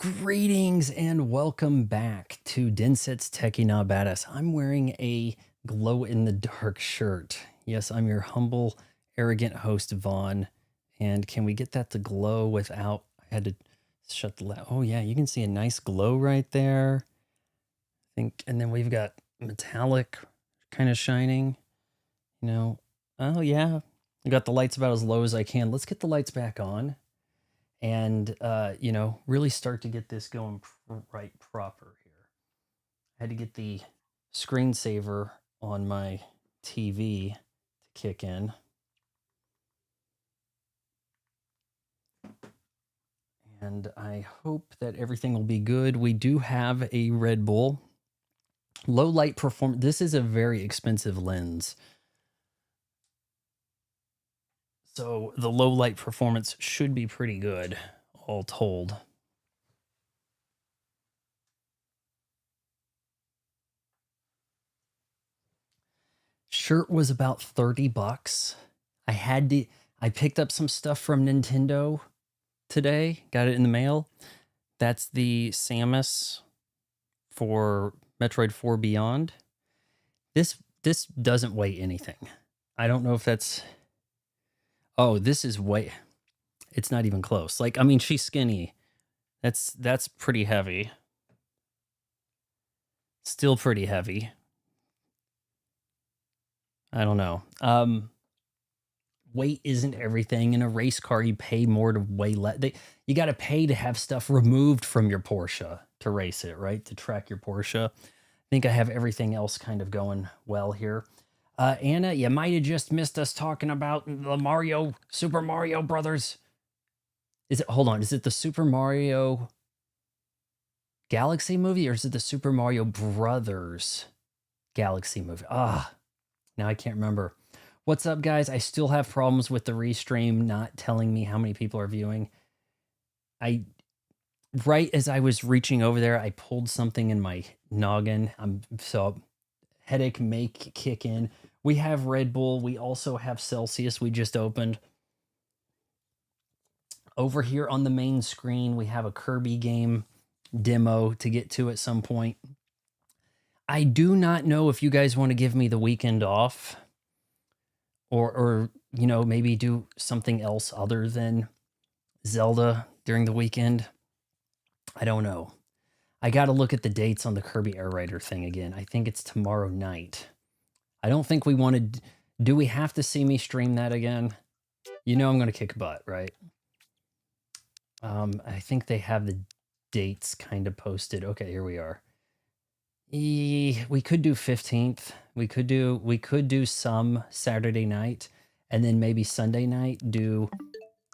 Greetings and welcome back to Denset's Techie Not Badass. I'm wearing a glow-in-the-dark shirt. Yes, I'm your humble, arrogant host, Vaughn. And can we get that to glow without... I had to shut the light. Oh yeah, you can see a nice glow right there. I think, and then we've got metallic kind of shining. You know, oh yeah. I got the lights about as low as I can. Let's get the lights back on. And, really start to get this going right proper here. I had to get the screensaver on my TV to kick in. And I hope that everything will be good. We do have a Red Bull. Low light performance. This is a very expensive lens. So the low light performance should be pretty good, all told. Shirt was about 30 bucks. I picked up some stuff from Nintendo today, got it in the mail. That's the Samus for Metroid 4 Beyond. This doesn't weigh anything. I don't know if that's... Oh, this is it's not even close. Like, I mean, she's skinny. That's pretty heavy. Still pretty heavy. I don't know. Weight isn't everything. In a race car, you pay more to weigh less. You got to pay to have stuff removed from your Porsche to race it, right? To track your Porsche. I think I have everything else kind of going well here. Anna, you might have just missed us talking about the Super Mario Brothers. Hold on, is it the Super Mario Galaxy movie or is it the Super Mario Brothers Galaxy movie? Now I can't remember. What's up, guys? I still have problems with the restream not telling me how many people are viewing. Right as I was reaching over there, I pulled something in my noggin. So headache may kick in. We have Red Bull. We also have Celsius we just opened. Over here on the main screen, we have a Kirby game demo to get to at some point. I do not know if you guys want to give me the weekend off or maybe do something else other than Zelda during the weekend. I don't know. I got to look at the dates on the Kirby Air Raider thing again. I think it's tomorrow night. I don't think we want to... Do we have to see me stream that again? You know I'm going to kick butt, right? I think they have the dates kind of posted. Okay, here we are. We could do 15th. We could do some Saturday night, and then maybe Sunday night do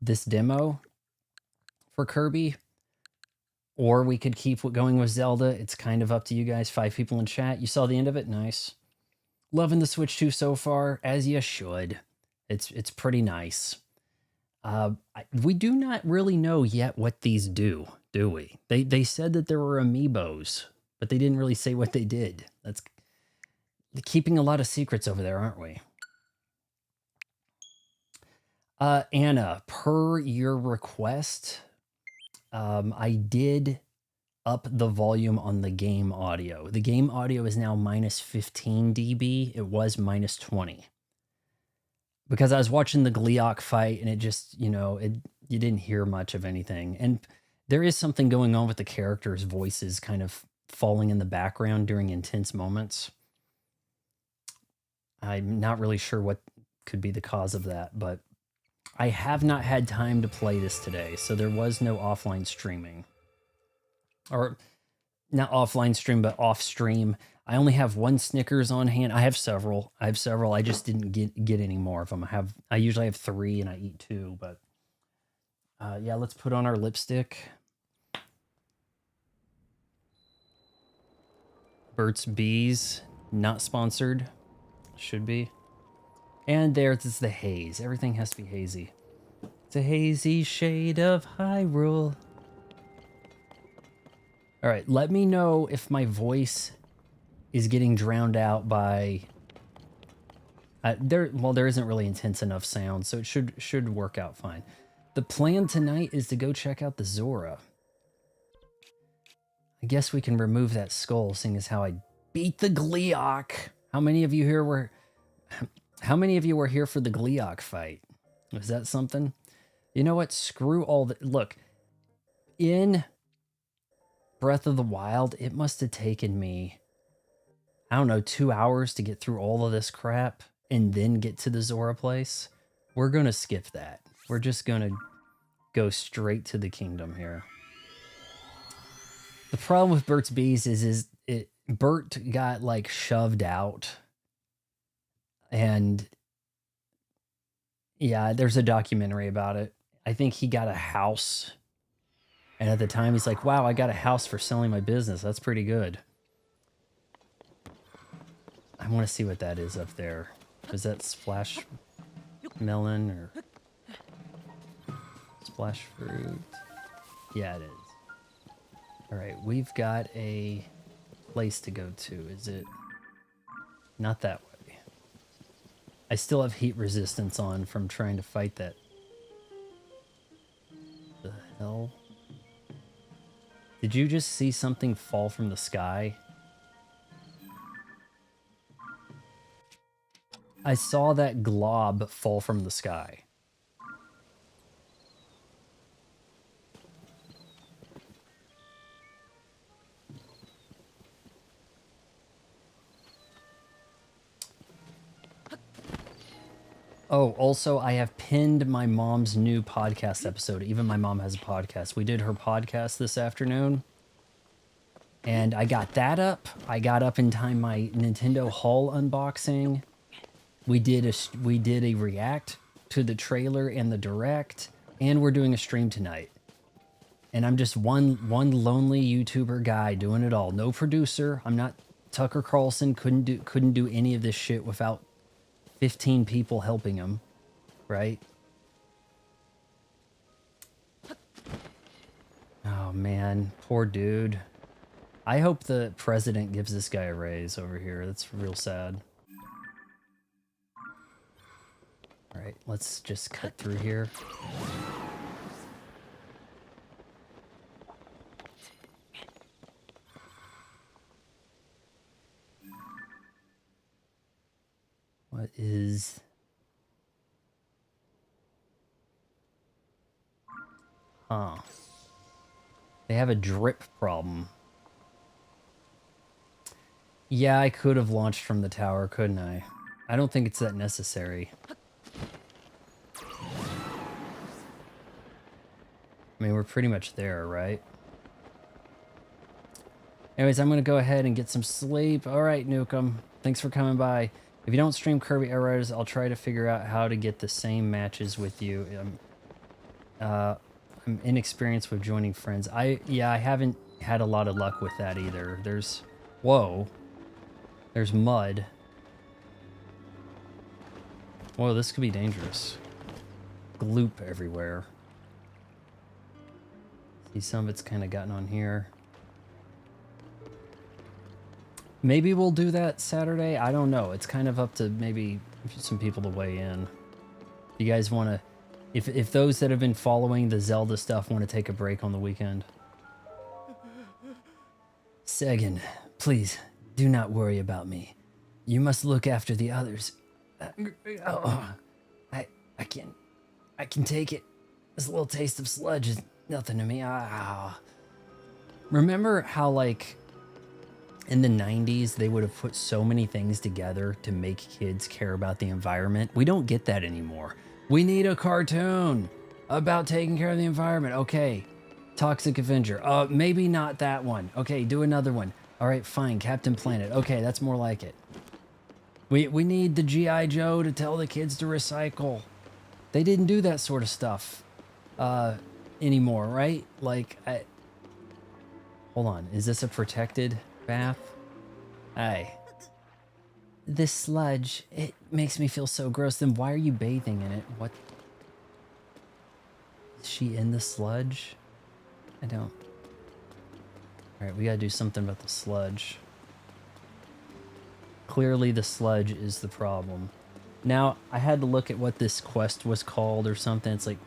this demo for Kirby. Or we could keep going with Zelda. It's kind of up to you guys. 5 people in chat. You saw the end of it? Nice. Loving the Switch 2 so far, as you should. It's pretty nice. We do not really know yet what these do we? They said that there were amiibos, but they didn't really say what they did. That's keeping a lot of secrets over there, aren't we? Anna, per your request, I did up the volume on the game audio. The game audio is now minus 15 dB. It was minus 20. Because I was watching the Gleeok fight and it just, you didn't hear much of anything. And there is something going on with the characters' voices kind of falling in the background during intense moments. I'm not really sure what could be the cause of that, but I have not had time to play this today, so there was no offline streaming. Or not offline stream, but off stream. I only have one Snickers on hand. I have several. I just didn't get any more of them. I usually have 3 and I eat 2, but yeah, let's put on our lipstick. Burt's Bees, not sponsored. Should be. And there's the haze. Everything has to be hazy. It's a hazy shade of Hyrule. All right, let me know if my voice is getting drowned out by... there isn't really intense enough sound, so it should work out fine. The plan tonight is to go check out the Zora. I guess we can remove that skull, seeing as how I beat the Gleeok. How many of you here were... How many of you were here for the Gleeok fight? Was that something? You know what? Screw all the... Look, in Breath of the Wild, it must have taken me, I don't know, 2 hours to get through all of this crap and then get to the Zora place. We're going to skip that. We're just going to go straight to the kingdom here. The problem with Burt's Bees is Bert got like shoved out. And yeah, there's a documentary about it. I think he got a house. And at the time he's like, wow, I got a house for selling my business. That's pretty good. I want to see what that is up there. Is that splash melon or splash fruit? Yeah, it is. All right, we've got a place to go to. Is it not that way? I still have heat resistance on from trying to fight that. The hell? Did you just see something fall from the sky? I saw that glob fall from the sky. Oh, also, I have pinned my mom's new podcast episode. Even my mom has a podcast. We did her podcast this afternoon. And I got that up. I got up in time my Nintendo Haul unboxing. We did a react to the trailer and the direct. And we're doing a stream tonight. And I'm just one lonely YouTuber guy doing it all. No producer. I'm not Tucker Carlson. Couldn't do any of this shit without 15 people helping him, right? Oh man, poor dude. I hope the president gives this guy a raise over here. That's real sad. All right, let's just cut through here. What is... Huh. They have a drip problem. Yeah, I could have launched from the tower, couldn't I? I don't think it's that necessary. I mean, we're pretty much there, right? Anyways, I'm going to go ahead and get some sleep. All right, Nukem. Thanks for coming by. If you don't stream Kirby Air Riders, I'll try to figure out how to get the same matches with you. I'm inexperienced with joining friends. I haven't had a lot of luck with that either. There's... Whoa. There's mud. Whoa, this could be dangerous. Gloop everywhere. See, some of it's kind of gotten on here. Maybe we'll do that Saturday. I don't know. It's kind of up to maybe some people to weigh in. You guys want to... If those that have been following the Zelda stuff want to take a break on the weekend. Sagan, please, do not worry about me. You must look after the others. I can take it. This little taste of sludge is nothing to me. Remember how, like, in the 90s, they would have put so many things together to make kids care about the environment? We don't get that anymore. We need a cartoon about taking care of the environment. Okay, Toxic Avenger. Maybe not that one. Okay, do another one. All right, fine, Captain Planet. Okay, that's more like it. We need the G.I. Joe to tell the kids to recycle. They didn't do that sort of stuff anymore, right? Like, hold on. Is this a protected bath? Hey. This sludge, it makes me feel so gross. Then why are you bathing in it? What? Is she in the sludge? I don't. Alright, we gotta do something about the sludge. Clearly the sludge is the problem. Now, I had to look at what this quest was called or something. It's like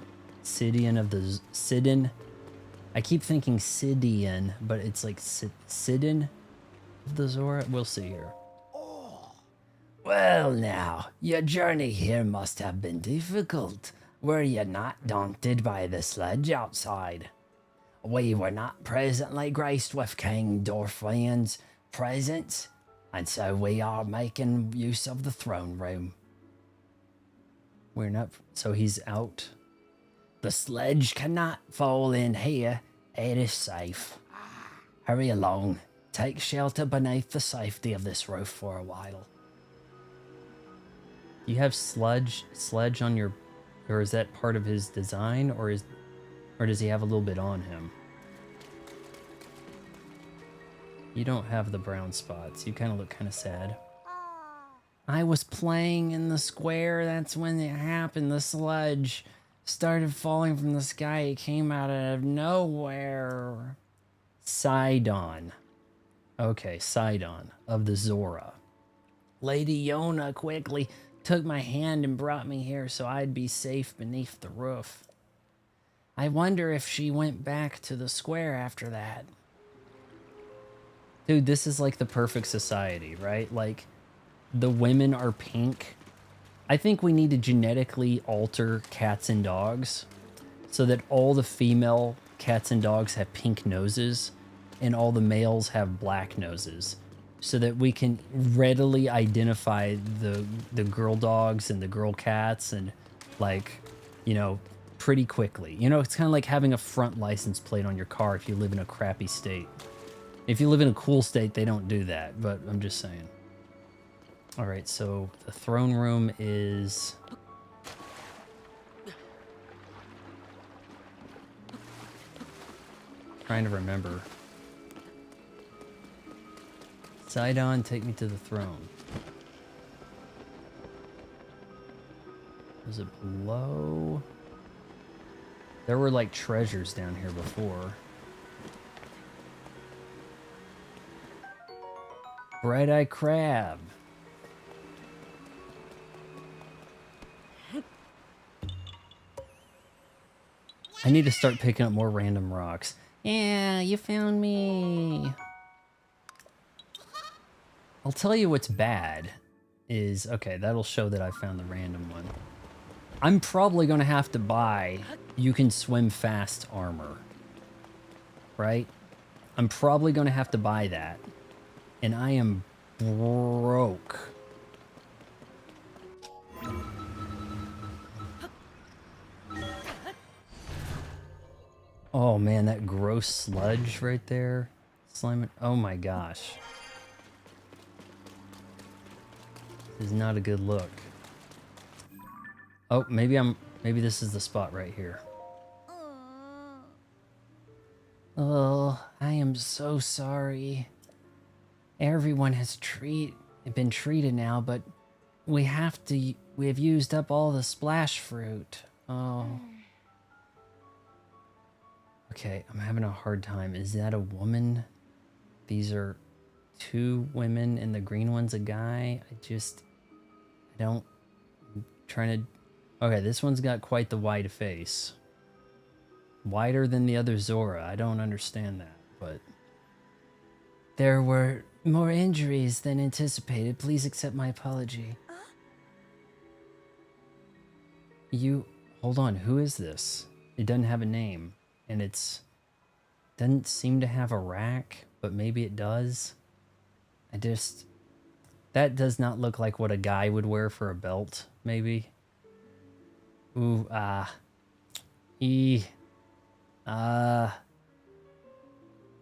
Sidon of the... Sidon I keep thinking Sidon, but it's like Sidon of the Zora. We'll see here. Well now, your journey here must have been difficult. Were you not daunted by the sledge outside? We were not presently graced with King Dorfian's presence, and so we are making use of the throne room. We're not, so he's out. The sledge cannot fall in here. It is safe. Hurry along. Take shelter beneath the safety of this roof for a while. You have sledge on your, or is that part of his design, or does he have a little bit on him? You don't have the brown spots. You kind of look kind of sad. I was playing in the square. That's when it happened. The sludge started falling from the sky. It came out of nowhere. Sidon. Okay, Sidon of the Zora. Lady Yona quickly took my hand and brought me here so I'd be safe beneath the roof. I wonder if she went back to the square after that. Dude, this is like the perfect society, right? Like, the women are pink. I think we need to genetically alter cats and dogs so that all the female cats and dogs have pink noses and all the males have black noses, so that we can readily identify the girl dogs and the girl cats, and, like, you know, pretty quickly. You know, it's kind of like having a front license plate on your car if you live in a crappy state. If you live in a cool state, they don't do that, but I'm just saying. All right, so the throne room is... trying to remember. Sidon, take me to the throne. Was it below? There were like treasures down here before. Bright-Eye Crab. I need to start picking up more random rocks. Yeah, you found me. I'll tell you what's bad is, okay, that'll show that I found the random one. I'm probably going to have to buy you can swim fast armor, right? I'm probably going to have to buy that. And I am broke. Oh man, that gross sludge right there. Slime it. Oh my gosh. This is not a good look. Oh, maybe this is the spot right here. Oh, I am so sorry. Everyone has been treated now, but we have used up all the splash fruit. Oh. Okay, I'm having a hard time. Is that a woman? These are two women and the green one's a guy. I'm trying to... Okay, this one's got quite the wide face. Wider than the other Zora. I don't understand that, but... There were more injuries than anticipated. Please accept my apology. Hold on, who is this? It doesn't have a name. And doesn't seem to have a rack, but maybe it does. That does not look like what a guy would wear for a belt, maybe. Ooh,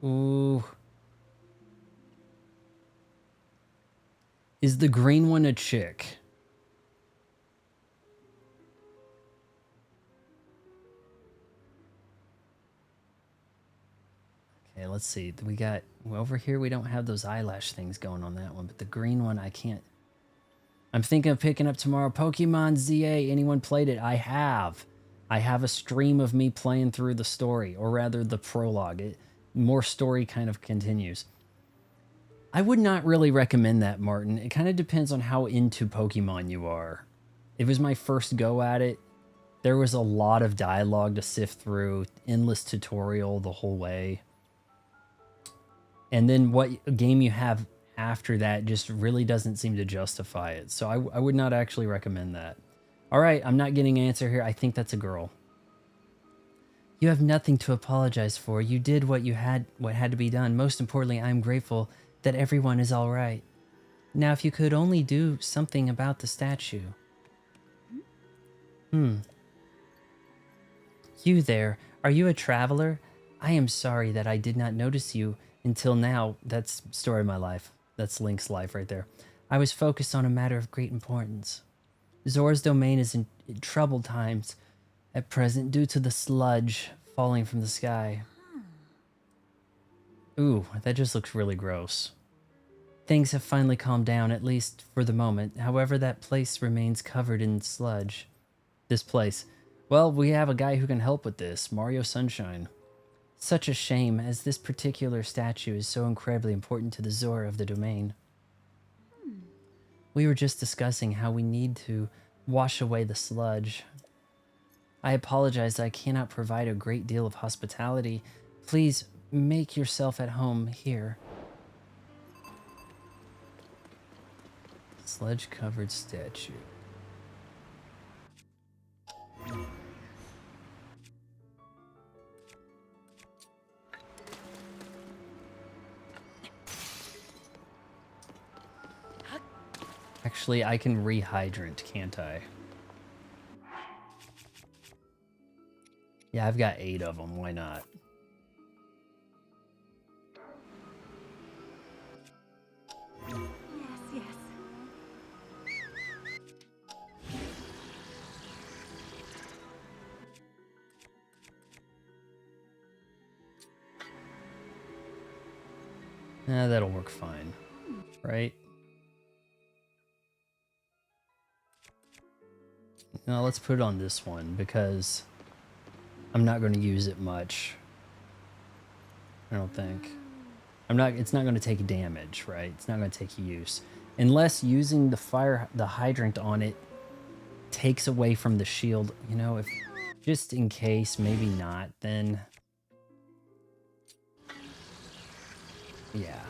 ooh. Is the green one a chick? Okay, let's see. Over here, we don't have those eyelash things going on that one, but the green one, I can't. I'm thinking of picking up tomorrow. Pokemon ZA, anyone played it? I have. I have a stream of me playing through the story, or rather the prologue. More story kind of continues. I would not really recommend that, Martin. It kind of depends on how into Pokemon you are. It was my first go at it. There was a lot of dialogue to sift through, endless tutorial the whole way. And then what game you have after that just really doesn't seem to justify it. So I would not actually recommend that. All right, I'm not getting an answer here. I think that's a girl. You have nothing to apologize for. You did what had to be done. Most importantly, I'm grateful that everyone is all right. Now, if you could only do something about the statue. You there, are you a traveler? I am sorry that I did not notice you until now. That's story of my life. That's Link's life right there. I was focused on a matter of great importance. Zora's domain is in troubled times at present due to the sludge falling from the sky. Ooh, that just looks really gross. Things have finally calmed down, at least for the moment. However, that place remains covered in sludge. This place. Well, we have a guy who can help with this, Mario Sunshine. Such a shame, as this particular statue is so incredibly important to the Zora of the domain. We were just discussing how we need to wash away the sludge. I apologize that I cannot provide a great deal of hospitality. Please make yourself at home here. Sludge-covered statue. Actually, I can rehydrant, can't I? Yeah, I've got 8 of them. Why not? Yes. That'll work fine, right? Now let's put it on this one because I'm not going to use it much. I don't think. It's not going to take damage, right? It's not going to take use. Unless using the hydrant on it takes away from the shield. You know, if just in case, maybe not, then yeah.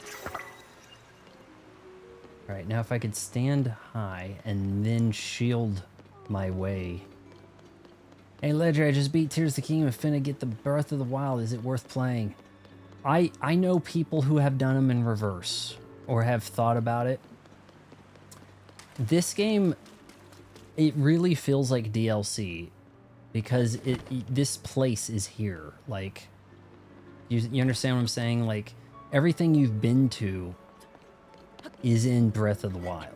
All right, now if I could stand high and then shield my way. Hey Ledger, I just beat Tears of the Kingdom and finna get the Breath of the Wild. Is it worth playing? I know people who have done them in reverse or have thought about it. This game, it really feels like DLC because this place is here. Like, you understand what I'm saying? Like, everything you've been to is in Breath of the Wild.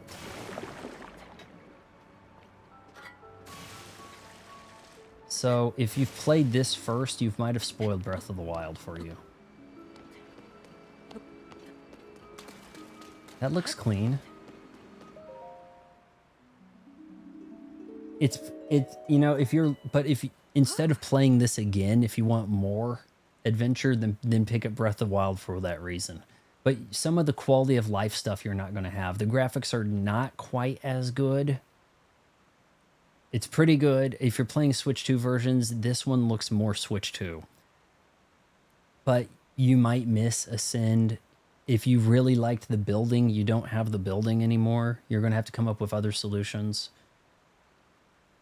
So if you've played this first, you might have spoiled Breath of the Wild for you. That looks clean. It's you know, if instead of playing this again, if you want more adventure, then pick up Breath of the Wild for that reason. But some of the quality of life stuff you're not going to have. The graphics are not quite as good. It's pretty good. If you're playing Switch 2 versions, this one looks more Switch 2. But you might miss Ascend. If you really liked the building, you don't have the building anymore. You're going to have to come up with other solutions.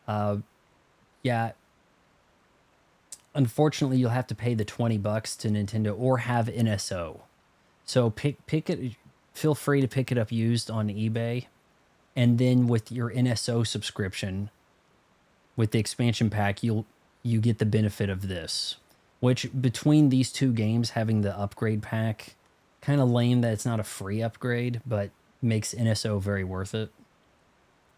Yeah. Unfortunately, you'll have to pay the $20 to Nintendo or have NSO. So pick it. Feel free to pick it up used on eBay, and then with your NSO subscription, with the expansion pack, you get the benefit of this. Which between these two games, having the upgrade pack, kind of lame that it's not a free upgrade, but makes NSO very worth it.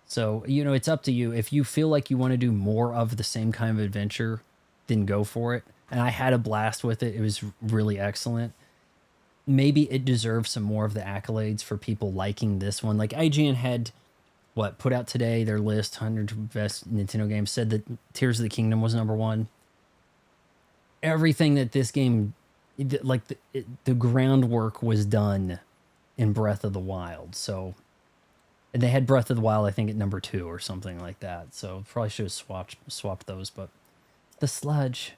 So, you know, it's up to you. If you feel like you want to do more of the same kind of adventure, then go for it. And I had a blast with it. It was really excellent. Maybe it deserves some more of the accolades for people liking this one. Like IGN had, put out today, their list, 100 best Nintendo games, said that Tears of the Kingdom was #1. Everything that this game, like the groundwork was done in Breath of the Wild. So And they had Breath of the Wild, I think, at number 2 or something like that. So probably should have swapped those. But the sludge.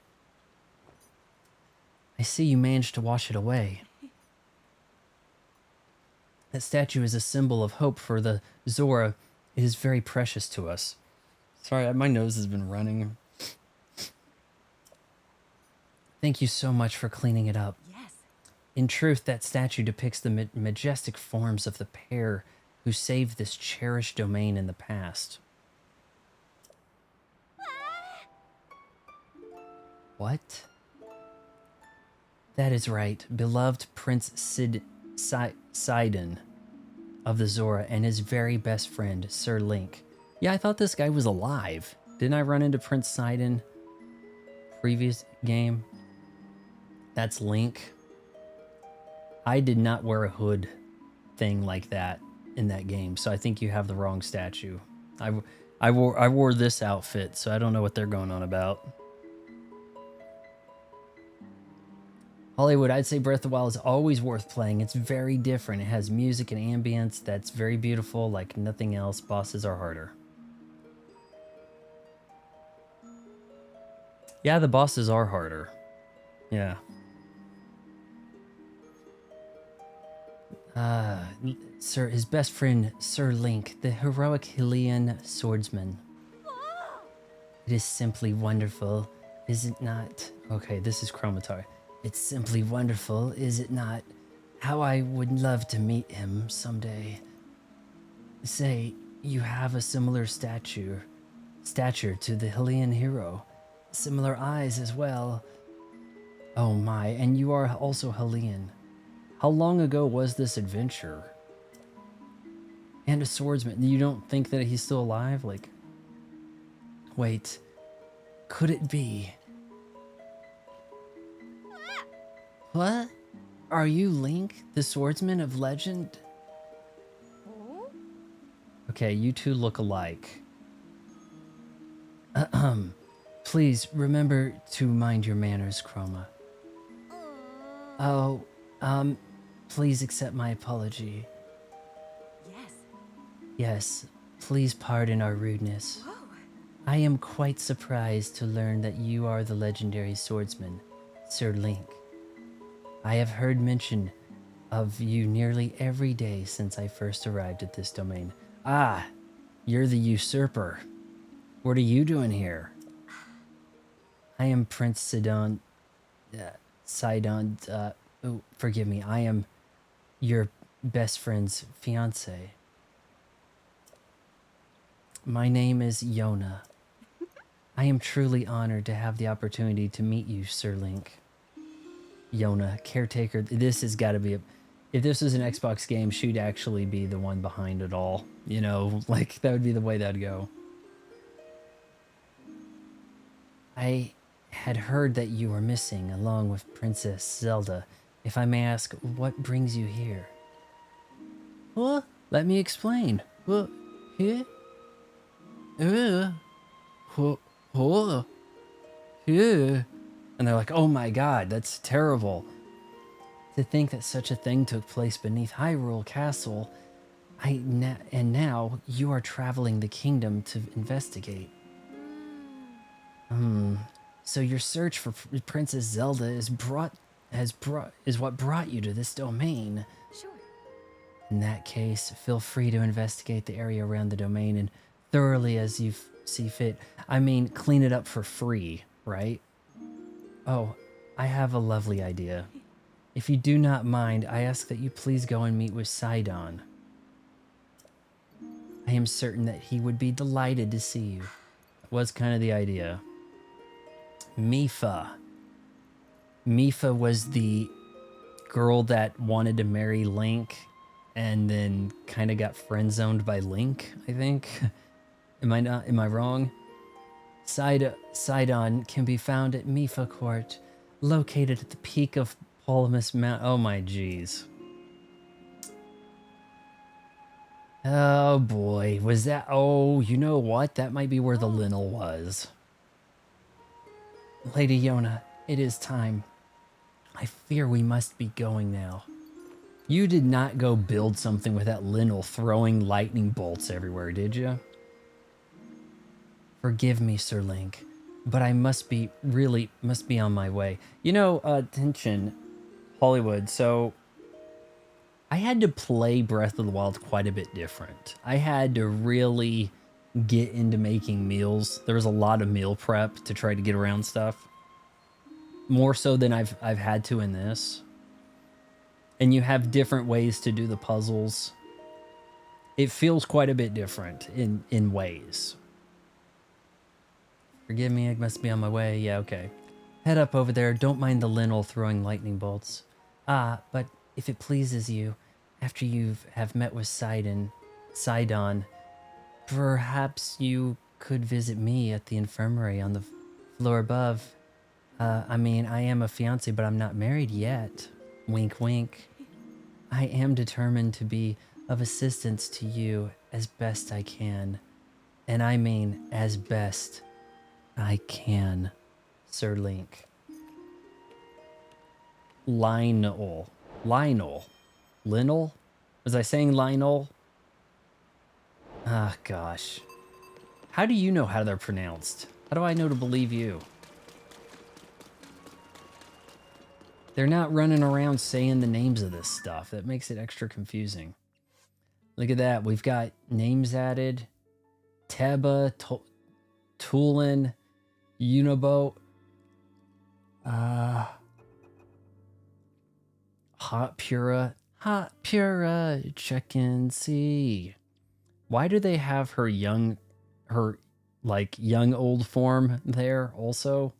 I see you managed to wash it away. That statue is a symbol of hope for the Zora. It is very precious to us. Sorry, my nose has been running. Thank you so much for cleaning it up. Yes. In truth, that statue depicts the majestic forms of the pair who saved this cherished domain in the past. What? That is right. Beloved Prince Sidon of the Zora and his very best friend, Sir Link. Yeah, I thought this guy was alive. Didn't I run into Prince Sidon previous game? That's Link. I did not wear a hood thing like that in that game, so I think you have the wrong statue. I wore this outfit, so I don't know what they're going on about. Hollywood, I'd say Breath of the Wild is always worth playing. It's very different. It has music and ambience that's very beautiful, like nothing else. Bosses are harder. Yeah, the bosses are harder. Yeah. Sir, his best friend, Sir Link, the heroic Hylian swordsman. It is simply wonderful, is it not? Okay, this is Chromatar. It's simply wonderful, is it not? How I would love to meet him someday. Say, you have a similar stature to the Hylian hero. Similar eyes as well. Oh my, and you are also Hylian. How long ago was this adventure? And a swordsman. You don't think that he's still alive? Like, wait, could it be? What? Are you Link, the swordsman of legend? Okay, you two look alike. Please remember to mind your manners, Chroma. Oh, please accept my apology. Yes. Yes, please pardon our rudeness. Whoa. I am quite surprised to learn that you are the legendary swordsman, Sir Link. I have heard mention of you nearly every day since I first arrived at this domain. Ah, you're the usurper. What are you doing here? I am Prince Sidon. Sidon. Oh, forgive me. I am your best friend's fiance. My name is Yona. I am truly honored to have the opportunity to meet you, Sir Link. Yona, caretaker. This has got to be a... If this was an Xbox game, she'd actually be the one behind it all. You know, like, that would be the way that'd go. I had heard that you were missing, along with Princess Zelda. If I may ask, what brings you here? Well, let me explain. Well, here? Here? Here? And they're like, oh my god, that's terrible. To think that such a thing took place beneath Hyrule Castle. And now you are traveling the kingdom to investigate. So your search for Princess Zelda is what brought you to this domain. Sure. In that case, feel free to investigate the area around the domain and thoroughly as you see fit. I mean, clean it up for free, right? Oh, I have a lovely idea. If you do not mind, I ask that you please go and meet with Sidon. I am certain that he would be delighted to see you. That was kind of the idea. Mipha. Mipha was the girl that wanted to marry Link and then kind of got friend-zoned by Link, I think. Am I wrong? Sidon can be found at Mipha Court, located at the peak of Polamus Mount. Oh my jeez. Oh boy, was that... Oh, you know what? That might be where the Linnell was. Lady Yona, it is time. I fear we must be going now. You did not go build something with that Linnell throwing lightning bolts everywhere, did you? Forgive me, Sir Link, but I must be on my way. You know, attention, Hollywood. So I had to play Breath of the Wild quite a bit different. I had to really get into making meals. There was a lot of meal prep to try to get around stuff. More so than I've had to in this. And you have different ways to do the puzzles. It feels quite a bit different in ways. Forgive me, I must be on my way. Yeah, okay. Head up over there. Don't mind the Linnell throwing lightning bolts. Ah, but if it pleases you, after you have met with Sidon, perhaps you could visit me at the infirmary on the floor above. I mean, I am a fiancé, but I'm not married yet. Wink, wink. I am determined to be of assistance to you as best I can. And I mean as best I can, Sir Link. Lionel. Linnell? Was I saying Lionel? Ah, gosh. How do you know how they're pronounced? How do I know to believe you? They're not running around saying the names of this stuff. That makes it extra confusing. Look at that. We've got names added. Teba, Tulin, Unibo. Hot Pura, check and see. Why do they have her like young old form there also?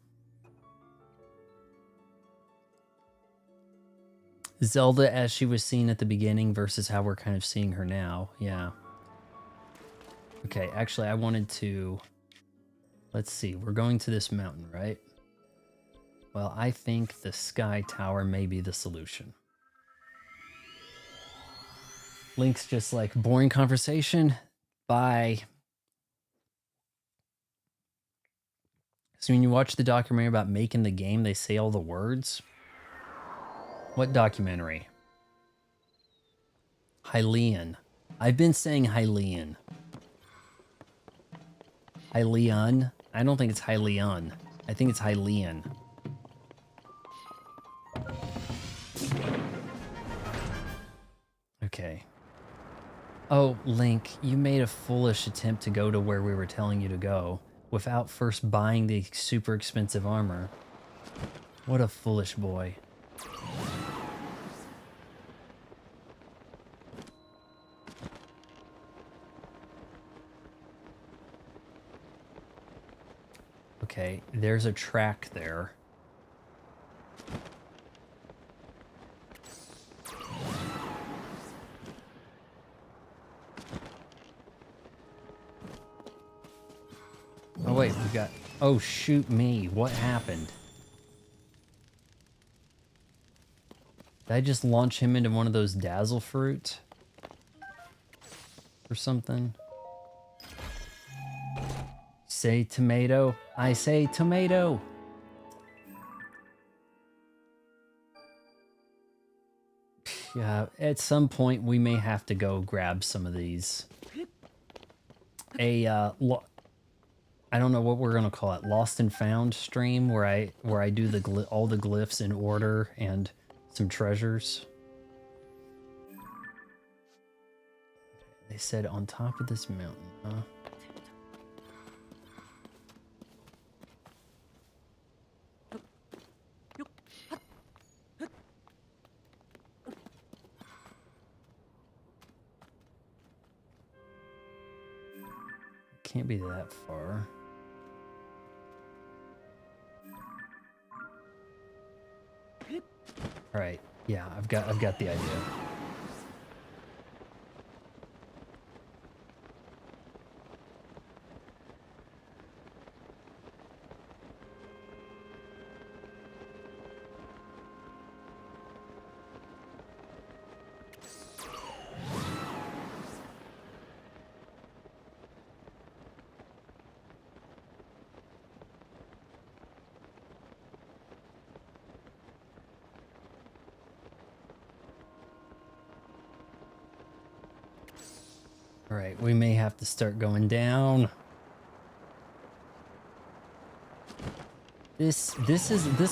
Zelda as she was seen at the beginning versus how we're kind of seeing her now. Yeah. Okay, actually I wanted to, let's see, we're going to this mountain, right? Well, I think the Sky Tower may be the solution. Link's just like, boring conversation. Bye. So when you watch the documentary about making the game, they say all the words. What documentary? Hylian. I've been saying Hylian. Hylian? I don't think it's Hylian. I think it's Hylian. Okay. Oh, Link, you made a foolish attempt to go to where we were telling you to go without first buying the super expensive armor. What a foolish boy. Okay, there's a track there. Oh wait, we got... Oh shoot me, what happened? Did I just launch him into one of those dazzle fruit? Or something? Say tomato. I say tomato. Yeah, at some point we may have to go grab some of these. I don't know what we're gonna call it. Lost and Found stream where I do all the glyphs in order and some treasures. They said on top of this mountain, huh? Can't be that far. All right. Yeah, I've got the idea. All right, we may have to start going down. This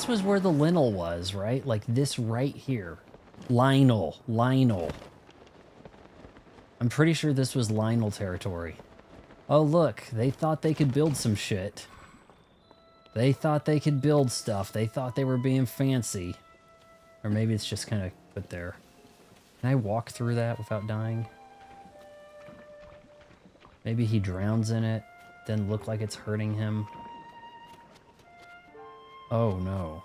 was where the Lionel was, right? Like this right here. Lionel. I'm pretty sure this was Lionel territory. Oh look, they thought they could build some shit. They thought they could build stuff. They thought they were being fancy. Or maybe it's just kind of put there. Can I walk through that without dying? Maybe he drowns in it. Doesn't look like it's hurting him. Oh no.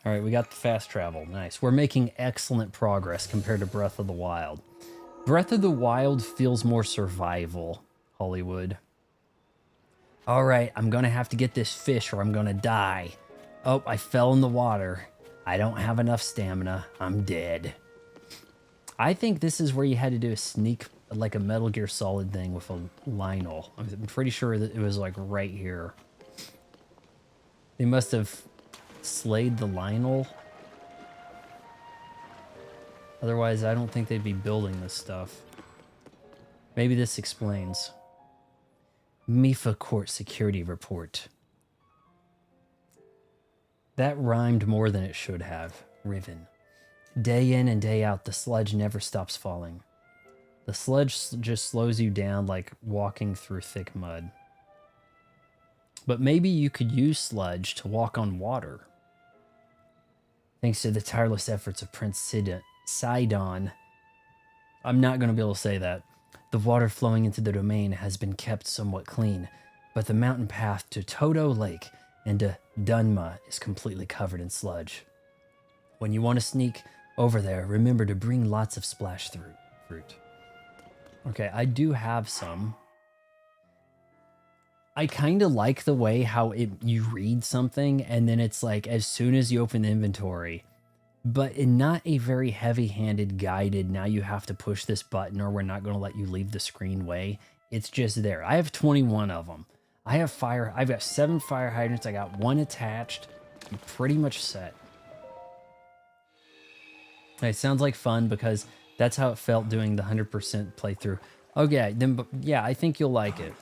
Alright, we got the fast travel. Nice. We're making excellent progress compared to Breath of the Wild. Breath of the Wild feels more survival, Hollywood. Alright, I'm gonna have to get this fish or I'm gonna die. Oh, I fell in the water. I don't have enough stamina. I'm dead. I think this is where you had to do a sneak, like a Metal Gear Solid thing with a Lionel. I'm pretty sure that it was like right here. They must have slayed the Lionel. Otherwise, I don't think they'd be building this stuff. Maybe this explains. Mifa Court Security Report. That rhymed more than it should have. Riven. Day in and day out, the sludge never stops falling. The sludge just slows you down like walking through thick mud. But maybe you could use sludge to walk on water. Thanks to the tireless efforts of Prince Sidon. I'm not going to be able to say that. The water flowing into the domain has been kept somewhat clean, but the mountain path to Toto Lake and to Dunma is completely covered in sludge. When you want to sneak over there, remember to bring lots of splash fruit. Okay, I do have some. I kind of like the way how you read something and then it's like as soon as you open the inventory, but in not a very heavy-handed guided, now you have to push this button or we're not going to let you leave the screen way. It's just there. I have 21 of them. I've got 7 fire hydrants. I got 1 attached. I'm pretty much set. It sounds like fun because that's how it felt doing the 100% playthrough. Okay, then yeah, I think you'll like it.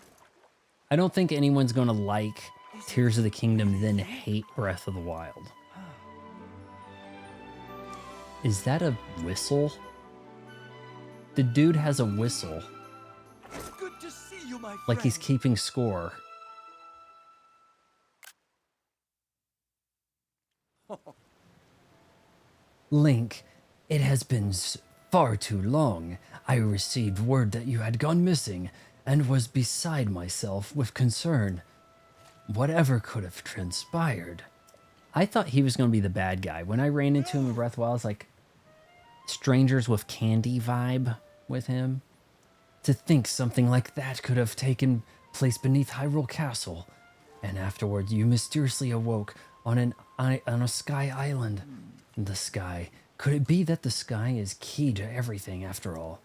I don't think anyone's going to like Tears of the Kingdom then hate Breath of the Wild. Is that a whistle? The dude has a whistle. Good to see you, my friend. Like he's keeping score. Link, it has been far too long. I received word that you had gone missing and was beside myself with concern. Whatever could have transpired. I thought he was going to be the bad guy. When I ran into him in Breath of the Wild, I was like, strangers with candy vibe with him. To think something like that could have taken place beneath Hyrule Castle. And afterwards you mysteriously awoke on a sky island. The sky. Could it be that the sky is key to everything after all?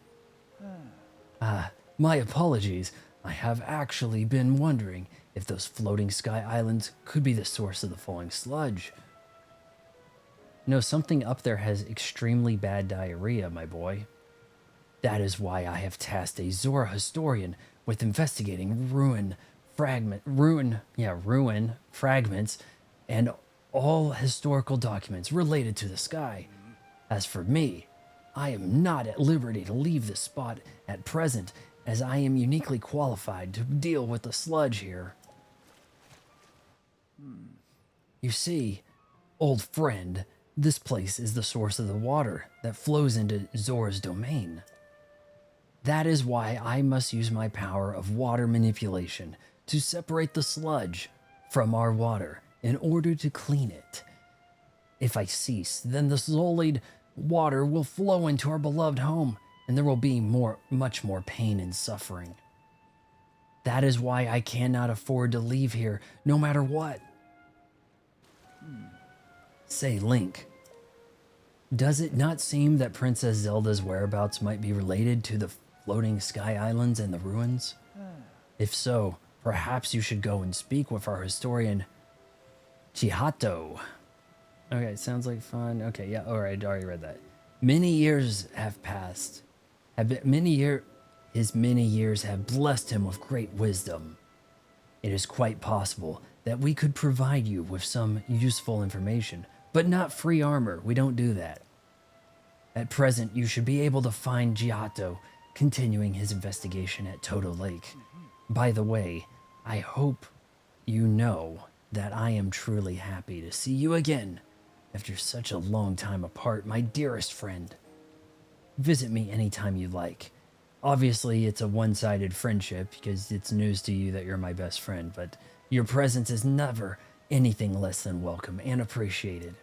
My apologies. I have actually been wondering if those floating sky islands could be the source of the falling sludge. No, something up there has extremely bad diarrhea, my boy. That is why I have tasked a Zora historian with investigating ruin fragments and all historical documents related to the sky. As for me, I am not at liberty to leave this spot at present, as I am uniquely qualified to deal with the sludge here. You see, old friend, this place is the source of the water that flows into Zora's domain. That is why I must use my power of water manipulation to separate the sludge from our water in order to clean it. If I cease, then the sullied water will flow into our beloved home, and there will be much more pain and suffering. That is why I cannot afford to leave here, no matter what. Say, Link, does it not seem that Princess Zelda's whereabouts might be related to the floating sky islands and the ruins? If so, perhaps you should go and speak with our historian, Chihato. Okay, sounds like fun. Okay, yeah, alright, I already read that. Many years have passed. His many years have blessed him with great wisdom. It is quite possible that we could provide you with some useful information, but not free armor. We don't do that. At present, you should be able to find Giotto continuing his investigation at Toto Lake. By the way, I hope you know that I am truly happy to see you again after such a long time apart, my dearest friend. Visit me anytime you like. Obviously, it's a one-sided friendship because it's news to you that you're my best friend, but your presence is never anything less than welcome and appreciated.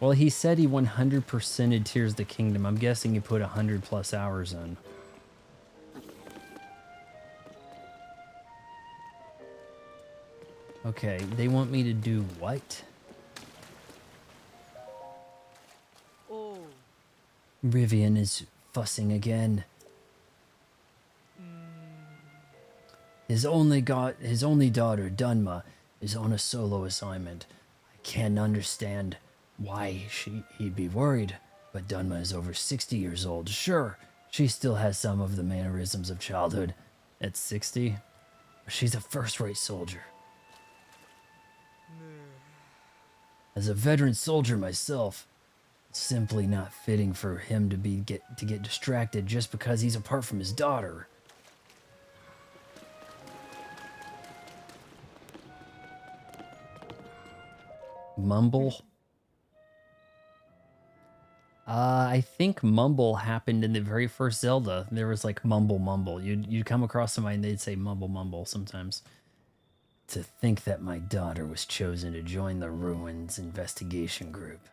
Well, he said he 100%ed Tears of the Kingdom. I'm guessing he put 100 plus hours in. Okay, they want me to do what? Oh. Rivian is fussing again. His only daughter, Dunma, is on a solo assignment. I can't understand why he'd be worried, but Dunma is over 60 years old. Sure, she still has some of the mannerisms of childhood. At 60, she's a first-rate soldier. As a veteran soldier myself, it's simply not fitting for him to get distracted just because he's apart from his daughter. Mumble? I think mumble happened in the very first Zelda. There was like mumble. You'd come across somebody and they'd say mumble sometimes. To think that my daughter was chosen to join the Ruins investigation group.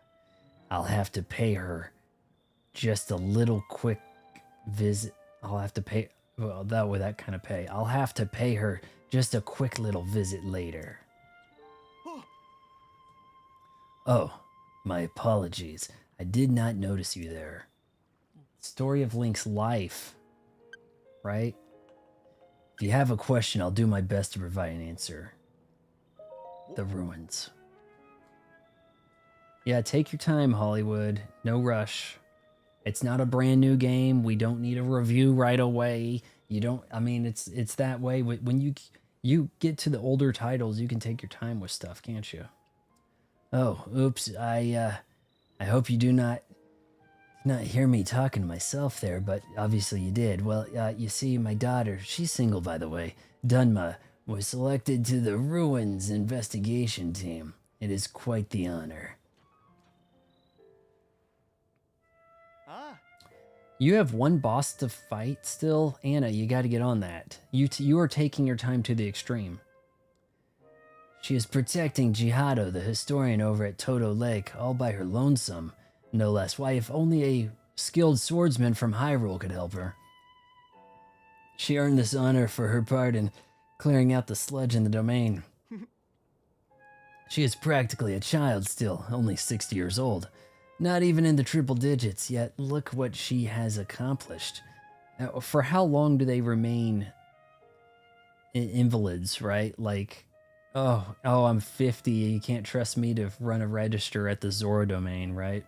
I'll have to pay her just a little quick visit. I'll have to pay, well, that kind of pay. I'll have to pay her just a quick little visit later. Oh, my apologies. I did not notice you there. Story of Link's life, right? If you have a question, I'll do my best to provide an answer. The Ruins. Yeah, take your time, Hollywood. No rush. It's not a brand new game. We don't need a review right away. You don't, I mean, it's that way. When you get to the older titles, you can take your time with stuff, can't you? Oh, oops. I hope you do not hear me talking to myself there, but obviously you did. Well, you see, my daughter, she's single, by the way, Dunma, was selected to the Ruins investigation team. It is quite the honor. You have one boss to fight still? Anna, you got to get on that. You are taking your time to the extreme. She is protecting Giotto, the historian over at Toto Lake, all by her lonesome. No less. Why, if only a skilled swordsman from Hyrule could help her. She earned this honor for her part in clearing out the sludge in the domain. She is practically a child still, only 60 years old. Not even in the triple digits, yet look what she has accomplished. For how long do they remain invalids, right? Like, oh, I'm 50, you can't trust me to run a register at the Zora domain, right?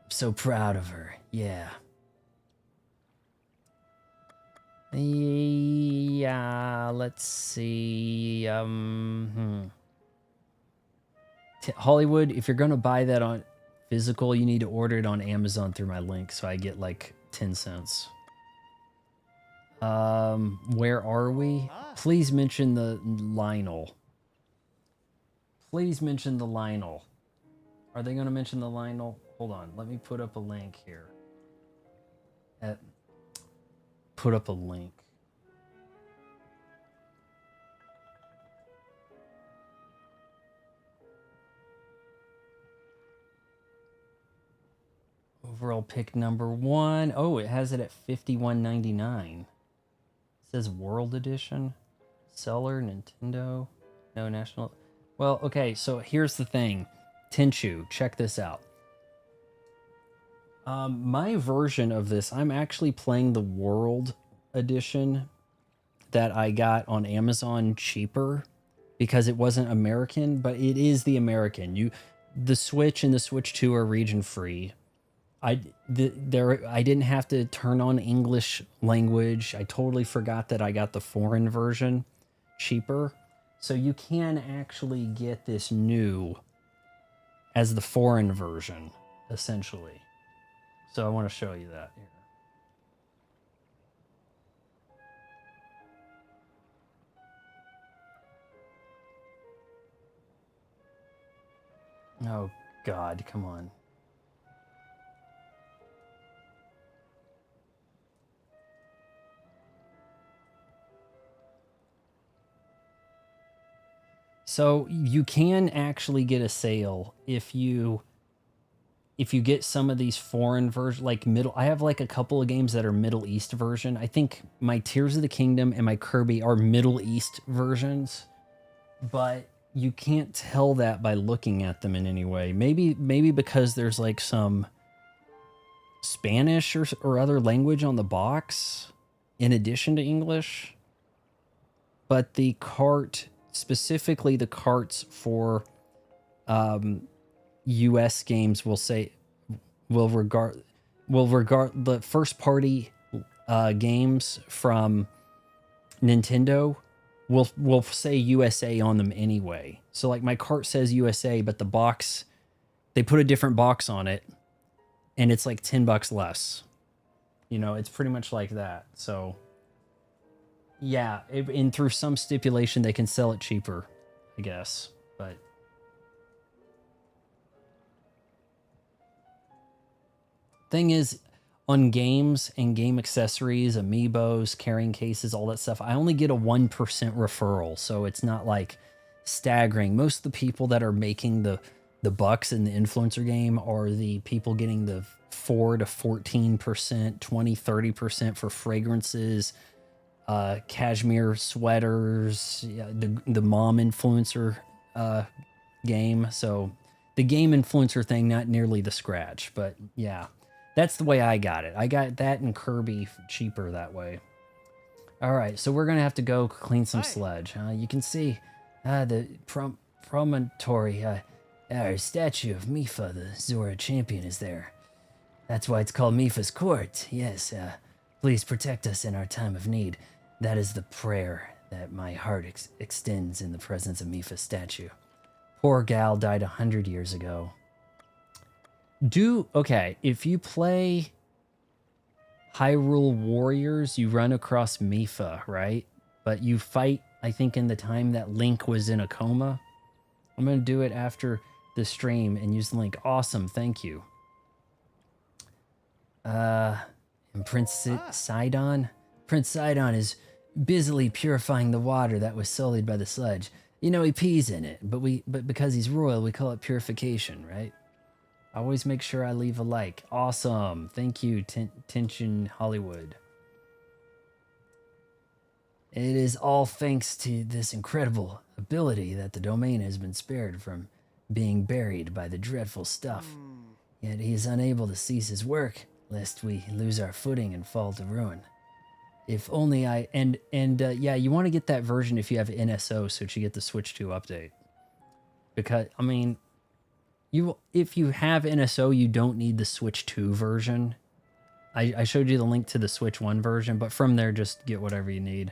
I'm so proud of her, yeah. Yeah, let's see, Hollywood, if you're gonna buy that on physical, you need to order it on Amazon through my link, so I get like 10 cents. Where are we? Please mention the Lionel. Please mention the Lionel. Are they gonna mention the Lionel? Hold on, let me put up a link here. Put up a link. Overall pick number 1. Oh, it has it at $51.99. It says World Edition. Seller, Nintendo. No, National. Well, okay, so here's the thing. Tenchu, check this out. My version of this, I'm actually playing the World Edition that I got on Amazon cheaper. because it wasn't American, but it is the American. The Switch and the Switch 2 are region free. I didn't have to turn on English language. I totally forgot that I got the foreign version cheaper. So you can actually get this new as the foreign version, essentially. So I want to show you that here. Oh God, come on. So you can actually get a sale if you get some of these foreign versions, like I have like a couple of games that are Middle East version. I think my Tears of the Kingdom and my Kirby are Middle East versions, but you can't tell that by looking at them in any way. Maybe because there's like some Spanish or other language on the box in addition to English. But the cart, specifically the carts for US games will regard the first party games from Nintendo will say USA on them anyway. So like my cart says USA, but the box, they put a different box on it and it's like $10 less. You know, it's pretty much like that. So yeah, and through some stipulation they can sell it cheaper, I guess. But thing is, on games and game accessories, amiibos, carrying cases, all that stuff, I only get a 1% referral, so it's not like staggering. Most of the people that are making the bucks in the influencer game are the people getting the 4 to 14%, 20, 30% for fragrances, cashmere sweaters, yeah, the mom influencer game. So the game influencer thing, not nearly the scratch, but yeah. That's the way I got it. I got that and Kirby cheaper that way. All right, so we're going to have to go clean some sledge. You can see the promontory, our statue of Mifa, the Zora champion, is there. That's why it's called Mifa's Court. Yes, please protect us in our time of need. That is the prayer that my heart extends in the presence of Mifa's statue. Poor gal died 100 years ago. Okay, if you play Hyrule Warriors, you run across Mifa, right? But you fight, I think, in the time that Link was in a coma. I'm going to do it after the stream and use the link. Awesome, thank you. And Prince Sidon? Prince Sidon is busily purifying the water that was sullied by the sludge. You know, he pees in it, but because he's royal, we call it purification, right? Always make sure I leave a like. Awesome. Thank you, Tension Hollywood. It is all thanks to this incredible ability that the domain has been spared from being buried by the dreadful stuff. Yet he is unable to cease his work, lest we lose our footing and fall to ruin. If only I... yeah, you want to get that version if you have NSO, so that you get the Switch 2 update. Because, I mean... if you have NSO, you don't need the Switch 2 version. I showed you the link to the Switch 1 version, but from there, just get whatever you need.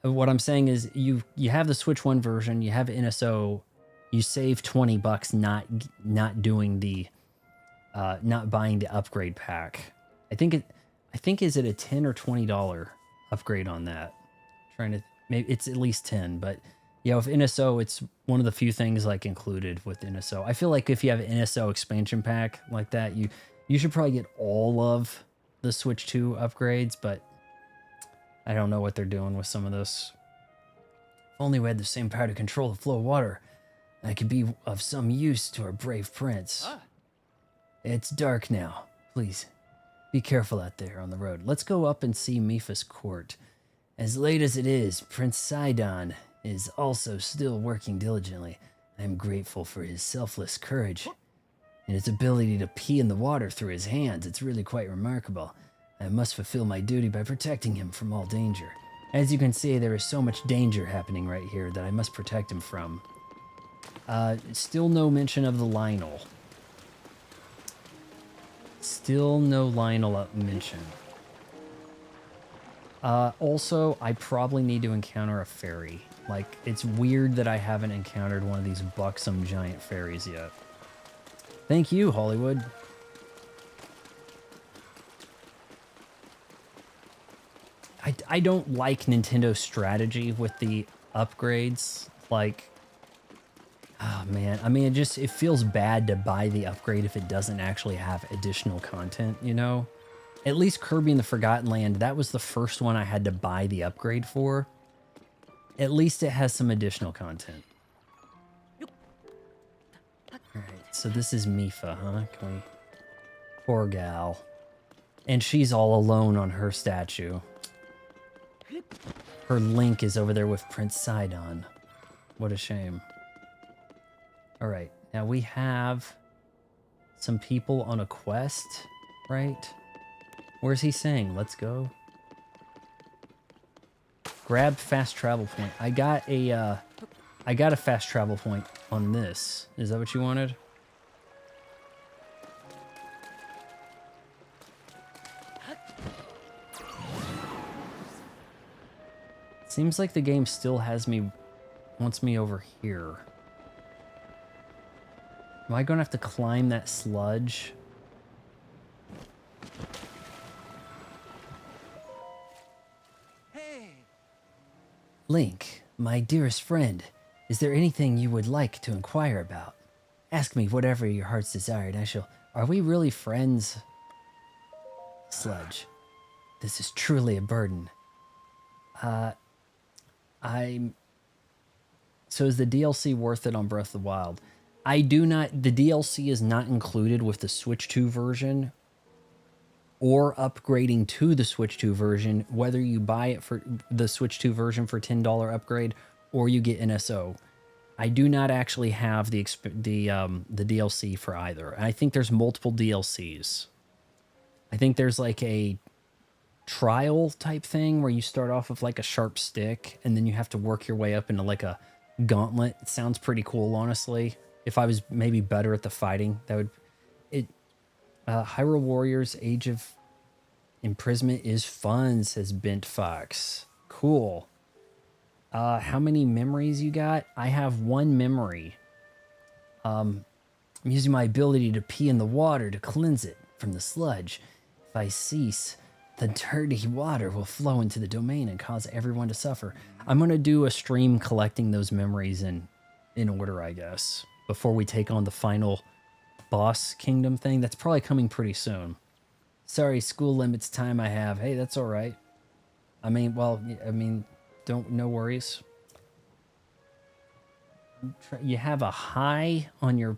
What I'm saying is you have the Switch 1 version, you have NSO, you save $20 not doing the not buying the upgrade pack. I think is it a $10 or $20 upgrade on that? Maybe it's at least 10, but yeah, with NSO, it's one of the few things like included with NSO. I feel like if you have an NSO expansion pack like that, you should probably get all of the Switch 2 upgrades, but I don't know what they're doing with some of this. If only we had the same power to control the flow of water, I could be of some use to our brave prince. It's dark now. Please, be careful out there on the road. Let's go up and see Mifa's court. As late as it is, Prince Sidon is also still working diligently. I am grateful for his selfless courage and his ability to pee in the water through his hands. It's really quite remarkable. I must fulfill my duty by protecting him from all danger. As you can see, there is so much danger happening right here that I must protect him from. Still no mention of the Lionel. Still no Lionel mention. Also, I probably need to encounter a fairy. Like, it's weird that I haven't encountered one of these buxom giant fairies yet. Thank you, Hollywood. I don't like Nintendo's strategy with the upgrades. Like, oh man, I mean, it feels bad to buy the upgrade if it doesn't actually have additional content, you know? At least Kirby in the Forgotten Land, that was the first one I had to buy the upgrade for. At least it has some additional content. Alright, so this is Mifa, huh? Can we... Poor gal. And she's all alone on her statue. Her Link is over there with Prince Sidon. What a shame. Alright, now we have some people on a quest, right? Where's he saying? Let's go. Grab fast travel point. I got a fast travel point on this. Is that what you wanted? Seems like the game still wants me over here. Am I gonna have to climb that sludge? Hey. Link, my dearest friend, is there anything you would like to inquire about? Ask me whatever your heart's desire, and I shall... Are we really friends? Sludge. This is truly a burden. So is the DLC worth it on Breath of the Wild? The DLC is not included with the Switch 2 version or upgrading to the Switch 2 version, whether you buy it for the Switch 2 version for $10 upgrade or you get NSO. I do not actually have the DLC for either. And I think there's multiple DLCs. I think there's like a trial type thing where you start off with like a sharp stick and then you have to work your way up into like a gauntlet. It sounds pretty cool, honestly. If I was maybe better at the fighting, that would... Hyrule Warriors Age of Imprisonment is fun, says Bent Fox. Cool. How many memories you got? I have one memory. I'm using my ability to pee in the water to cleanse it from the sludge. If I cease, the dirty water will flow into the domain and cause everyone to suffer. I'm going to do a stream collecting those memories in order, I guess, before we take on the final boss kingdom thing. That's probably coming pretty soon. Sorry, school limits time I have. Hey, that's all right. No worries. You have a high on your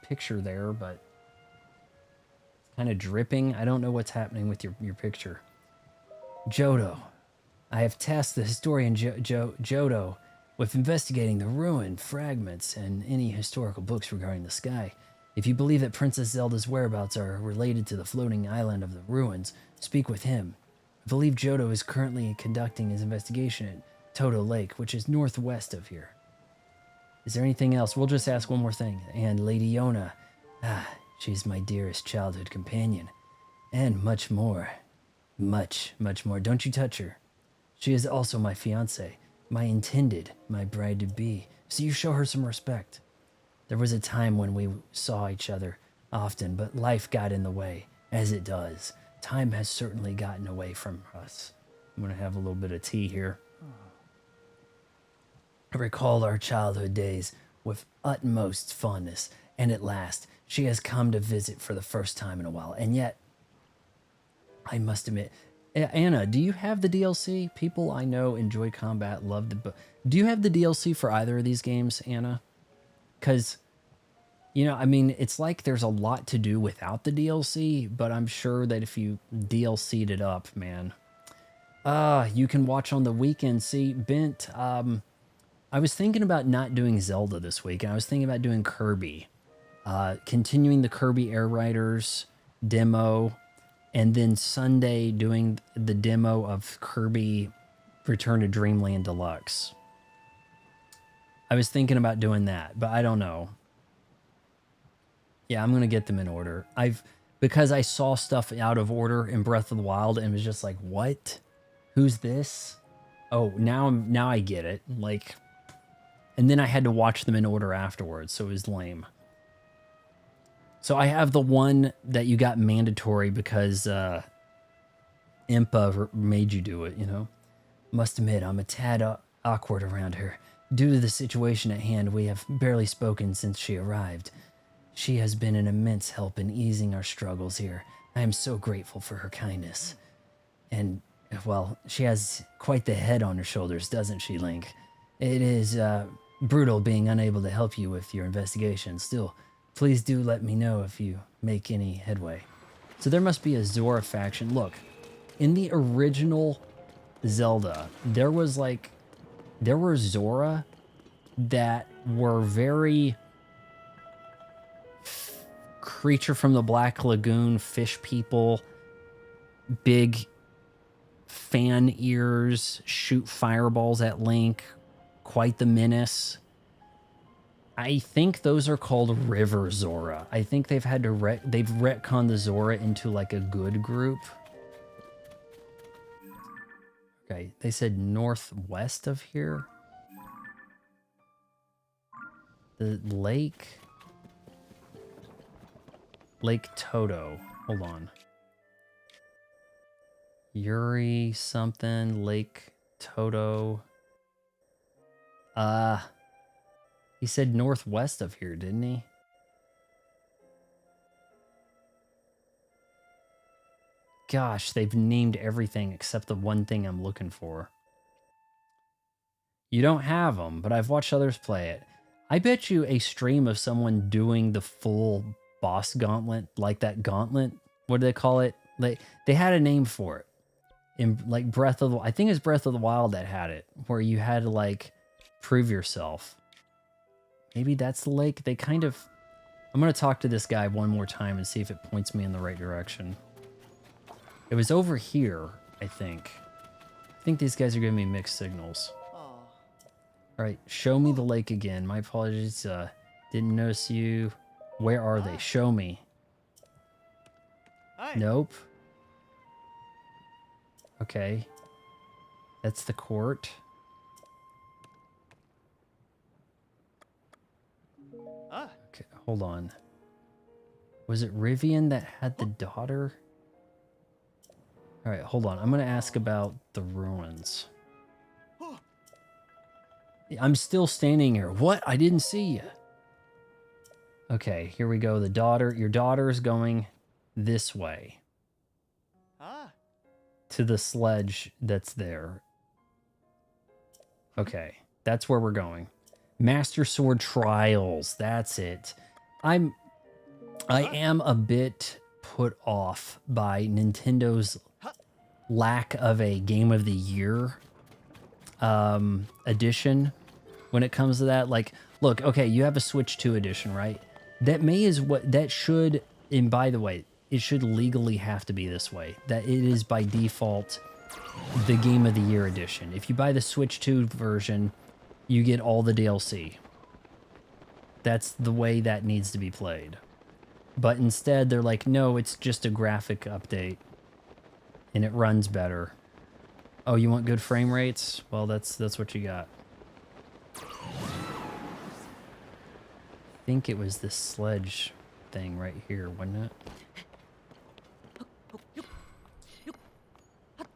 picture there, but it's kind of dripping. I don't know what's happening with your picture. Jodo. I have tasked the historian Jodo with investigating the ruined fragments and any historical books regarding the sky. If you believe that Princess Zelda's whereabouts are related to the floating island of the ruins, speak with him. I believe Jodo is currently conducting his investigation at Toto Lake, which is northwest of here. Is there anything else? We'll just ask one more thing. And Lady Yona. She's my dearest childhood companion. And much more. Much, much more. Don't you touch her. She is also my fiancée, my bride-to-be, so you show her some respect. There was a time when we saw each other often, but life got in the way, as it does. Time has certainly gotten away from us. I'm going to have a little bit of tea here. I recall our childhood days with utmost fondness, and at last, she has come to visit for the first time in a while, and yet, I must admit... Anna, do you have the DLC? People I know enjoy combat, love the... Do you have the DLC for either of these games, Anna? Because, it's like there's a lot to do without the DLC, but I'm sure that if you DLC'd it up, man. You can watch on the weekend. See, Bent, I was thinking about not doing Zelda this week, and I was thinking about doing Kirby. Continuing the Kirby Air Riders demo, and then Sunday doing the demo of Kirby Return to Dreamland Deluxe. I was thinking about doing that, but I don't know. Yeah, I'm going to get them in order. Because I saw stuff out of order in Breath of the Wild and was just like, what? Who's this? Oh, now I get it. Like, and then I had to watch them in order afterwards, so it was lame. So I have the one that you got mandatory because Impa made you do it, you know? Must admit, I'm a tad awkward around her. Due to the situation at hand, we have barely spoken since she arrived. She has been an immense help in easing our struggles here. I am so grateful for her kindness. And, well, she has quite the head on her shoulders, doesn't she, Link? It is brutal being unable to help you with your investigation. Still, please do let me know if you make any headway. So there must be a Zora faction. Look, in the original Zelda, there were Zora that were very creature from the Black Lagoon, fish people, big fan ears, shoot fireballs at Link, quite the menace. I think those are called River Zora. I think they've had to they've retconned the Zora into like a good group. Okay, they said northwest of here. The Lake Toto. Hold on. Yuri something, Lake Toto. He said northwest of here, didn't he? Gosh, they've named everything except the one thing I'm looking for. You don't have them, but I've watched others play it. I bet you a stream of someone doing the full boss gauntlet, like that gauntlet, what do they call it? Like, they had a name for it. In like Breath of the, I think it's Breath of the Wild that had it, where you had to like prove yourself. Maybe that's the lake. They kind of, I'm going to talk to this guy one more time and see if it points me in the right direction. It was over here, I think. I think these guys are giving me mixed signals. All right, show me the lake again. My apologies. Didn't notice you. Where are they? Show me. Nope. Okay. That's the court. Okay, hold on. Was it Rivian that had the daughter? All right, hold on. I'm going to ask about the ruins. I'm still standing here. What? I didn't see you. Okay, here we go. The daughter, your daughter is going this way. To the sledge that's there. Okay, that's where we're going. Master Sword Trials. That's it. I am a bit put off by Nintendo's lack of a Game of the Year edition when it comes to that. Like, look, okay, you have a Switch 2 edition, right? That should, and by the way, it should legally have to be this way. That it is by default the Game of the Year edition. If you buy the Switch 2 version, you get all the DLC. That's the way that needs to be played. But instead, they're like, no, it's just a graphic update. And it runs better. Oh, you want good frame rates? Well, that's what you got. I think it was this sledge thing right here, wasn't it?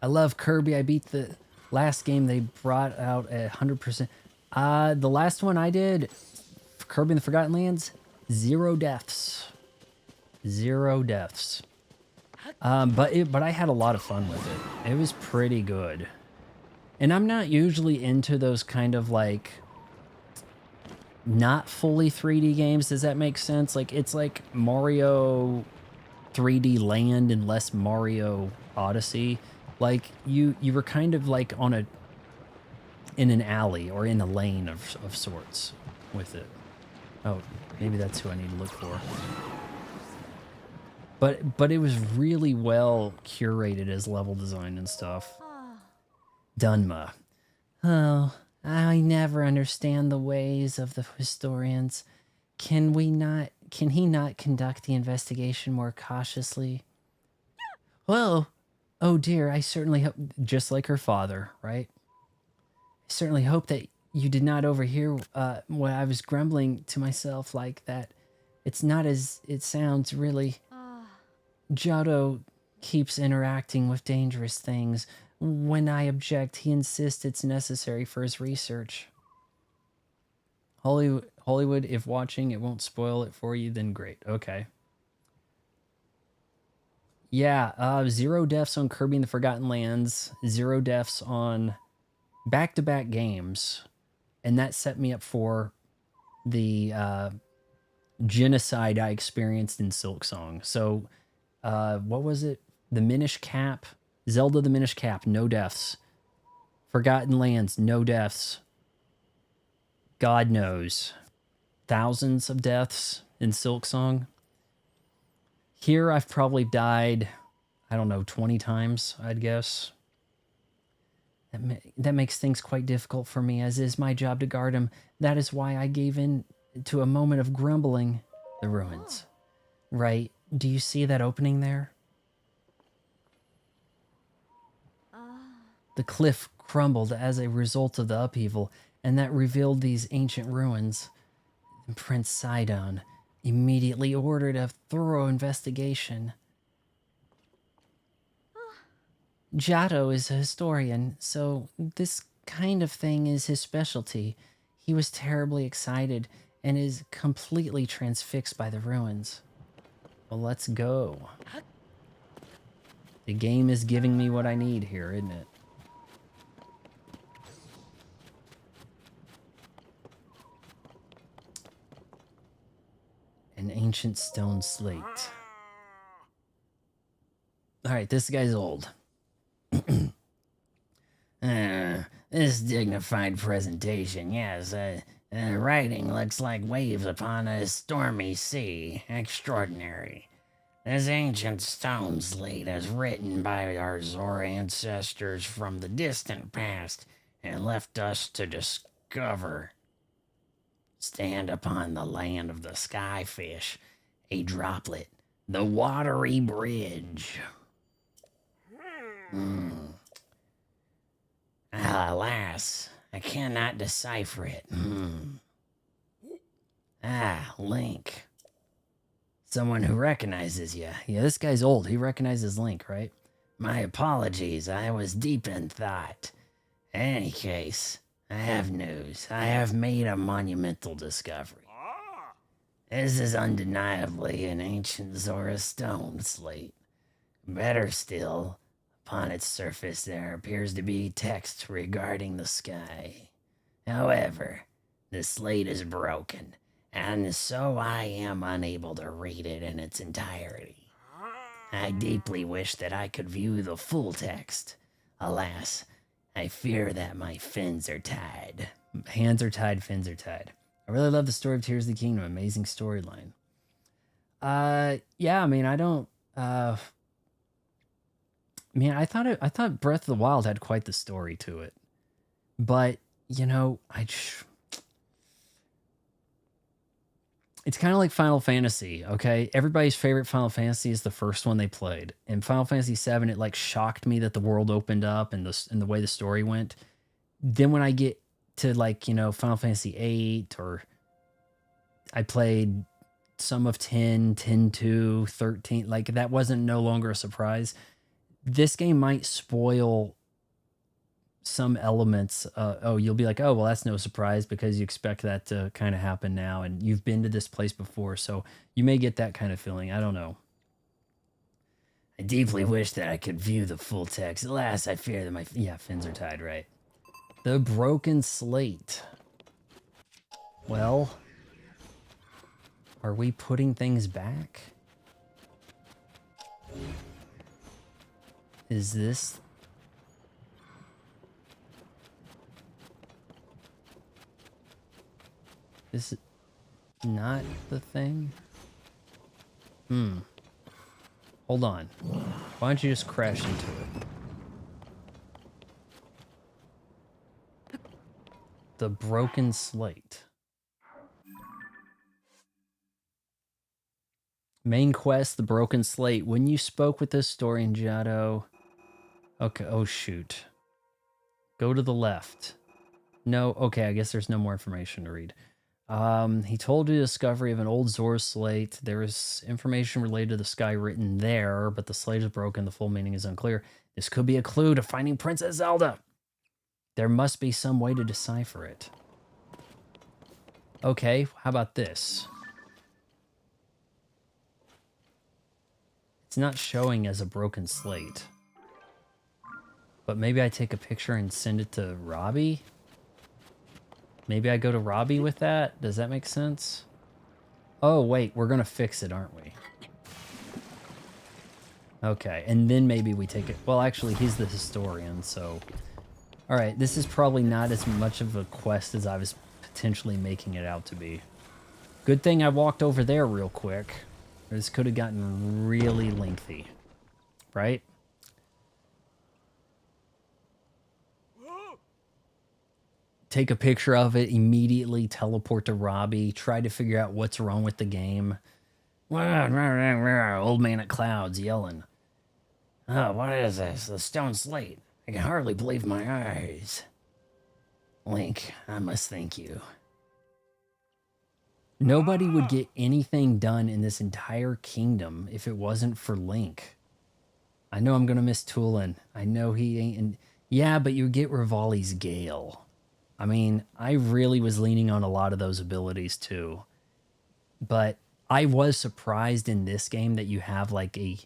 I love Kirby. I beat the last game they brought out at 100%. The last one I did, Kirby and the Forgotten Lands, 0 deaths. 0 deaths. But I had a lot of fun with it. It was pretty good. And I'm not usually into those kind of like not fully 3D games. Does that make sense? Like, it's like Mario 3D Land and less Mario Odyssey. Like, you were kind of like in an alley or in a lane of sorts with it. Oh, maybe that's who I need to look for. But it was really well curated as level design and stuff. Dunma. Oh, I never understand the ways of the historians. Can he not conduct the investigation more cautiously? Well, oh dear, I certainly hope, just like her father, right? I certainly hope that you did not overhear what I was grumbling to myself like that. It's not as it sounds, really. Ah. Giotto keeps interacting with dangerous things. When I object, he insists it's necessary for his research. Hollywood, if watching, it won't spoil it for you, then great. Okay. Yeah, 0 deaths on Kirby and the Forgotten Lands, 0 deaths on back-to-back games, and that set me up for the genocide I experienced in Silksong. So, what was it? The Minish Cap, Zelda the Minish Cap, no deaths. Forgotten Lands, no deaths. God knows, thousands of deaths in Silksong. Here, I've probably died, I don't know, 20 times, I'd guess. That makes things quite difficult for me, as is my job to guard him. That is why I gave in to a moment of grumbling. The ruins. Right. Do you see that opening there? The cliff crumbled as a result of the upheaval, and that revealed these ancient ruins. And Prince Sidon immediately ordered a thorough investigation. Giotto is a historian, so this kind of thing is his specialty. He was terribly excited and is completely transfixed by the ruins. Well, let's go. The game is giving me what I need here, isn't it? An ancient stone slate. Alright, this guy's old. This dignified presentation, yes. Writing looks like waves upon a stormy sea. Extraordinary. This ancient stone slate is written by our Zora ancestors from the distant past and left us to discover. Stand upon the land of the skyfish, a droplet, the watery bridge. Alas, I cannot decipher it. Link. Someone who recognizes you. Yeah, this guy's old. He recognizes Link, right? My apologies. I was deep in thought. In any case, I have news. I have made a monumental discovery. This is undeniably an ancient Zora stone slate. Better still, upon its surface there appears to be text regarding the sky. However, the slate is broken, and so I am unable to read it in its entirety. I deeply wish that I could view the full text. Alas, I fear that my fins are tied. Hands are tied, fins are tied. I really love the story of Tears of the Kingdom. Amazing storyline. Yeah, I mean, I don't... I thought Breath of the Wild had quite the story to it. But, you know, it's kind of like Final Fantasy, okay? Everybody's favorite Final Fantasy is the first one they played. And Final Fantasy VII, it like shocked me that the world opened up and the way the story went. Then when I get to like, you know, Final Fantasy VIII, or I played some of 10, 10-2, 13, like that wasn't no longer a surprise. This game might spoil some elements. You'll be like, oh, well, that's no surprise because you expect that to kind of happen now and you've been to this place before, so you may get that kind of feeling. I don't know. I deeply wish that I could view the full text. Alas, I fear that my fins are tied, right? The broken slate. Well, are we putting things back? Is this... This is not the thing? Hold on. Why don't you just crash into it? The broken slate. Main quest, the broken slate. When you spoke with this story in Jado. Okay, oh shoot. Go to the left. No, okay, I guess there's no more information to read. He told you the discovery of an old Zora slate. There is information related to the sky written there, but the slate is broken. The full meaning is unclear. This could be a clue to finding Princess Zelda. There must be some way to decipher it. Okay, how about this? It's not showing as a broken slate. But maybe I take a picture and send it to Robbie? Maybe I go to Robbie with that? Does that make sense? Oh, wait, we're gonna fix it, aren't we? Okay, and then maybe we take it... Well, actually, he's the historian, so... Alright, this is probably not as much of a quest as I was potentially making it out to be. Good thing I walked over there real quick. This could have gotten really lengthy. Right? Take a picture of it, immediately teleport to Robbie, try to figure out what's wrong with the game. Old man at clouds yelling. Oh, what is this? The stone slate. I can hardly believe my eyes. Link, I must thank you. Nobody would get anything done in this entire kingdom if it wasn't for Link. I know I'm gonna miss Tulin. I know he ain't... Yeah, but you get Rivali's Gale. I mean, I really was leaning on a lot of those abilities too. But I was surprised in this game that you have like a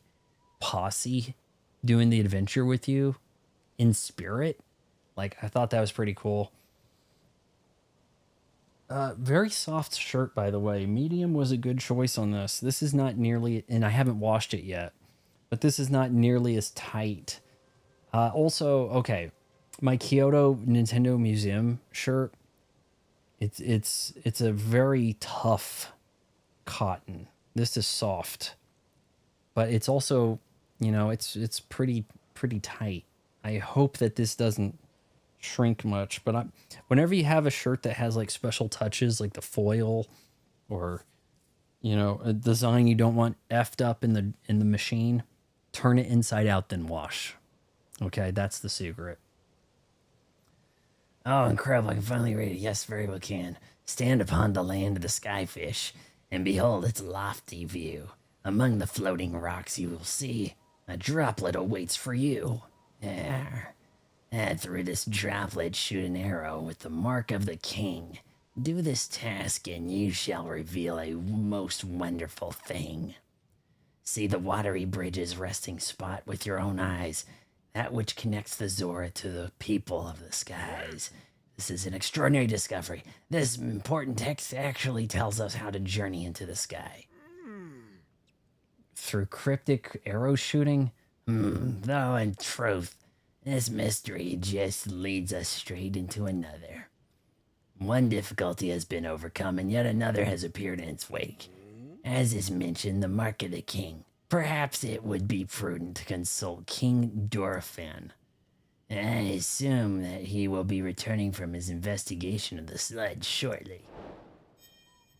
posse doing the adventure with you in spirit. Like, I thought that was pretty cool. Very soft shirt, by the way. Medium was a good choice on this. This is not nearly, and I haven't washed it yet, but this is not nearly as tight. Also, okay, my Kyoto Nintendo Museum shirt, it's a very tough cotton. This is soft, but it's also, you know, it's pretty tight. I hope that this doesn't shrink much, but whenever you have a shirt that has like special touches, like the foil, or you know, a design you don't want effed up in the machine, turn it inside out, then wash. Okay, that's the secret. Oh, incredible. I can finally read it. Yes, very well can. Stand upon the land of the skyfish, and behold its lofty view. Among the floating rocks you will see a droplet awaits for you. There. And through this droplet shoot an arrow with the mark of the king. Do this task, and you shall reveal a most wonderful thing. See the watery bridge's resting spot with your own eyes, that which connects the Zora to the people of the skies. This is an extraordinary discovery. This important text actually tells us how to journey into the sky. Through cryptic arrow shooting? Though in truth, this mystery just leads us straight into another. One difficulty has been overcome, and yet another has appeared in its wake. As is mentioned, the mark of the king. Perhaps it would be prudent to consult King Dorfan. I assume that he will be returning from his investigation of the sludge shortly.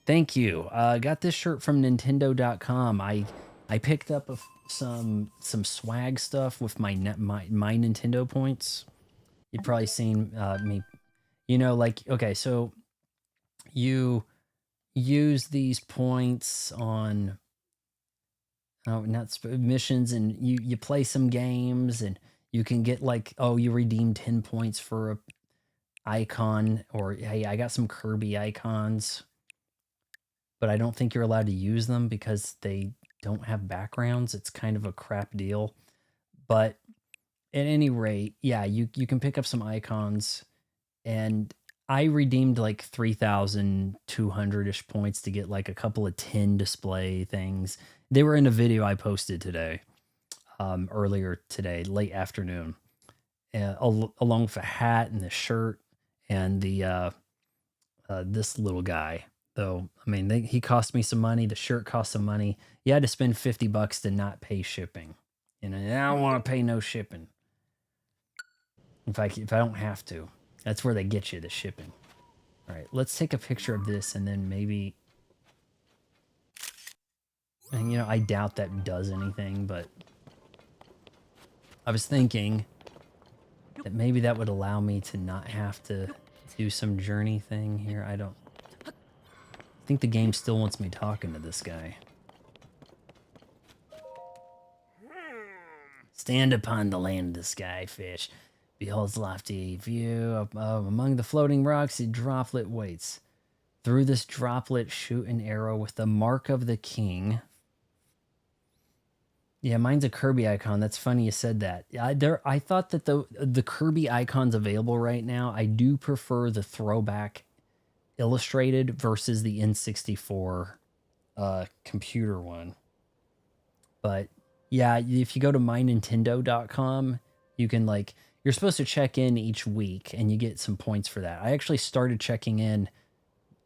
Thank you. Got this shirt from Nintendo.com. I picked up some swag stuff with my Nintendo points. You've probably seen me. You know, like, okay, so you use these points on missions, and you play some games, and you can get like, oh, you redeem 10 points for a icon, or hey, I got some Kirby icons, but I don't think you're allowed to use them because they don't have backgrounds. It's kind of a crap deal. But at any rate, yeah, you can pick up some icons, and I redeemed like 3,200-ish points to get like a couple of 10 display things. They were in a video I posted today, earlier today, late afternoon, along with a hat and the shirt and the this little guy. Though, I mean, he cost me some money. The shirt cost some money. You had to spend $50 to not pay shipping. And I don't want to pay no shipping. If I don't have to. That's where they get you, the shipping. All right, let's take a picture of this and then maybe... And, you know, I doubt that does anything, but... I was thinking that maybe that would allow me to not have to do some journey thing here. I don't... I think the game still wants me talking to this guy. Stand upon the land of the sky, fish. Beholds lofty view of among the floating rocks, a droplet waits. Through this droplet, shoot an arrow with the mark of the king. Yeah, mine's a Kirby icon. That's funny you said that. I thought that the Kirby icons available right now, I do prefer the throwback illustrated versus the N64 computer one. But yeah, if you go to mynintendo.com, you can like, you're supposed to check in each week and you get some points for that. I actually started checking in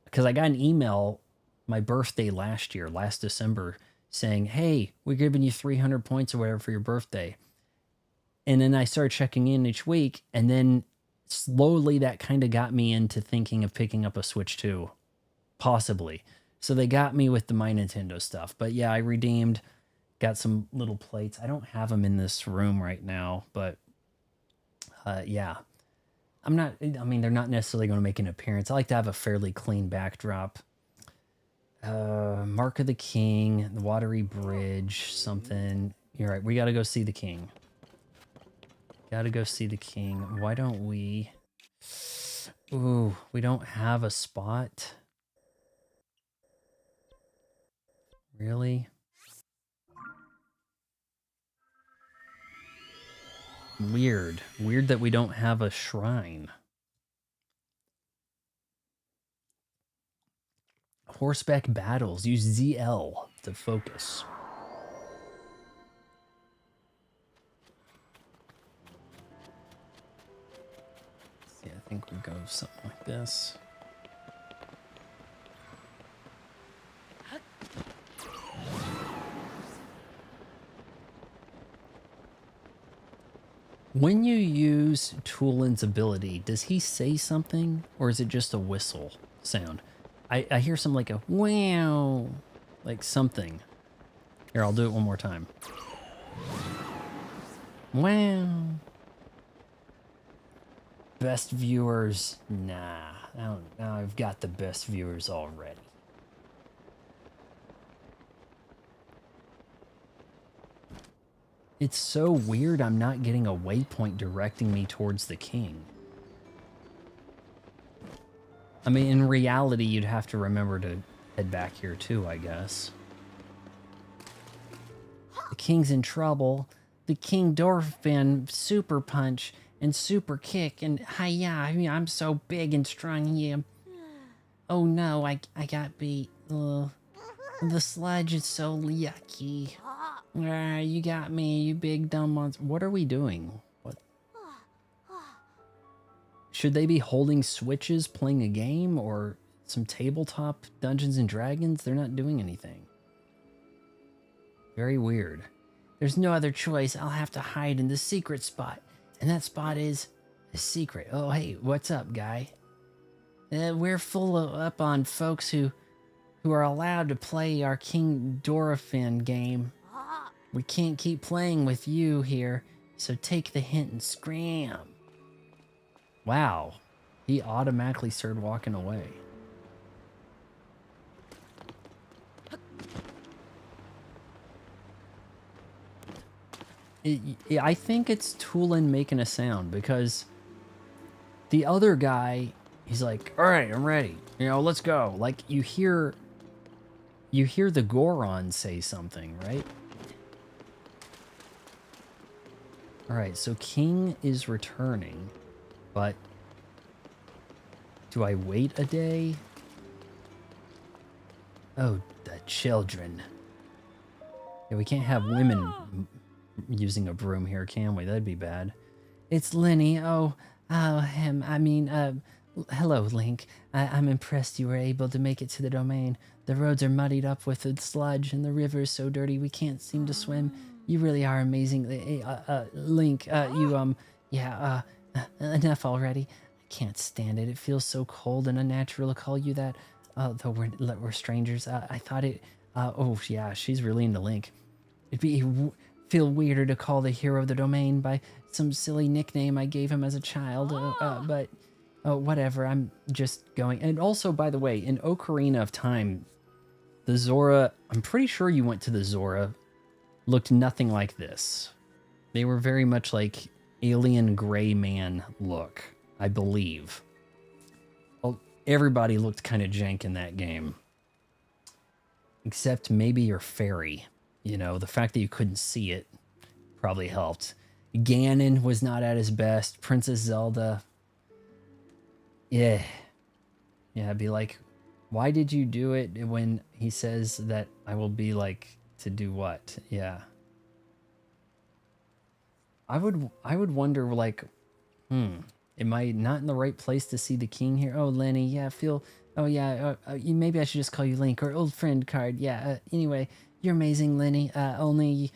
because I got an email my birthday last December, saying, hey, we're giving you 300 points or whatever for your birthday. And then I started checking in each week, and then slowly that kind of got me into thinking of picking up a Switch 2, possibly. So they got me with the My Nintendo stuff. But yeah, I redeemed, got some little plates. I don't have them in this room right now, but yeah. I mean, they're not necessarily going to make an appearance. I like to have a fairly clean backdrop. Mark of the King, the Watery Bridge, something. You're right, we gotta go see the king. Gotta go see the king. Why don't we... Ooh, we don't have a spot. Really? Weird. Weird that we don't have a shrine. Horseback battles. Use ZL to focus. Yeah, I think we'll go something like this. When you use Tulin's ability, does he say something or is it just a whistle sound? I hear something like a wow, like something. Here, I'll do it one more time. Wow. Best viewers? Nah, now I've got the best viewers already. It's so weird I'm not getting a waypoint directing me towards the king. I mean, in reality, you'd have to remember to head back here too, I guess. The king's in trouble. The King Dorfin super punch and super kick and hiya, I mean, I'm so big and strong, yeah. Oh no, I got beat. The sludge is so yucky. You got me, you big dumb monster. What are we doing? What? Should they be holding switches, playing a game, or some tabletop Dungeons and Dragons? They're not doing anything. Very weird. There's no other choice. I'll have to hide in the secret spot. And that spot is a secret. Oh, hey, what's up, guy? We're up on folks who are allowed to play our King Dorfin game. We can't keep playing with you here, so take the hint and scram. Wow, he automatically started walking away. I think it's Tulin making a sound because the other guy, he's like, all right, I'm ready. You know, let's go. Like you hear the Goron say something, right? All right, so King is returning, but do I wait a day? Oh, the children. Yeah, we can't have women using a broom here, can we? That'd be bad. It's Lenny. Oh, him. I mean, hello, Link. I'm impressed you were able to make it to the domain. The roads are muddied up with the sludge, and the river is so dirty we can't seem to swim. You really are amazing. Link, yeah, enough already. Can't stand it. It feels so cold and unnatural to call you that. Though we're strangers. I thought it. Oh yeah, she's really into Link. Feel weirder to call the hero of the domain by some silly nickname I gave him as a child. But whatever. I'm just going. And also, by the way, in Ocarina of Time, the Zora. I'm pretty sure you went to the Zora. Looked nothing like this. They were very much like alien gray man look, I believe. Well, everybody looked kind of jank in that game. Except maybe your fairy. You know, the fact that you couldn't see it probably helped. Ganon was not at his best. Princess Zelda. Yeah. Yeah, I'd be like, why did you do it when he says that I will be like, to do what? Yeah. I would wonder, like, am I not in the right place to see the king here? Oh, Lenny, yeah, oh yeah, maybe I should just call you Link or old friend card. Yeah, anyway, you're amazing, Lenny. Only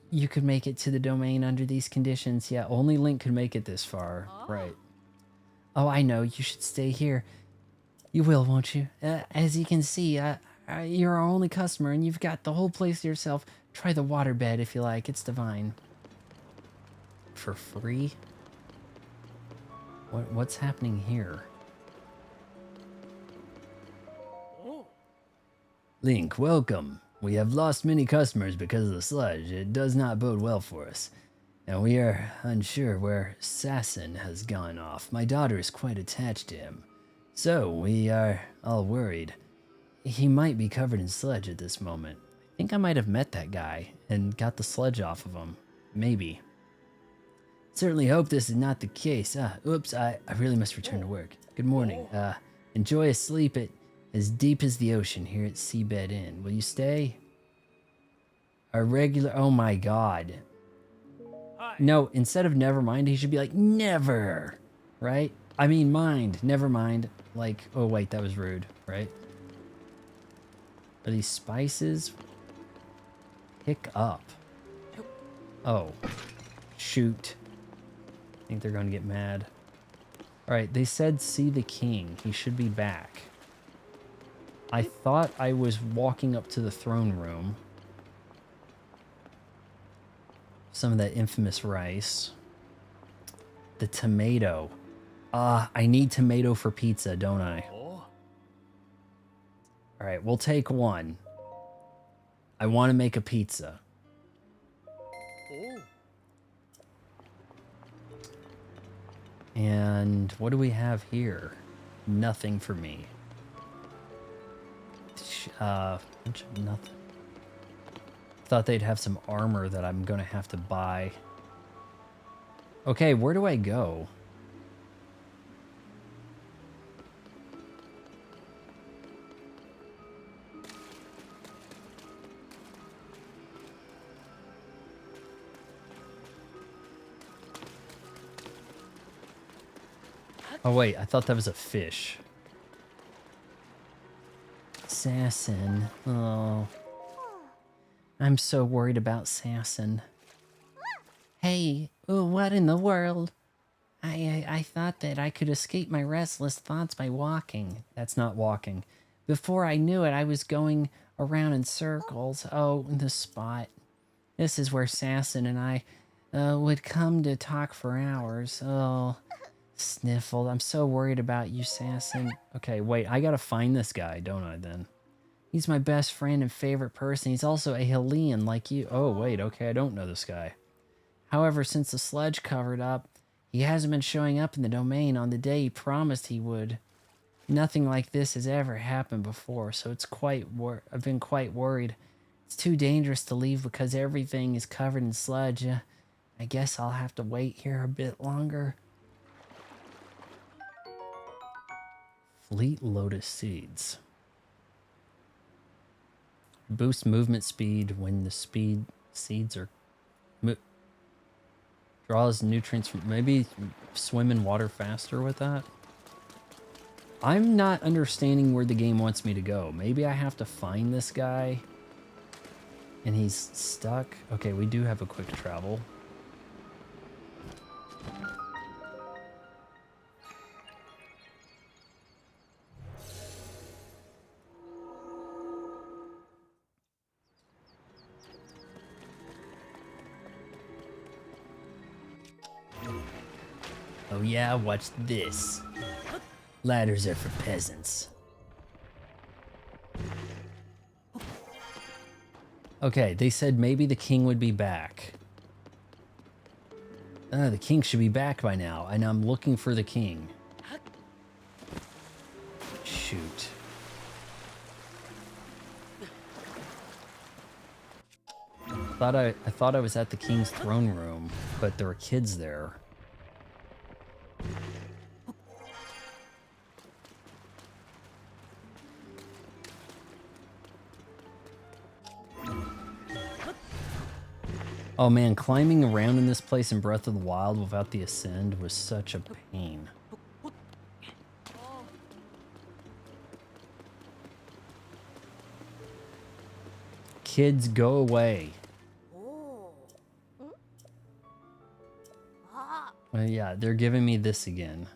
you could make it to the domain under these conditions. Yeah, only Link could make it this far. Right. Oh, I know, you should stay here. You will, won't you? As you can see, you're our only customer and you've got the whole place to yourself. Try the waterbed if you like, it's divine. For free? What's happening here? Link, welcome. We have lost many customers because of the sludge. It does not bode well for us. And we are unsure where Sasson has gone off. My daughter is quite attached to him. So we are all worried. He might be covered in sludge at this moment. I think I might have met that guy and got the sludge off of him. Maybe. Certainly hope this is not the case. Oops, I really must return to work. Good morning. Enjoy a sleep as deep as the ocean here at Seabed Inn. Will you stay? A regular... Oh my god. Hi. No, instead of never mind, he should be like, never! Right? I mean, mind. Never mind. Like, oh wait, that was rude, right? Are these spices? Pick up. Oh. Shoot. I think they're going to get mad. Alright, they said see the king. He should be back. I thought I was walking up to the throne room. Some of that infamous rice. The tomato. I need tomato for pizza, don't I? Alright, we'll take one. I want to make a pizza. And what do we have here? Nothing for me. Nothing. Thought they'd have some armor that I'm gonna have to buy. Okay, where do I go? Oh wait, I thought that was a fish. Sasson. Oh. I'm so worried about Sasson. Hey, what in the world? I thought that I could escape my restless thoughts by walking. That's not walking. Before I knew it, I was going around in circles. Oh, the spot. This is where Sasson and I would come to talk for hours. Oh, sniffled. I'm so worried about you, Sasson. Okay, wait, I gotta find this guy, don't I, then? He's my best friend and favorite person. He's also a Hellean like you. Oh, wait, okay, I don't know this guy. However, since the sludge covered up, he hasn't been showing up in the domain on the day he promised he would. Nothing like this has ever happened before, so it's I've been quite worried. It's too dangerous to leave because everything is covered in sludge. I guess I'll have to wait here a bit longer. Fleet Lotus Seeds. Boost movement speed when the seeds are... Draws nutrients from... Maybe swim in water faster with that? I'm not understanding where the game wants me to go. Maybe I have to find this guy. And he's stuck. Okay, we do have a quick travel. Oh yeah, watch this. Ladders are for peasants. Okay, they said maybe the king would be back. The king should be back by now, and I'm looking for the king. Shoot. I thought I was at the king's throne room, but there were kids there. Oh man, climbing around in this place in Breath of the Wild without the Ascend was such a pain. Kids, go away. Yeah, they're giving me this again.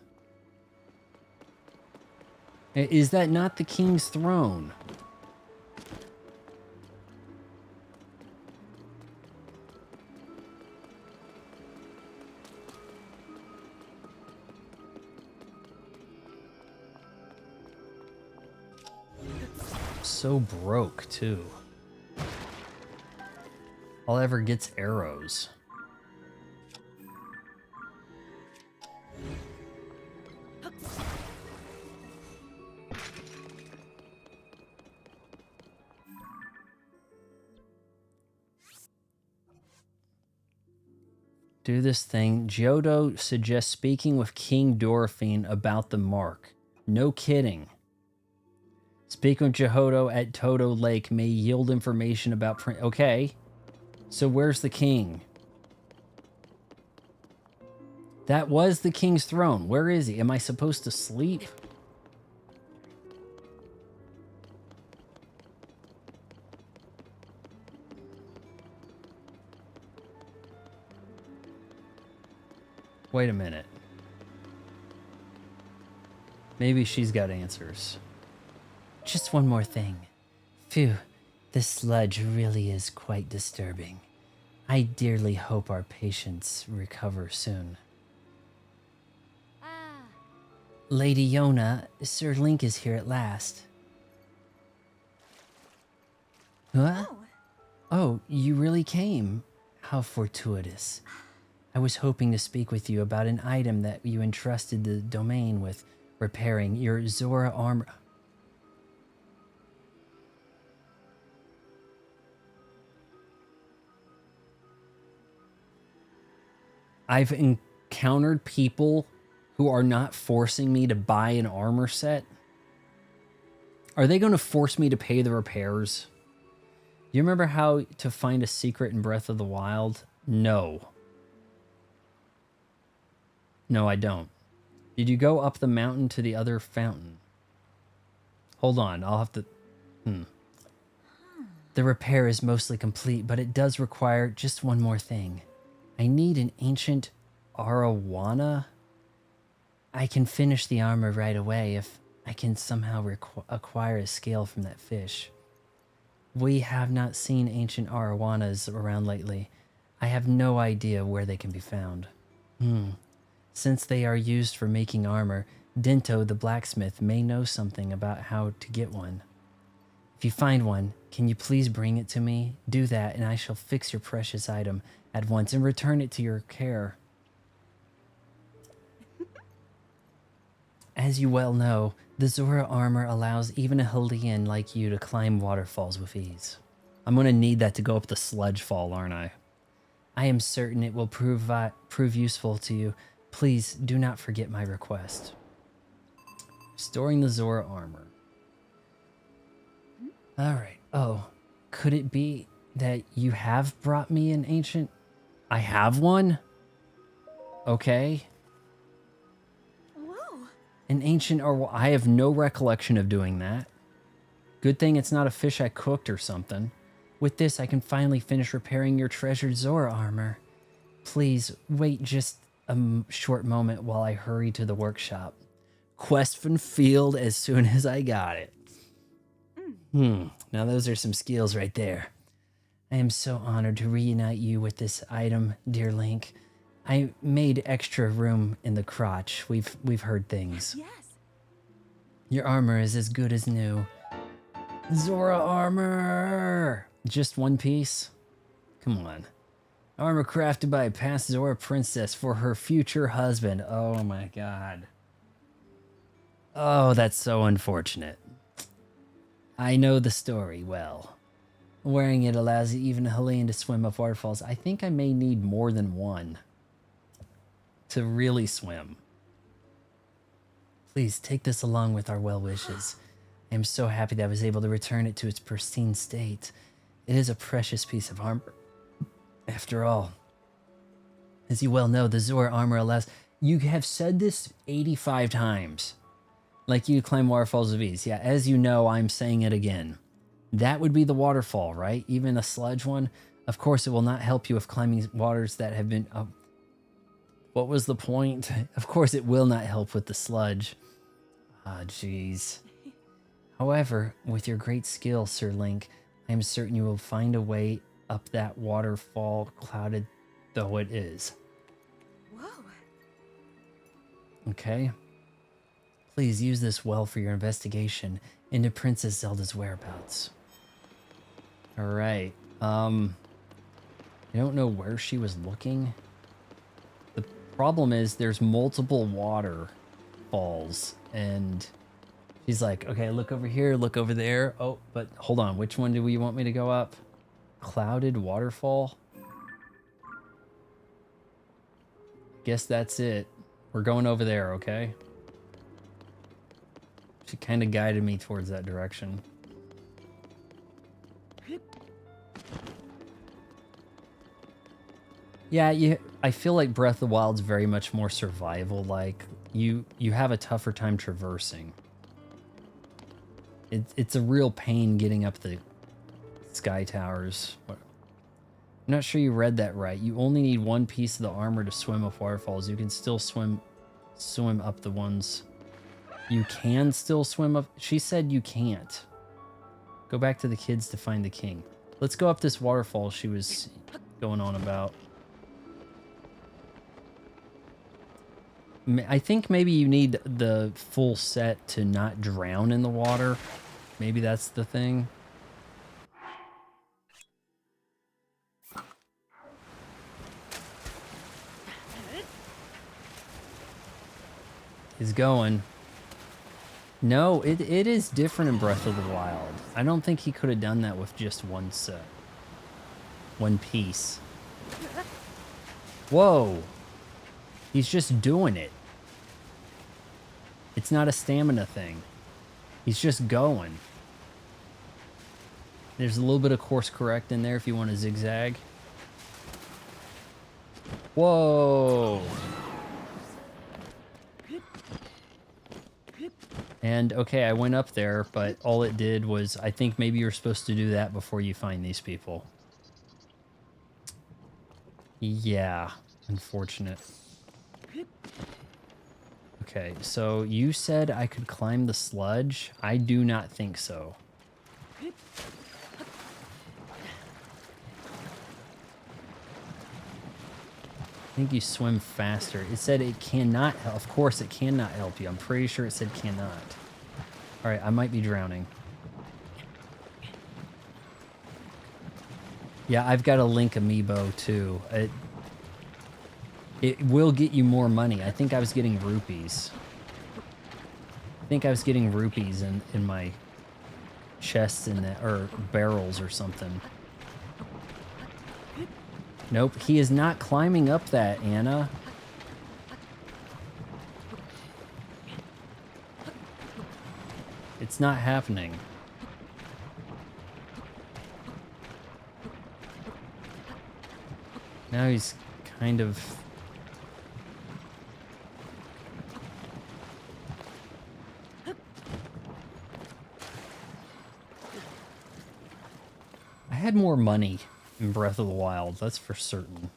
Is that not the king's throne? So broke, too. All I ever get's arrows. Do this thing. Gerudo suggests speaking with King Dorphine about the mark. No kidding. Speaking with Gerudo at Toto Lake may yield information about... Okay. So where's the king? That was the king's throne. Where is he? Am I supposed to sleep? Wait a minute. Maybe she's got answers. Just one more thing. Phew, this sludge really is quite disturbing. I dearly hope our patients recover soon. Lady Yona, Sir Link is here at last. Huh? Oh, you really came. How fortuitous. I was hoping to speak with you about an item that you entrusted the domain with repairing, your Zora armor. I've encountered people who are not forcing me to buy an armor set. Are they going to force me to pay the repairs? You remember how to find a secret in Breath of the Wild? No. No, I don't. Did you go up the mountain to the other fountain? Hold on, I'll have to... The repair is mostly complete, but it does require just one more thing. I need an ancient arowana. I can finish the armor right away if I can somehow acquire a scale from that fish. We have not seen ancient arowanas around lately. I have no idea where they can be found. Since they are used for making armor, Dento the blacksmith may know something about how to get one. If you find one, can you please bring it to me? Do that and I shall fix your precious item at once and return it to your care. As you well know, the Zora armor allows even a Hylian like you to climb waterfalls with ease. I'm going to need that to go up the sludge fall, aren't I? I am certain it will prove useful to you. Please do not forget my request. Restoring the Zora armor. Alright. Oh, could it be that you have brought me an ancient... I have one? Okay. Whoa. An ancient... or I have no recollection of doing that. Good thing it's not a fish I cooked or something. With this, I can finally finish repairing your treasured Zora armor. Please, wait just a short moment while I hurry to the workshop. Quest fulfilled as soon as I got it. Now those are some skills right there. I am so honored to reunite you with this item, dear Link. I made extra room in the crotch. We've heard things. Yes. Your armor is as good as new. Zora armor! Just one piece? Come on. Armor crafted by a past Zora princess for her future husband. Oh my god. Oh, that's so unfortunate. I know the story well. Wearing it allows even Helene to swim up waterfalls. I think I may need more than one to really swim. Please take this along with our well wishes. I am so happy that I was able to return it to its pristine state. It is a precious piece of armor. After all, as you well know, the Zora armor allows... You have said this 85 times. Like you climb waterfalls of ease. Yeah, as you know, I'm saying it again. That would be the waterfall, right? Even a sludge one? Of course, it will not help you with climbing waters that have been... what was the point? Of course, it will not help with the sludge. Ah, jeez. However, with your great skill, Sir Link, I am certain you will find a way up that waterfall, clouded though it is. Whoa. Okay. Please use this well for your investigation into Princess Zelda's whereabouts. Alright. I don't know where she was looking. The problem is there's multiple waterfalls, and she's like, okay, look over here, look over there. Oh, but hold on. Which one do we want me to go up? Clouded waterfall? Guess that's it. We're going over there, okay? She kind of guided me towards that direction. Yeah, I feel like Breath of the Wild's very much more survival-like. You have a tougher time traversing. It's a real pain getting up the sky towers. I'm not sure you read that right. You only need one piece of the armor to swim up waterfalls. You can still swim up the ones. You can still swim up. She said you can't. Go back to the kids to find the king. Let's go up this waterfall she was going on about. I think maybe you need the full set to not drown in the water. Maybe that's the thing. He's going. No, it is different in Breath of the Wild. I don't think he could have done that with just one set. One piece. Whoa. He's just doing it. It's not a stamina thing. He's just going. There's a little bit of course correct in there if you want to zigzag. Whoa. And okay, I went up there, but all it did was, I think maybe you're supposed to do that before you find these people. Yeah, unfortunate. Okay, so you said I could climb the sludge. I do not think so. I think you swim faster. It said it cannot help. Of course it cannot help you. I'm pretty sure it said cannot. All right, I might be drowning. Yeah, I've got a Link amiibo too. It will get you more money. I think I was getting rupees. I think I was getting rupees in my chests in that, or barrels or something. Nope, he is not climbing up that, Anna. It's not happening. Now he's kind of... I had more money in Breath of the Wild, that's for certain.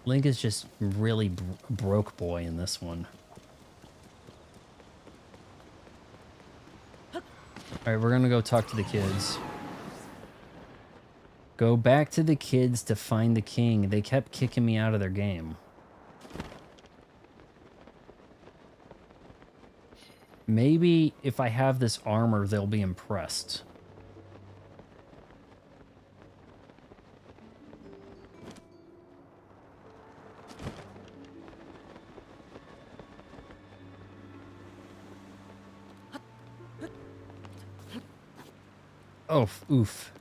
Link is just really broke boy in this one. Alright, we're gonna go talk to the kids. Go back to the kids to find the king. They kept kicking me out of their game. Maybe if I have this armor, they'll be impressed. Oh, oof.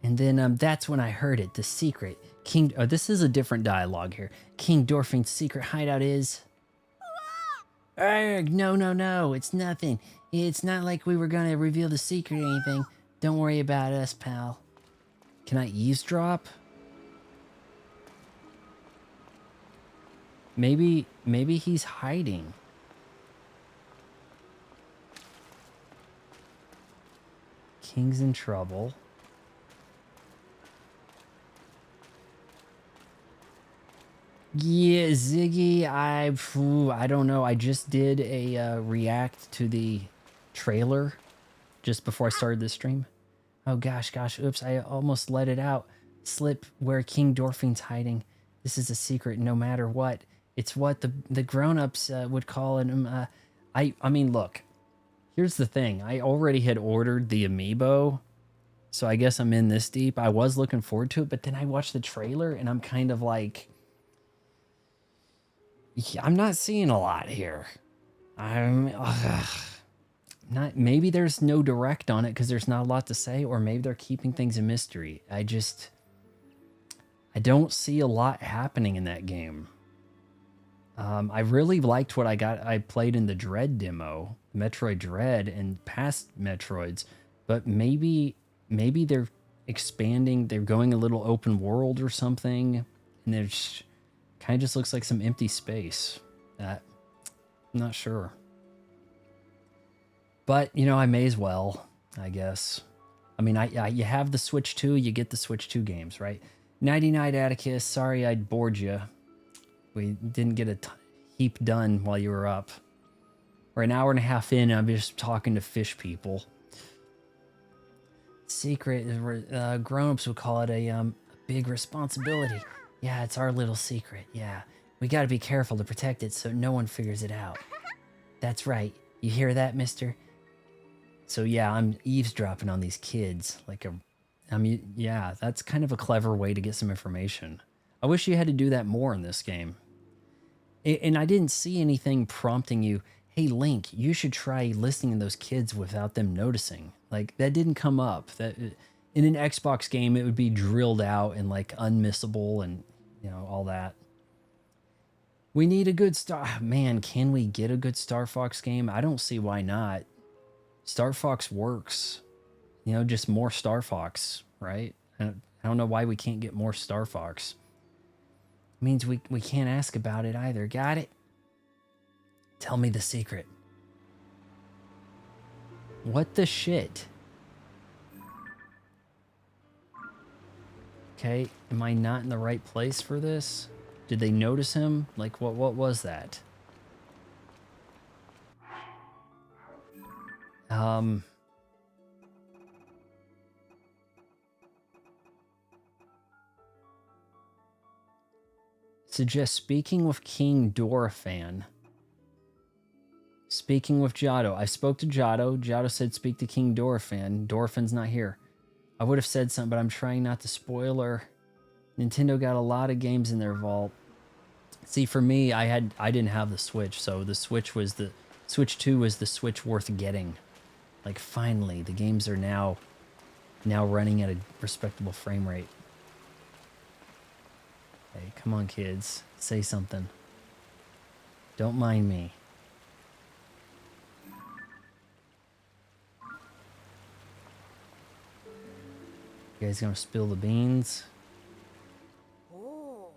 And then that's when I heard it. The secret. King... Oh, this is a different dialogue here. King Dorfin's secret hideout is... Arrgh, no, no, no. It's nothing. It's not like we were going to reveal the secret or anything. Don't worry about us, pal. Can I eavesdrop? Maybe he's hiding. King's in trouble. Yeah, Ziggy, I don't know. I just did a react to the trailer just before I started this stream. Oh gosh, oops, I almost let it out. Slip where King Dorfin's hiding. This is a secret no matter what. It's what the grown-ups would call an I mean, look. Here's the thing. I already had ordered the amiibo, so I guess I'm in this deep. I was looking forward to it, but then I watched the trailer and I'm kind of like, yeah, I'm not seeing a lot here. I'm not. Maybe there's no direct on it because there's not a lot to say, or maybe they're keeping things a mystery. I don't see a lot happening in that game. I really liked what I played in the Dread demo, Metroid Dread, and past Metroids, but maybe they're expanding. They're going a little open world or something, and there's kind of just looks like some empty space. I'm not sure. But, you know, I may as well, I guess. I mean, you have the Switch 2, you get the Switch 2 games, right? Nighty night, Atticus. Sorry I bored you. We didn't get a heap done while you were up. We're an hour and a half in, and I'm just talking to fish people. Secret, grown-ups would call it a big responsibility. Yeah, it's our little secret, yeah. We gotta be careful to protect it so no one figures it out. That's right. You hear that, mister? So yeah, I'm eavesdropping on these kids. Yeah, that's kind of a clever way to get some information. I wish you had to do that more in this game. And I didn't see anything prompting you, hey, Link, you should try listening to those kids without them noticing. Like, that didn't come up. That in an Xbox game, it would be drilled out and, like, unmissable and, you know, all that. We need a good Star... Man, can we get a good Star Fox game? I don't see why not. Star Fox works. You know, just more Star Fox, right? I don't know why we can't get more Star Fox. Means we can't ask about it either. Got it? Tell me the secret. What the shit? Okay, am I not in the right place for this? Did they notice him? Like, what was that? Suggest speaking with King Dorfan. Speaking with Giotto. I spoke to Giotto. Giotto said speak to King Dorfan. Dorfan's not here. I would have said something, but I'm trying not to spoil her. Nintendo got a lot of games in their vault. See, for me, I didn't have the Switch, so the Switch 2 was the Switch worth getting. Like, finally, the games are now running at a respectable frame rate. Hey, come on, kids. Say something. Don't mind me. You guys gonna spill the beans? Oh.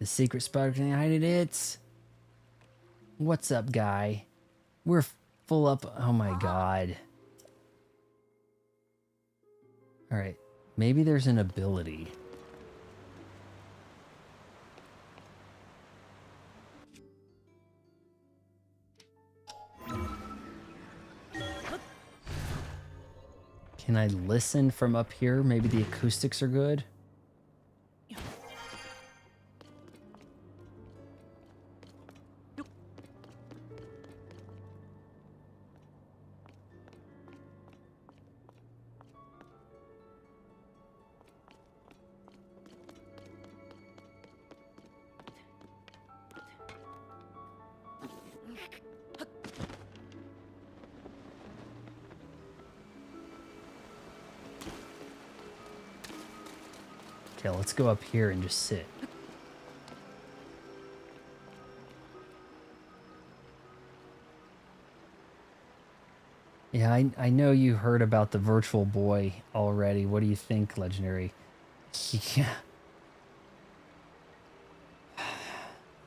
The secret spot can hide it. What's up, guy? We're full up. Oh my god. Alright. Maybe there's an ability. Can I listen from up here? Maybe the acoustics are good. Okay, let's go up here and just sit. Yeah, I know you heard about the Virtual Boy already. What do you think, Legendary? Yeah.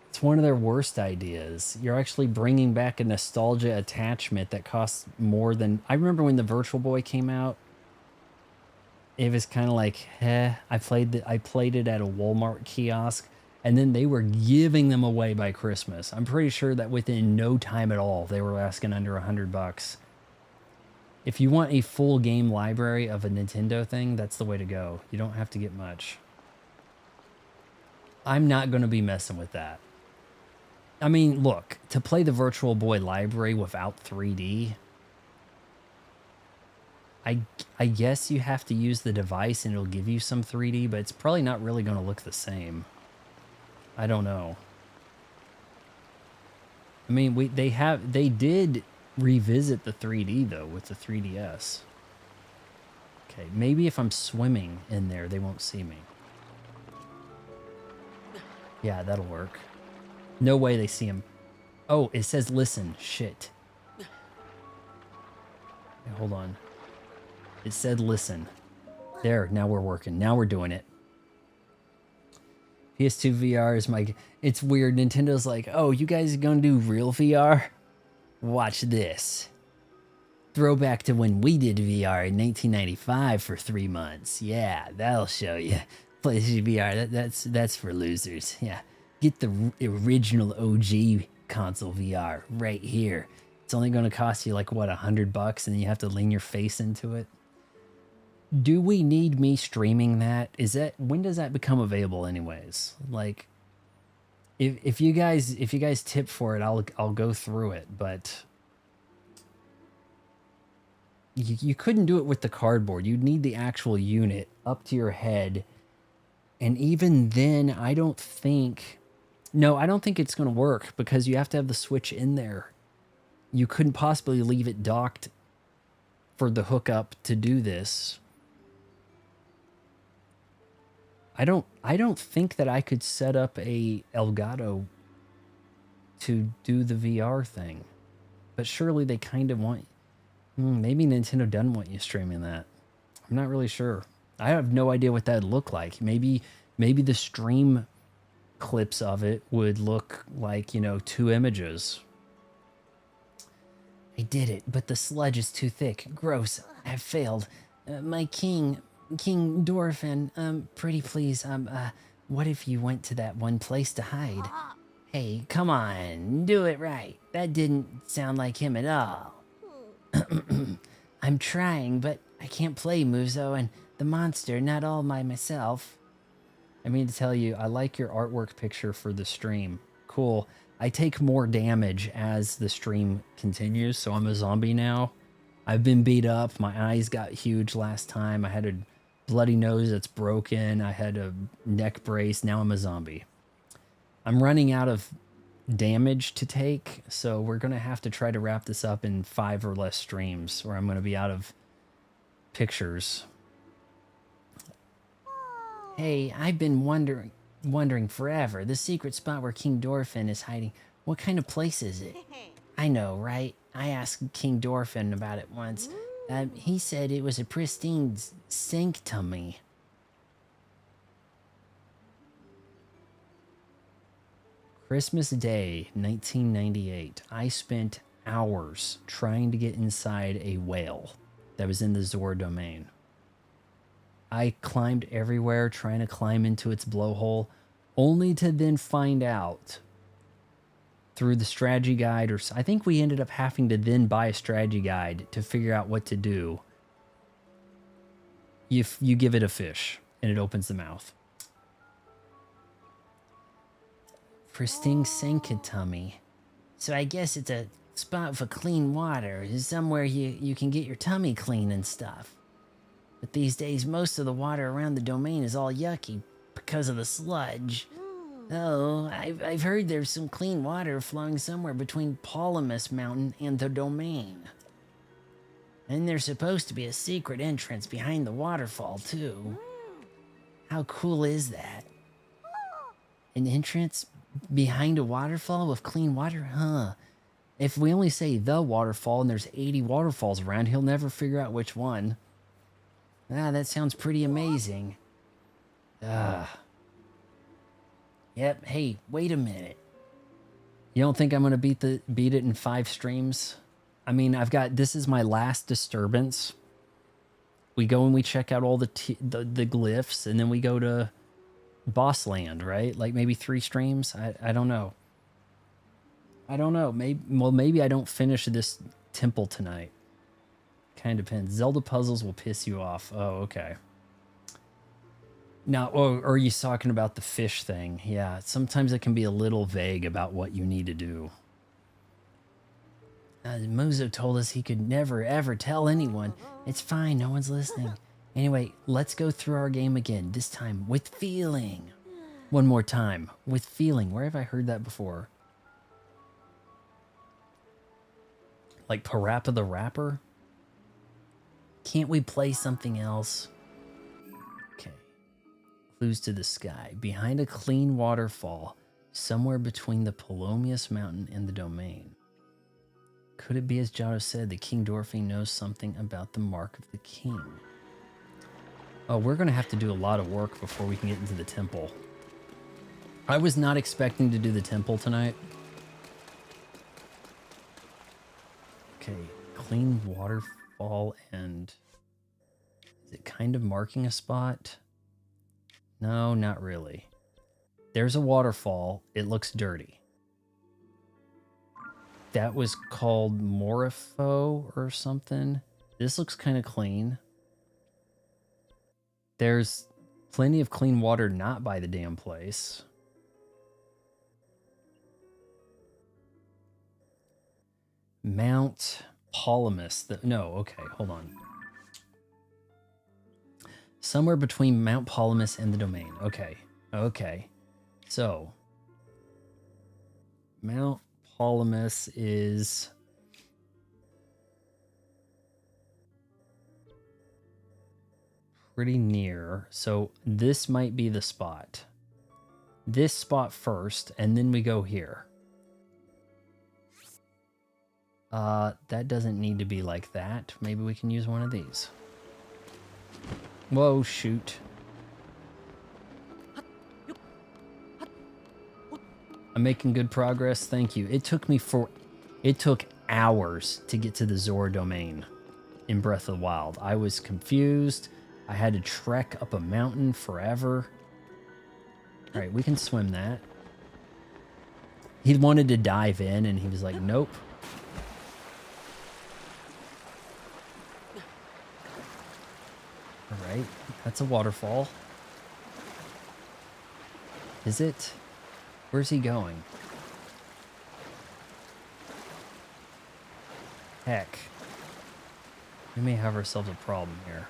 It's one of their worst ideas. You're actually bringing back a nostalgia attachment that costs more than... I remember when the Virtual Boy came out, it was kind of like, I played it at a Walmart kiosk, and then they were giving them away by Christmas. I'm pretty sure that within no time at all, they were asking under $100. If you want a full game library of a Nintendo thing, that's the way to go. You don't have to get much. I'm not going to be messing with that. I mean, look, to play the Virtual Boy library without 3D, I guess you have to use the device and it'll give you some 3D, but it's probably not really going to look the same. I don't know. I mean, they did revisit the 3D though with the 3DS. Okay, maybe if I'm swimming in there, they won't see me. Yeah, that'll work. No way they see him. Oh, it says listen. Shit. Okay, hold on. It said listen. There, now we're working. Now we're doing it. PS2 VR is my... It's weird. Nintendo's like, oh, you guys are gonna do real VR? Watch this. Throwback to when we did VR in 1995 for 3 months. Yeah, that'll show you. PlayStation VR, that's for losers. Yeah. Get the original OG console VR right here. It's only going to cost you like, what, $100, and you have to lean your face into it. Do we need me streaming that? When does that become available anyways? Like, if you guys tip for it, I'll go through it, but you couldn't do it with the cardboard. You'd need the actual unit up to your head, and even then, I don't think it's going to work because you have to have the Switch in there. You couldn't possibly leave it docked for the hookup to do this. I don't think that I could set up a Elgato to do the VR thing. But surely they kind of want... maybe Nintendo doesn't want you streaming that. I'm not really sure. I have no idea what that'd look like. Maybe the stream clips of it would look like, 2 images. I did it, but the sludge is too thick. Gross. I've failed. My King Dorfin, pretty please, what if you went to that one place to hide? Hey, come on, do it right. That didn't sound like him at all. I'm trying, but I can't play Muzo and the monster, not all by myself. I mean to tell you, I like your artwork picture for the stream. Cool. I take more damage as the stream continues, so I'm a zombie now. I've been beat up. My eyes got huge last time. I had a bloody nose that's broken. I had a neck brace. Now I'm a zombie. I'm running out of damage to take, so we're going to have to try to wrap this up in 5 or less streams, or I'm going to be out of pictures. Hey, I've been wondering forever. The secret spot where King Dorfin is hiding. What kind of place is it? I know, right? I asked King Dorfin about it once. He said it was a pristine sanctum. Christmas Day, 1998. I spent hours trying to get inside a whale that was in the Zora domain. I climbed everywhere trying to climb into its blowhole, only to then find out through the strategy guide, or I think we ended up having to then buy a strategy guide to figure out what to do. You give it a fish, and it opens the mouth. Pristine Sankatumi. So I guess it's a spot for clean water. It's somewhere you can get your tummy clean and stuff. But these days, most of the water around the domain is all yucky because of the sludge. Oh, I've heard there's some clean water flowing somewhere between Polymus Mountain and the domain. And there's supposed to be a secret entrance behind the waterfall, too. How cool is that? An entrance behind a waterfall with clean water? Huh. If we only say the waterfall and there's 80 waterfalls around, he'll never figure out which one. Ah, that sounds pretty amazing. Yep, hey, wait a minute. You don't think I'm gonna beat it in 5 streams? I mean, this is my last disturbance. We go and we check out all the glyphs, and then we go to boss land, right? Like maybe 3 streams? I don't know. I don't know. Maybe I don't finish this temple tonight. Kind of depends. Zelda puzzles will piss you off. Oh, okay. Now, or are you talking about the fish thing? Yeah, sometimes it can be a little vague about what you need to do. Muzo told us he could never, ever tell anyone. It's fine, no one's listening. Anyway, let's go through our game again, this time with feeling. One more time, with feeling. Where have I heard that before? Like Parappa the Rapper? Can't we play something else? Okay. Clues to the sky. Behind a clean waterfall, somewhere between the Polomius Mountain and the domain. Could it be, as Giotto said, the King Dorothy knows something about the Mark of the King? Oh, we're going to have to do a lot of work before we can get into the temple. I was not expecting to do the temple tonight. Okay, clean waterfall and... Is it kind of marking a spot? No, not really. There's a waterfall. It looks dirty. That was called Morifo or something. This looks kind of clean. There's plenty of clean water not by the damn place. Mount Polymus. No, okay, hold on. Somewhere between Mount Polymus and the domain. Okay, okay. So, Mount Polymus is... pretty near. So this might be the spot. This spot first, and then we go here. That doesn't need to be like that. Maybe we can use one of these. Whoa, shoot. I'm making good progress. Thank you. It took hours to get to the Zora domain in Breath of the Wild. I was confused. I had to trek up a mountain forever. All right, we can swim that. He wanted to dive in, and he was like, nope. All right, that's a waterfall. Is it? Where's he going? Heck. We may have ourselves a problem here.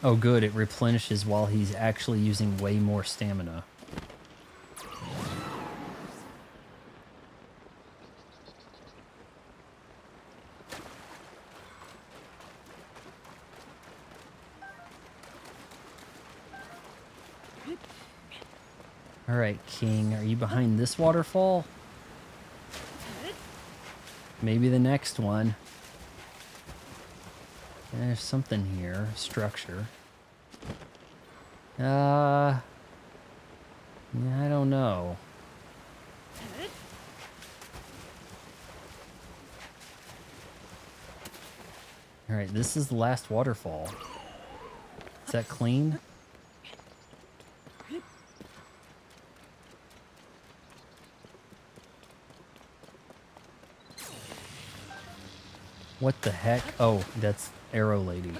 Oh good, it replenishes while he's actually using way more stamina. Alright, King, are you behind this waterfall? Maybe the next one. There's something here. Structure. I don't know. Alright, this is the last waterfall. Is that clean? What the heck? Oh, that's Arrow Lady.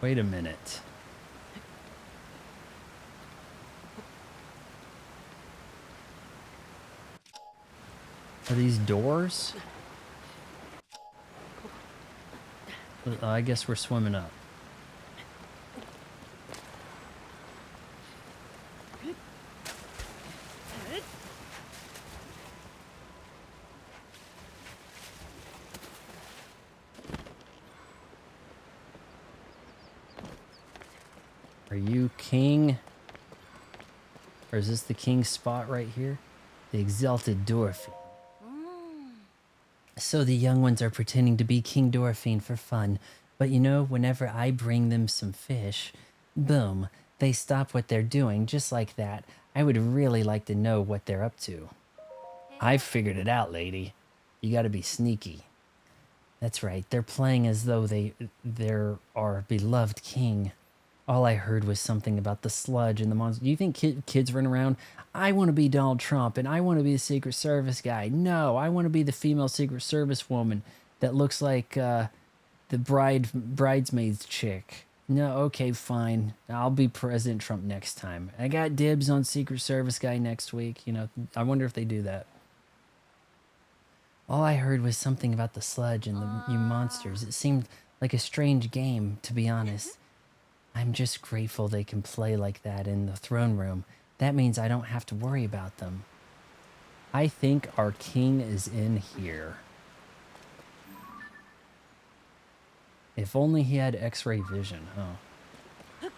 Wait a minute. Are these doors? I guess we're swimming up. Are you king? Or is this the king's spot right here? The exalted Dorothy. So the young ones are pretending to be King Dorphine for fun, but you know, whenever I bring them some fish, boom, they stop what they're doing just like that. I would really like to know what they're up to. I've figured it out, lady. You gotta be sneaky. That's right, they're playing as though they're our beloved king. All I heard was something about the sludge and the monster. Do you think kids run around? I want to be Donald Trump and I want to be the Secret Service guy. No, I want to be the female Secret Service woman that looks like the bridesmaids chick. No, okay, fine. I'll be President Trump next time. I got dibs on Secret Service guy next week. You know, I wonder if they do that. All I heard was something about the sludge and the new monsters. It seemed like a strange game, to be honest. I'm just grateful they can play like that in the throne room. That means I don't have to worry about them. I think our king is in here. If only he had X-ray vision, huh?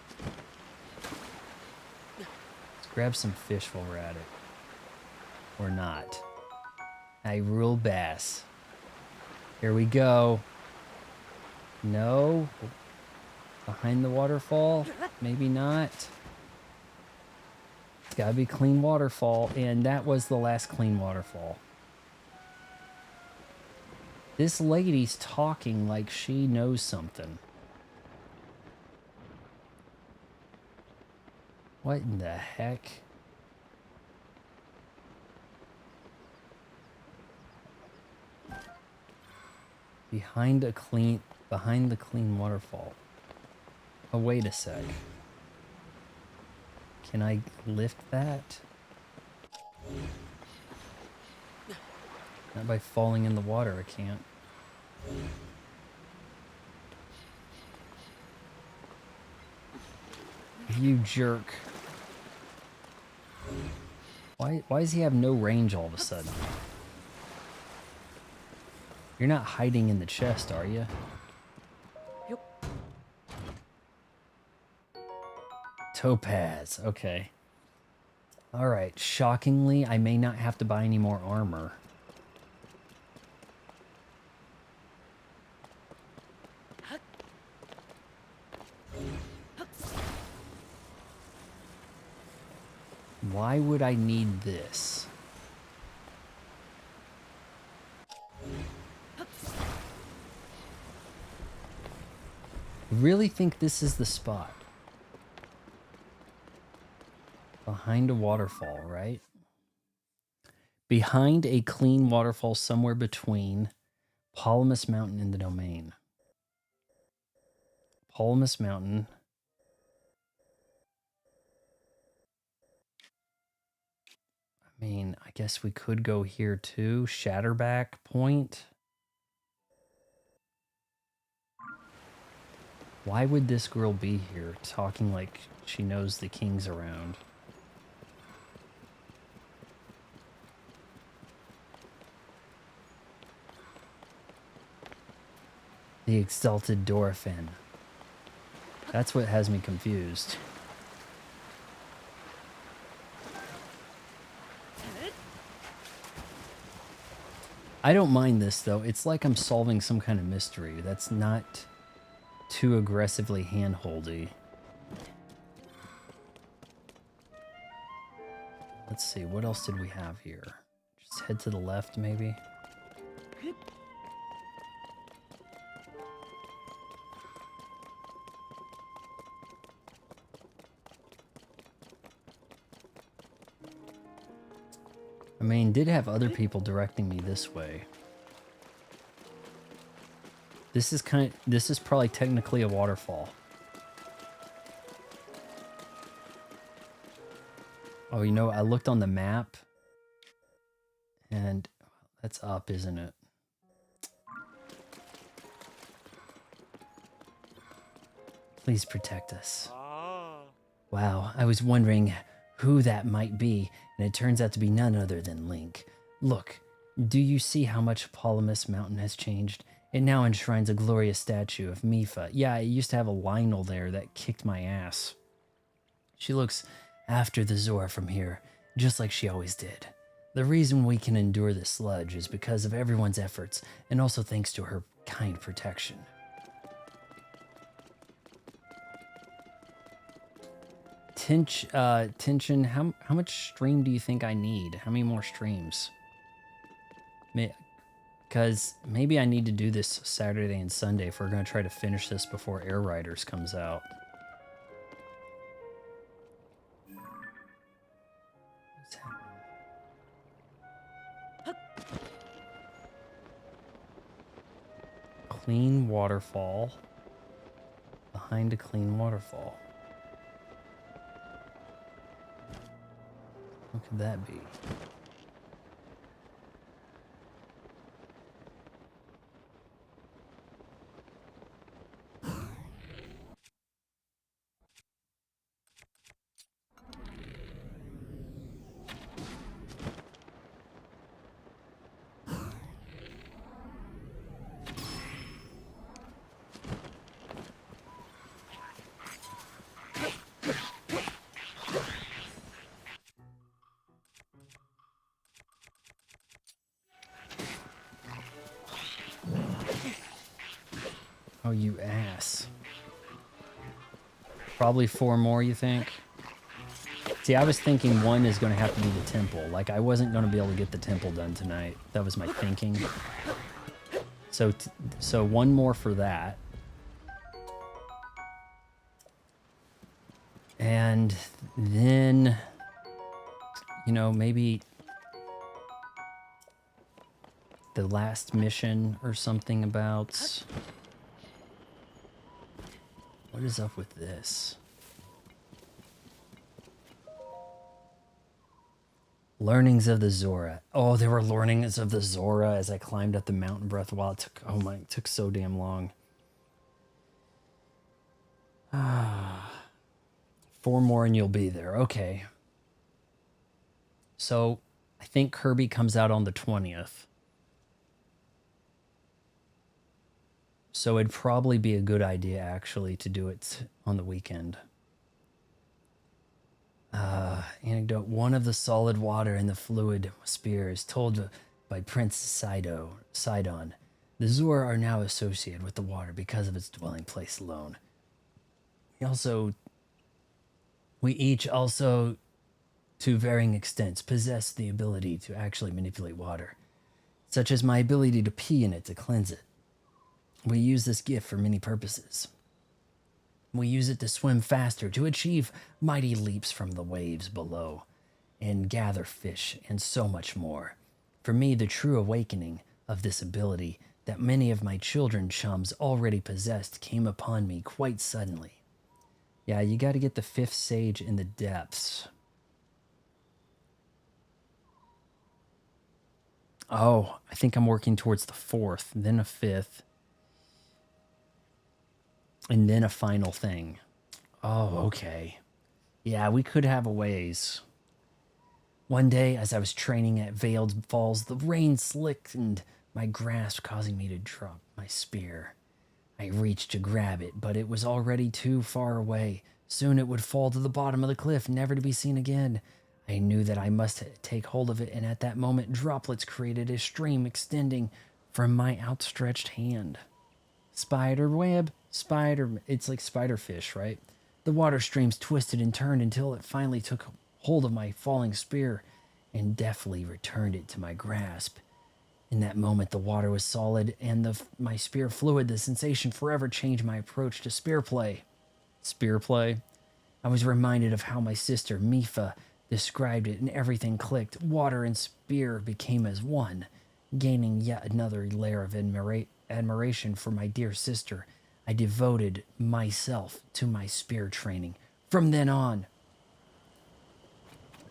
Let's grab some fish while we're at it. Or not. I rule bass. Here we go. No. Behind the waterfall? Maybe not. It's gotta be clean waterfall, and that was the last clean waterfall. This lady's talking like she knows something. What in the heck? Behind the clean waterfall. Oh, wait a sec. Can I lift that? Not by falling in the water, I can't. You jerk. Why does he have no range all of a sudden? You're not hiding in the chest, are you? Topaz, okay. Alright, shockingly, I may not have to buy any more armor. Why would I need this? I really think this is the spot. Behind a waterfall, right? Behind a clean waterfall somewhere between Palamus Mountain and the Domain. Palamus Mountain. I mean, I guess we could go here too. Shatterback Point. Why would this girl be here talking like she knows the king's around? The exalted Dorphin. That's what has me confused. I don't mind this though. It's like I'm solving some kind of mystery. That's not too aggressively handholdy. Let's see, what else did we have here? Just head to the left, maybe? did have other people directing me this way. This is probably technically a waterfall. Oh, you know, I looked on the map and that's up, isn't it? Please protect us. Wow, I was wondering who that might be, and it turns out to be none other than Link. Look, do you see how much Palamus Mountain has changed? It now enshrines a glorious statue of Mifa. Yeah, I used to have a Lionel there that kicked my ass. She looks after the Zora from here, just like she always did. The reason we can endure this sludge is because of everyone's efforts, and also thanks to her kind protection. Tension, how much stream do you think I need? How many more streams? Because maybe I need to do this Saturday and Sunday if we're going to try to finish this before Air Riders comes out. What's happening? Clean waterfall. Behind a clean waterfall. What could that be? Oh, you ass. Probably 4 more, you think? See, I was thinking 1 is going to have to be the temple. Like, I wasn't going to be able to get the temple done tonight. That was my thinking. So 1 more for that. And then, you know, maybe the last mission or something about... What is up with this? Learnings of the Zora. Oh, there were learnings of the Zora as I climbed up the mountain breath while it took, oh my, it took so damn long. 4 more and you'll be there. Okay. So I think Kirby comes out on the 20th. So it'd probably be a good idea, actually, to do it on the weekend. Anecdote. One of the solid water and the fluid spear is told by Prince Sidon. The Zora are now associated with the water because of its dwelling place alone. We each also, to varying extents, possess the ability to actually manipulate water, such as my ability to pee in it to cleanse it. We use this gift for many purposes. We use it to swim faster, to achieve mighty leaps from the waves below, and gather fish, and so much more. For me, the true awakening of this ability that many of my children chums already possessed came upon me quite suddenly. Yeah, you gotta get the 5th sage in the depths. Oh, I think I'm working towards the 4th, then a 5th. And then a final thing. Oh, okay. Yeah, we could have a ways. One day, as I was training at Veiled Falls, the rain slicked my grasp, causing me to drop my spear. I reached to grab it, but it was already too far away. Soon it would fall to the bottom of the cliff, never to be seen again. I knew that I must take hold of it, and at that moment, droplets created a stream extending from my outstretched hand. Spider web, it's like spiderfish, right? The water streams twisted and turned until it finally took hold of my falling spear and deftly returned it to my grasp. In that moment, the water was solid and my spear fluid. The sensation forever changed my approach to spear play. Spear play? I was reminded of how my sister, Mifa, described it, and everything clicked. Water and spear became as one, gaining yet another layer of admiration for my dear sister. I devoted myself to my spear training. From then on,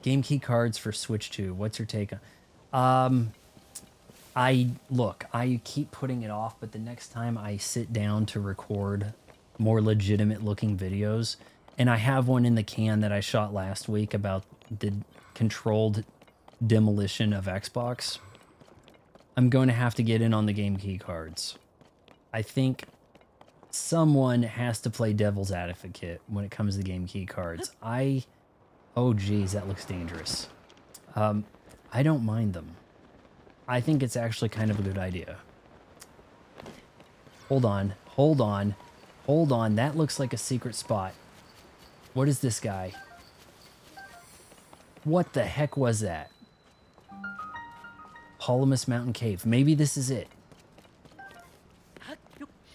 game key cards for Switch 2. What's your take on? I keep putting it off, but the next time I sit down to record more legitimate looking videos, and I have one in the can that I shot last week about the controlled demolition of Xbox, I'm going to have to get in on the game key cards. I think someone has to play devil's advocate when it comes to game key cards. Oh geez, that looks dangerous. I don't mind them. I think it's actually kind of a good idea. Hold on, hold on, hold on. That looks like a secret spot. What is this guy? What the heck was that? Palamus Mountain Cave. Maybe this is it.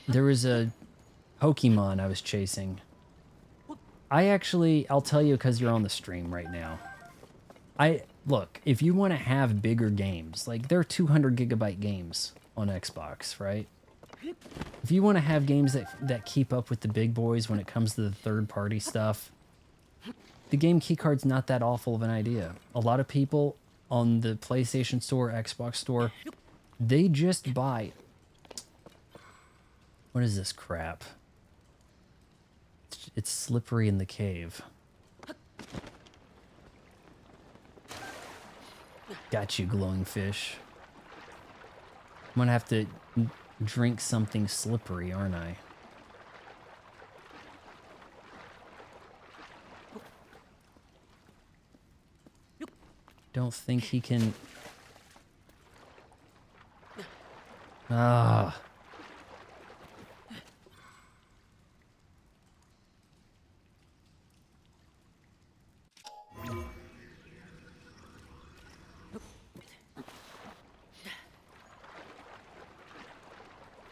There was a Pokemon I was chasing. I'll tell you because you're on the stream right now. Look, if you want to have bigger games, like they're 200 gigabyte games on Xbox, right? If you want to have games that keep up with the big boys when it comes to the third-party stuff, the game keycard's not that awful of an idea. A lot of people on the PlayStation Store, Xbox Store, they just buy... What is this crap? It's slippery in the cave. Got you, glowing fish. I'm gonna have to drink something slippery, aren't I? Don't think he can... Ah.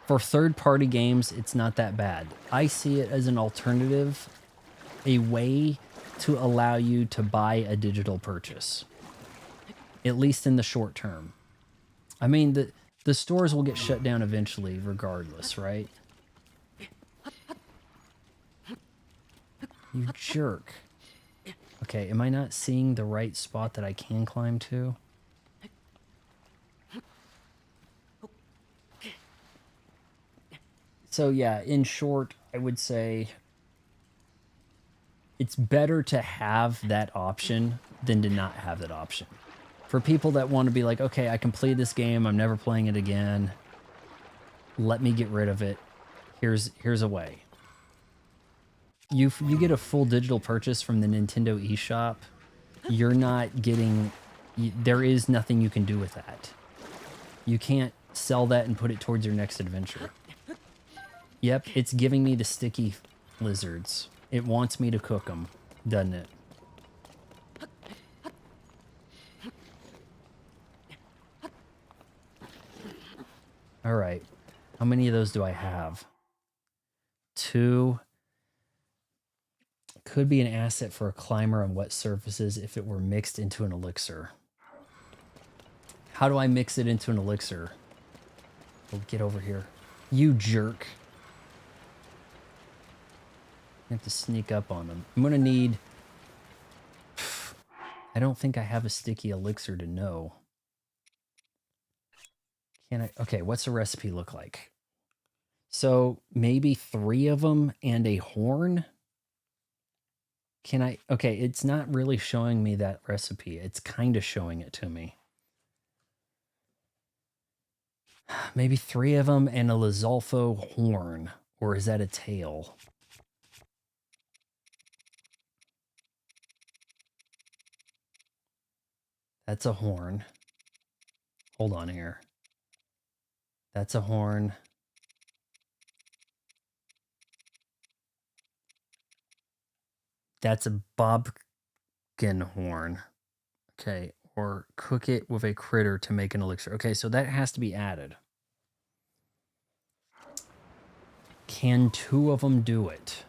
For third-party games, it's not that bad. I see it as an alternative, a way to allow you to buy a digital purchase, at least in the short term. I mean, the stores will get shut down eventually regardless, right? You jerk. Okay, am I not seeing the right spot that I can climb to? So yeah, in short, I would say it's better to have that option than to not have that option. For people that want to be like, okay, I completed this game, I'm never playing it again, let me get rid of it. Here's a way. You get a full digital purchase from the Nintendo eShop. You're not getting... there is nothing you can do with that. You can't sell that and put it towards your next adventure. Yep, it's giving me the sticky lizards. It wants me to cook them, doesn't it? All right. How many of those do I have? 2. Could be an asset for a climber on wet surfaces if it were mixed into an elixir. How do I mix it into an elixir? Oh, get over here. You jerk. I have to sneak up on them. I'm going to need... I don't think I have a sticky elixir to know. Can I... Okay, what's the recipe look like? So maybe 3 of them and a horn? Can I... Okay, it's not really showing me that recipe. It's kind of showing it to me. Maybe 3 of them and a Lizalfo horn. Or is that a tail? That's a horn. Hold on here. That's a horn. That's a bobkin horn. Okay, or cook it with a critter to make an elixir. Okay, so that has to be added. Can 2 of them do it?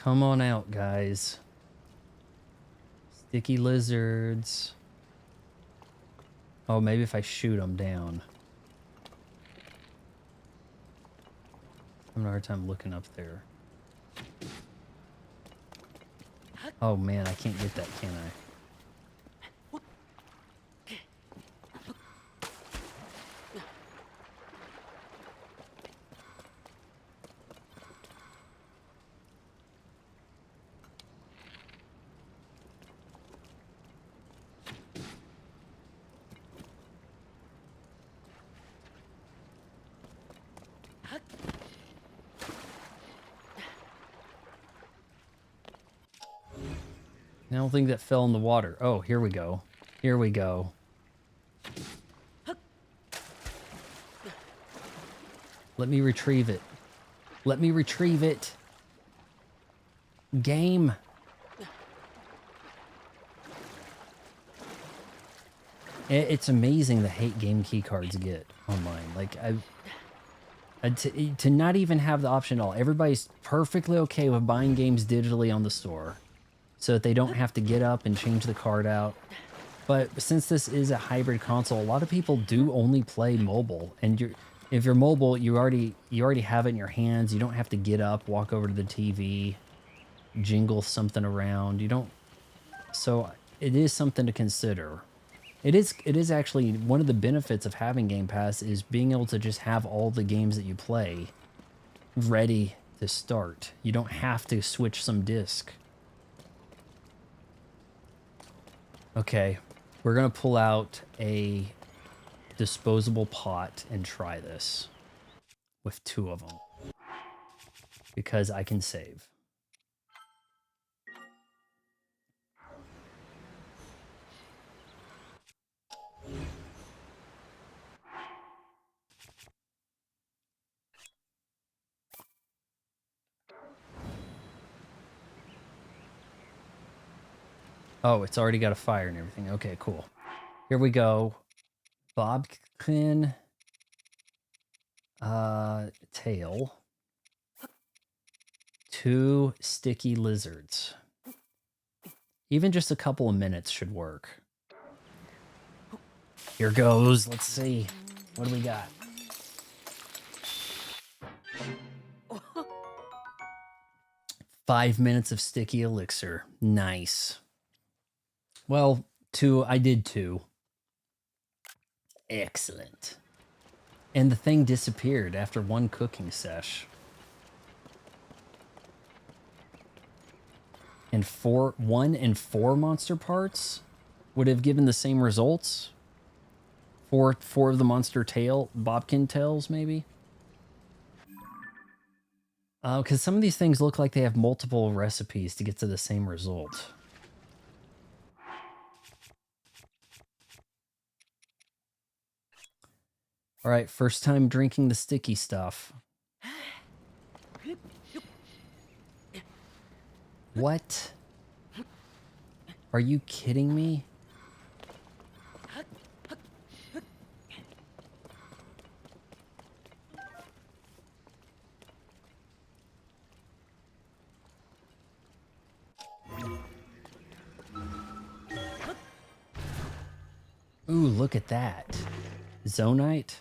Come on out, guys. Sticky lizards. Oh, maybe if I shoot them down. I'm having a hard time looking up there. Oh man, I can't get that, can I? I don't think that fell in the water. Oh, here we go. Here we go. Let me retrieve it. Let me retrieve it. Game. It's amazing the hate game key cards get online. Like, to not even have the option at all. Everybody's perfectly okay with buying games digitally on the store so that they don't have to get up and change the card out. But since this is a hybrid console, a lot of people do only play mobile. And if you're mobile, you already have it in your hands. You don't have to get up, walk over to the TV, jingle something around. You don't. So it is something to consider. It is actually one of the benefits of having Game Pass is being able to just have all the games that you play ready to start. You don't have to switch some disc. Okay, we're gonna pull out a disposable pot and try this with 2 of them because I can save. Oh, it's already got a fire and everything. Okay, cool. Here we go. Bobkin. Tail. 2 sticky lizards. Even just a couple of minutes should work. Here goes. Let's see. What do we got? Five minutes of sticky elixir. Nice. Well, 2. I did 2. Excellent. And the thing disappeared after 1 cooking sesh. And 1 and 4 monster parts would have given the same results. 4 of the monster tail, bobkin tails, maybe. Because some of these things look like they have multiple recipes to get to the same result. All right, first time drinking the sticky stuff. What? Are you kidding me? Ooh, look at that. Zonite?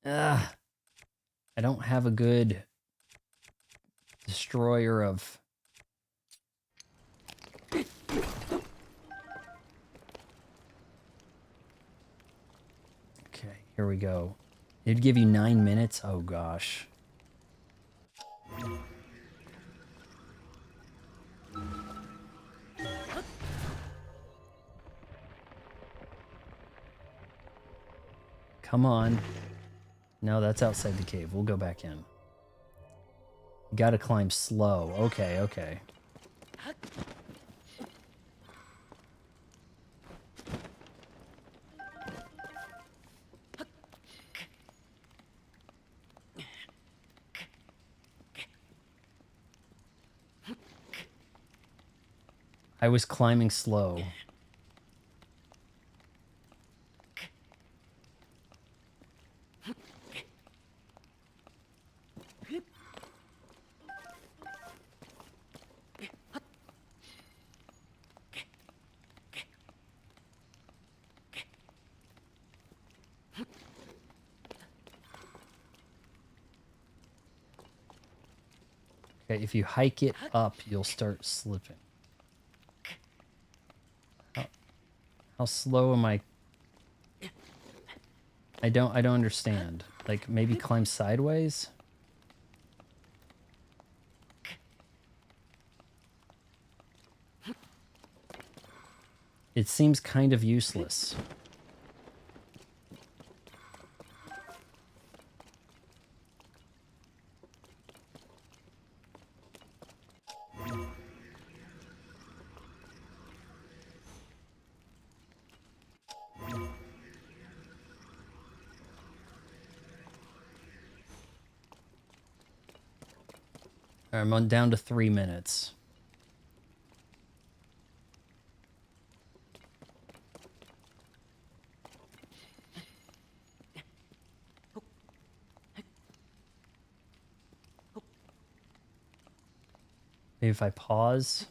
Ugh. I don't have a good destroyer of... Okay, here we go. It'd give you 9 minutes? Oh gosh. Come on. No, that's outside the cave. We'll go back in. Gotta climb slow. Okay, okay. I was climbing slow. Okay, if you hike it up, you'll start slipping. How slow am I? I don't understand. Like maybe climb sideways? It seems kind of useless. I'm on down to 3 minutes. Maybe if I pause.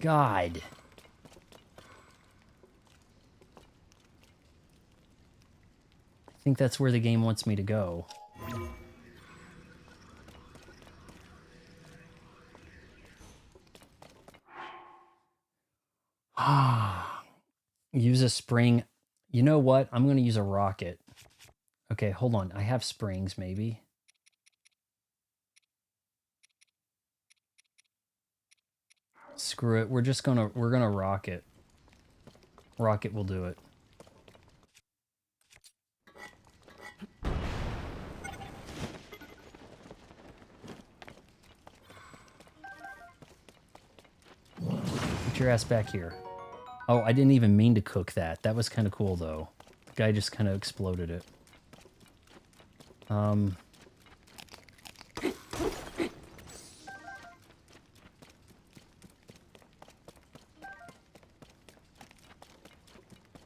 God. I think that's where the game wants me to go. Use a spring. You know what? I'm going to use a rocket. Okay, hold on. I have springs, maybe. Screw it. We're gonna rocket. Rocket will do it. Get your ass back here. Oh, I didn't even mean to cook that. That was kind of cool, though. The guy just kind of exploded it.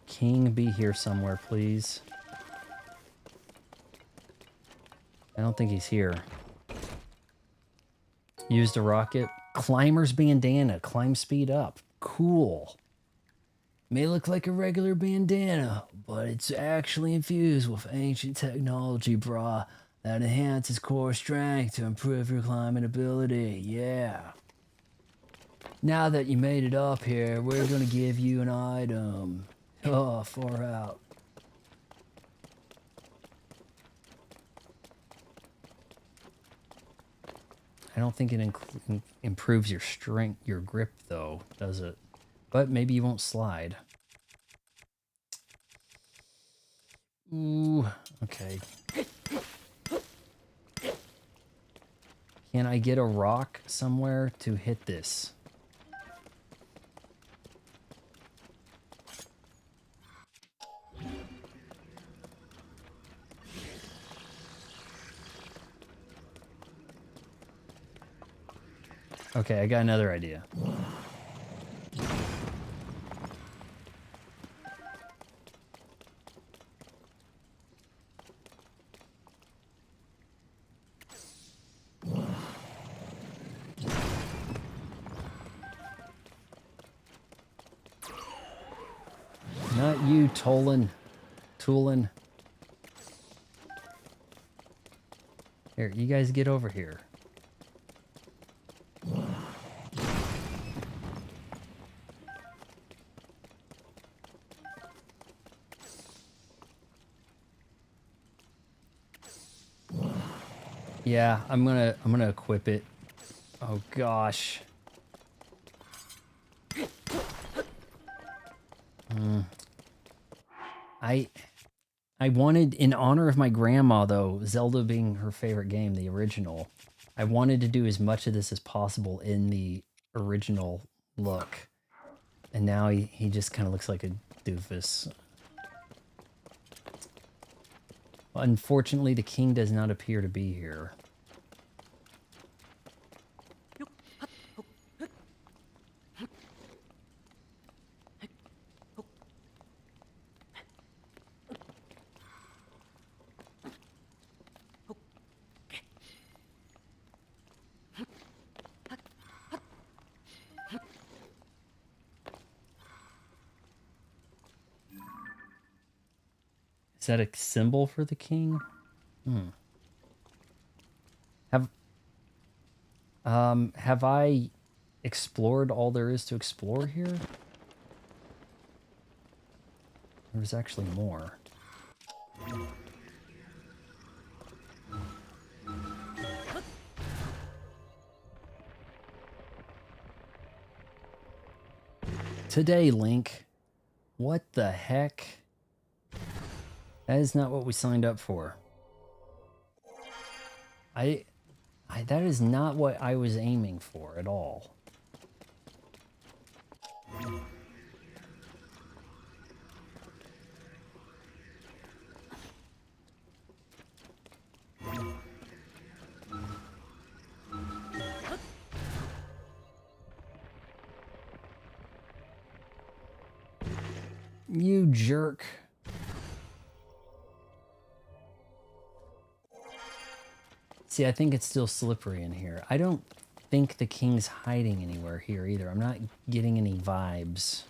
King, be here somewhere, please. I don't think he's here. Used a rocket. Climber's bandana. Climb speed up. Cool. May look like a regular bandana, but it's actually infused with ancient technology, brah, that enhances core strength to improve your climbing ability. Yeah. Now that you made it up here, we're gonna give you an item. Oh, far out. I don't think it improves your strength, your grip, though, does it? But maybe you won't slide. Ooh, okay. Can I get a rock somewhere to hit this? Okay, I got another idea. Not you, Tolan. Toolin. Here, you guys get over here. Yeah, I'm gonna equip it. Oh gosh. I wanted, in honor of my grandma, though, Zelda being her favorite game, the original, I wanted to do as much of this as possible in the original look. And now he just kind of looks like a doofus. Unfortunately, the king does not appear to be here. Is that a symbol for the king? Have I explored all there is to explore here? There's actually more. Today, Link. What the heck? That is not what we signed up for. That is not what I was aiming for at all. You jerk. See, I think it's still slippery in here. I don't think the king's hiding anywhere here either. I'm not getting any vibes.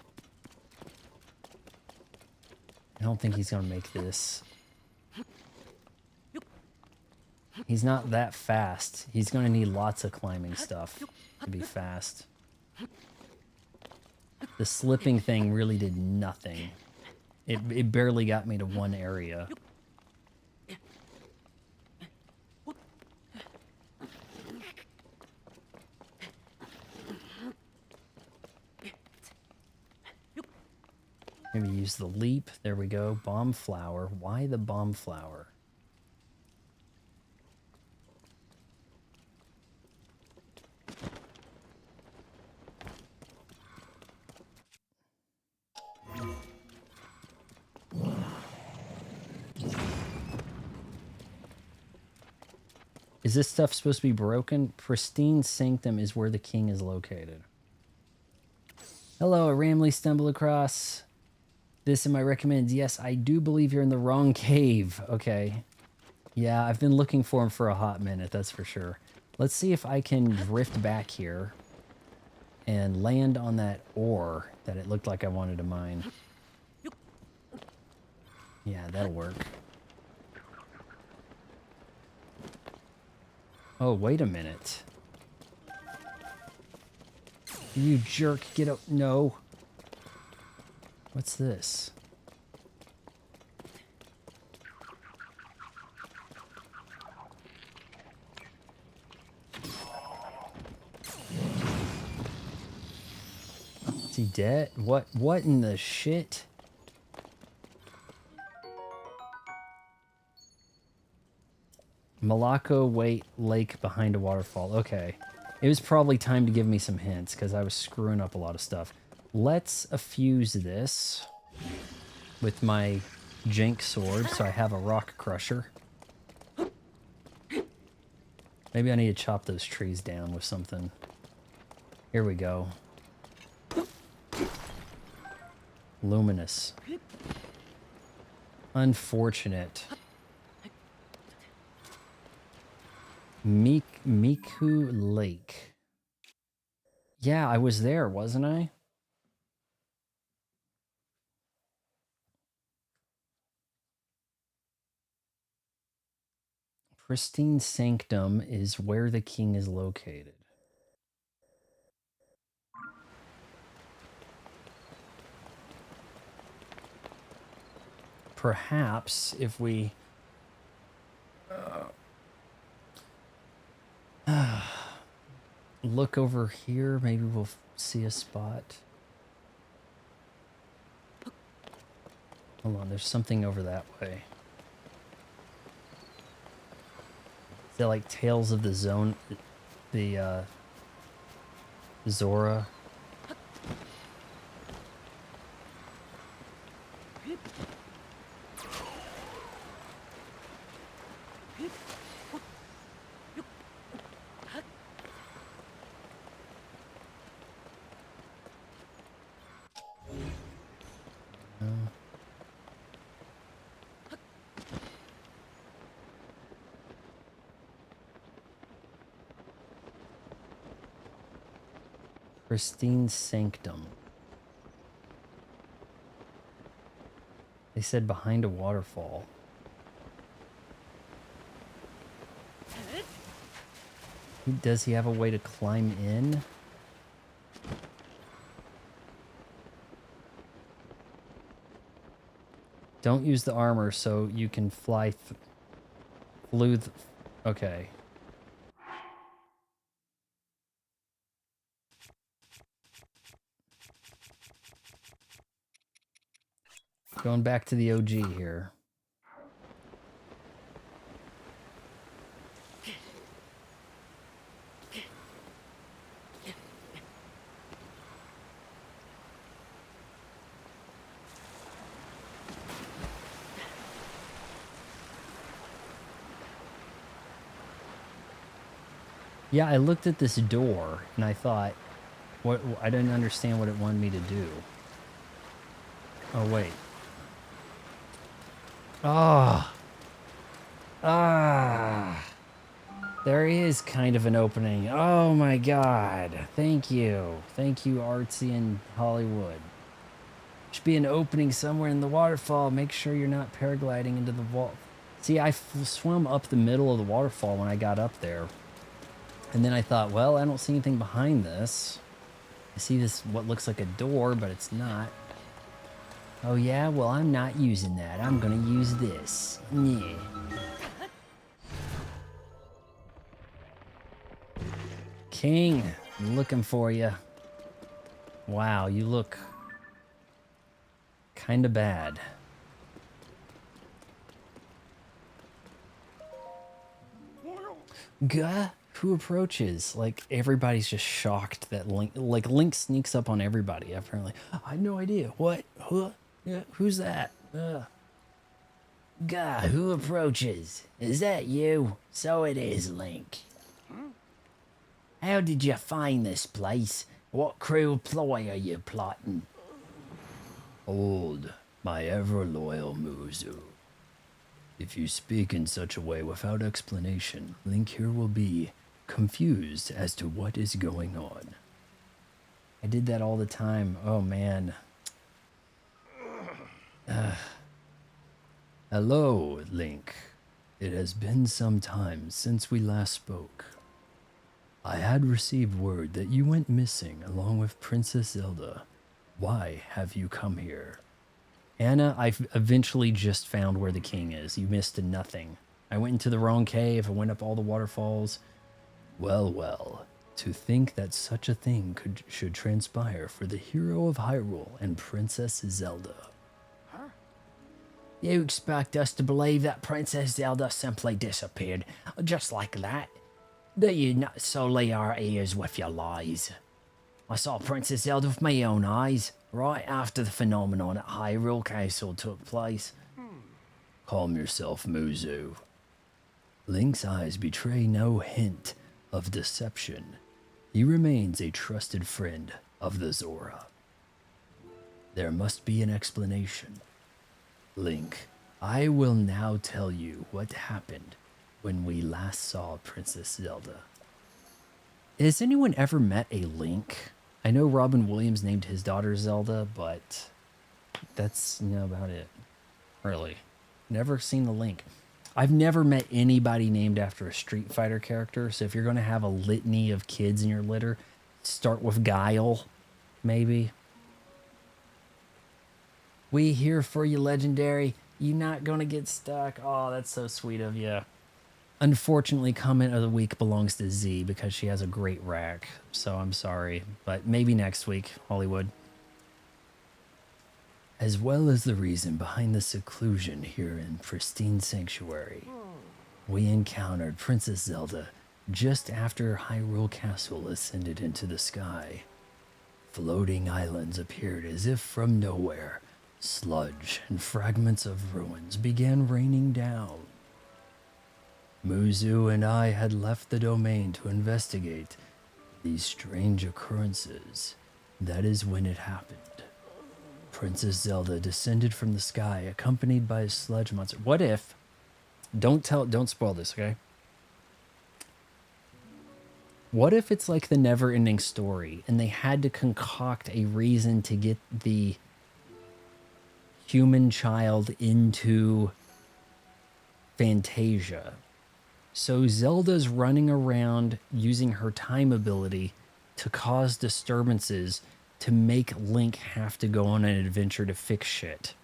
I don't think he's gonna make this. He's not that fast. He's gonna need lots of climbing stuff to be fast. The slipping thing really did nothing. It barely got me to one area. Maybe use the leap. There we go. Bomb flower. Why the bomb flower? Is this stuff supposed to be broken? Pristine Sanctum is where the king is located. Hello, I randomly stumbled across this in my recommends. Yes, I do believe you're in the wrong cave. Okay. Yeah, I've been looking for him for a hot minute, that's for sure. Let's see if I can drift back here and land on that ore that it looked like I wanted to mine. Yeah, that'll work. Oh, wait a minute. You jerk, get up. No. What's this? Is he dead? What in the shit? Malacco Lake behind a waterfall. Okay. It was probably time to give me some hints because I was screwing up a lot of stuff. Let's fuse this with my jank sword so I have a rock crusher. Maybe I need to chop those trees down with something. Here we go. Luminous. Unfortunate. Miku Lake. Yeah, I was there, wasn't I? Pristine Sanctum is where the king is located. Perhaps if we look over here, maybe we'll see a spot. Hold on, there's something over that way. Is that like Tales of the Zone, the Zora? Pristine Sanctum. They said behind a waterfall. Does he have a way to climb in? Don't use the armor so you can fly through the... Okay. Going back to the OG here. Yeah, I looked at this door and I thought, what? I didn't understand what it wanted me to do. Oh, wait. Oh. Ah. There is kind of an opening. Oh my god. Thank you. Thank you, Artsy and Hollywood. Should be an opening somewhere in the waterfall. Make sure you're not paragliding into the wall. See, I swam up the middle of the waterfall when I got up there. And then I thought, well, I don't see anything behind this. I see this, what looks like a door, but it's not. Oh yeah? Well, I'm not using that. I'm gonna use this. Yeah. King, I'm looking for you. Wow, you look kind of bad. Gah, who approaches? Like, everybody's just shocked that Link sneaks up on everybody, apparently. I had no idea. What? Huh? Yeah, who's that? Gah, who approaches? Is that you? So it is, Link. How did you find this place? What cruel ploy are you plotting? Hold, my ever-loyal Muzu. If you speak in such a way without explanation, Link here will be confused as to what is going on. I did that all the time. Oh, man. Hello, Link. It has been some time since we last spoke. I had received word that you went missing along with Princess Zelda. Why have you come here? Anna, I've eventually just found where the king is. You missed nothing. I went into the wrong cave. I went up all the waterfalls. Well, well. To think that such a thing should transpire for the hero of Hyrule and Princess Zelda. Huh? You expect us to believe that Princess Zelda simply disappeared, just like that? Do you not sully our ears with your lies? I saw Princess Zelda with my own eyes, right after the phenomenon at Hyrule Castle took place. Calm yourself, Muzu. Link's eyes betray no hint of deception. He remains a trusted friend of the Zora. There must be an explanation. Link, I will now tell you what happened when we last saw Princess Zelda. Has anyone ever met a Link? I know Robin Williams named his daughter Zelda, but that's, about it. Really. Never seen the Link. I've never met anybody named after a Street Fighter character, so if you're going to have a litany of kids in your litter, start with Guile, maybe. We here for you, Legendary. You not going to get stuck. Oh, that's so sweet of you. Unfortunately, comment of the week belongs to Z because she has a great rack, so I'm sorry, but maybe next week, Hollywood. As well as the reason behind the seclusion here in pristine sanctuary, we encountered Princess Zelda just after Hyrule Castle ascended into the sky. Floating islands appeared as if from nowhere. Sludge and fragments of ruins began raining down. Muzu and I had left the domain to investigate these strange occurrences. That is when it happened. Princess Zelda descended from the sky, accompanied by a sludge monster. What if... Don't spoil this, okay? What if it's like the never-ending story, and they had to concoct a reason to get the human child into Fantasia? So Zelda's running around using her time ability to cause disturbances to make Link have to go on an adventure to fix shit.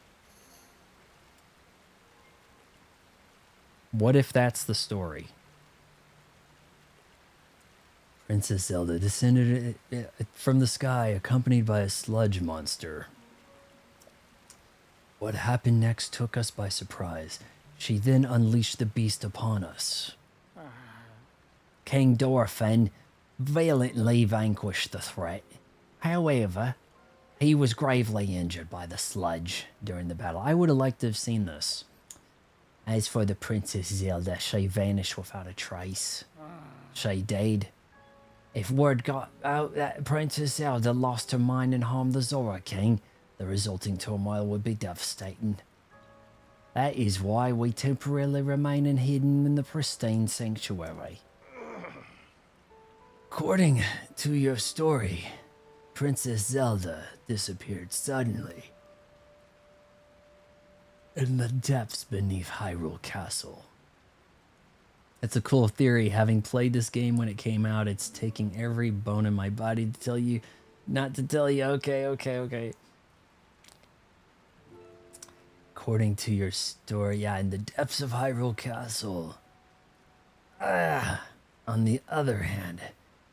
What if that's the story? Princess Zelda descended from the sky accompanied by a sludge monster. What happened next took us by surprise. She then unleashed the beast upon us. King Dorphin violently vanquished the threat. However, he was gravely injured by the sludge during the battle. I would have liked to have seen this. As for the Princess Zelda, she vanished without a trace. She died. If word got out that Princess Zelda lost her mind and harmed the Zora King, the resulting turmoil would be devastating. That is why we temporarily remain hidden in the pristine sanctuary. According to your story, Princess Zelda disappeared suddenly in the depths beneath Hyrule Castle. It's a cool theory. Having played this game when it came out, it's taking every bone in my body to tell you, not to tell you. Okay. According to your story, yeah, in the depths of Hyrule Castle. On the other hand,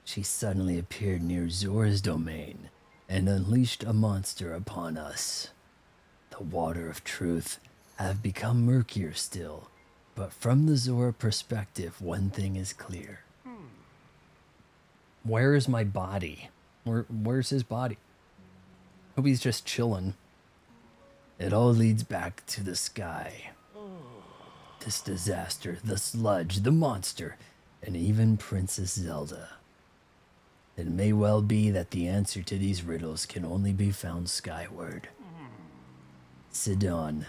she suddenly appeared near Zora's domain and unleashed a monster upon us. The water of truth have become murkier still, but from the Zora perspective, one thing is clear. Where is my body? Where's his body? Hope he's just chilling. It all leads back to the sky. This disaster, the sludge, the monster, and even Princess Zelda. It may well be that the answer to these riddles can only be found skyward. Sidon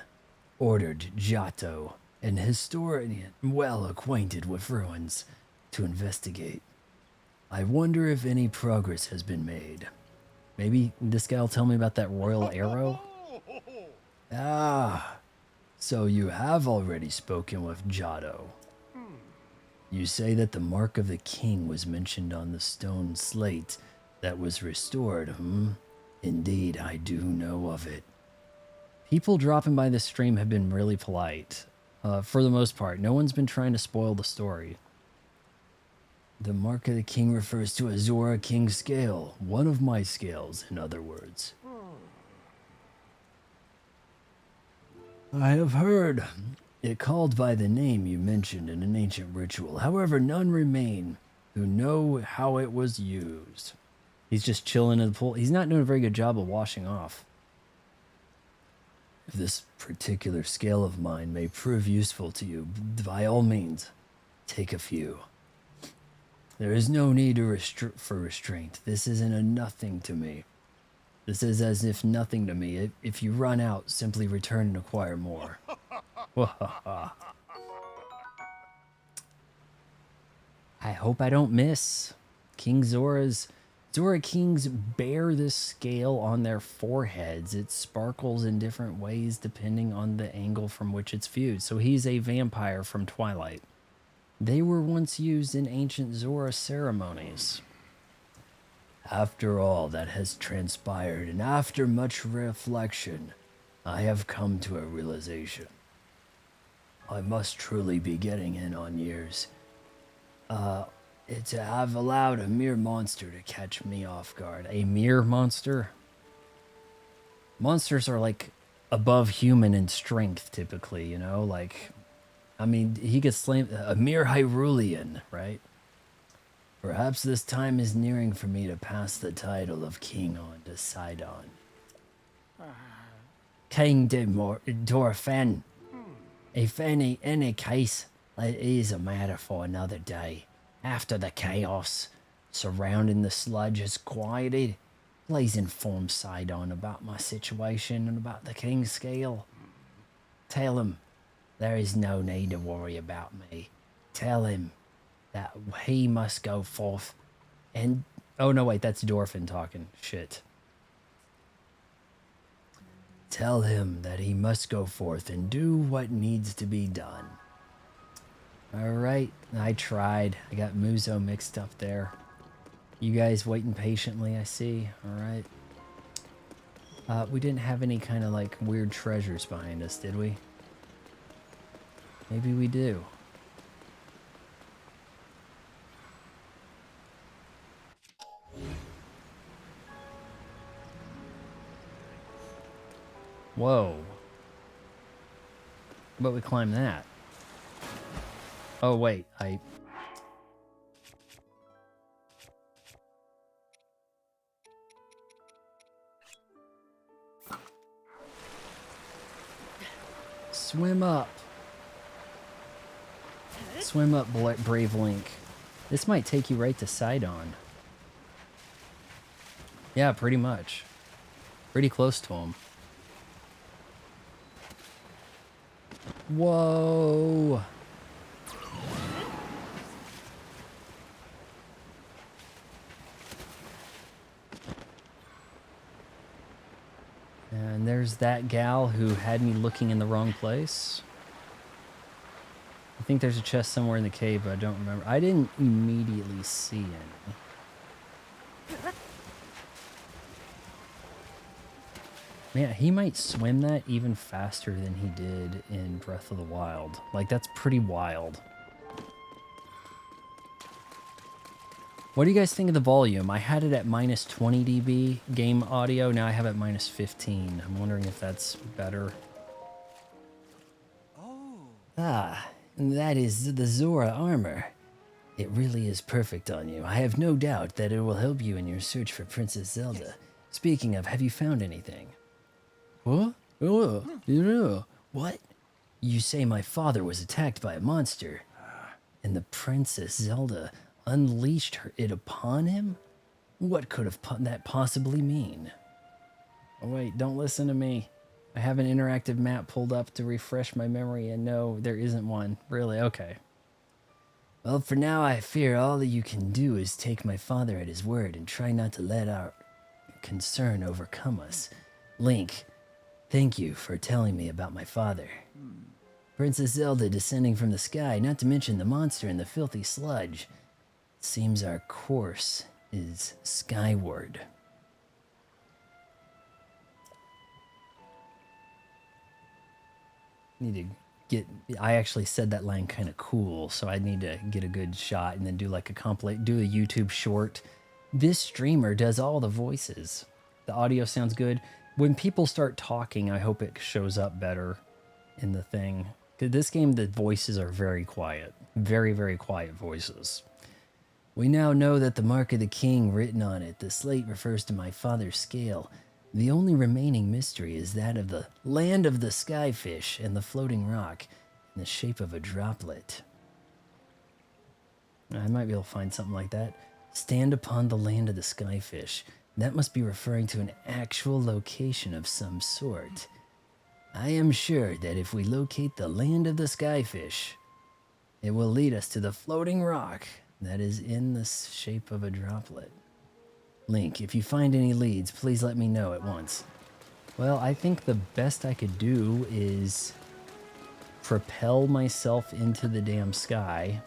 ordered Giotto, an historian well acquainted with ruins, to investigate. I wonder if any progress has been made. Maybe this guy will tell me about that royal arrow? Ah, so you have already spoken with Giotto. You say that the mark of the king was mentioned on the stone slate that was restored, Indeed, I do know of it. People dropping by this stream have been really polite. For the most part, no one's been trying to spoil the story. The mark of the king refers to a Zora King scale, one of my scales, in other words. I have heard it called by the name you mentioned in an ancient ritual. However, none remain who know how it was used. He's just chilling in the pool. He's not doing a very good job of washing off. If this particular scale of mine may prove useful to you, by all means, take a few. There is no need for restraint. This isn't a nothing to me. This is as if nothing to me. If you run out, simply return and acquire more. I hope I don't miss. Zora Kings bear this scale on their foreheads. It sparkles in different ways depending on the angle from which it's viewed. So he's a vampire from Twilight. They were once used in ancient Zora ceremonies. After all that has transpired and after much reflection, I have come to a realization. I must truly be getting in on years. To have allowed a mere monster to catch me off guard. A mere monster? Monsters are like above human in strength typically, you know? Like, I mean, he gets slain, a mere Hyrulean, right? Perhaps this time is nearing for me to pass the title of king on to Sidon. King Dorphin. If any case, it is a matter for another day. After the chaos surrounding the sludge has quieted, please inform Sidon about my situation and about the king's scale. Tell him there is no need to worry about me. Tell him that he must go forth and... Oh, no, wait, that's Dorphin talking. Shit. Tell him that he must go forth and do what needs to be done. All right, I tried. I got Muzo mixed up there. You guys waiting patiently, I see. All right. We didn't have any kind of like weird treasures behind us, did we? Maybe we do. Whoa. But we climb that. Oh, wait. Swim up. Swim up, Brave Link. This might take you right to Sidon. Yeah, pretty much. Pretty close to him. Whoa. And there's that gal who had me looking in the wrong place. I think there's a chest somewhere in the cave, but I don't remember. I didn't immediately see any. Man, he might swim that even faster than he did in Breath of the Wild. Like, that's pretty wild. What do you guys think of the volume? I had it at minus 20 dB game audio. Now I have it at minus 15. I'm wondering if that's better. Oh. Ah, that is the Zora armor. It really is perfect on you. I have no doubt that it will help you in your search for Princess Zelda. Speaking of, have you found anything? What? Oh, yeah. What? You say my father was attacked by a monster, and the Princess Zelda unleashed it upon him? What could have that possibly mean? Oh wait, don't listen to me. I have an interactive map pulled up to refresh my memory, and no, there isn't one. Really? Okay. Well, for now, I fear all that you can do is take my father at his word and try not to let our concern overcome us. Link, thank you for telling me about my father. Princess Zelda descending from the sky, not to mention the monster and the filthy sludge. Seems our course is skyward. Need to get... I actually said that line kind of cool, so I need to get a good shot and then do like a do a YouTube short. This streamer does all the voices. The audio sounds good. When people start talking, I hope it shows up better in the thing. This game, the voices are very quiet. Very, very quiet voices. We now know that the mark of the king written on it, the slate, refers to my father's scale. The only remaining mystery is that of the land of the skyfish and the floating rock in the shape of a droplet. I might be able to find something like that. Stand upon the land of the skyfish. That must be referring to an actual location of some sort. I am sure that if we locate the land of the skyfish, it will lead us to the floating rock that is in the shape of a droplet. Link, if you find any leads, please let me know at once. Well, I think the best I could do is propel myself into the damn sky.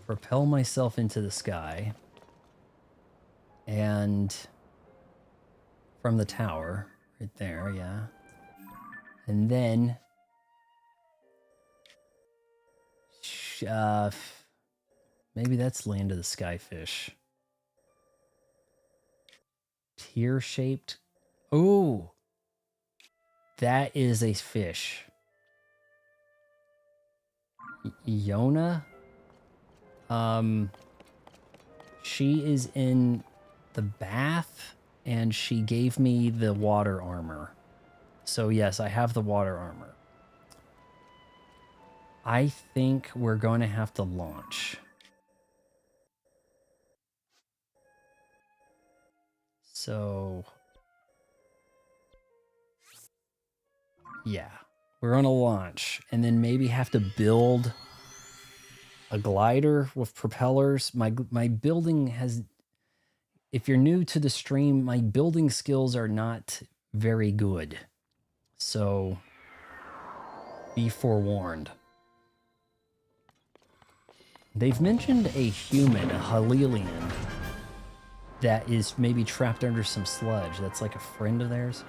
Propel myself into the sky. And from the tower, right there, yeah. And then maybe that's land of the skyfish. Tear-shaped. Oh, that is a fish. Yona. She is in the bath, and she gave me the water armor. So yes, I have the water armor. I think we're going to have to launch. So yeah, we're going to launch and then maybe have to build a glider with propellers. My building has... If you're new to the stream, my building skills are not very good. So be forewarned. They've mentioned a human, a Halilian, that is maybe trapped under some sludge. That's like a friend of theirs.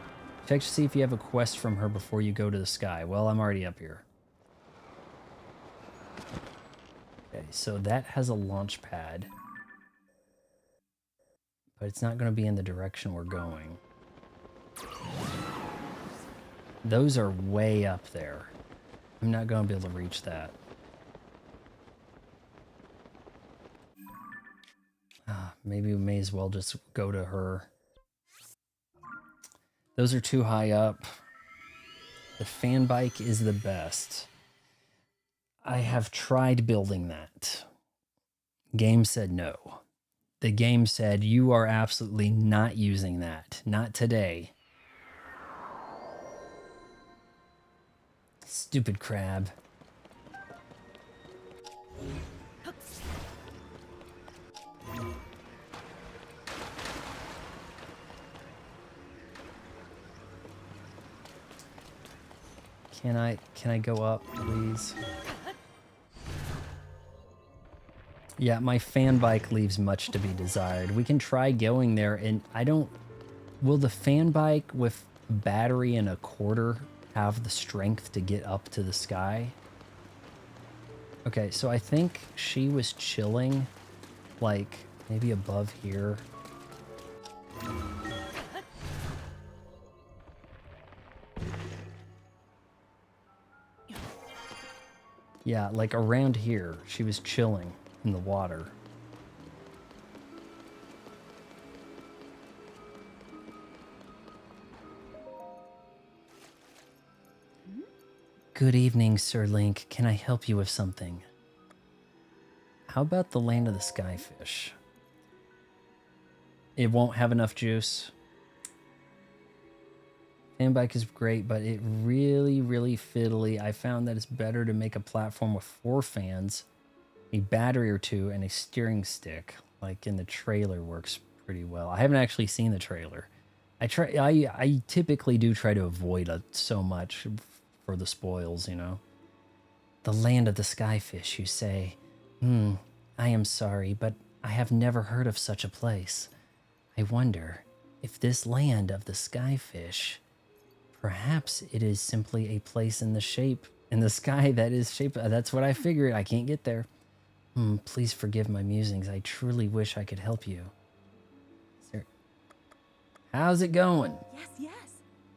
Check to see if you have a quest from her before you go to the sky. Well, I'm already up here. Okay, so that has a launch pad. But it's not going to be in the direction we're going. Those are way up there. I'm not going to be able to reach that. Maybe we may as well just go to her. Those are too high up. The fan bike is the best. I have tried building that. Game said no. The game said you are absolutely not using that. Not today. Stupid crab. Can I go up, please? Yeah, my fan bike leaves much to be desired. We can try going there, and I don't... Will the fan bike with battery and a quarter have the strength to get up to the sky? Okay, so I think she was chilling, like, maybe above here. Yeah, like around here, she was chilling in the water. Good evening, Sir Link. Can I help you with something? How about the land of the skyfish? It won't have enough juice. Fan bike is great, but it really fiddly. I found that it's better to make a platform with 4 fans, a battery or 2, and a steering stick. Like in the trailer works pretty well. I haven't actually seen the trailer. I typically do try to avoid so much for the spoils, you know. The land of the skyfish, you say? I am sorry, but I have never heard of such a place. I wonder if this land of the skyfish, perhaps it is simply a place in the sky that is shaped. That's what I figured. I can't get there. Please forgive my musings. I truly wish I could help you. Sir, how's it going? Yes.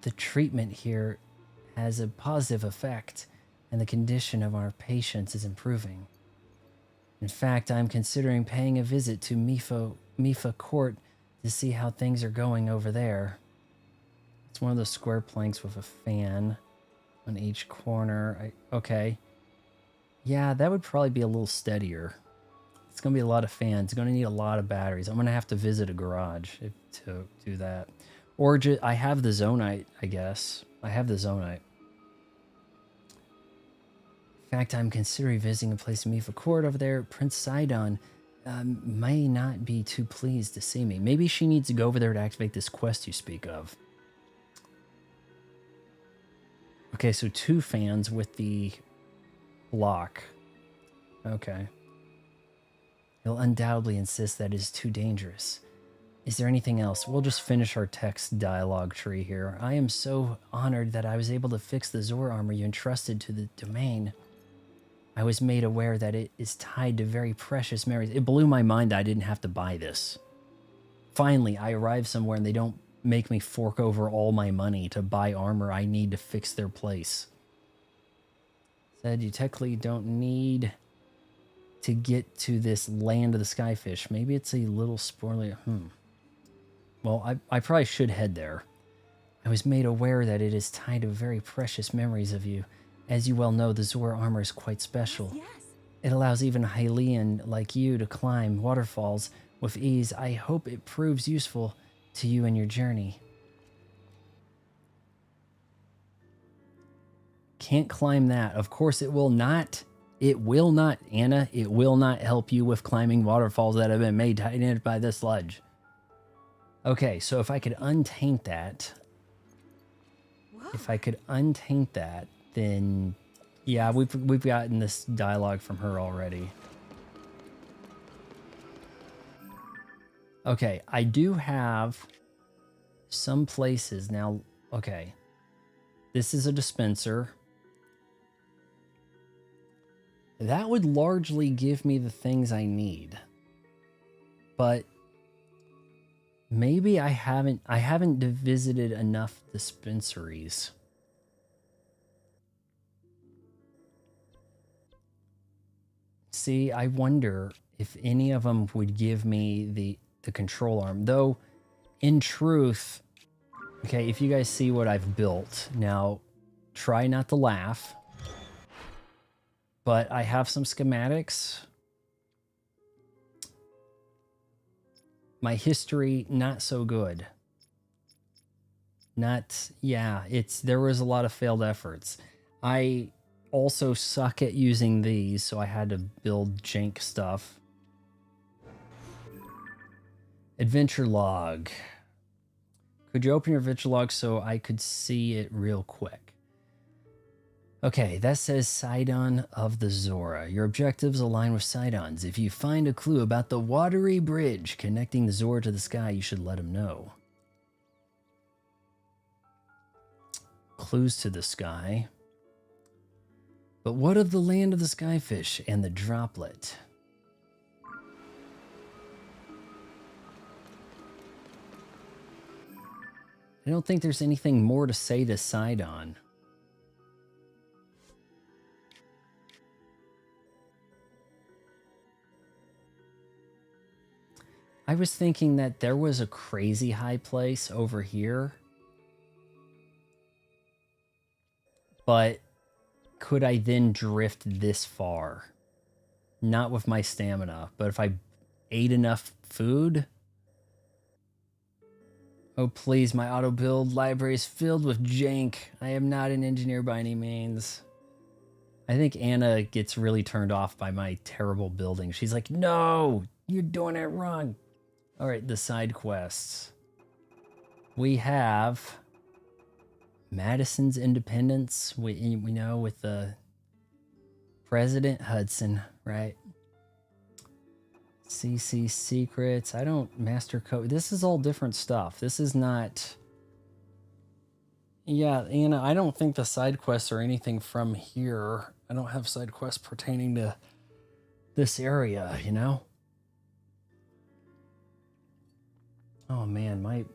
The treatment here has a positive effect, and the condition of our patients is improving. In fact, I'm considering paying a visit to Mifa Court to see how things are going over there. It's one of those square planks with a fan on each corner. Okay. Yeah, that would probably be a little steadier. It's going to be a lot of fans. It's going to need a lot of batteries. I'm going to have to visit a garage to do that. Or I have the Zonite, I guess. I have the Zonite. In fact, I'm considering visiting a place in Mifa Court over there. Prince Sidon may not be too pleased to see me. Maybe she needs to go over there to activate this quest you speak of. Okay, so 2 fans with the block. Okay. He'll undoubtedly insist that it is too dangerous. Is there anything else? We'll just finish our text dialogue tree here. I am so honored that I was able to fix the Zora armor you entrusted to the domain. I was made aware that it is tied to very precious memories. It blew my mind that I didn't have to buy this. Finally, I arrived somewhere and they don't make me fork over all my money to buy armor I need to fix their place. Said you technically don't need to get to this land of the skyfish. Maybe it's a little spoiler. Well, I probably should head there. I was made aware that it is tied to very precious memories of you. As you well know, the Zora armor is quite special. Yes. It allows even a Hylian like you to climb waterfalls with ease. I hope it proves useful to you in your journey. Can't climb that. Of course it will not. It will not, Anna. It will not help you with climbing waterfalls that have been made tight by the sludge. Okay, so if I could untaint that, if I could untaint that, then yeah, we've gotten this dialogue from her already. Okay, I do have some places now. Okay, this is a dispenser. That would largely give me the things I need. But maybe I haven't visited enough dispensaries. See, I wonder if any of them would give me the control arm. Though, in truth, okay, if you guys see what I've built, now try not to laugh. But I have some schematics. My history, not so good. There was a lot of failed efforts. I also suck at using these, so I had to build jank stuff. Adventure log. Could you open your adventure log so I could see it real quick? Okay, that says Sidon of the Zora. Your objectives align with Sidon's. If you find a clue about the watery bridge connecting the Zora to the sky, you should let him know. Clues to the sky. But what of the land of the skyfish and the droplet? I don't think there's anything more to say to Sidon. I was thinking that there was a crazy high place over here. But could I then drift this far? Not with my stamina, but if I ate enough food? Oh, please, my auto build library is filled with jank. I am not an engineer by any means. I think Anna gets really turned off by my terrible building. She's like, no, you're doing it wrong. All right, the side quests. We have Madison's independence. We know with the President Hudson, right? CC secrets. I don't master code. This is all different stuff. This is not. Yeah, Anna, I don't think the side quests are anything from here. I don't have side quests pertaining to this area, you know? Oh man, my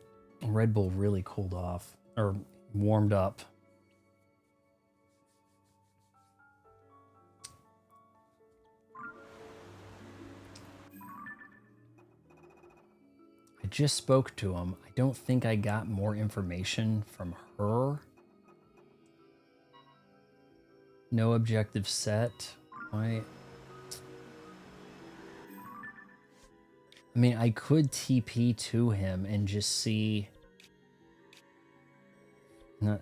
Red Bull really cooled off or warmed up. I just spoke to him. I don't think I got more information from her. No objective set. Why? I mean, I could TP to him and just see. Not.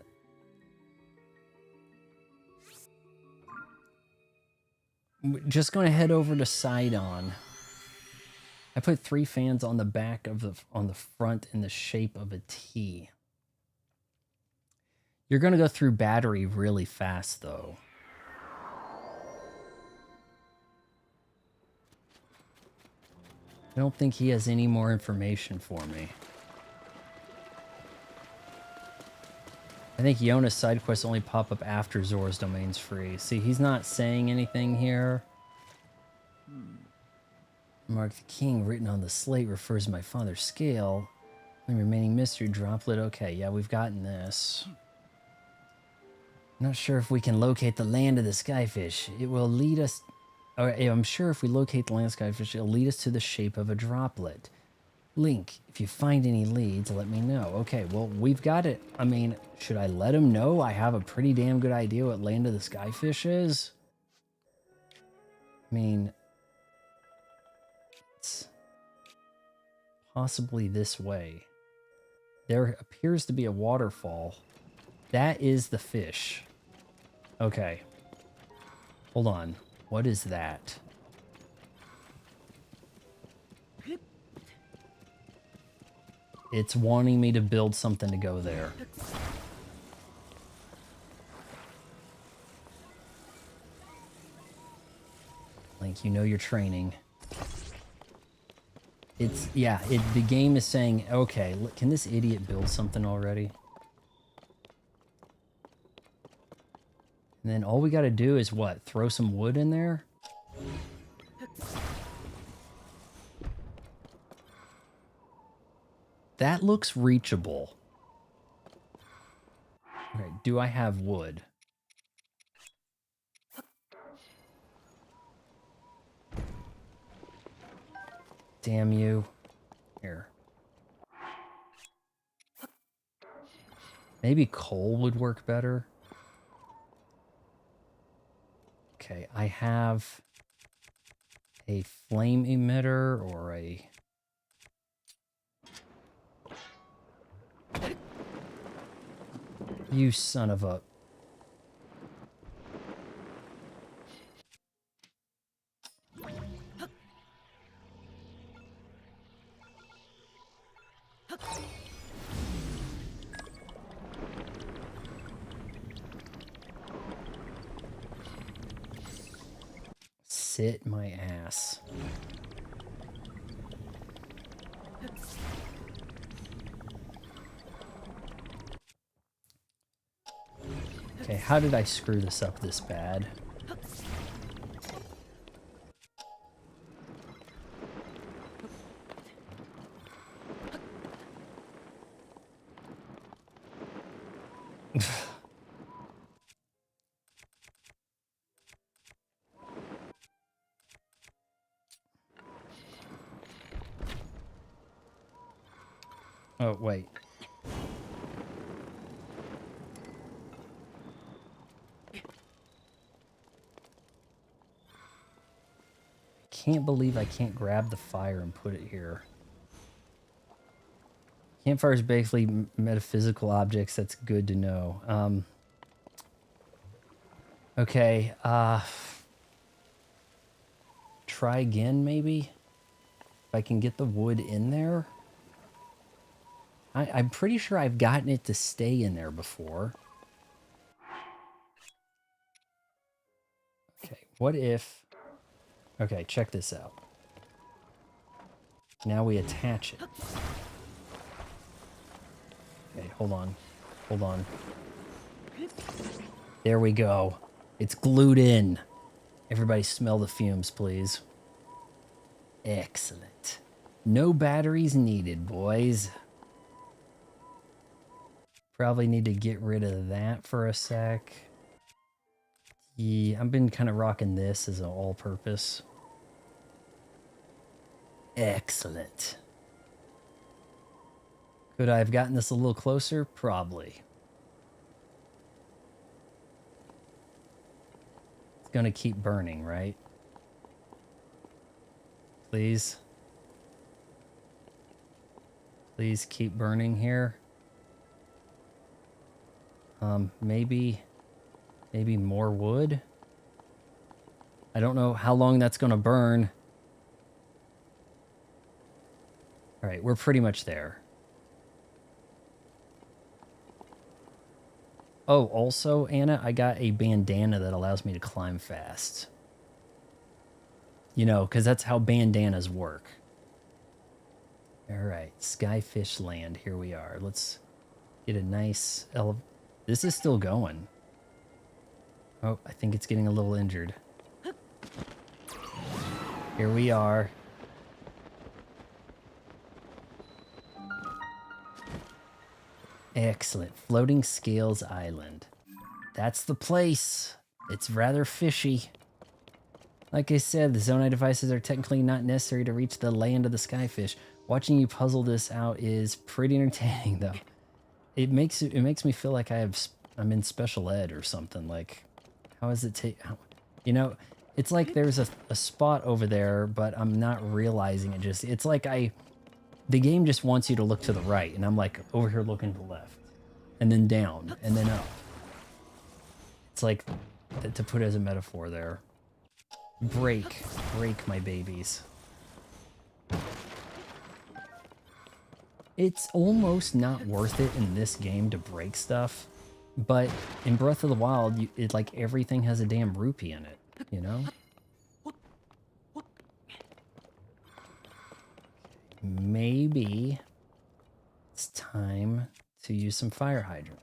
Just going to head over to Sidon. I put 3 fans on the back of on the front in the shape of a T. You're going to go through battery really fast, though. I don't think he has any more information for me. I think Yona's side quests only pop up after Zora's domain's free. See, he's not saying anything here. Mark the King, written on the slate, refers to my father's scale. The remaining mystery droplet. Okay, yeah, we've gotten this. Not sure if we can locate the land of the skyfish. It will lead us... I'm sure if we locate the land of the skyfish, it'll lead us to the shape of a droplet. Link, if you find any leads, let me know. Okay, well, we've got it. I mean, should I let him know I have a pretty damn good idea what land of the skyfish is? I mean... it's possibly this way. There appears to be a waterfall. That is the fish. Okay. Hold on. What is that? It's wanting me to build something to go there. Link, you know you're training. It's, yeah, the game is saying, okay, look, can this idiot build something already? And then all we gotta do is what? Throw some wood in there? That looks reachable. Okay, do I have wood? Damn you. Here. Maybe coal would work better. Okay, I have a flame emitter or a... You son of a... Sit my ass. Okay, how did I screw this up this bad? Oh, wait. Can't believe I can't grab the fire and put it here. Campfire is basically metaphysical objects. That's good to know. Okay, try again, maybe? If I can get the wood in there? I'm pretty sure I've gotten it to stay in there before. Okay, what if... Okay, check this out. Now we attach it. Okay, hold on. Hold on. There we go. It's glued in. Everybody smell the fumes, please. Excellent. No batteries needed, boys. Probably need to get rid of that for a sec. Yeah, I've been kind of rocking this as an all-purpose. Excellent. Could I have gotten this a little closer? Probably. It's gonna keep burning, right? Please. Please keep burning here. Maybe more wood. I don't know how long that's gonna burn. All right, we're pretty much there. Oh, also, Anna, I got a bandana that allows me to climb fast. You know, because that's how bandanas work. All right, Skyfish Land, here we are. Let's get a nice... This is still going. Oh, I think it's getting a little injured. Here we are. Excellent. Floating Scales Island. That's the place. It's rather fishy. Like I said, the Zonai devices are technically not necessary to reach the land of the Skyfish. Watching you puzzle this out is pretty entertaining, though. It makes me feel like I'm in special ed or something. Like, how is it you know, it's like there's a spot over there, but I'm not realizing it. It's like the game just wants you to look to the right, and I'm like over here looking to the left, and then down, and then up. It's like, to put it as a metaphor there. Break my babies. It's almost not worth it in this game to break stuff, but in Breath of the Wild, like everything has a damn rupee in it, you know? maybe it's time to use some fire hydrant.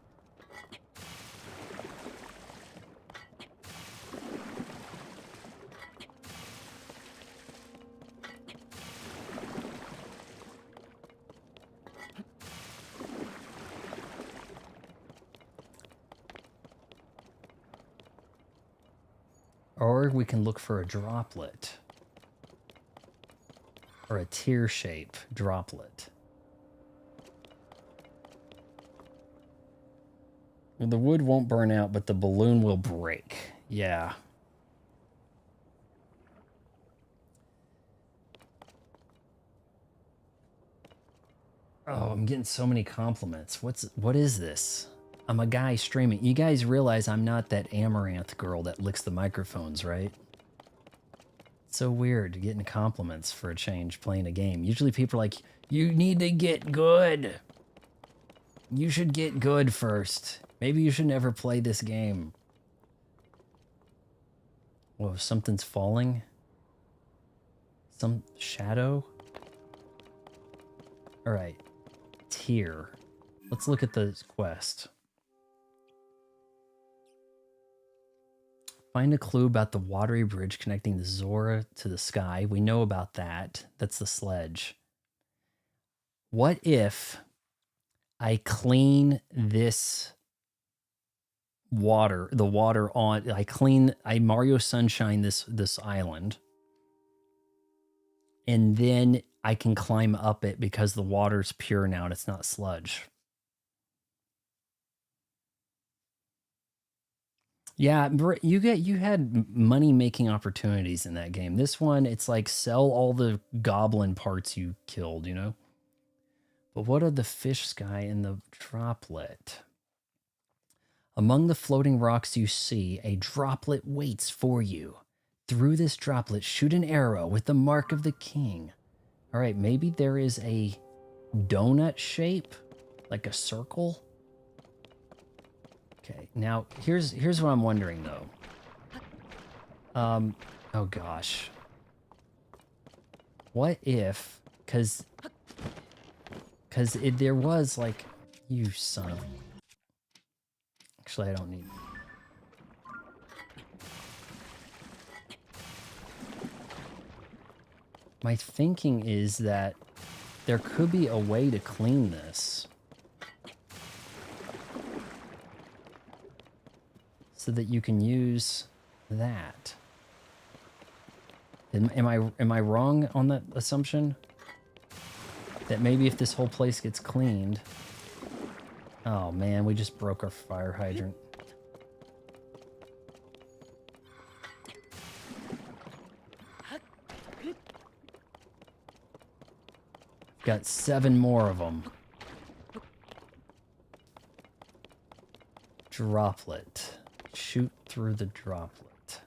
Or we can look for a droplet. Or a tear shape droplet. Well, the wood won't burn out, but the balloon will break. Yeah. Oh, I'm getting so many compliments. What is this? I'm a guy streaming. You guys realize I'm not that amaranth girl that licks the microphones, right? It's so weird getting compliments for a change playing a game. Usually people are like, you need to get good. You should get good first. Maybe you should never play this game. Whoa, something's falling. Some shadow? All right. Tear. Let's look at the quest. Find a clue about the watery bridge connecting the Zora to the sky. We know about that. That's the sledge. What if I clean this water, the water on, I Mario Sunshine this island, and then I can climb up it because the water's pure now and it's not sludge. Yeah, you had money making opportunities in that game. This one, it's like sell all the goblin parts you killed, you know? But what are the fish sky and the droplet? Among the floating rocks you see, a droplet waits for you. Through this droplet, shoot an arrow with the mark of the king. All right, maybe there is a donut shape, like a circle. Okay, now here's what I'm wondering though. Oh gosh. What if, cause there was like, you son of. Actually, I don't need. My thinking is that there could be a way to clean this. So that you can use that. Am I wrong on that assumption? That maybe if this whole place gets cleaned... Oh man, we just broke our fire hydrant. Got 7 more of them. Droplet. Shoot through the droplet.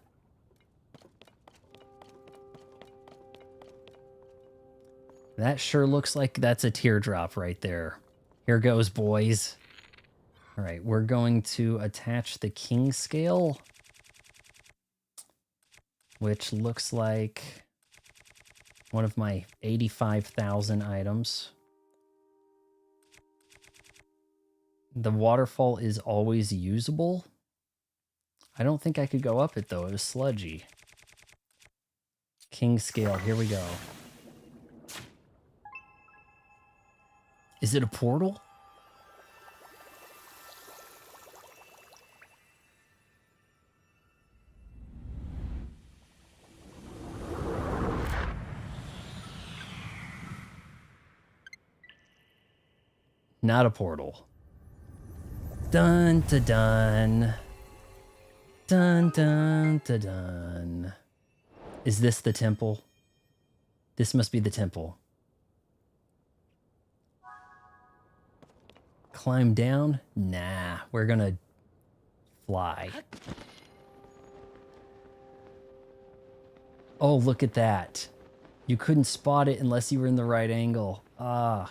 That sure looks like that's a teardrop right there. Here goes, boys. All right, we're going to attach the king scale, which looks like one of my 85,000 items. The waterfall is always usable. I don't think I could go up it though. It was sludgy. King scale, here we go. Is it a portal? Not a portal. Dun dun dun. Dun dun dun dun. Is this the temple? This must be the temple. Climb down? Nah, we're gonna fly. Oh, look at that. You couldn't spot it unless you were in the right angle. Ah.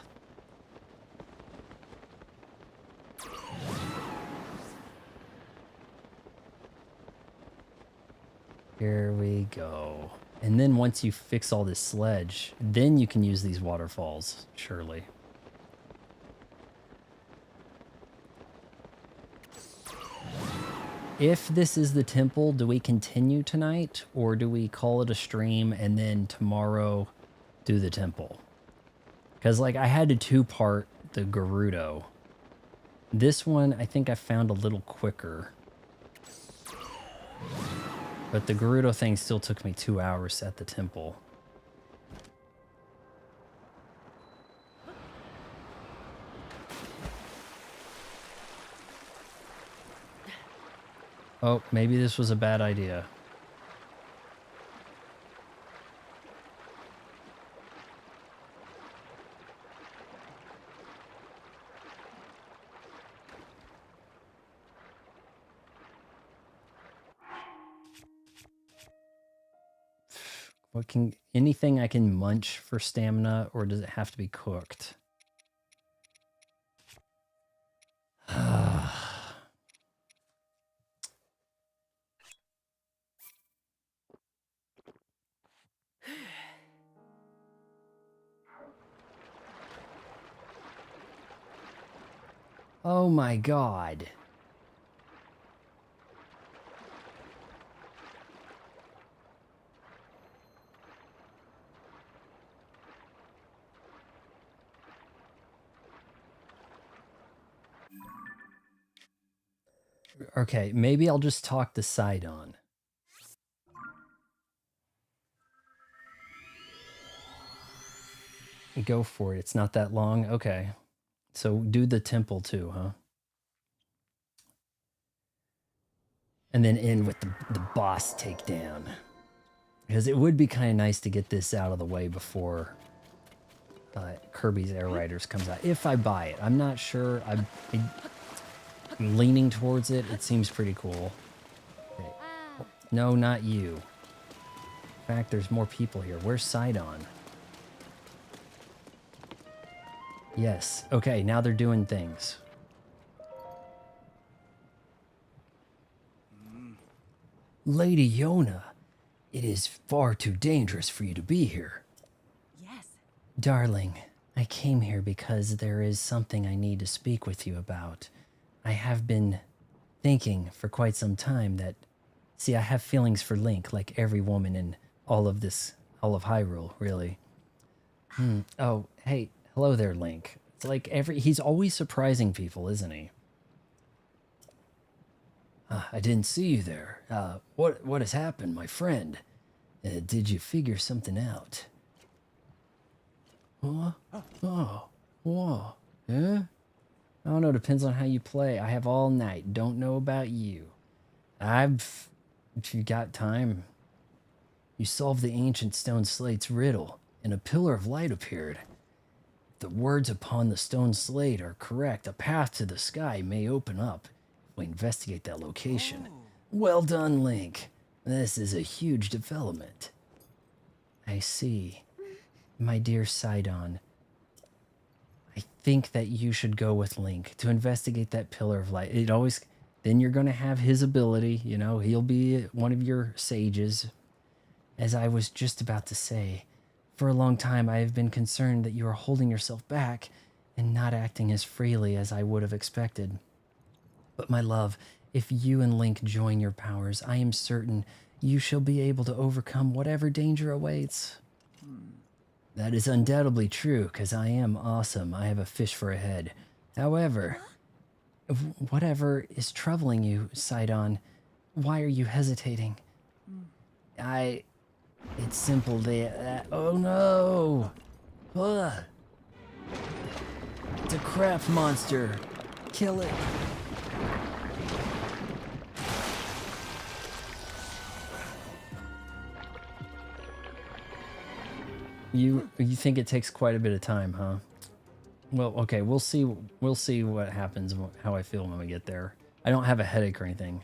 Here we go. And then once you fix all this sledge, then you can use these waterfalls, surely. If this is the temple, do we continue tonight or do we call it a stream and then tomorrow do the temple? Because like I had to two-part the Gerudo. This one I think I found a little quicker. But the Gerudo thing still took me 2 hours at the temple. Oh, maybe this was a bad idea. Anything I can munch for stamina, or does it have to be cooked? Oh my god. Okay, maybe I'll just talk to Sidon. Go for it. It's not that long. Okay. So do the temple too, huh? And then end with the boss takedown. Because it would be kind of nice to get this out of the way before Kirby's Air Riders comes out. If I buy it. I'm not sure. I'm leaning towards it. It seems pretty cool. Okay. No, not you. In fact, there's more people here. Where's Sidon? Yes. Okay, now they're doing things. Lady Yona, it is far too dangerous for you to be here. Yes. Darling, I came here because there is something I need to speak with you about. I have been thinking for quite some time that... See, I have feelings for Link, like every woman in all of Hyrule, really. Oh, hey, hello there, Link. It's like he's always surprising people, isn't he? I didn't see you there. What has happened, my friend? Did you figure something out? Huh? Oh, whoa. Huh? I don't know, depends on how you play. I have all night. Don't know about you. If you got time. You solved the ancient stone slate's riddle, and a pillar of light appeared. If the words upon the stone slate are correct, a path to the sky may open up if we investigate that location. Well done, Link. This is a huge development. I see. My dear Sidon, I think that you should go with Link to investigate that pillar of light. Then you're going to have his ability, you know, he'll be one of your sages. As I was just about to say, for a long time I have been concerned that you are holding yourself back and not acting as freely as I would have expected. But my love, if you and Link join your powers, I am certain you shall be able to overcome whatever danger awaits. That is undoubtedly true, because I am awesome. I have a fish for a head. However, whatever is troubling you, Sidon, why are you hesitating? It's simple that... oh no! Ugh. It's a craft monster! Kill it! You think it takes quite a bit of time, huh? Well, okay, we'll see what happens, how I feel when we get there. I don't have a headache or anything.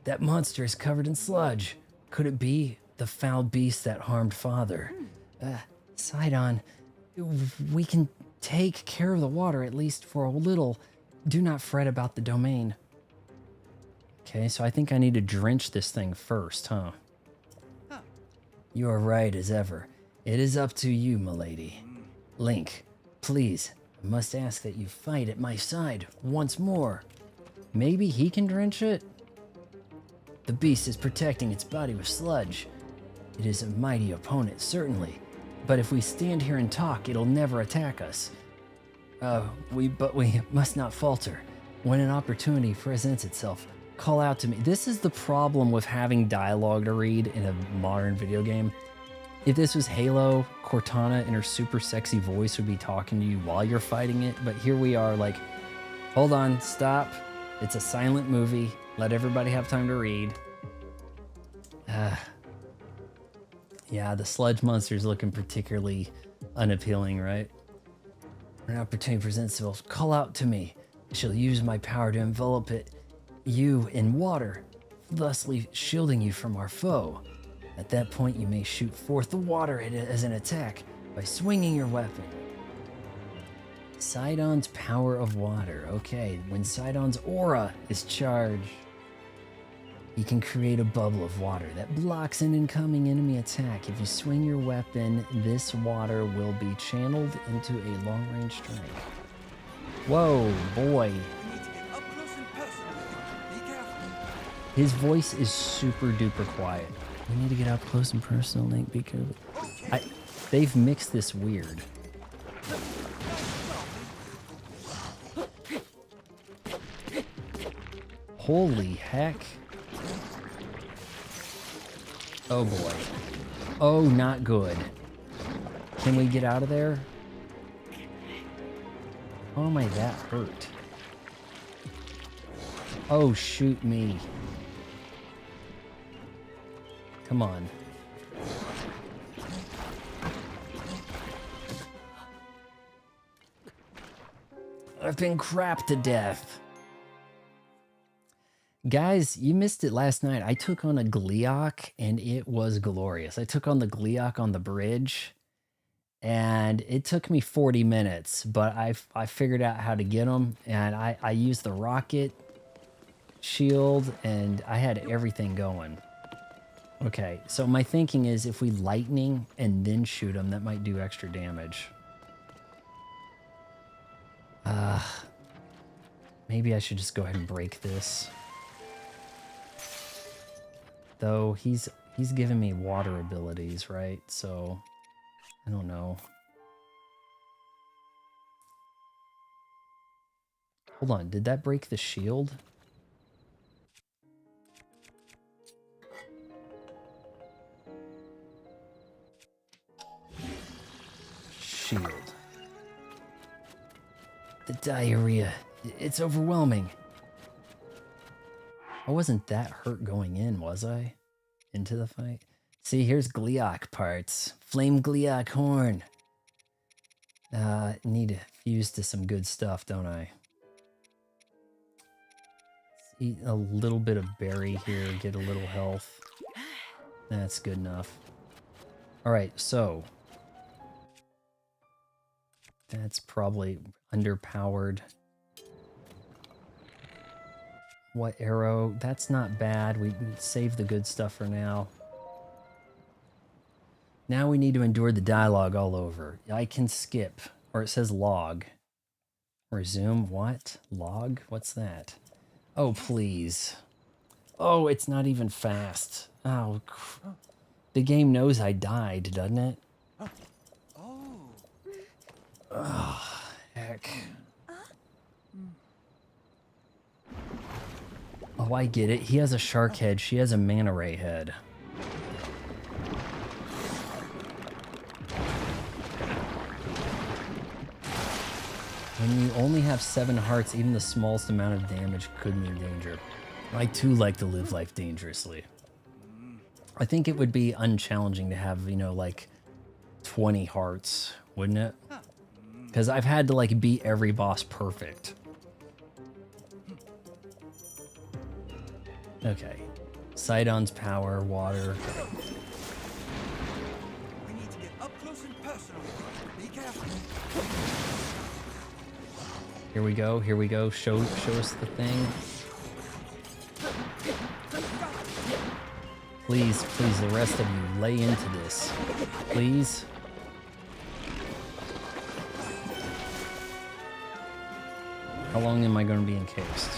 That monster is covered in sludge. Could it be the foul beast that harmed Father? Sidon, we can take care of the water, at least for a little. Do not fret about the domain. Okay, so I think I need to drench this thing first, huh? You are right as ever. It is up to you, milady. Link, please, I must ask that you fight at my side once more. Maybe he can drench it? The beast is protecting its body with sludge. It is a mighty opponent, certainly. But if we stand here and talk, it'll never attack us. But we must not falter. When an opportunity presents itself, call out to me. This is the problem with having dialogue to read in a modern video game. If this was Halo, Cortana in her super sexy voice would be talking to you while you're fighting it, but here we are like, hold on, stop. It's a silent movie. Let everybody have time to read. Yeah, the sludge monster's looking particularly unappealing, right? When an opportunity presents itself, call out to me. I shall use my power to envelop you in water, thusly shielding you from our foe. At that point, you may shoot forth the water as an attack by swinging your weapon. Sidon's power of water. Okay, when Sidon's aura is charged, you can create a bubble of water that blocks an incoming enemy attack. If you swing your weapon, this water will be channeled into a long-range strike. Whoa, boy. His voice is super duper quiet. We need to get up close and personal, Link, because they've mixed this weird. Holy heck. Oh boy. Oh, not good. Can we get out of there? Oh my, that hurt. Oh, shoot me. Come on. I've been crapped to death. Guys, you missed it last night. I took on a Gleeok and it was glorious. I took on the Gleeok on the bridge and it took me 40 minutes, but I figured out how to get him, and I used the rocket shield and I had everything going. Okay, so my thinking is if we lightning and then shoot him, that might do extra damage. Maybe I should just go ahead and break this. Though he's giving me water abilities, right? So I don't know. Hold on, did that break the shield? Shield. The diarrhea. It's overwhelming. I wasn't that hurt going in, was I? Into the fight? See, here's Gleeok parts. Flame Gleeok horn. Need to fuse to some good stuff, don't I? Let's eat a little bit of berry here, get a little health. That's good enough. Alright, so that's probably underpowered. What arrow? That's not bad. We save the good stuff for now. Now we need to endure the dialogue all over. I can skip, or it says log. Resume, what? Log? What's that? Oh, please. Oh, it's not even fast. Oh, the game knows I died, doesn't it? Oh, heck. Oh, I get it. He has a shark head. She has a manta ray head. When you only have 7 hearts, even the smallest amount of damage could mean danger. I too like to live life dangerously. I think it would be unchallenging to have, you know, like 20 hearts, wouldn't it? Because I've had to like beat every boss perfect. Okay. Sidon's power, water. We need to get up close and personal. Be careful. Here we go, here we go. Show us the thing. Please, please, the rest of you, lay into this. Please. How long am I going to be encased?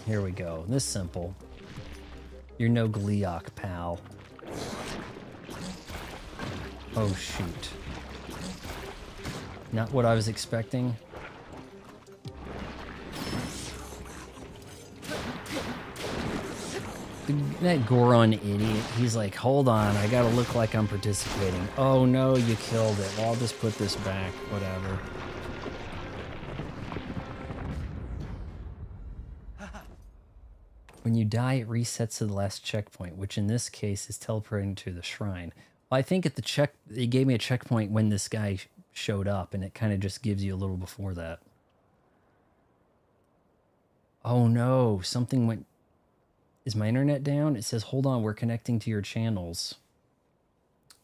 Here we go. This simple. You're no Gleeok, pal. Oh, shoot. Not what I was expecting. That Goron idiot, he's like, hold on, I gotta look like I'm participating. Oh no, you killed it. Well, I'll just put this back, whatever. When you die, it resets to the last checkpoint, which in this case is teleporting to the shrine. Well, I think at the check, it gave me a checkpoint when this guy showed up, and it kind of just gives you a little before that. Oh no, something went... Is my internet down? It says, hold on, we're connecting to your channels.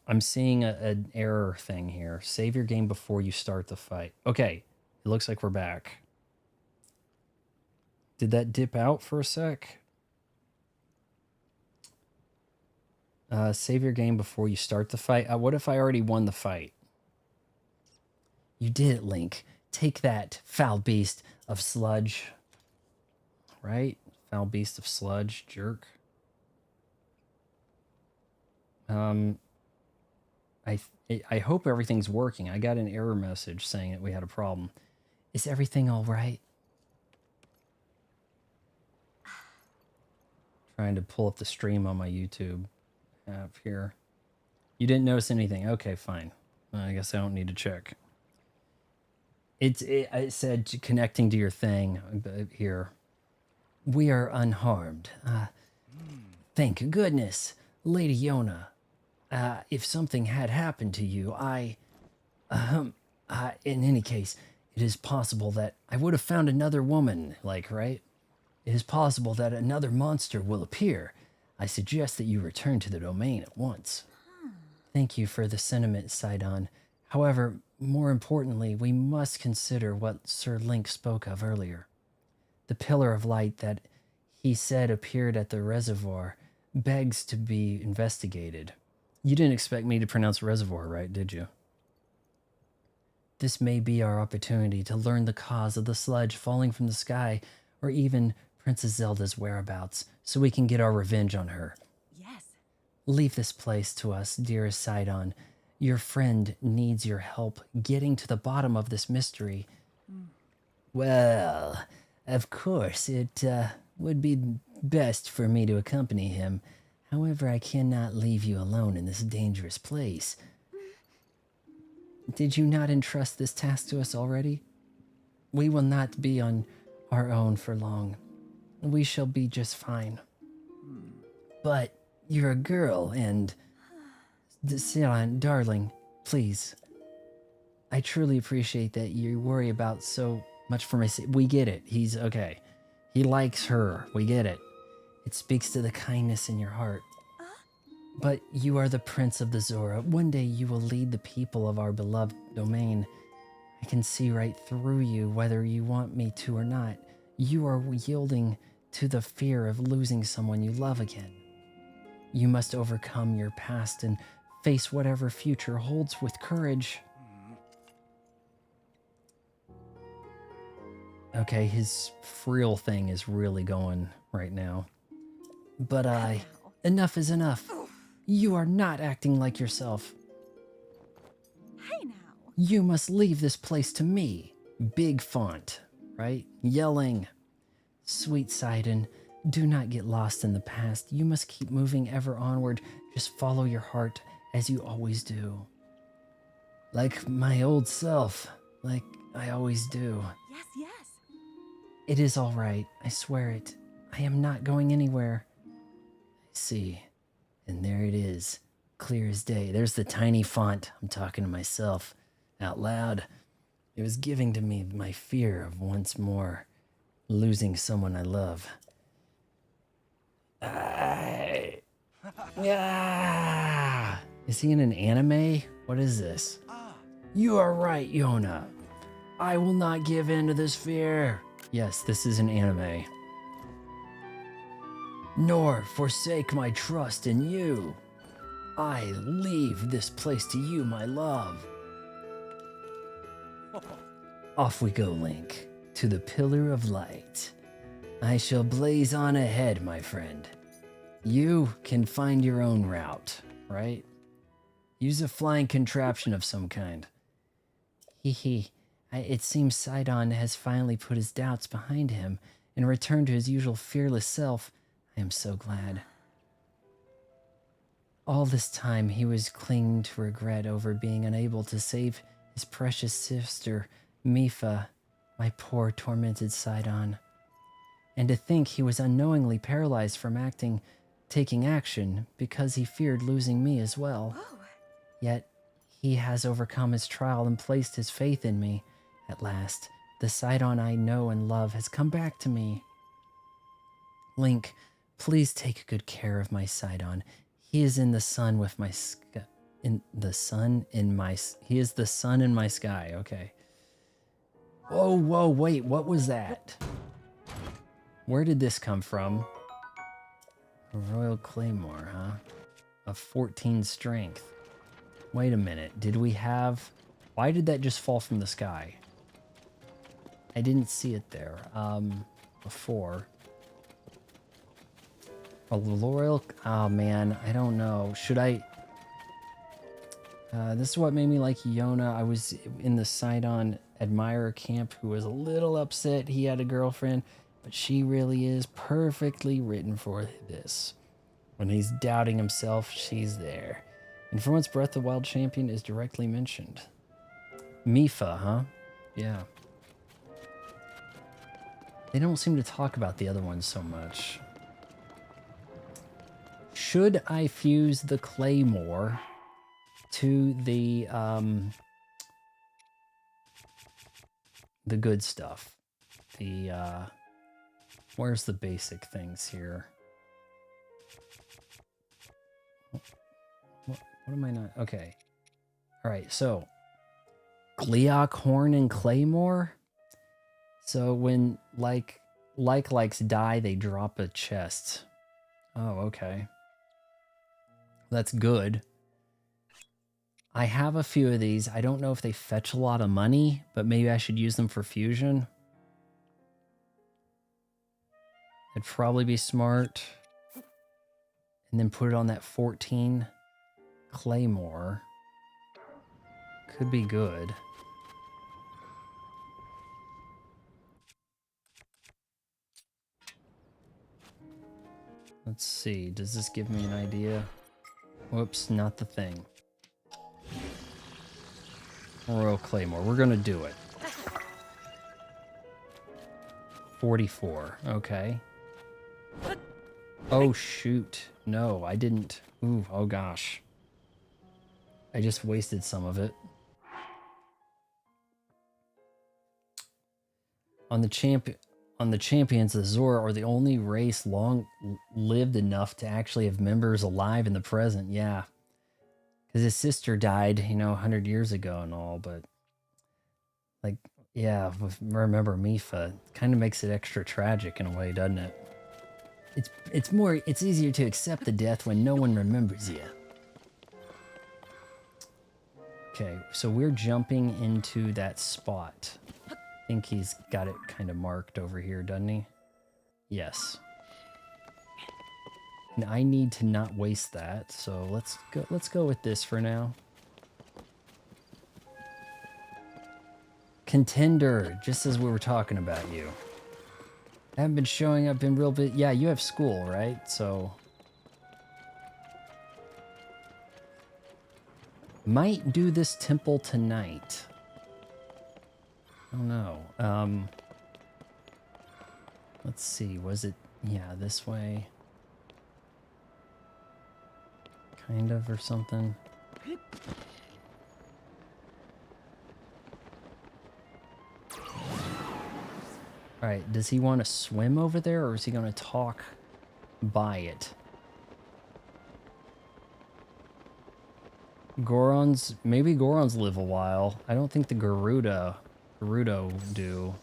I'm seeing an error thing here. Save your game before you start the fight. Okay, it looks like we're back. Did that dip out for a sec? Save your game before you start the fight. What if I already won the fight? You did it, Link. Take that, foul beast of sludge. Right? Foul beast of sludge, jerk. I hope everything's working. I got an error message saying that we had a problem. Is everything all right? Trying to pull up the stream on my YouTube app here. You didn't notice anything. Okay, fine. I guess I don't need to check. It said connecting to your thing here. We are unharmed. Thank goodness. Lady Yona, if something had happened to you, in any case, it is possible that I would have found another woman, like, right? It is possible that another monster will appear. I suggest that you return to the domain at once. Thank you for the sentiment, Sidon. However, more importantly, we must consider what Sir Link spoke of earlier. The pillar of light that he said appeared at the reservoir begs to be investigated. You didn't expect me to pronounce reservoir right, did you? This may be our opportunity to learn the cause of the sludge falling from the sky, or even Princess Zelda's whereabouts, so we can get our revenge on her. Yes. Leave this place to us, dearest Sidon. Your friend needs your help getting to the bottom of this mystery. Well, of course, it would be best for me to accompany him. However, I cannot leave you alone in this dangerous place. Did you not entrust this task to us already? We will not be on our own for long. We shall be just fine. But you're a girl, and... Sidon, darling, please. I truly appreciate that you worry about so much for my... We get it. He's okay. He likes her. We get it. It speaks to the kindness in your heart. But you are the prince of the Zora. One day you will lead the people of our beloved domain. I can see right through you, whether you want me to or not. You are yielding to the fear of losing someone you love again. You must overcome your past and face whatever future holds with courage. Okay, his frill thing is really going right now. But enough is enough. You are not acting like yourself. Hey now. You must leave this place to me. Big font, right? Yelling. Sweet Sidon, do not get lost in the past. You must keep moving ever onward. Just follow your heart as you always do. Like my old self, like I always do. Yes, yes. It is all right. I swear it. I am not going anywhere. I see. And there it is. Clear as day. There's the tiny font. I'm talking to myself out loud. It was giving to me my fear of once more losing someone I love. Is he in an anime? What is this? You are right, Yona. I will not give in to this fear. Yes, this is an anime. Nor forsake my trust in you. I leave this place to you, my love. Off we go, Link, to the Pillar of Light. I shall blaze on ahead, my friend. You can find your own route, right? Use a flying contraption of some kind. Hee. It seems Sidon has finally put his doubts behind him and returned to his usual fearless self. I am so glad. All this time he was clinging to regret over being unable to save his precious sister, Mifa, my poor tormented Sidon. And to think he was unknowingly paralyzed from taking action because he feared losing me as well. Oh, Yet he has overcome his trial and placed his faith in me. At last, the Sidon I know and love has come back to me. Link, please take good care of my Sidon. He is in the sun with my sky. He is the sun in my sky. Okay. Whoa, wait, what was that? Where did this come from? A Royal Claymore, huh? A 14 strength. Wait a minute, did we have... Why did that just fall from the sky? I didn't see it there, before. A Royal... Oh man, I don't know. Should I... this is what made me like Yona. I was in the Sidon admirer camp who was a little upset he had a girlfriend, but she really is perfectly written for this. When he's doubting himself, she's there. And for once, Breath of the Wild champion is directly mentioned. Mifa, huh? Yeah. They don't seem to talk about the other ones so much. Should I fuse the Claymore to the good stuff? Where's the basic things here? What am I not? Okay. All right, so Gleok Horn and Claymore. So when likes die, they drop a chest. Oh, okay. That's good. I have a few of these. I don't know if they fetch a lot of money, but maybe I should use them for fusion. It'd probably be smart. And then put it on that 14 Claymore. Could be good. Let's see. Does this give me an idea? Whoops, not the thing. Royal Claymore. We're going to do it. 44. Okay. Oh, shoot. No, I didn't. Ooh, oh gosh. I just wasted some of it. On the champions, the Zora are the only race long lived enough to actually have members alive in the present. Yeah. Because his sister died, 100 years ago and all, but like, yeah, remember Mifa, kind of makes it extra tragic in a way, doesn't it? It's easier to accept the death when no one remembers you. Okay, so we're jumping into that spot. I think he's got it kind of marked over here, doesn't he? Yes. And I need to not waste that, so let's go with this for now. Contender, just as we were talking about you. I haven't been showing up in real bit. Yeah, you have school, right? So might do this temple tonight. Oh no. Let's see. Was it? Yeah, this way. Kind of, or something. Alright, does he want to swim over there, or is he going to talk by it? Maybe Gorons live a while. I don't think the Gerudo do.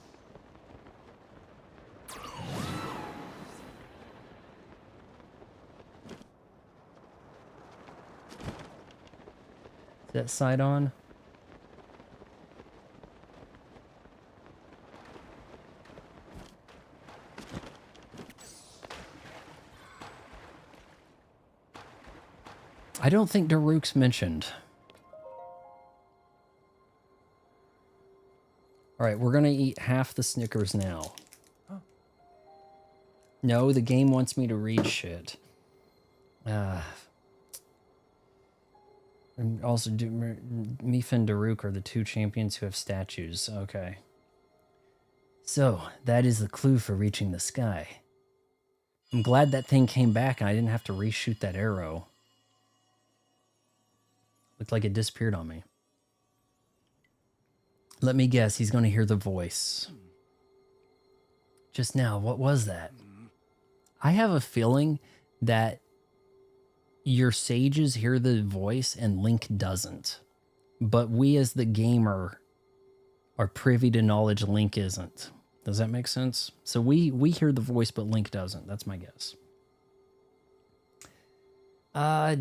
That Sidon? I don't think Daruk's mentioned. Alright, we're gonna eat half the Snickers now. Huh. No, the game wants me to read shit. And also, Mipha and Daruk are the two champions who have statues. Okay. So, that is the clue for reaching the sky. I'm glad that thing came back and I didn't have to reshoot that arrow. Looked like it disappeared on me. Let me guess, he's going to hear the voice. Just now, what was that? I have a feeling that your sages hear the voice and Link doesn't. But we as the gamer are privy to knowledge Link isn't. Does that make sense? So we hear the voice, but Link doesn't. That's my guess.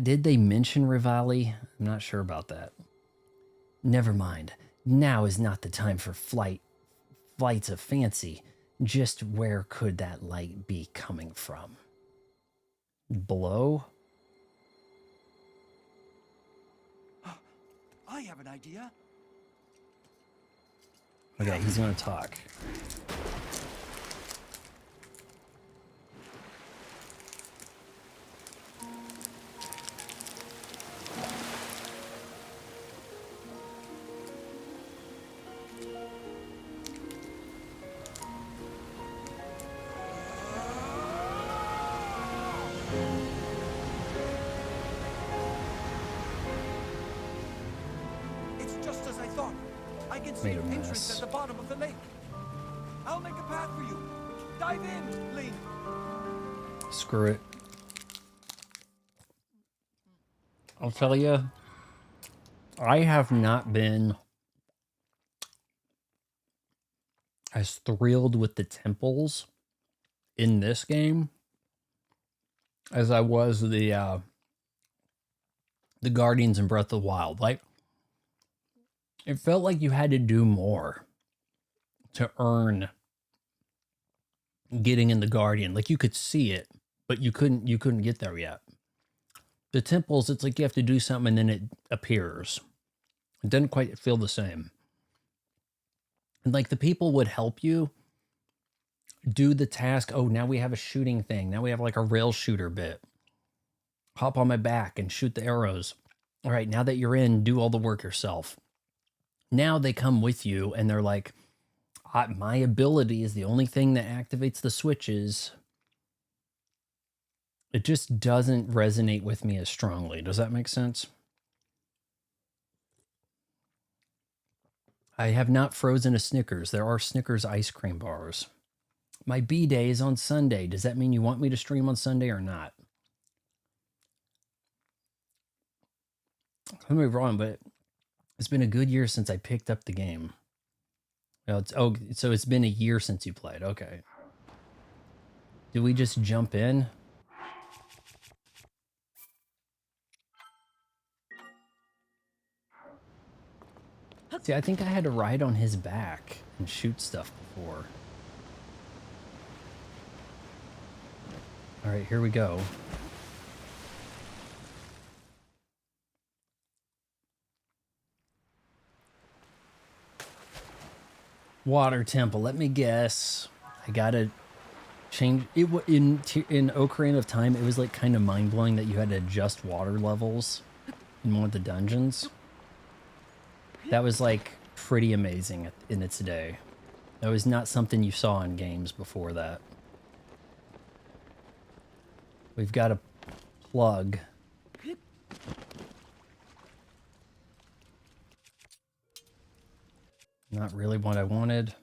Did they mention Rivali? I'm not sure about that. Never mind. Now is not the time for flights of fancy. Just where could that light be coming from? Below? I have an idea. Okay, he's gonna talk. It's just as I thought. I can see Made a an entrance mess. at the bottom of the lake. I'll make a path for you. Dive in, Link. Screw it. I'll tell you, I have not been as thrilled with the temples in this game as I was the Guardians in Breath of the Wild. Like, it felt like you had to do more to earn getting in the Guardian. Like, you could see it, but you couldn't get there yet. The temples, it's like you have to do something and then it appears. It doesn't quite feel the same. And like the people would help you do the task. Oh, now we have a shooting thing. Now we have like a rail shooter bit. Hop on my back and shoot the arrows. All right, now that you're in, do all the work yourself. Now they come with you and they're like, my ability is the only thing that activates the switches. It just doesn't resonate with me as strongly. Does that make sense? I have not frozen a Snickers. There are Snickers ice cream bars. My B-Day is on Sunday. Does that mean you want me to stream on Sunday or not? Don't get me wrong, but it's been a good year since I picked up the game. Well, so it's been a year since you played. Okay. Do we just jump in? See, I think I had to ride on his back and shoot stuff before. All right, here we go. Water temple. Let me guess. I gotta change it. In Ocarina of Time, it was like kind of mind blowing that you had to adjust water levels in one of the dungeons. That was like pretty amazing in its day. That was not something you saw in games before that. We've got a plug. Not really what I wanted.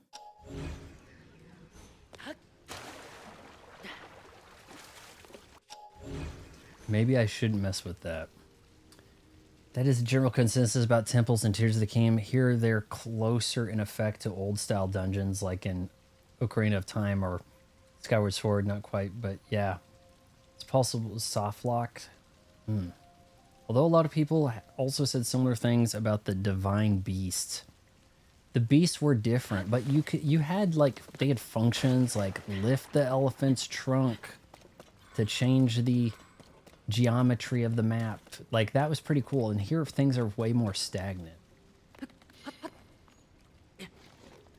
Maybe I shouldn't mess with that. That is a general consensus about temples and Tears of the Kingdom. Here they're closer in effect to old-style dungeons like in Ocarina of Time or Skyward Sword. Not quite, but yeah. It's possible soft locked. A Although a lot of people also said similar things about the divine beast. The beasts were different, but you had like they had functions like lift the elephant's trunk to change the geometry of the map. Like that was pretty cool. And here things are way more stagnant.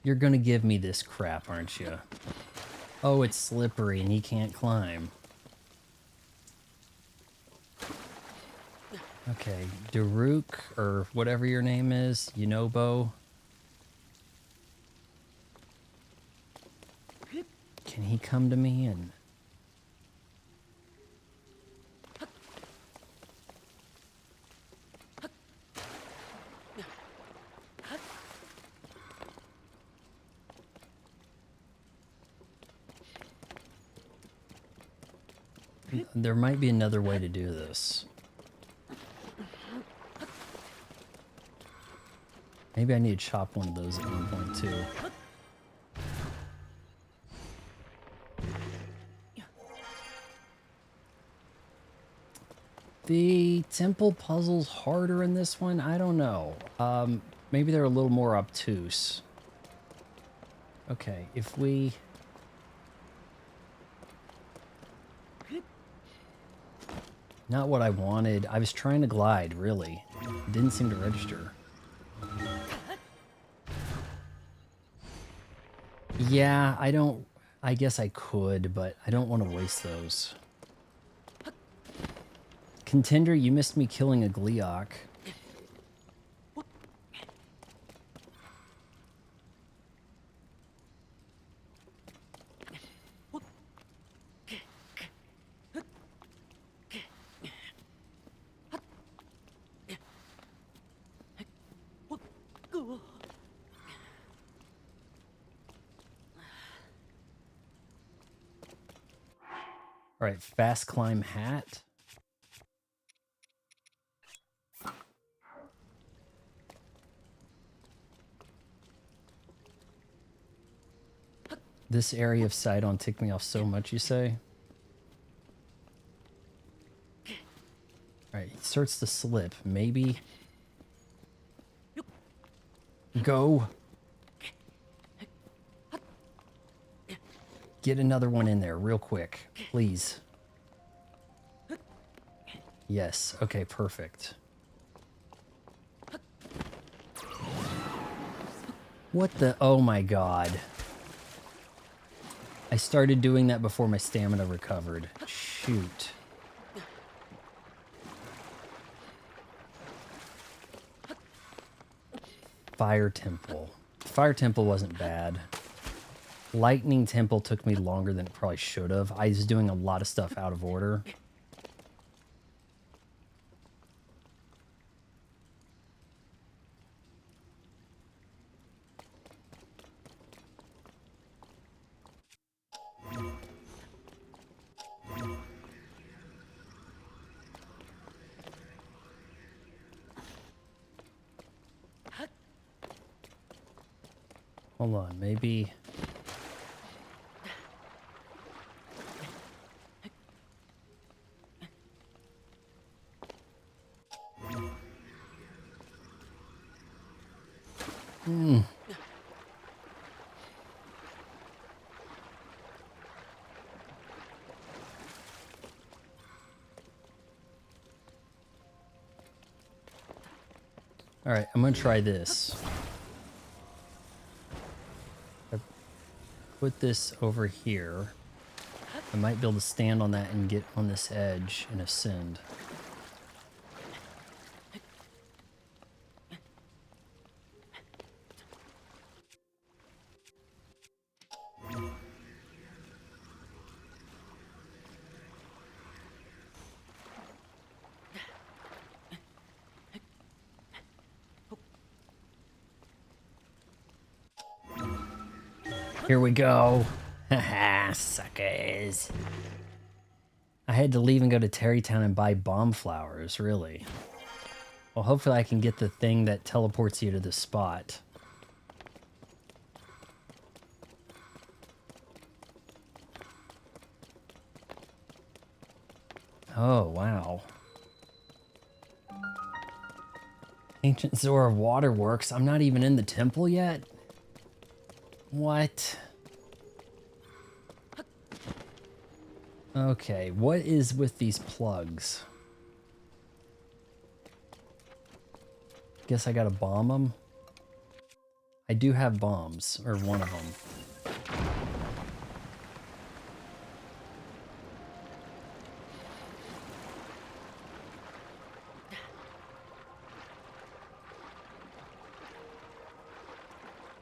You're gonna give me this crap, aren't you? Oh, it's slippery and he can't climb. Okay, Daruk, or whatever your name is, Yunobo. Can he come to me and... There might be another way to do this. Maybe I need to chop one of those at one point too. The temple puzzle's harder in this one? I don't know. Maybe they're a little more obtuse. Okay, if we... Not what I wanted. I was trying to glide, really. It didn't seem to register. Yeah, I guess I could, but I don't want to waste those. Contender, you missed me killing a Gleeok. All right, fast climb hat. This area of Sidon ticked me off so much, you say? All right, he starts to slip. Maybe... Go! Get another one in there real quick, please. Yes, okay, perfect. What the... Oh my god. I started doing that before my stamina recovered. Shoot. Fire Temple. Fire Temple wasn't bad. Lightning Temple took me longer than it probably should have. I was doing a lot of stuff out of order. Hold on, maybe... All right, I'm gonna try this. I put this over here. I might be able to stand on that and get on this edge and ascend. Here we go. Haha, suckers. I had to leave and go to Terrytown and buy bomb flowers, really. Well, hopefully I can get the thing that teleports you to the spot. Oh, wow. Ancient Zora Waterworks. I'm not even in the temple yet. What? Okay, what is with these plugs? Guess I gotta bomb them. I do have bombs, or one of them.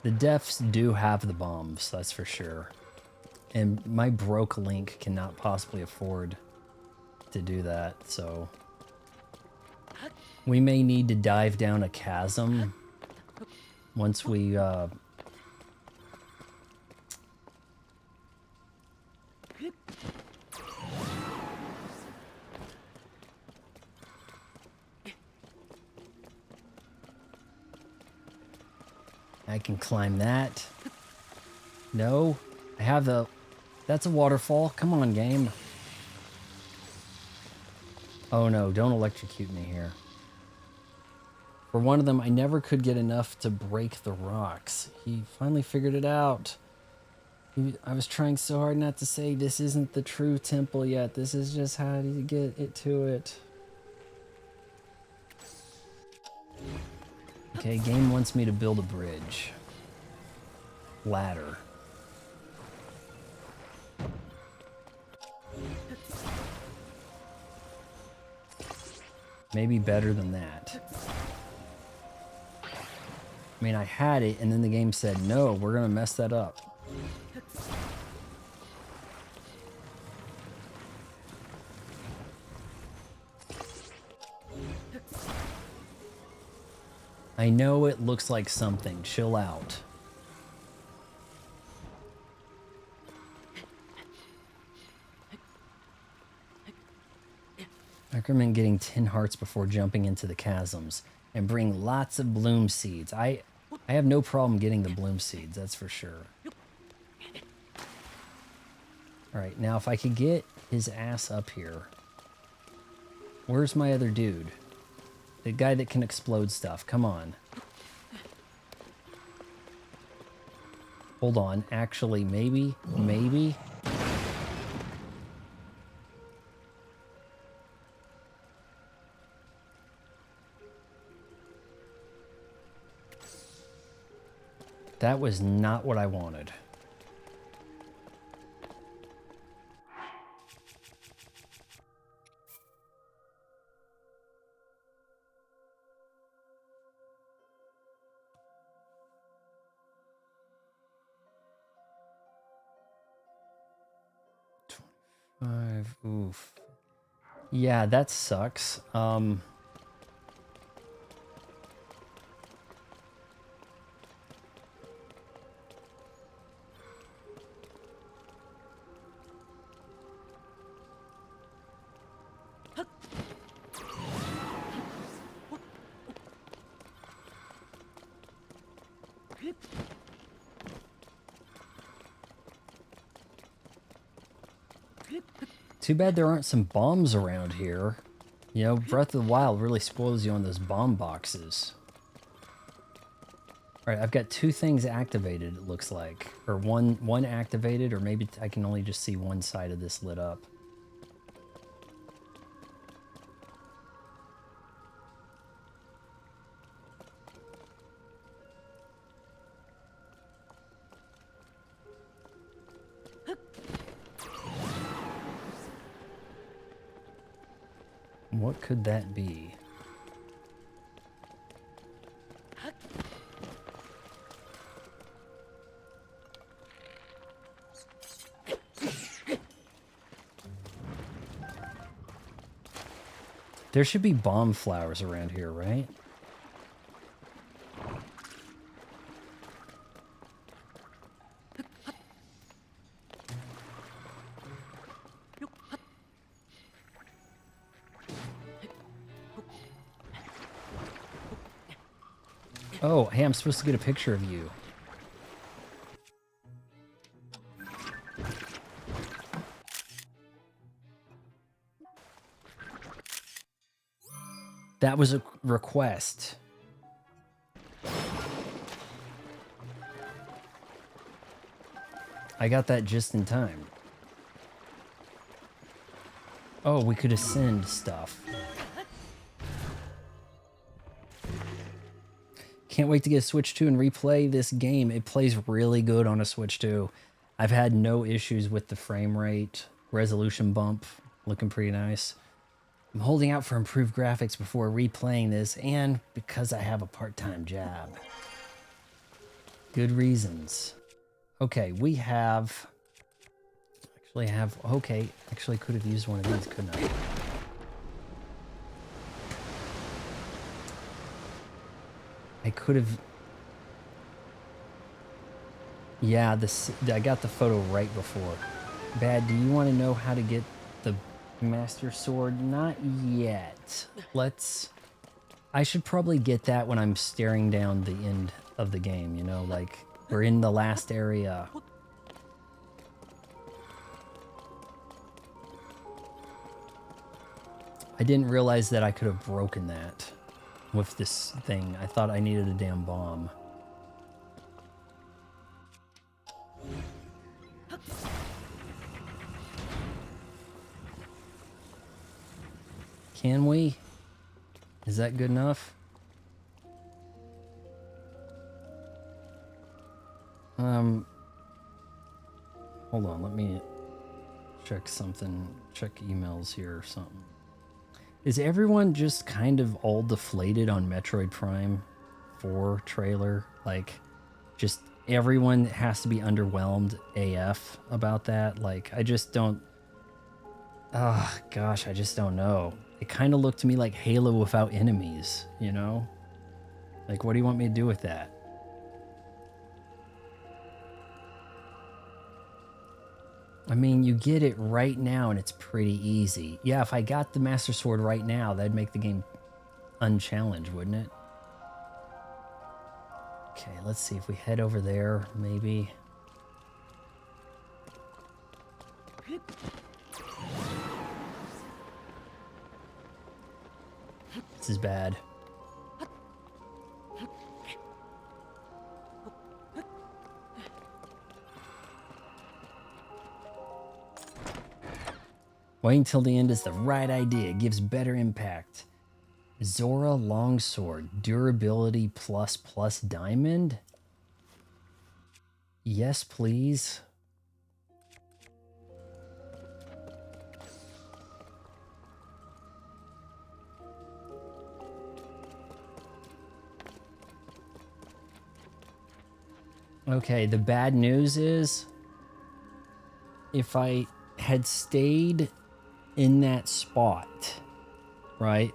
The Defs do have the bombs, that's for sure. And my broke link cannot possibly afford to do that, so... We may need to dive down a chasm once we, I can climb that. No, I have the... That's a waterfall. Come on, game. Oh no, don't electrocute me here. For one of them, I never could get enough to break the rocks. He finally figured it out. I was trying so hard not to say this isn't the true temple yet. This is just how to get it to it. Okay, game wants me to build a bridge. Ladder. Maybe better than that. I mean, I had it, and then the game said, no, we're gonna mess that up. I know it looks like something. Chill out. I recommend getting 10 hearts before jumping into the chasms and bring lots of bloom seeds. I have no problem getting the bloom seeds, that's for sure. Alright, now if I could get his ass up here. Where's my other dude? The guy that can explode stuff. Come on. Hold on. Actually, maybe. That was not what I wanted. Oof. Yeah, that sucks. Too bad there aren't some bombs around here. You know, Breath of the Wild really spoils you on those bomb boxes. Alright, I've got 2 things activated, it looks like. Or one activated, or maybe I can only just see one side of this lit up. What could that be? There should be bomb flowers around here, right? Oh, hey, I'm supposed to get a picture of you. That was a request. I got that just in time. Oh, we could ascend stuff. Can't wait to get a Switch 2 and replay this game. It plays really good on a Switch 2. I've had no issues with the frame rate, resolution bump, looking pretty nice. I'm holding out for improved graphics before replaying this, and because I have a part-time job. Good reasons. Okay, we have... Actually could have used one of these, couldn't I? I could have... Yeah, I got the photo right before. Bad, do you want to know how to get the Master Sword? Not yet. I should probably get that when I'm staring down the end of the game, you know, like we're in the last area. I didn't realize that I could have broken that with this thing. I thought I needed a damn bomb. Can we? Is that good enough? Hold on, let me check something, check emails here or something. Is everyone just kind of all deflated on Metroid Prime 4 trailer? Like, just everyone has to be underwhelmed AF about that? Like, I just don't... Oh, gosh, I just don't know. It kind of looked to me like Halo without enemies, you know? Like, what do you want me to do with that? I mean, you get it right now and it's pretty easy. Yeah, if I got the Master Sword right now, that'd make the game unchallenged, wouldn't it? Okay, let's see if we head over there, maybe. This is bad. Waiting till the end is the right idea. It gives better impact. Zora Longsword. Durability plus diamond? Yes, please. Okay, the bad news is if I had stayed in that spot, right,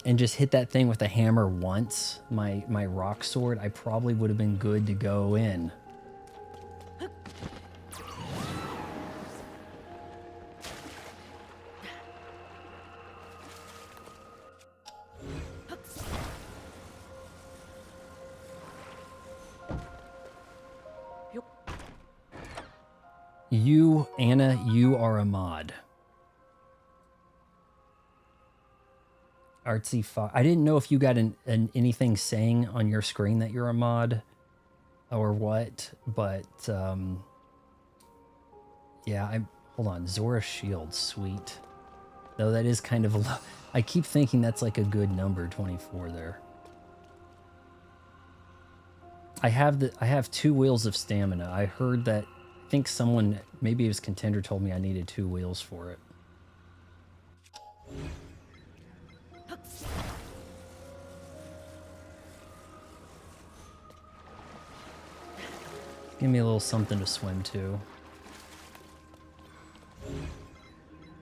and just hit that thing with a hammer once, my rock sword, I probably would have been good to go in. You, Anna, you are a mod. Artsy Fox. I didn't know if you got anything saying on your screen that you're a mod or what, but yeah, hold on. Zora Shield, sweet. Though that is kind of a low. I keep thinking that's like a good number, 24 there. I have 2 wheels of stamina. I heard that, I think someone, maybe it was Contender, told me I needed 2 wheels for it. Give me a little something to swim to.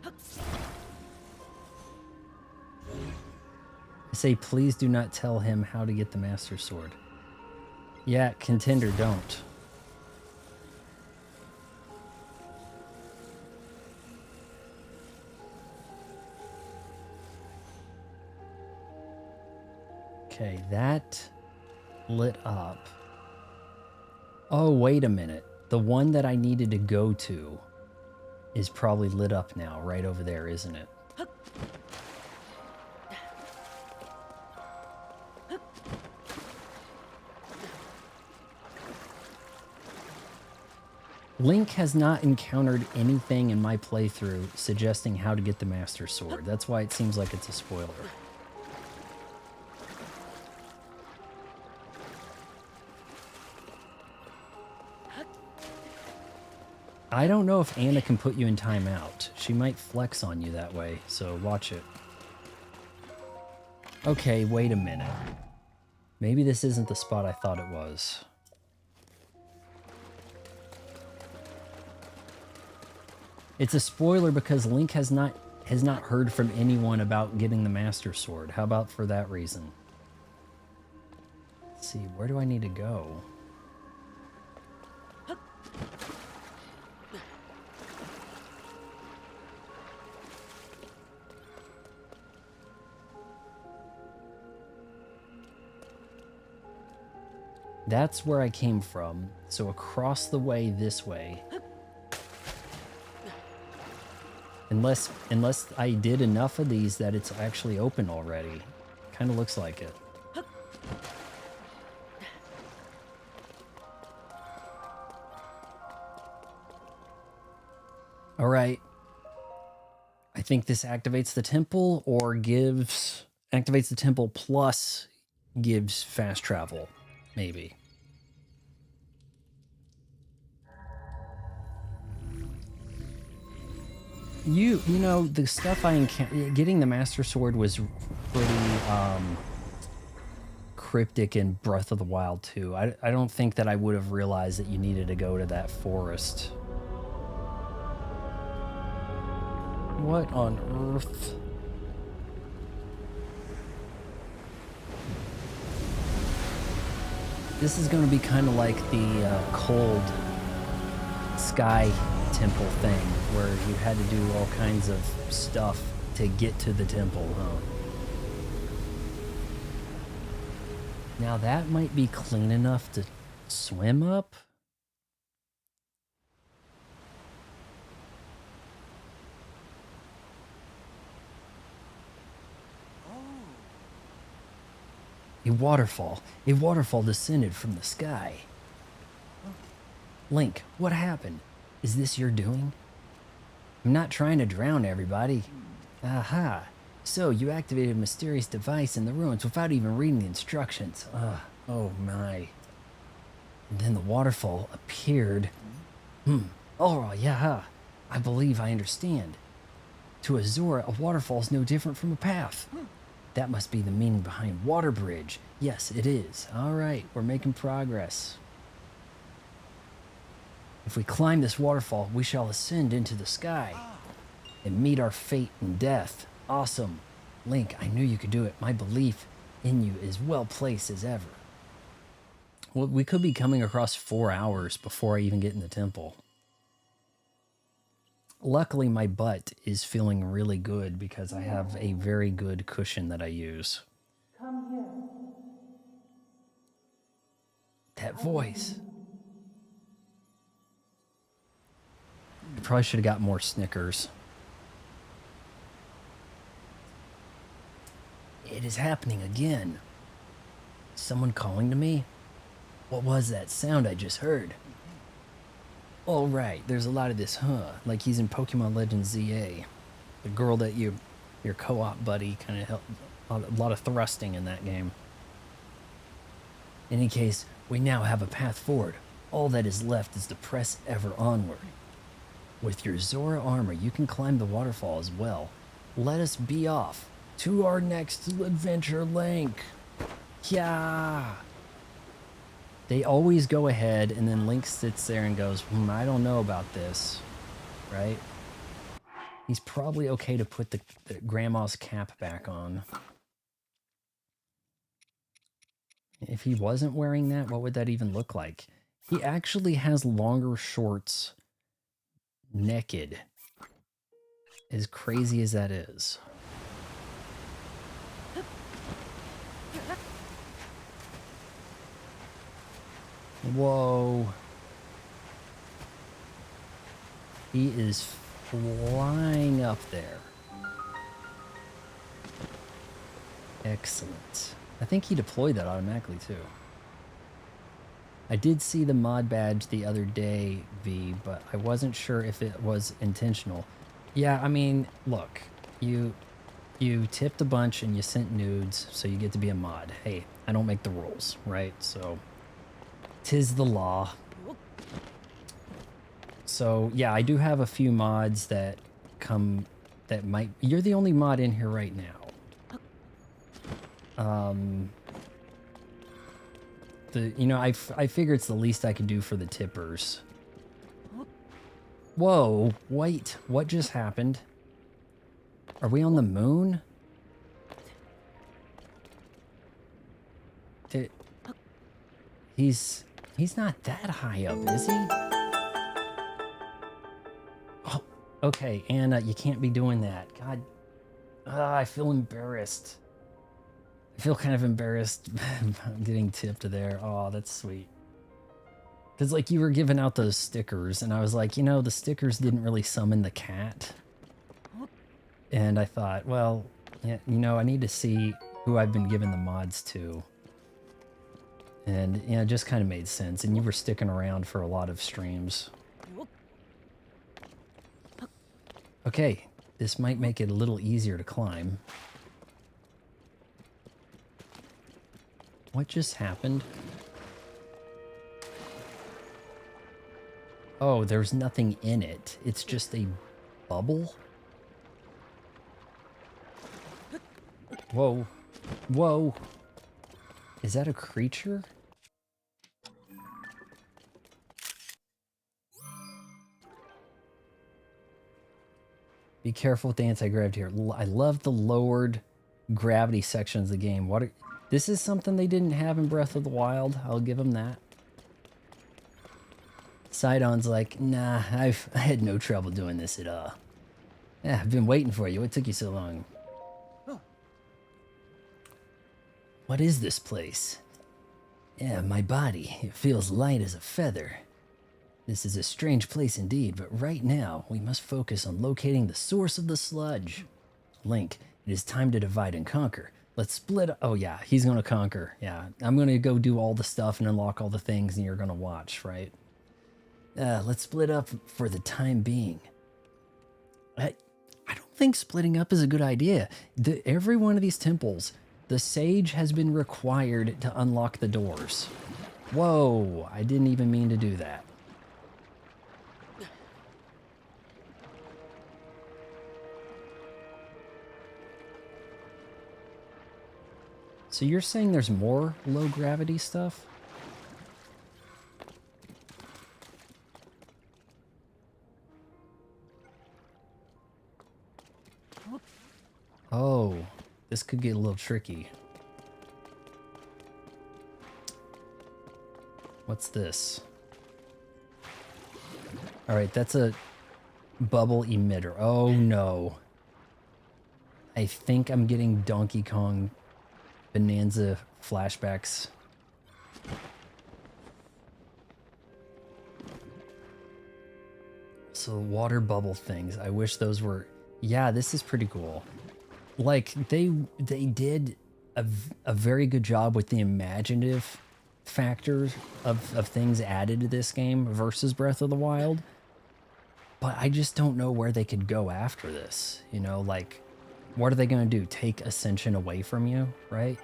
I say, please do not tell him how to get the Master Sword. Yeah, Contender, don't. Okay, that lit up. Oh, wait a minute. The one that I needed to go to is probably lit up now, right over there, isn't it? Link has not encountered anything in my playthrough suggesting how to get the Master Sword. That's why it seems like it's a spoiler. I don't know if Anna can put you in timeout. She might flex on you that way, so watch it. Okay, wait a minute. Maybe this isn't the spot I thought it was. It's a spoiler because Link has not heard from anyone about getting the Master Sword. How about for that reason? Let's see, where do I need to go? That's where I came from, so across the way this way. Unless I did enough of these that it's actually open already. Kind of looks like it. All right. I think this activates the temple or activates the temple plus gives fast travel, maybe. You know, the stuff I encountered, getting the Master Sword was pretty cryptic in Breath of the Wild 2. I don't think that I would have realized that you needed to go to that forest. What on earth? This is going to be kind of like the cold sky temple thing, where you had to do all kinds of stuff to get to the temple, huh? Now that might be clean enough to swim up? A waterfall descended from the sky. Link, what happened? Is this your doing? I'm not trying to drown everybody. Aha. So you activated a mysterious device in the ruins without even reading the instructions. Oh my. And then the waterfall appeared. Oh, yeah. I believe I understand. To a Zora, a waterfall is no different from a path. That must be the meaning behind water bridge. Yes, it is. All right, we're making progress. If we climb this waterfall, we shall ascend into the sky and meet our fate and death. Awesome. Link, I knew you could do it. My belief in you is well placed as ever. Well, we could be coming across 4 hours before I even get in the temple. Luckily, my butt is feeling really good because I have a very good cushion that I use. Come here. That voice. I probably should have got more Snickers. It is happening again. Someone calling to me? What was that sound I just heard? All right, there's a lot of this, huh? Like he's in Pokemon Legend ZA. The girl that your co-op buddy kind of helped. A lot of thrusting in that game. In any case, we now have a path forward. All that is left is to press ever onward. With your Zora armor, you can climb the waterfall as well. Let us be off to our next adventure, Link. Yeah. They always go ahead, and then Link sits there and goes, I don't know about this, right? He's probably okay to put the grandma's cap back on. If he wasn't wearing that, what would that even look like? He actually has longer shorts naked. As crazy as that is. Whoa. He is flying up there. Excellent. I think he deployed that automatically too. I did see the mod badge the other day, V, but I wasn't sure if it was intentional. Yeah, I mean, look, you tipped a bunch and you sent nudes, so you get to be a mod. Hey, I don't make the rules, right? So, 'tis the law. So, yeah, I do have a few mods that come, that might, you're the only mod in here right now. I figure it's the least I can do for the tippers. Whoa, wait, what just happened? Are we on the moon? He's not that high up, is he? Oh, okay, Anna, you can't be doing that. God, I feel embarrassed. I feel kind of embarrassed getting tipped there. Oh, that's sweet. Because, like, you were giving out those stickers, and I was like, the stickers didn't really summon the cat. And I thought, well, yeah, I need to see who I've been giving the mods to. And, it just kind of made sense. And you were sticking around for a lot of streams. Okay, this might make it a little easier to climb. What just happened? Oh, there's nothing in it. It's just a bubble? Whoa. Whoa. Is that a creature? Be careful with the anti-gravity here. I love the lowered gravity sections of the game. This is something they didn't have in Breath of the Wild. I'll give them that. Sidon's like, nah, I had no trouble doing this at all. Yeah, I've been waiting for you. What took you so long? What is this place? Yeah, my body. It feels light as a feather. This is a strange place indeed, but right now, we must focus on locating the source of the sludge. Link, it is time to divide and conquer. Let's split up. Oh yeah, he's gonna conquer. Yeah, I'm gonna go do all the stuff and unlock all the things and you're gonna watch, right? Let's split up for the time being. I don't think splitting up is a good idea. Every one of these temples, the sage has been required to unlock the doors. Whoa, I didn't even mean to do that. So you're saying there's more low gravity stuff? Oh, this could get a little tricky. What's this? All right, that's a bubble emitter. Oh no. I think I'm getting Donkey Kong Bonanza flashbacks. So water bubble things. I wish those were... Yeah, this is pretty cool. Like, they did a very good job with the imaginative factor of things added to this game versus Breath of the Wild. But I just don't know where they could go after this. Like, what are they going to do? Take Ascension away from you, right?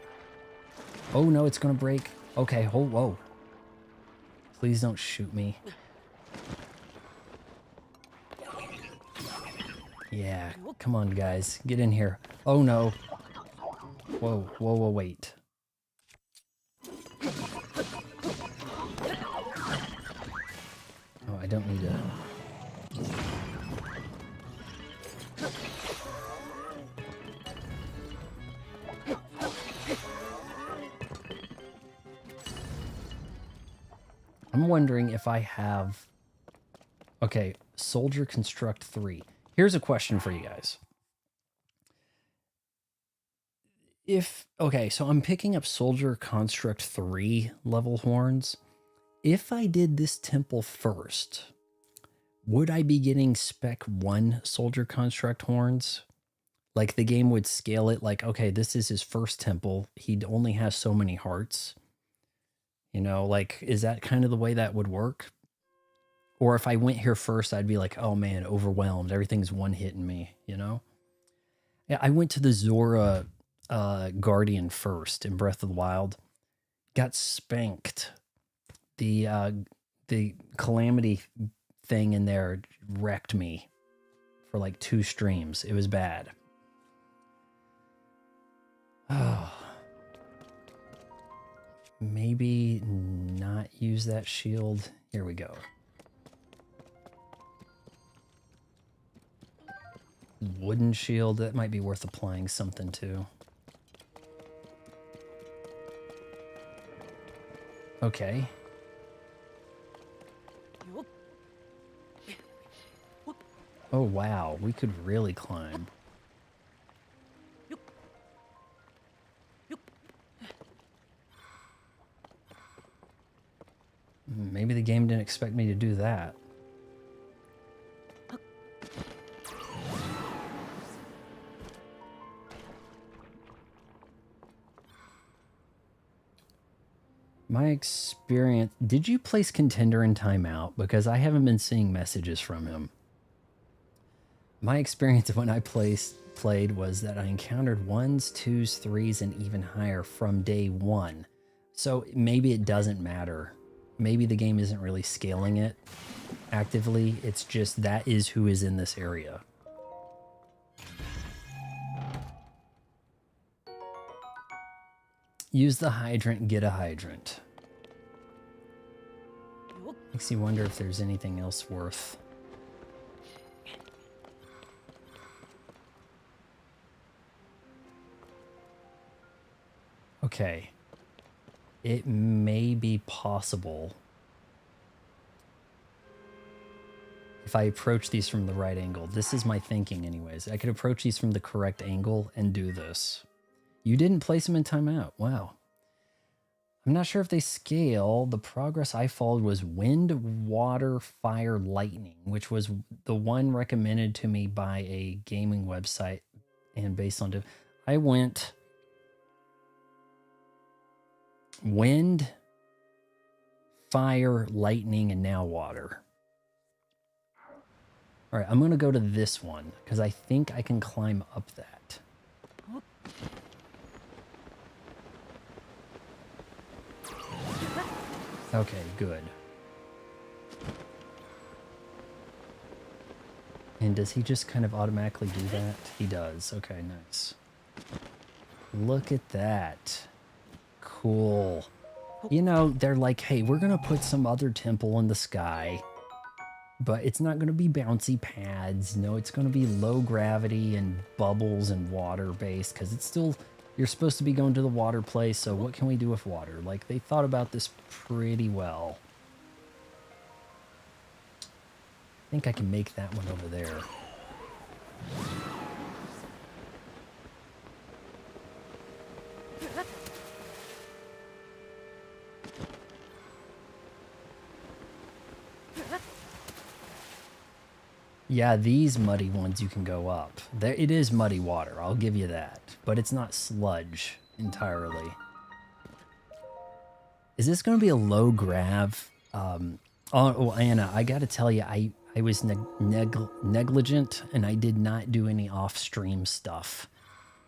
Oh no, it's going to break. Okay, whoa. Please don't shoot me. Yeah, come on guys, get in here. Oh no. Whoa, wait. Oh, I don't need to... I'm wondering if I have... Okay, Soldier Construct 3. Here's a question for you guys. Okay, so I'm picking up Soldier Construct 3 level horns. If I did this temple first, would I be getting Spec 1 Soldier Construct horns? Like, the game would scale it like, okay, this is his first temple. He only has so many hearts. You know, like, is that kind of the way that would work? Or if I went here first, I'd be like, oh man, overwhelmed. Everything's one hitting me, you know? Yeah, I went to the Zora Guardian first in Breath of the Wild. Got spanked. The calamity thing in there wrecked me for like 2 streams. It was bad. Oh. Maybe not use that shield. Here we go. Wooden shield, that might be worth applying something to. Okay. Oh wow, we could really climb. Maybe the game didn't expect me to do that. My experience... Did you place Contender in timeout? Because I haven't been seeing messages from him. My experience when I played was that I encountered 1s, 2s, 3s, and even higher from day 1. So maybe it doesn't matter. Maybe the game isn't really scaling it actively. It's just that is who is in this area. Use the hydrant, get a hydrant. Makes you wonder if there's anything else worth. Okay. It may be possible if I approach these from the right angle. This is my thinking anyways. I could approach these from the correct angle and do this. You didn't place them in timeout. Wow. I'm not sure if they scale. The progress I followed was wind, water, fire, lightning, which was the one recommended to me by a gaming website. And based on... I went... wind, fire, lightning, and now water. All right, I'm going to go to this one because I think I can climb up that. Okay, good. And does he just kind of automatically do that? He does. Okay, nice. Look at that. Cool. You know, they're like, hey, we're going to put some other temple in the sky, but it's not going to be bouncy pads. No, it's going to be low gravity and bubbles and water based because it's still, you're supposed to be going to the water place. So what can we do with water? Like, they thought about this pretty well. I think I can make that one over there. Yeah, these muddy ones you can go up. There, it is muddy water, I'll give you that. But it's not sludge entirely. Is this going to be a low grav? Oh, Anna, I got to tell you, I was negligent and I did not do any off-stream stuff.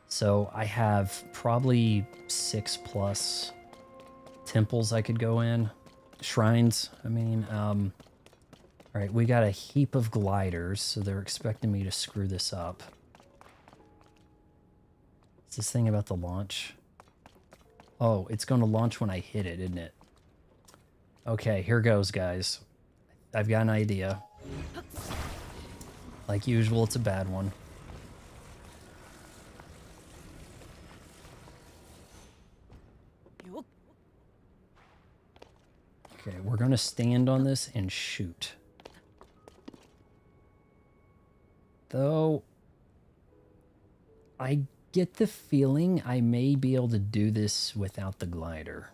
So I have probably 6+ temples I could go in. Shrines, I mean. All right, we got a heap of gliders, so they're expecting me to screw this up. Is this thing about the launch? Oh, it's going to launch when I hit it, isn't it? Okay, here goes, guys. I've got an idea. Like usual, it's a bad one. Okay, we're going to stand on this and shoot. Though, I get the feeling I may be able to do this without the glider.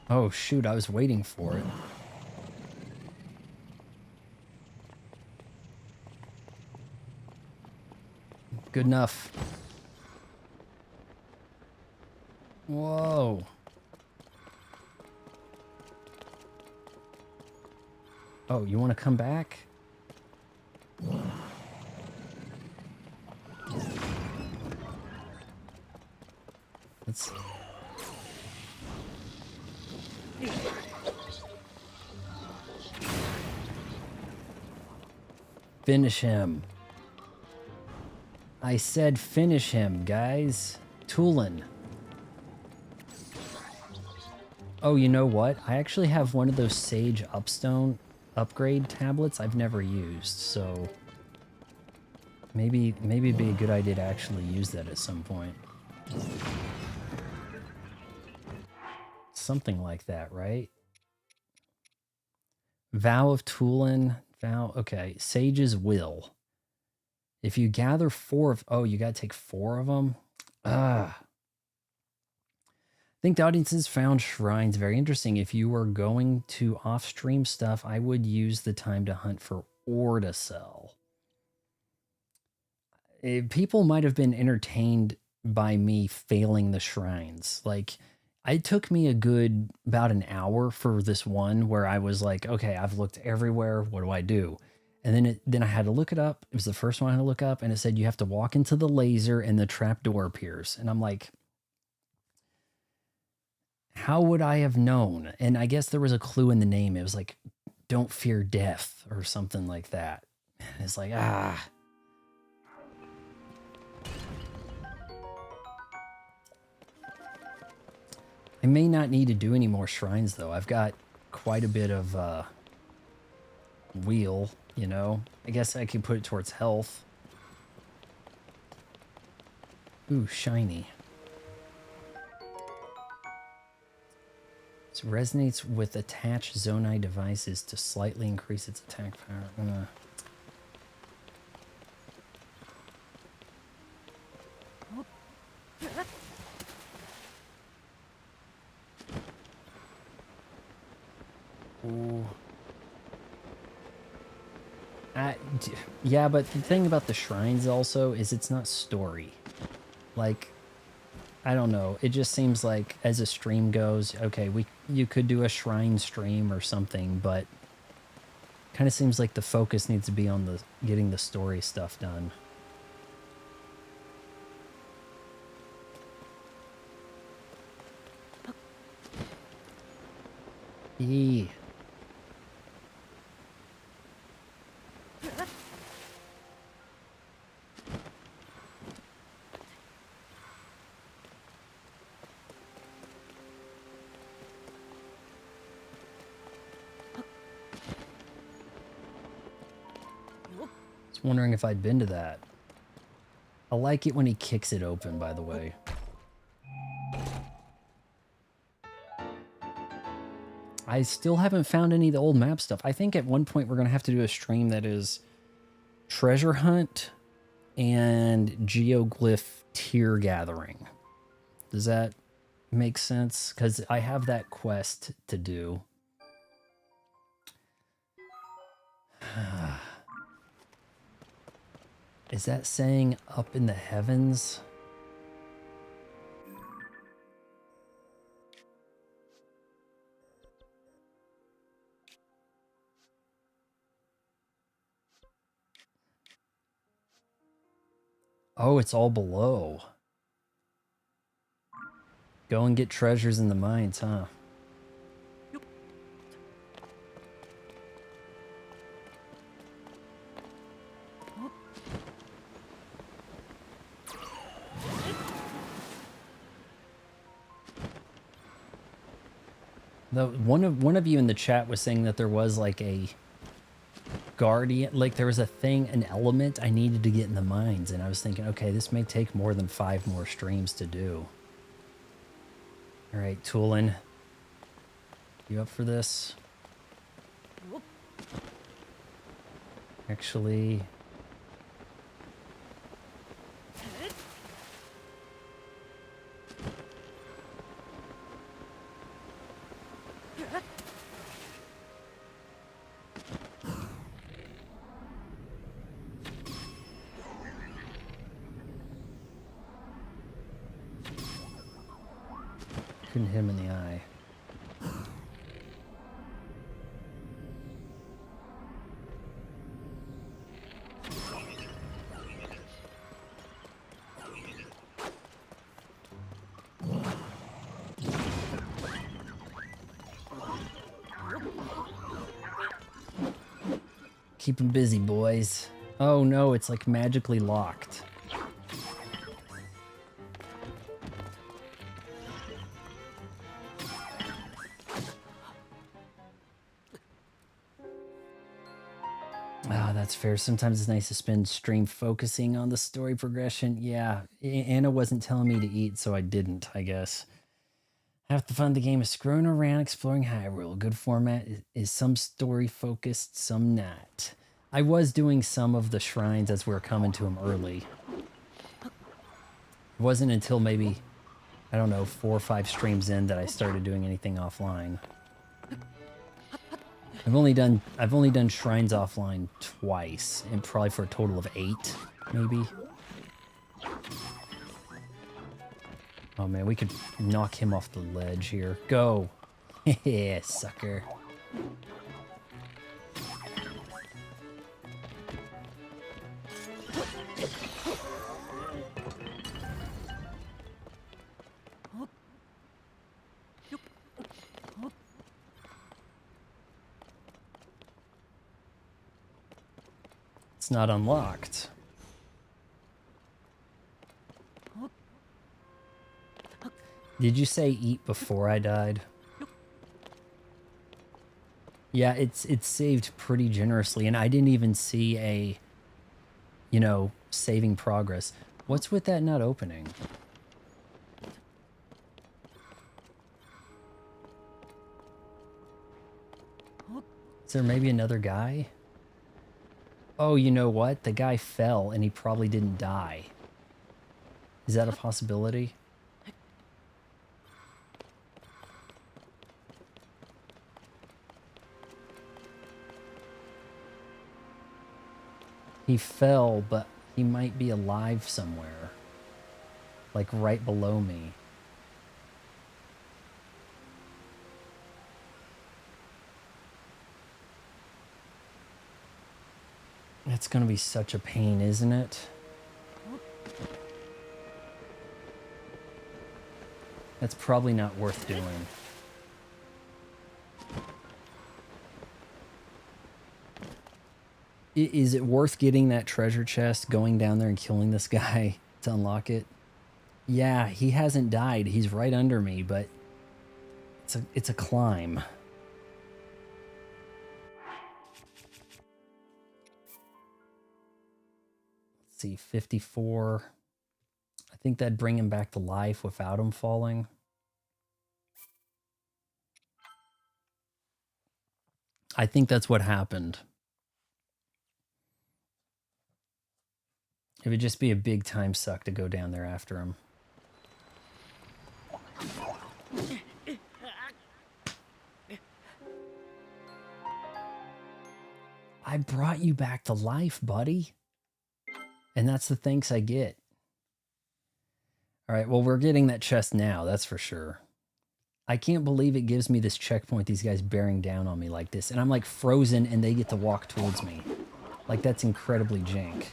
Oh shoot, I was waiting for it. Good enough. Whoa. Oh, you want to come back? Let's... Finish him. I said finish him, guys. Tulin. Oh, you know what? I actually have one of those Sage Upstone upgrade tablets I've never used, so maybe it'd be a good idea to actually use that at some point. Something like that, right? Vow of Tulin. Vow. Okay. Sage's Will. If you gather 4 of... Oh, you got to take 4 of them? Ah. I think the audiences found shrines very interesting. If you were going to off-stream stuff, I would use the time to hunt for ore to sell. People might have been entertained by me failing the shrines. Like, it took me about an hour for this one where I was like, okay, I've looked everywhere. What do I do? And then I had to look it up. It was the first one I had to look up, and it said you have to walk into the laser and the trap door appears. And I'm like, how would I have known? And I guess there was a clue in the name. It was like, don't fear death or something like that. And it's like, ah. I may not need to do any more shrines, though. I've got quite a bit of wheel, you know. I guess I could put it towards health. Ooh, shiny. This resonates with attached Zonai devices to slightly increase its attack power. Ooh. Yeah, but the thing about the shrines also is it's not story. Like, I don't know. It just seems like as a stream goes, okay, you could do a shrine stream or something, but kind of seems like the focus needs to be on the getting the story stuff done. Eee. Wondering if I'd been to that. I like it when he kicks it open, by the way. I still haven't found any of the old map stuff. I think at one point we're going to have to do a stream that is treasure hunt and geoglyph tier gathering. Does that make sense? Because I have that quest to do. Is that saying up in the heavens? Oh, it's all below. Go and get treasures in the mines, huh? One of you in the chat was saying that there was like a guardian, like there was a thing, an element I needed to get in the mines, and I was thinking, okay, this may take more than 5 more streams to do. All right, Tulin, you up for this? Actually, Couldn't hit him in the eye. Keep him busy, boys. Oh no, it's like magically locked. Ah, that's fair. Sometimes it's nice to spend stream focusing on the story progression. Yeah, Anna wasn't telling me to eat, so I didn't, I guess. Half the fun of the game is screwing around, exploring Hyrule. Good format is some story focused, some not. I was doing some of the shrines as we were coming to them early. It wasn't until maybe, I don't know, 4 or 5 streams in that I started doing anything offline. I've only done shrines offline twice, and probably for a total of 8, maybe. Oh man, we could knock him off the ledge here. Go! Yeah, sucker. It's not unlocked. Did you say eat before I died? Yeah, it's saved pretty generously, and I didn't even see a, you know, saving progress. What's with that not opening? Is there maybe another guy? Oh, you know what? The guy fell and he probably didn't die. Is that a possibility? He fell, but he might be alive somewhere. Like right below me. It's gonna be such a pain, isn't it? That's probably not worth doing. Is it worth getting that treasure chest, going down there and killing this guy to unlock it? Yeah, he hasn't died. He's right under me, but it's a climb. Let's see, 54. I think that'd bring him back to life without him falling. I think that's what happened. It would just be a big time suck to go down there after him. I brought you back to life, buddy. And that's the thanks I get. All right, well, we're getting that chest now, that's for sure. I can't believe it gives me this checkpoint, these guys bearing down on me like this. And I'm like frozen and they get to walk towards me. Like, that's incredibly jank.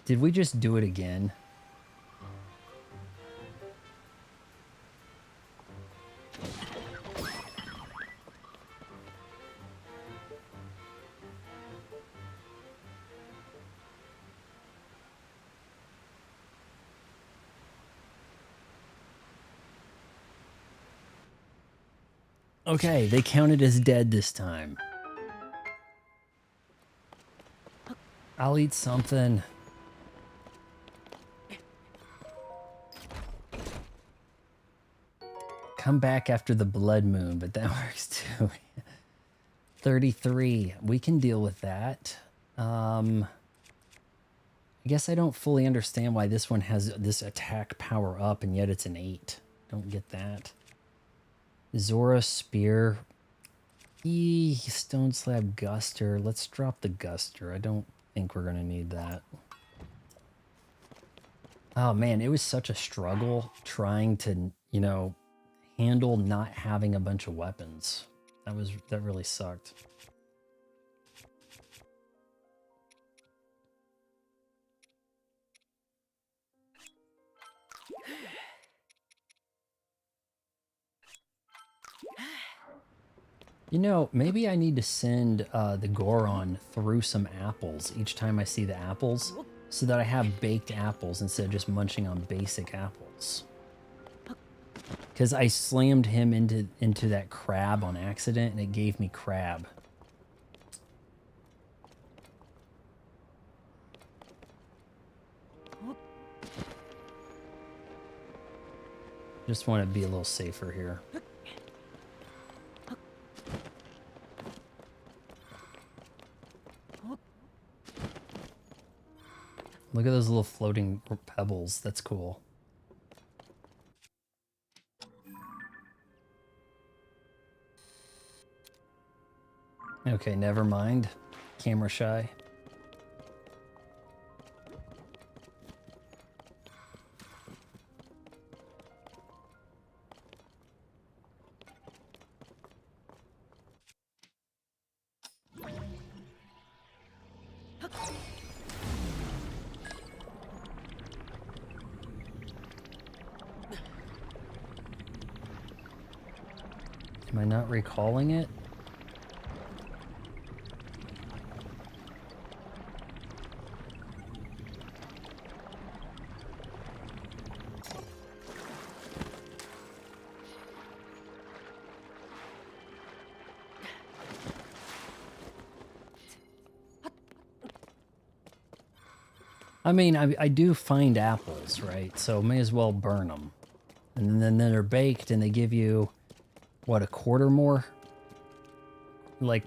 Did we just do it again? Okay, they counted as dead this time. I'll eat something. Come back after the blood moon, but that works too. 33. We can deal with that. I guess I don't fully understand why this one has this attack power up and yet it's an 8. Don't get that. Zora spear. Stone slab guster. Let's drop the guster. I don't think we're gonna need that. Oh man, it was such a struggle trying to, you know, handle not having a bunch of weapons. That really sucked. You know, maybe I need to send the Goron through some apples each time I see the apples so that I have baked apples instead of just munching on basic apples. Because I slammed him into that crab on accident and it gave me crab. Just want to be a little safer here. Look at those little floating pebbles. That's cool. Okay, never mind. Camera shy. Am I not recalling it? I mean, I do find apples, right? So may as well burn them. And then they're baked and they give you, what, a quarter more? Like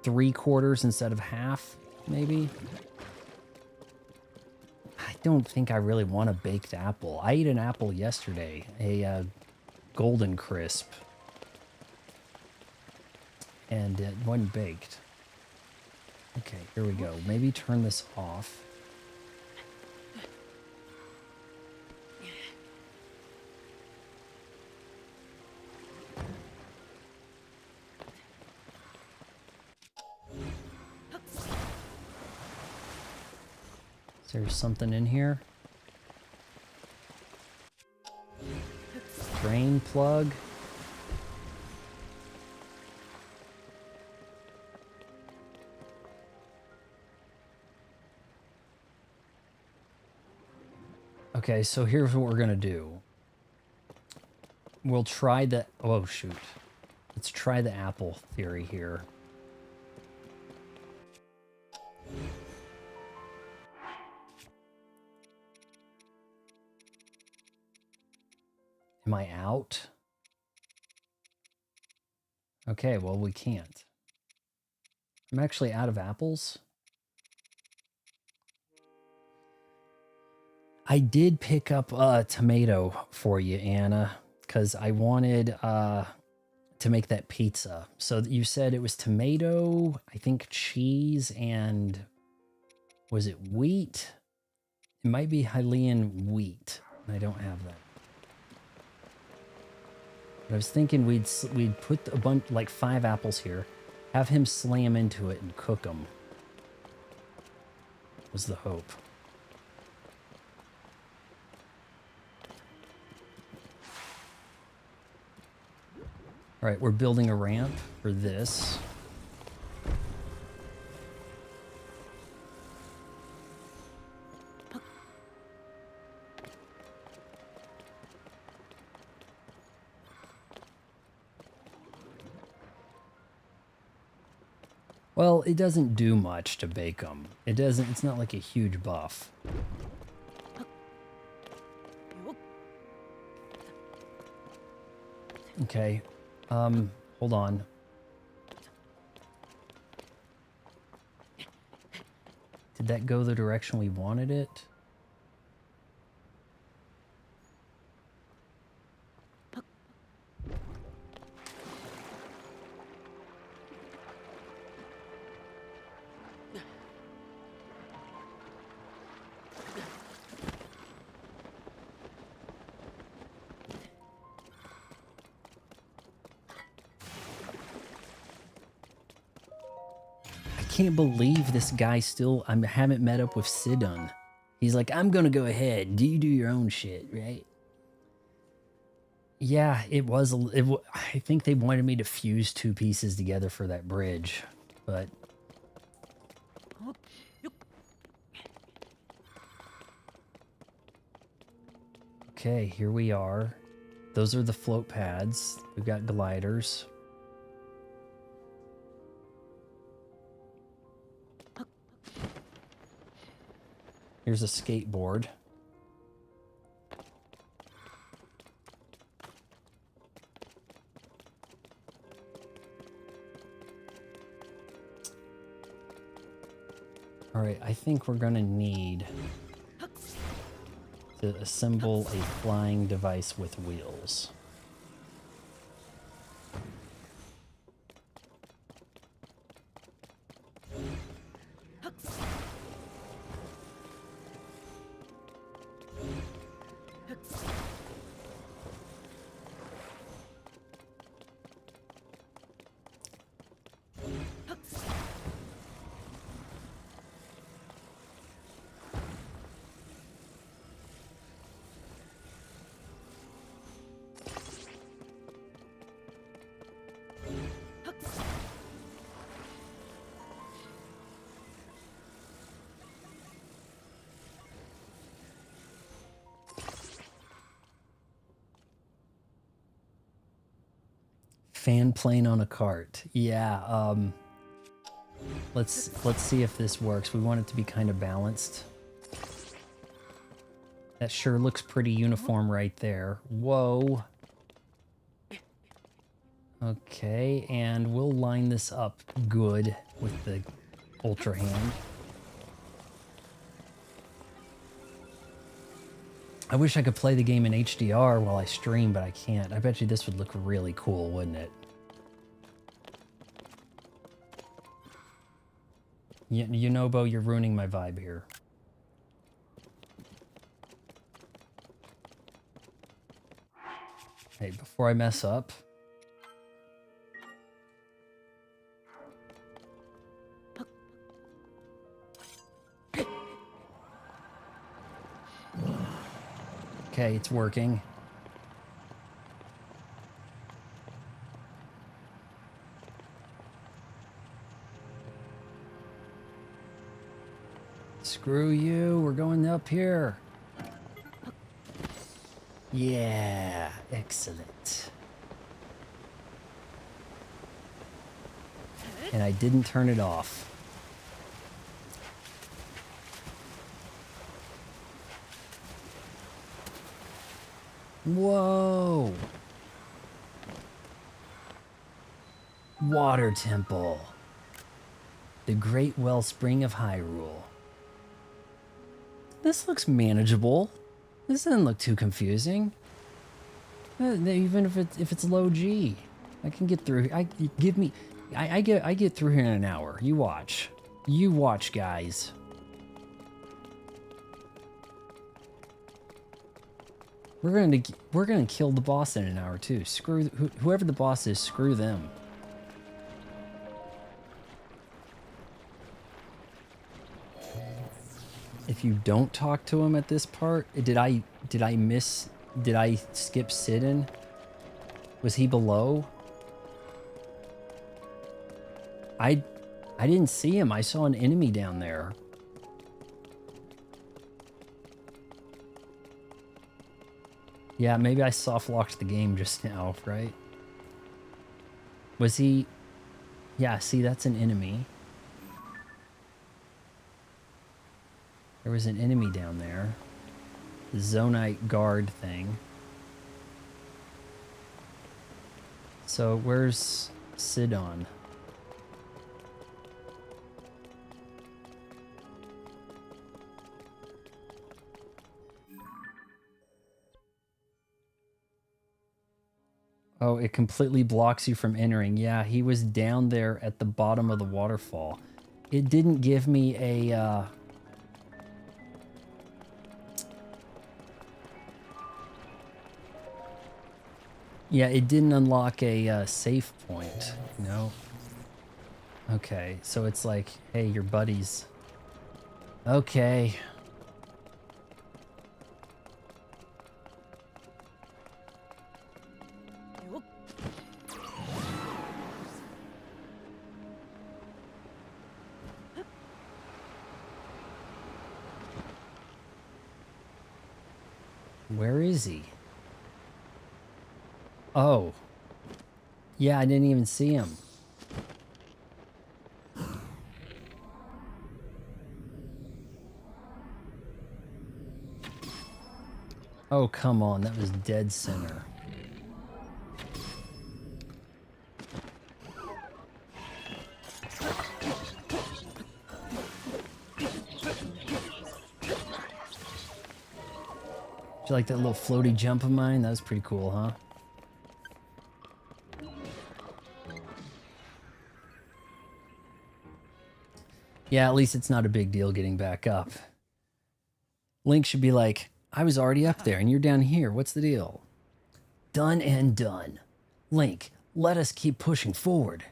3/4 instead of half, maybe? I don't think I really want a baked apple. I ate an apple yesterday, a golden crisp. And it wasn't baked. Okay, here we go. Maybe turn this off. Is there something in here? Drain plug. Okay, so here's what we're gonna do. We'll try the, oh shoot. Let's try the apple theory here. Am I out? Okay, well, we can't. I'm actually out of apples. I did pick up a tomato for you, Anna, because I wanted to make that pizza. So you said it was tomato, I think cheese, and was it wheat? It might be Hylian wheat. I don't have that. But I was thinking we'd put a bunch, like 5 apples here, have him slam into it and cook them. Was the hope. All right, we're building a ramp for this. Well, it doesn't do much to bake them. It's not like a huge buff. Okay, hold on. Did that go the direction we wanted it? can't believe this guy still, I haven't met up with Sidon. He's like, I'm gonna go ahead. You do your own shit, right? Yeah, it was. I think they wanted me to fuse two pieces together for that bridge, but okay, here we are. Those are the float pads. We've got gliders. Here's a skateboard. All right, I think we're gonna need to assemble a flying device with wheels. Fan plane on a cart. Yeah, let's see if this works. We want it to be kind of balanced. That sure looks pretty uniform right there. Whoa. Okay, and we'll line this up good with the Ultra Hand. I wish I could play the game in HDR while I stream, but I can't. I bet you this would look really cool, wouldn't it? You know, Bo, you're ruining my vibe here. Hey, before I mess up. Okay, it's working. Screw you, we're going up here. Yeah, excellent. And I didn't turn it off. Whoa! Water Temple. The Great Wellspring of Hyrule. This looks manageable. This doesn't look too confusing. Even if it's low G, I can get through. I get through here in an hour. You watch. You watch, guys. We're gonna kill the boss in an hour too. Screw whoever the boss is. Screw them. If you don't talk to him at this part, did I skip Sidon? Was he below? I didn't see him. I saw an enemy down there. Yeah, maybe I soft locked the game just now, right? Was he? Yeah, see, that's an enemy. There was an enemy down there. The Zonite guard thing. So where's Sidon? Oh, it completely blocks you from entering. Yeah, he was down there at the bottom of the waterfall. It didn't give me a yeah, it didn't unlock a save point, you know? Okay, so it's like, hey, your buddies. Okay. Where is he? Oh. Yeah, I didn't even see him. Oh, come on. That was dead center. Did you like that little floaty jump of mine? That was pretty cool, huh? Yeah, at least it's not a big deal getting back up. Link should be like, I was already up there and you're down here. What's the deal? Done and done. Link, let us keep pushing forward.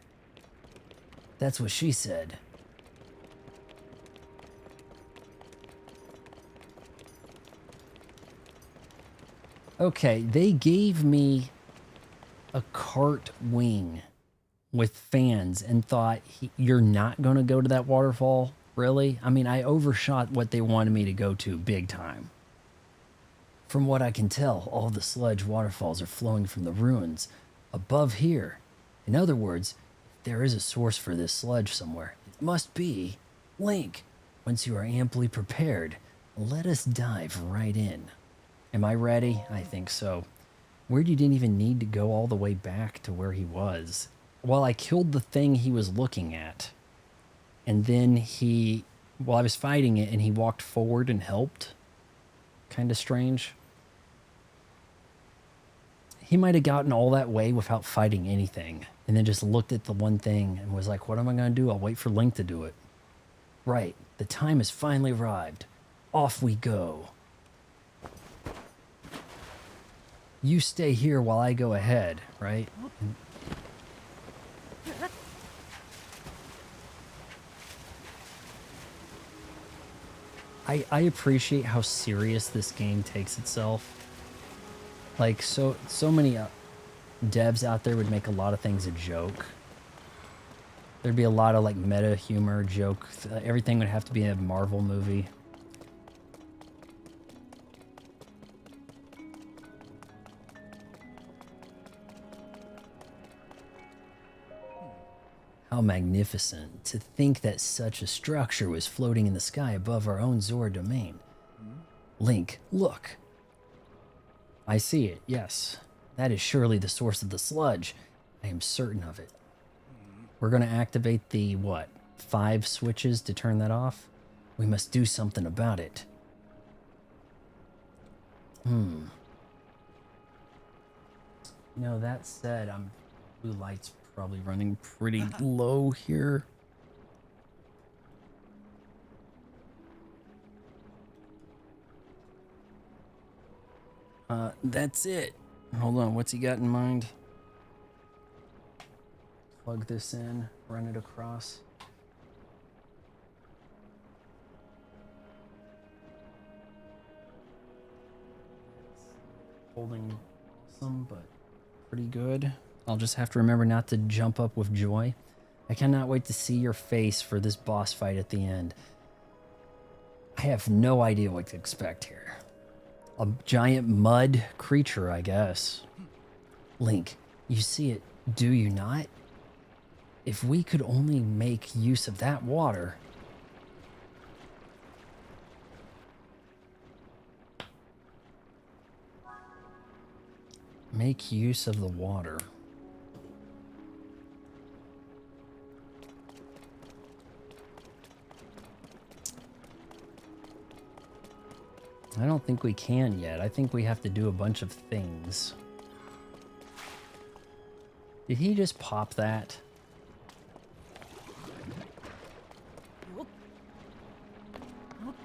That's what she said. Okay, they gave me a cart wing with fans and thought, you're not going to go to that waterfall? Really? I mean, I overshot what they wanted me to go to big time. From what I can tell, all the sludge waterfalls are flowing from the ruins above here. In other words, there is a source for this sludge somewhere. It must be Link. Once you are amply prepared, let us dive right in. Am I ready? I think so. Weird you didn't even need to go all the way back to where he was. Well, I killed the thing he was looking at. And then I was fighting it and he walked forward and helped. Kind of strange. He might have gotten all that way without fighting anything. And then just looked at the one thing and was like, what am I going to do? I'll wait for Link to do it. Right. The time has finally arrived. Off we go. You stay here while I go ahead, right? I appreciate how serious this game takes itself. Like, so many devs out there would make a lot of things a joke. There'd be a lot of, like, meta humor, joke. Everything would have to be a Marvel movie. How magnificent to think that such a structure was floating in the sky above our own Zora domain. Link, look. I see it, yes. That is surely the source of the sludge. I am certain of it. We're going to activate the, 5 switches to turn that off? We must do something about it. You know, that said, blue light's probably running pretty low here. That's it. Hold on, what's he got in mind? Plug this in, run it across. Holding awesome, but pretty good. I'll just have to remember not to jump up with joy. I cannot wait to see your face for this boss fight at the end. I have no idea what to expect here. A giant mud creature, I guess. Link, you see it, do you not? If we could only make use of that water... Make use of the water. I don't think we can yet. I think we have to do a bunch of things. Did he just pop that?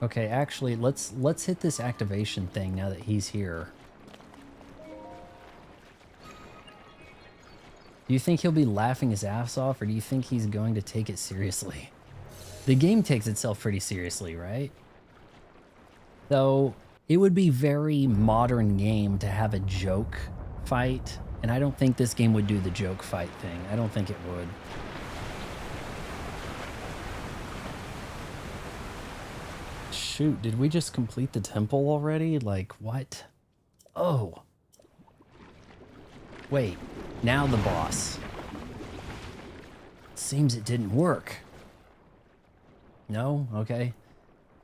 Okay, actually, let's hit this activation thing now that he's here. Do you think he'll be laughing his ass off, or do you think he's going to take it seriously? The game takes itself pretty seriously, right? Though, it would be very modern game to have a joke fight, and I don't think this game would do the joke fight thing. I don't think it would. Shoot, did we just complete the temple already? Like, what? Oh. Wait, now the boss. Seems it didn't work. No? Okay.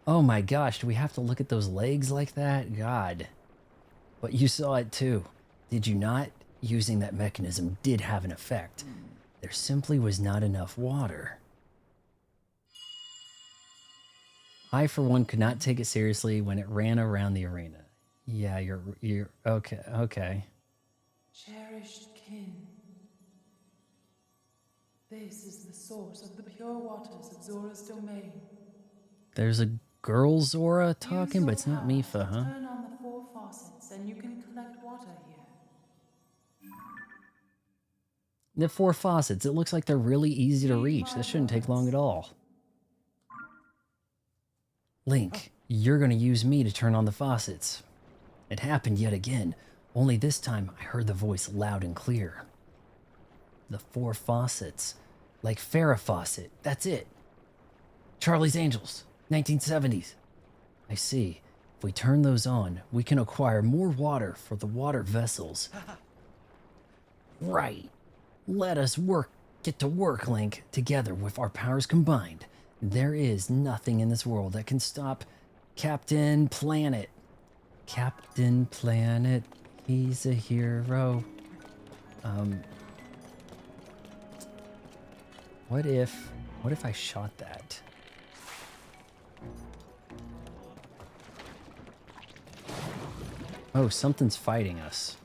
Oh my gosh, do we have to look at those legs like that? God. But you saw it too, did you not? Using that mechanism did have an effect. There simply was not enough water. I, for one, could not take it seriously when it ran around the arena. Yeah, you're okay. Cherished kin. This is the source of the pure waters of Zora's domain. There's a girl Zora talking, but it's not Use your Mifa, powers to huh? Turn on the 4 faucets and you can collect water here. The 4 faucets, it looks like they're really easy to reach. This shouldn't take long at all. Link, you're gonna use me to turn on the faucets. It happened yet again, only this time I heard the voice loud and clear. The 4 faucets. Like Farrah Fawcett, that's it. Charlie's Angels, 1970s. I see. If we turn those on, we can acquire more water for the water vessels. Right. Let us get to work, Link. Together with our powers combined, there is nothing in this world that can stop Captain Planet. Captain Planet, he's a hero. What if I shot that? Oh, something's fighting us.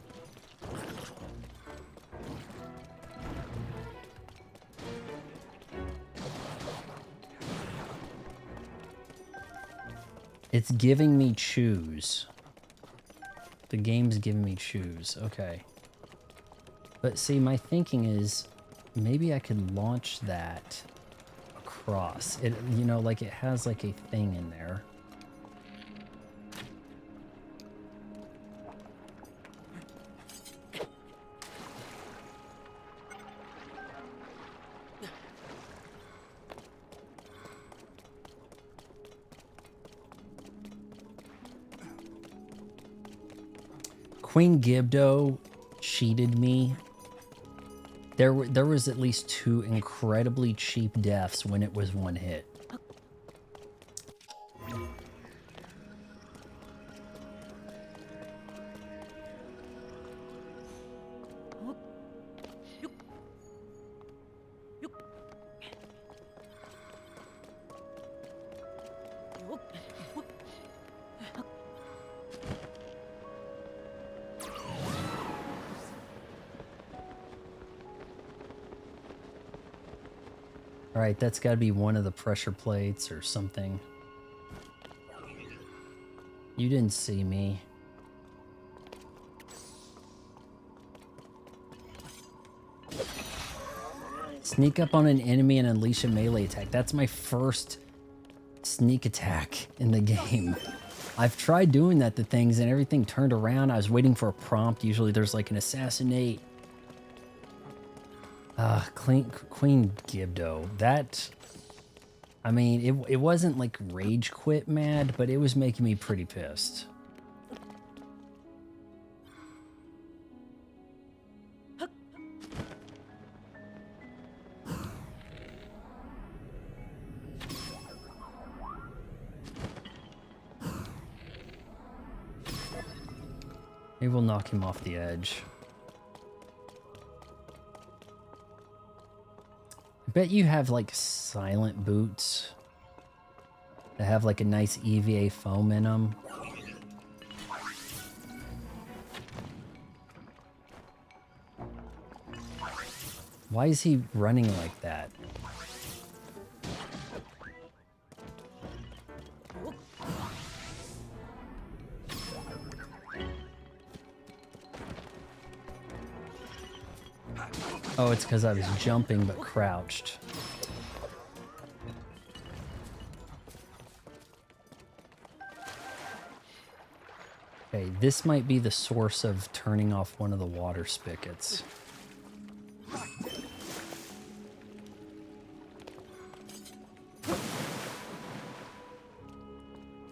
It's giving me choose. The game's giving me choose. Okay. But see, my thinking is maybe I could launch that across. It, you know, like it has like a thing in there. Queen Gerudo cheated me. There was at least 2 incredibly cheap deaths when it was 1 hit. Alright, that's got to be one of the pressure plates or something. You didn't see me. Sneak up on an enemy and unleash a melee attack. That's my first sneak attack in the game. I've tried doing that to things and everything turned around. I was waiting for a prompt. Usually there's like an assassinate. Queen Gerudo. That, I mean, it wasn't like rage quit mad, but it was making me pretty pissed. Maybe we'll knock him off the edge. I bet you have like silent boots that have like a nice EVA foam in them. Why is he running like that? Oh, it's because I was jumping but crouched. Okay, this might be the source of turning off one of the water spigots.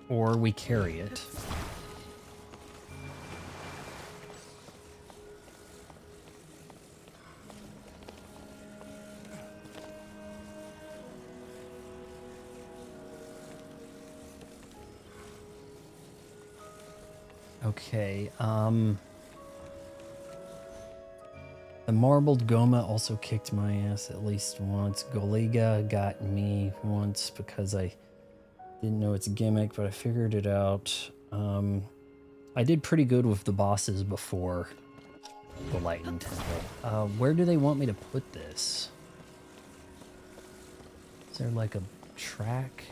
Or we carry it. Okay, the marbled Goma also kicked my ass at least once. Goliga got me once because I didn't know its gimmick, but I figured it out. I did pretty good with the bosses before the Lightning Temple. Where do they want me to put this? Is there like a track?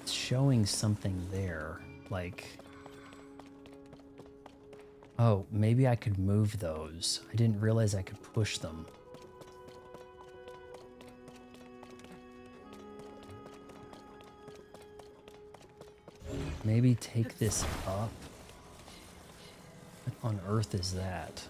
It's showing something there, like... Oh, maybe I could move those. I didn't realize I could push them. Maybe take this up. What on earth is that?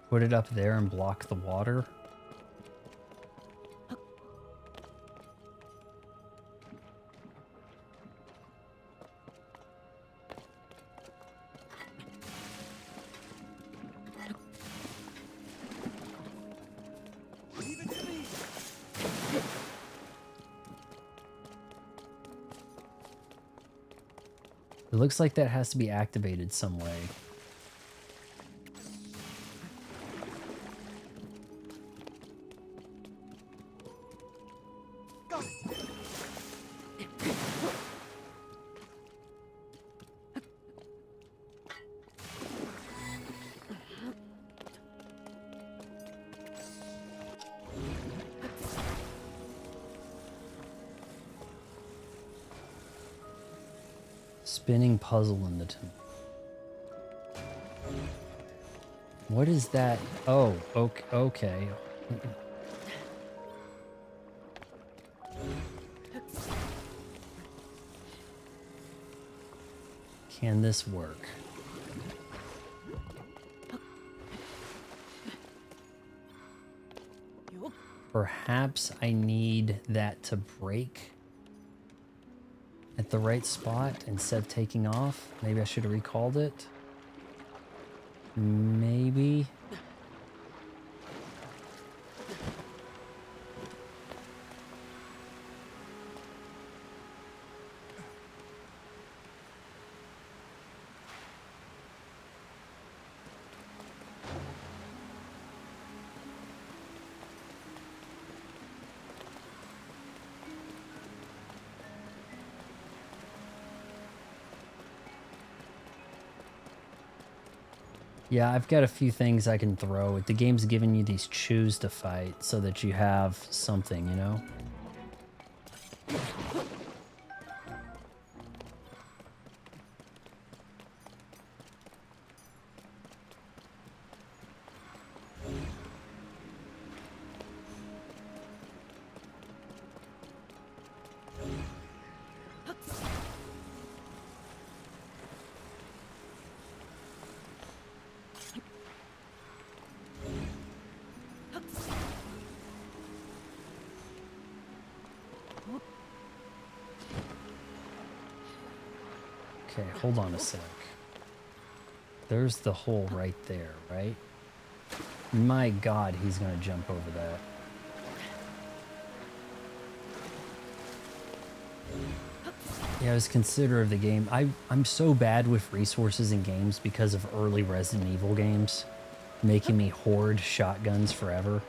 Put it up there and block the water. It looks like that has to be activated some way. Spinning puzzle in the temple. What is that? Oh, okay. Can this work? Perhaps I need that to break at the right spot instead of taking off. Maybe I should have recalled it. Maybe. Yeah, I've got a few things I can throw. The game's giving you these chews to fight so that you have something, you know? Okay, hold on a sec. There's the hole right there, right? My God, he's gonna jump over that. Yeah, I was considerate of the game. I'm so bad with resources in games because of early Resident Evil games, making me hoard shotguns forever.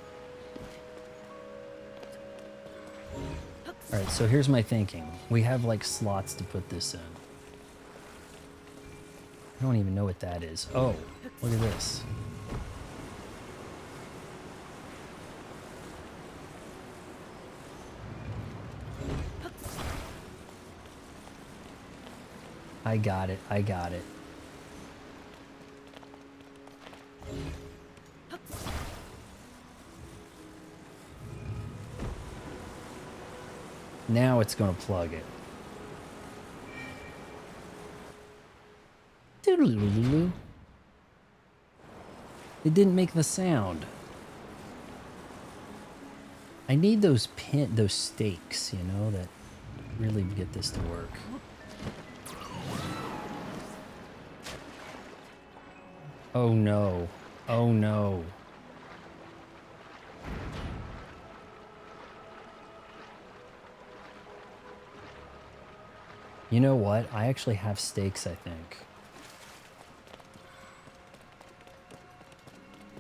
Alright, so here's my thinking. We have like slots to put this in. I don't even know what that is. Oh, look at this. I got it. I got it. Now it's going to plug it. Doodle-doo-doo-doo. It didn't make the sound. I need those stakes, you know, that really get this to work. Oh no. Oh no. You know what? I actually have stakes, I think.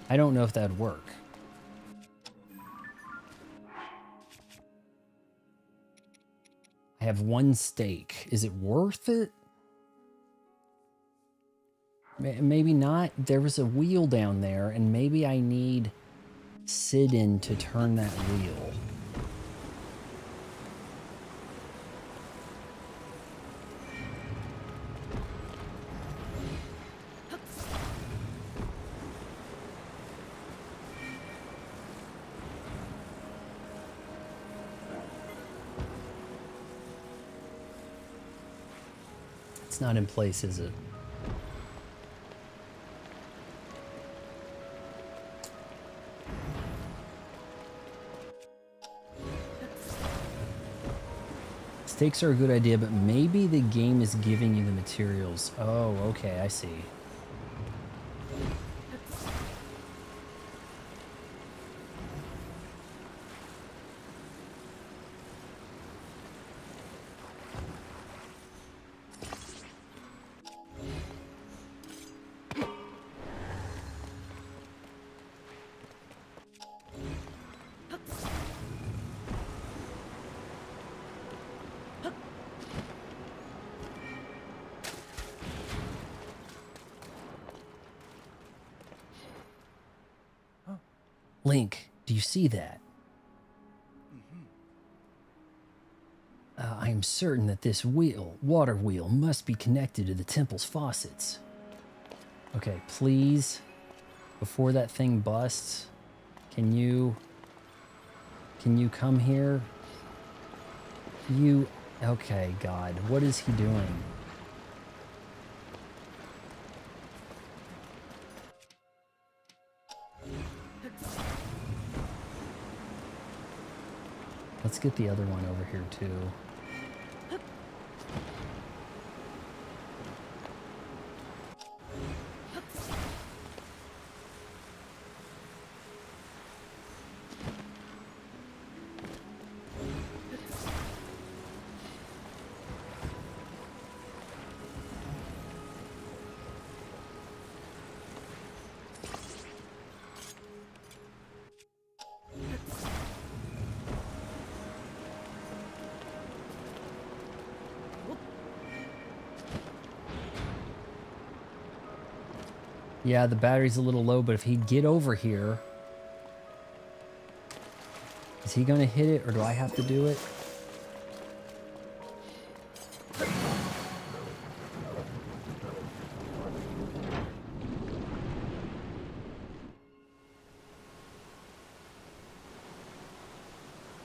I don't know if that'd work. I have one stake. Is it worth it? Maybe not. There was a wheel down there, and maybe I need Sidon to turn that wheel. It's not in place, is it? Stakes are a good idea, but maybe the game is giving you the materials. Oh, okay, I see. Link, do you see that? I am certain that this water wheel, must be connected to the temple's faucets. Okay, please, before that thing busts, can you come here? Okay, God, what is he doing? Let's get the other one over here too. Yeah, the battery's a little low, but if he'd get over here... Is he gonna hit it, or do I have to do it?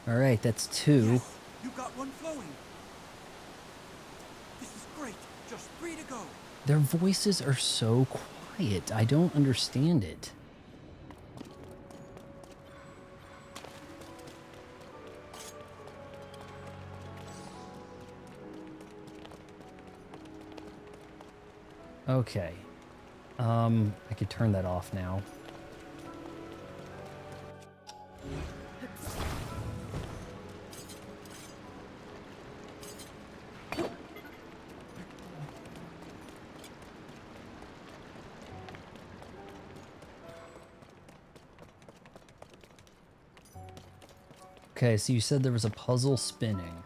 Alright, that's two. Yes, you got one flowing. This is great. Just 3 to go. Their voices are so quiet. I don't understand it. Okay. I could turn that off now. Okay, so you said there was a puzzle spinning.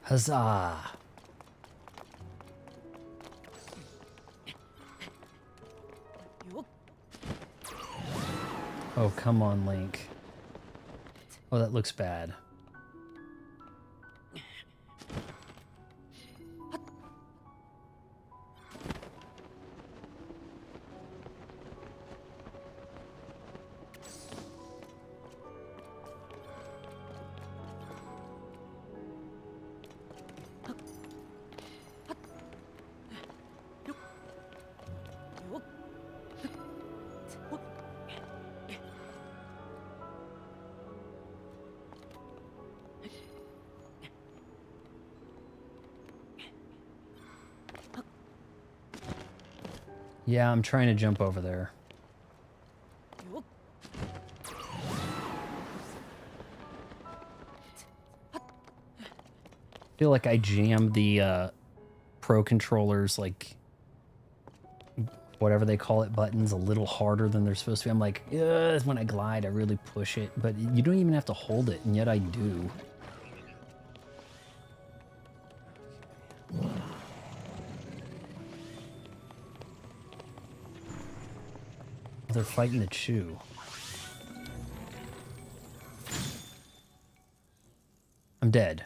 Huzzah! Oh, come on, Link. Oh, that looks bad. Yeah, I'm trying to jump over there. I feel like I jammed the Pro controllers, like whatever they call it, buttons a little harder than they're supposed to be. I'm like, ugh, when I glide, I really push it, but you don't even have to hold it, and yet I do. They're fighting the chew. I'm dead.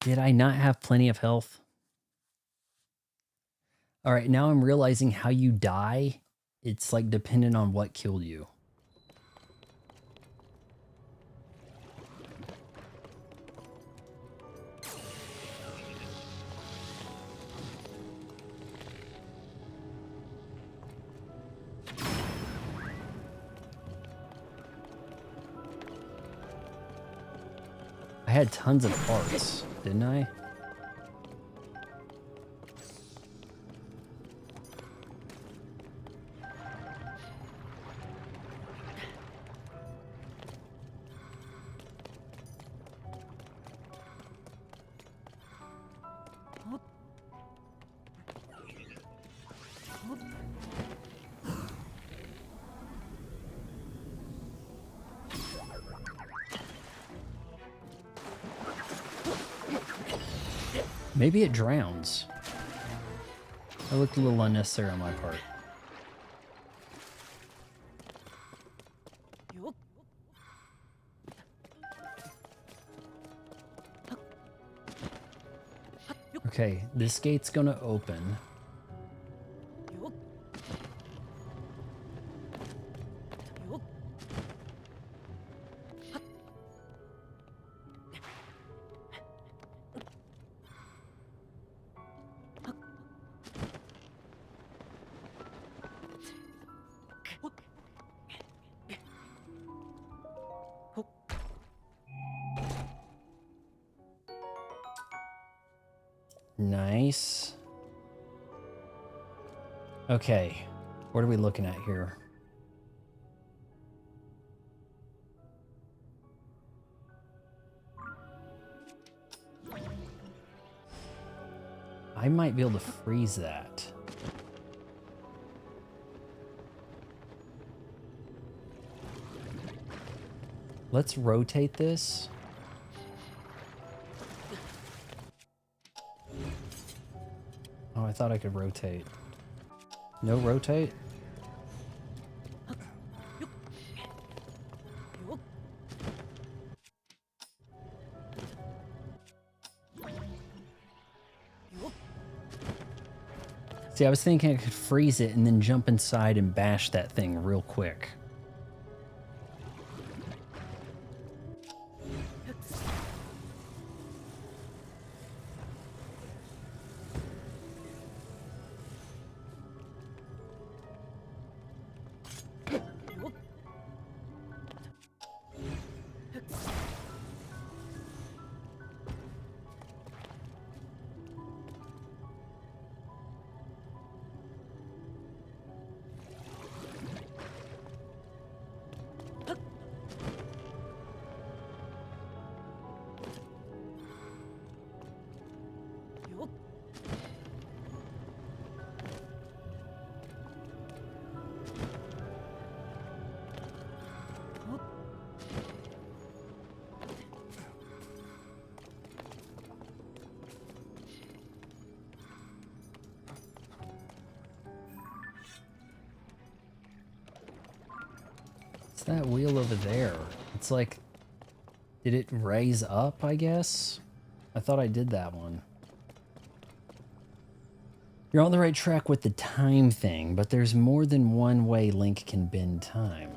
Did I not have plenty of health? All right, now I'm realizing how you die. It's like dependent on what killed you. I had tons of parts, didn't I? Maybe it drowns. That looked a little unnecessary on my part. Okay, this gate's gonna open. Nice. Okay, what are we looking at here? I might be able to freeze that. Let's rotate this. Oh, I thought I could rotate. No rotate? See, I was thinking I could freeze it and then jump inside and bash that thing real quick. What's that wheel over there? It's like, did it raise up, I guess? I thought I did that one. You're on the right track with the time thing, but there's more than one way Link can bend time.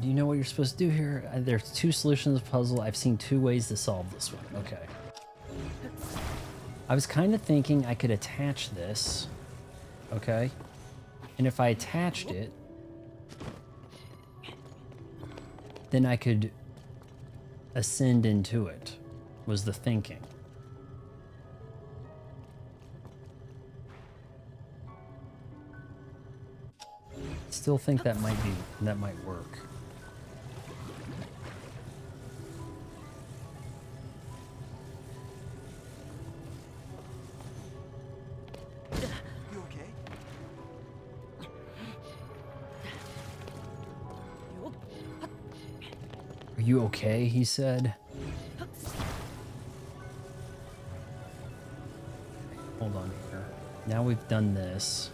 Do you know what you're supposed to do here? There's 2 solutions of the puzzle. I've seen 2 ways to solve this one. Okay. I was kind of thinking I could attach this. Okay. And if I attached it, then I could ascend into it, was the thinking. Still think that might work. You okay? Are you okay? He said. Hold on here. Now we've done this.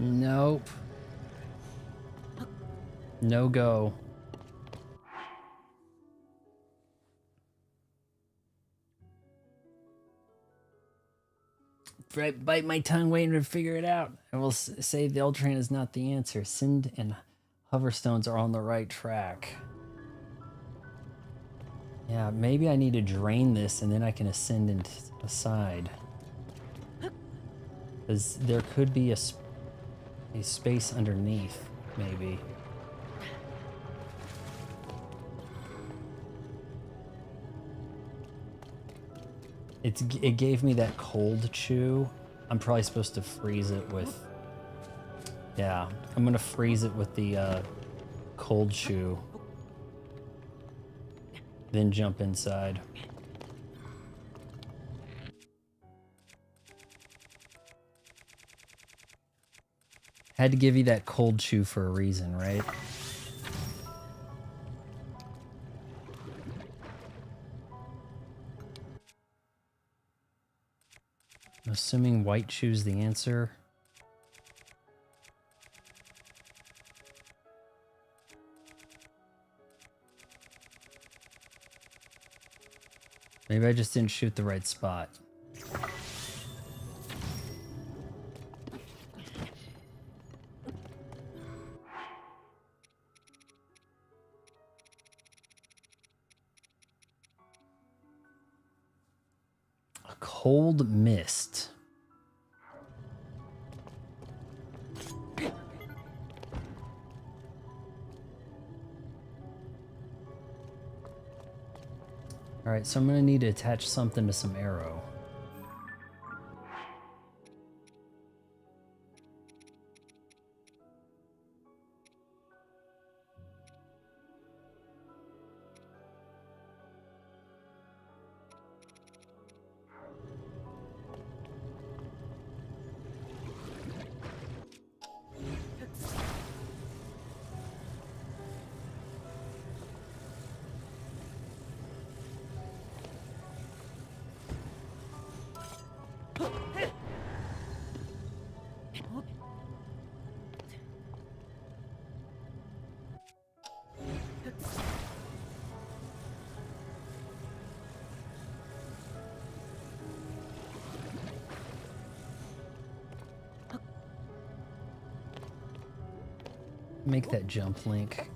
Nope. No go. Right, bite my tongue waiting to figure it out. I will say the L train is not the answer. Sind and hoverstones are on the right track. Yeah, maybe I need to drain this and then I can ascend into aside. Because there could be a space underneath, maybe. It gave me that cold chew. I'm probably supposed to freeze it with... Yeah, I'm gonna freeze it with the cold chew. Then jump inside. Had to give you that cold chew for a reason, right? I'm assuming white chew's the answer. Maybe I just didn't shoot the right spot. A cold mist. All right, so I'm gonna need to attach something to some arrow. Make that jump link.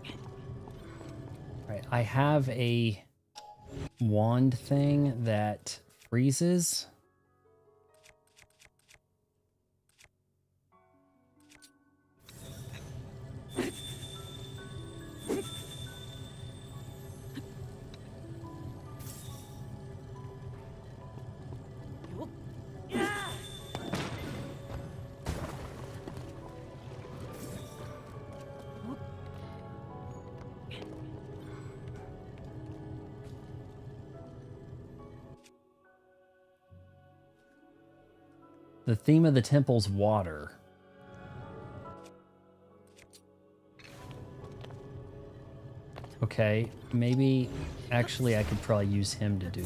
All right, I have a wand thing that freezes. The theme of the temple's water. Okay, maybe actually I could probably use him to do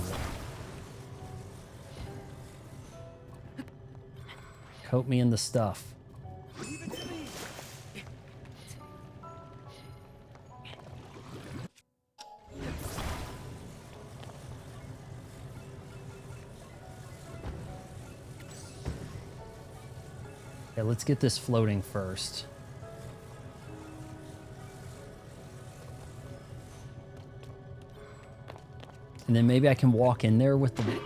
it. Coat me in the stuff. Okay, let's get this floating first. And then maybe I can walk in there with the...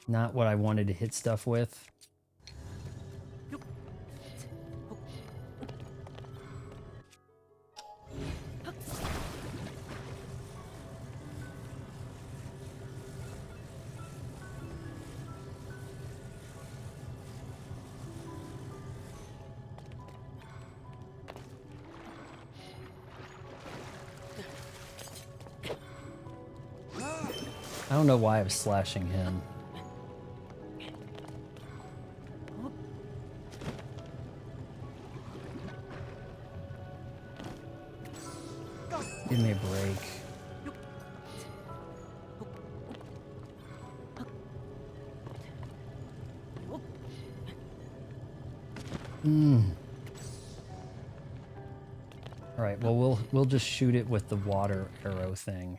Not what I wanted to hit stuff with. I don't know why I was slashing him. Give me a break. All right, well we'll just shoot it with the water arrow thing.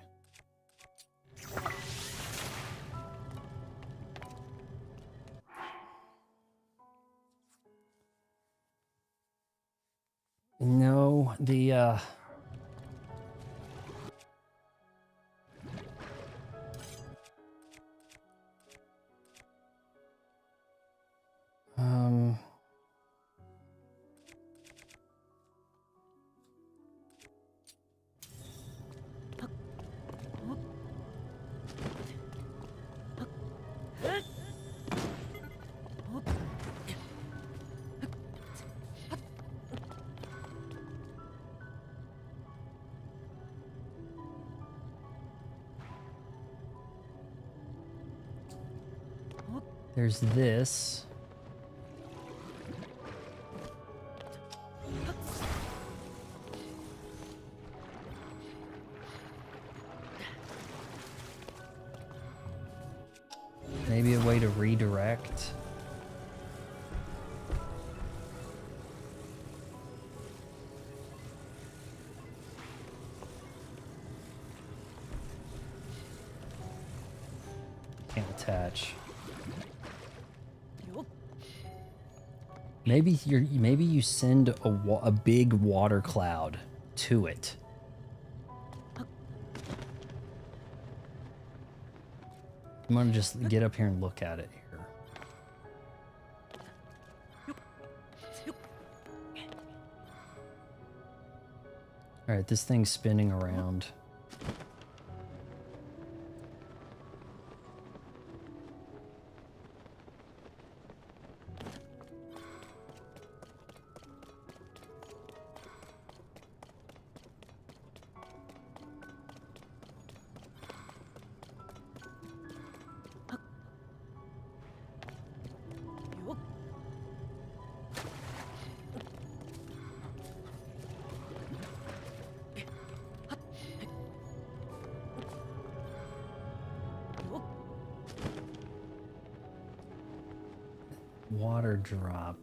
No, the there's this. Maybe a way to redirect. Can't attach. Maybe you send a big water cloud to it. I'm gonna just get up here and look at it here. All right, this thing's spinning around. water drop.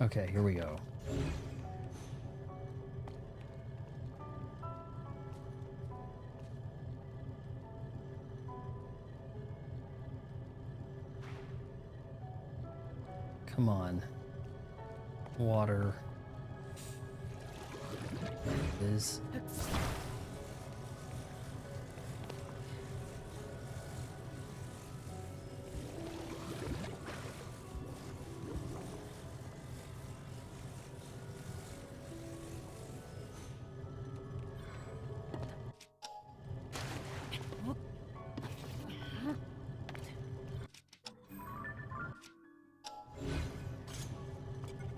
Okay, here we go. Come on. Water. Is.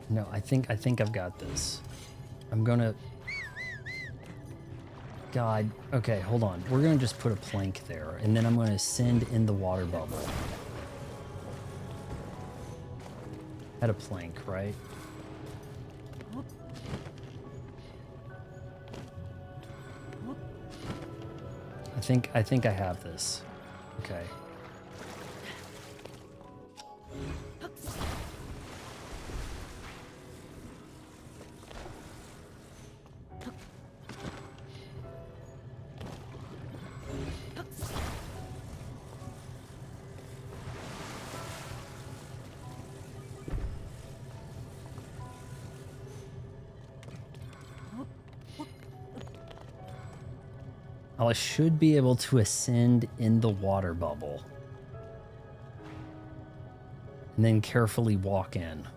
No, I think I've got this. I'm gonna... God, okay, hold on. We're gonna just put a plank there, and then I'm gonna send in the water bubble. Had a plank, right? I think I have this. Okay. I should be able to ascend in the water bubble. And then carefully walk in.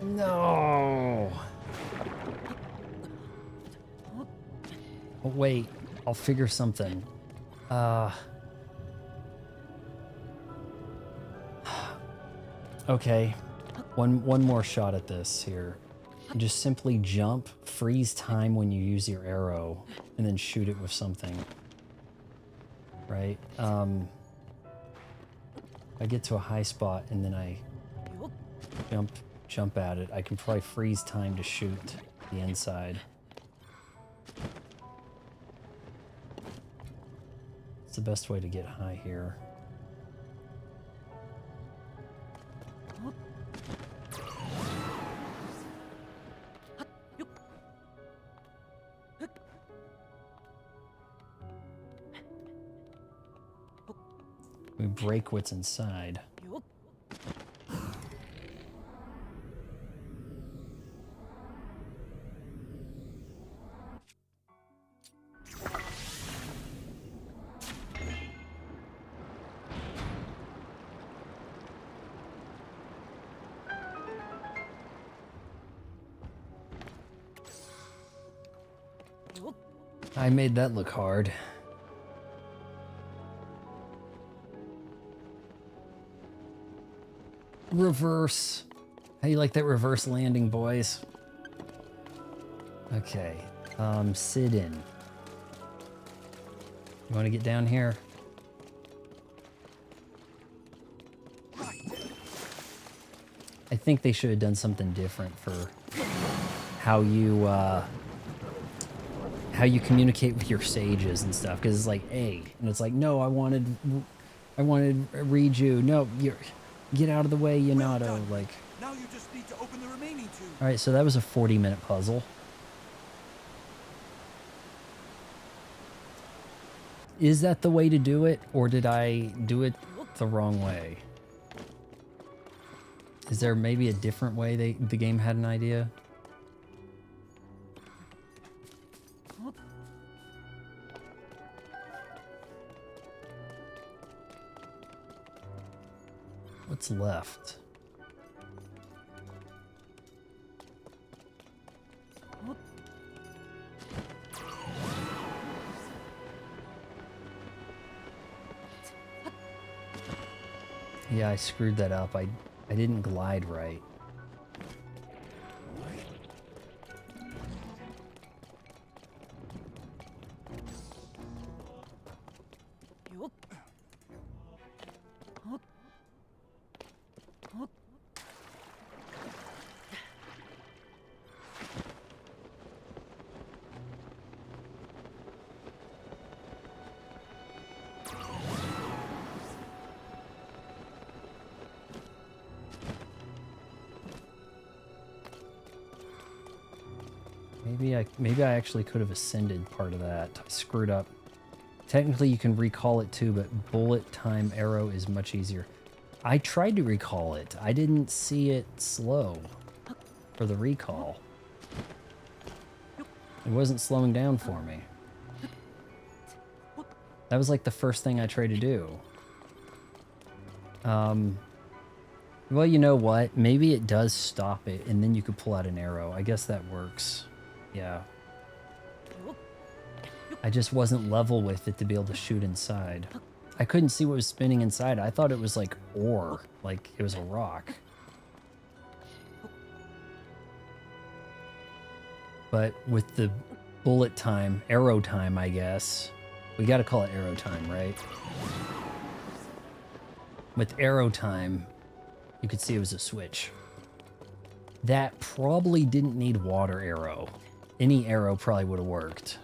No. Oh, wait, I'll figure something. Okay. One more shot at this here. You just simply jump, freeze time when you use your arrow, and then shoot it with something. Right? I get to a high spot and then I jump at it. I can probably freeze time to shoot the inside. It's the best way to get high here. We break what's inside. I made that look hard. Reverse. How you like that reverse landing, boys? Okay. Sidon. You want to get down here? I think they should have done something different for how you communicate with your sages and stuff, because it's like A, and it's like, no, I wanted read you. No, you're get out of the way, Yanato. Like, now you just need to open the remaining two. All right, so that was a 40-minute puzzle. Is that the way to do it, or did I do it the wrong way? Is there maybe a different way the game had an idea? what's left? Yeah, I screwed that up. I didn't glide right. Maybe I actually could have ascended part of that. I screwed up. Technically you can recall it too, but bullet time arrow is much easier. I tried to recall it. I didn't see it slow for the recall. It wasn't slowing down for me. That was like the first thing I tried to do. Well, you know what? Maybe it does stop it and then you could pull out an arrow. I guess that works. Yeah. I just wasn't level with it to be able to shoot inside. I couldn't see what was spinning inside. I thought it was like ore, like it was a rock. But with the bullet time, arrow time, I guess. We gotta call it arrow time, right? With arrow time, you could see it was a switch. That probably didn't need water arrow. Any arrow probably would have worked.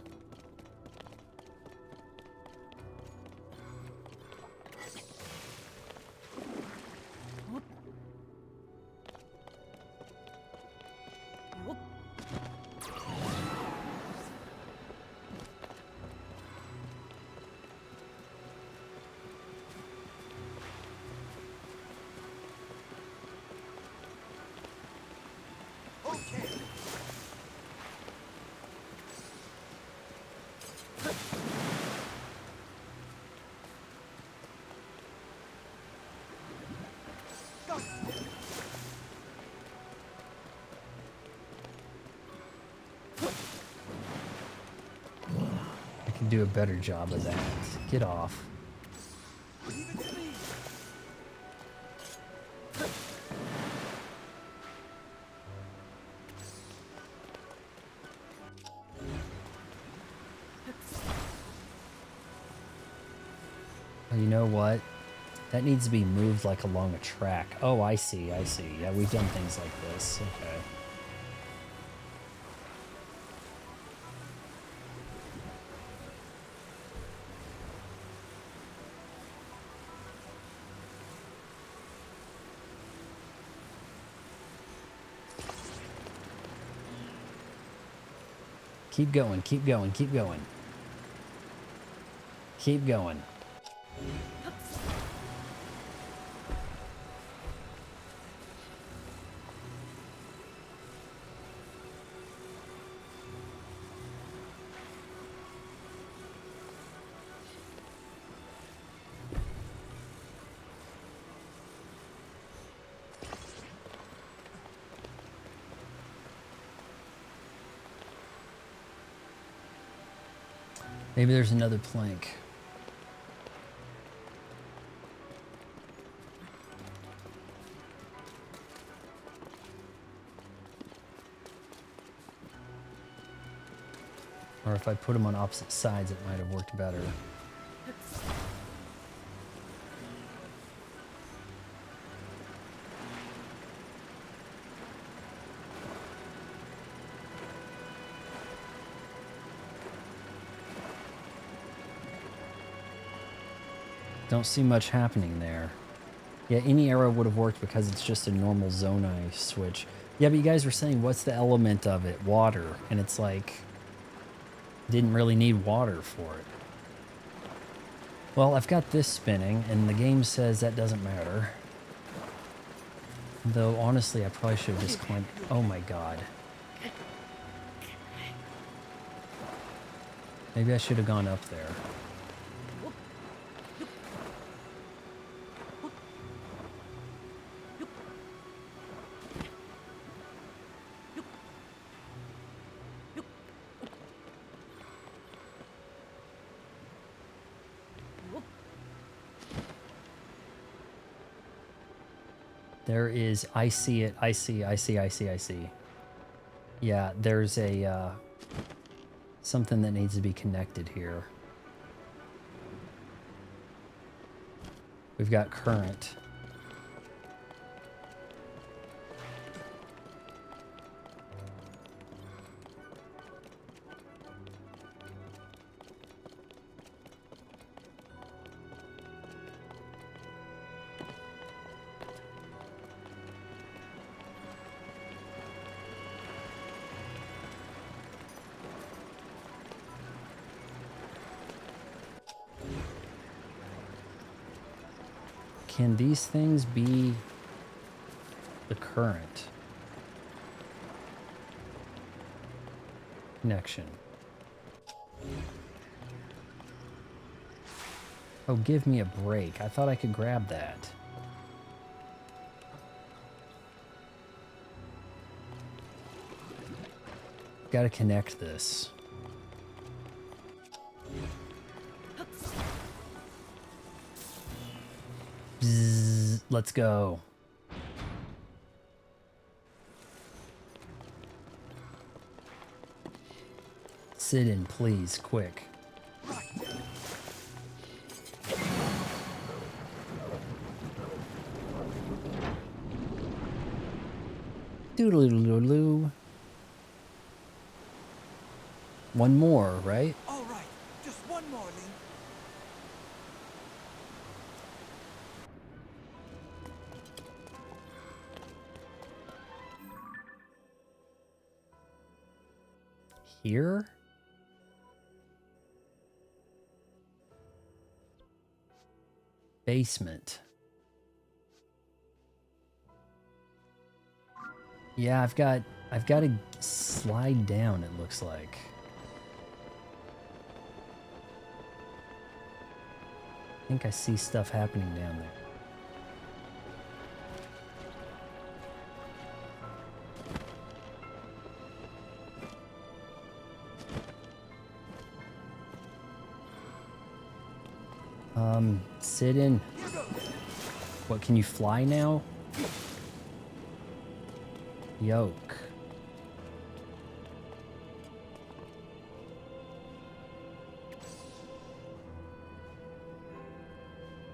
Do a better job of that. Get off. Oh, you know what? That needs to be moved like along a track. Oh, I see, I see. Yeah, we've done things like this. Okay. Keep going, keep going, keep going. Keep going. Maybe there's another plank. Or if I put them on opposite sides, it might have worked better. Don't see much happening there. Yeah, any arrow would have worked because it's just a normal Zonai switch. Yeah, but you guys were saying, what's the element of it? Water. And it's like, didn't really need water for it. Well, I've got this spinning, and the game says that doesn't matter. Though, honestly, I probably should have just climbed. Oh my god. Maybe I should have gone up there. There is, I see it, I see. Yeah, there's a, something that needs to be connected here. We've got current. Can these things be the current connection? Oh, give me a break. I thought I could grab that. Gotta connect this. Bzzz, let's go. Sidon, please, quick. Doodle-doodle-doo. One more, right? All right, just one more, Link. Here? Basement. Yeah, I've got to slide down, it looks like. I think I see stuff happening down there. Sit in. What, can you fly now? Yoke.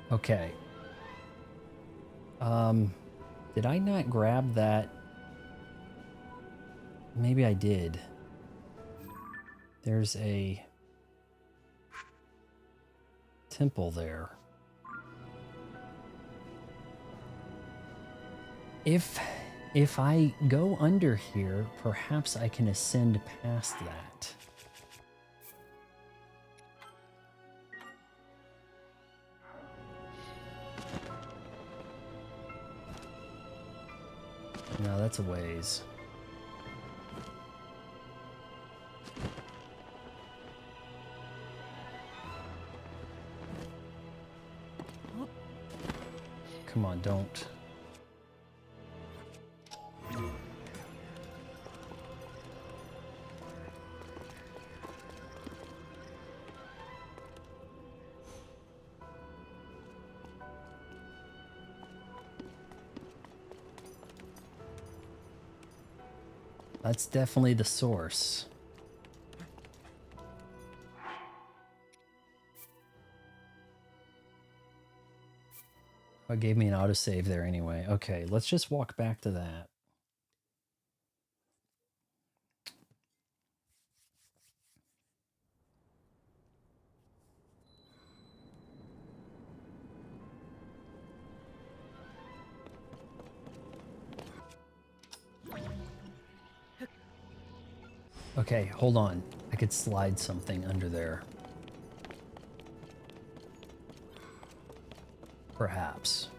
Okay. Did I not grab that? Maybe I did. There's a temple there. If I go under here, perhaps I can ascend past that. No, that's a ways. Come on, don't. That's definitely the source. Oh, it gave me an autosave there anyway. Okay, let's just walk back to that. Okay, hold on. I could slide something under there. Perhaps.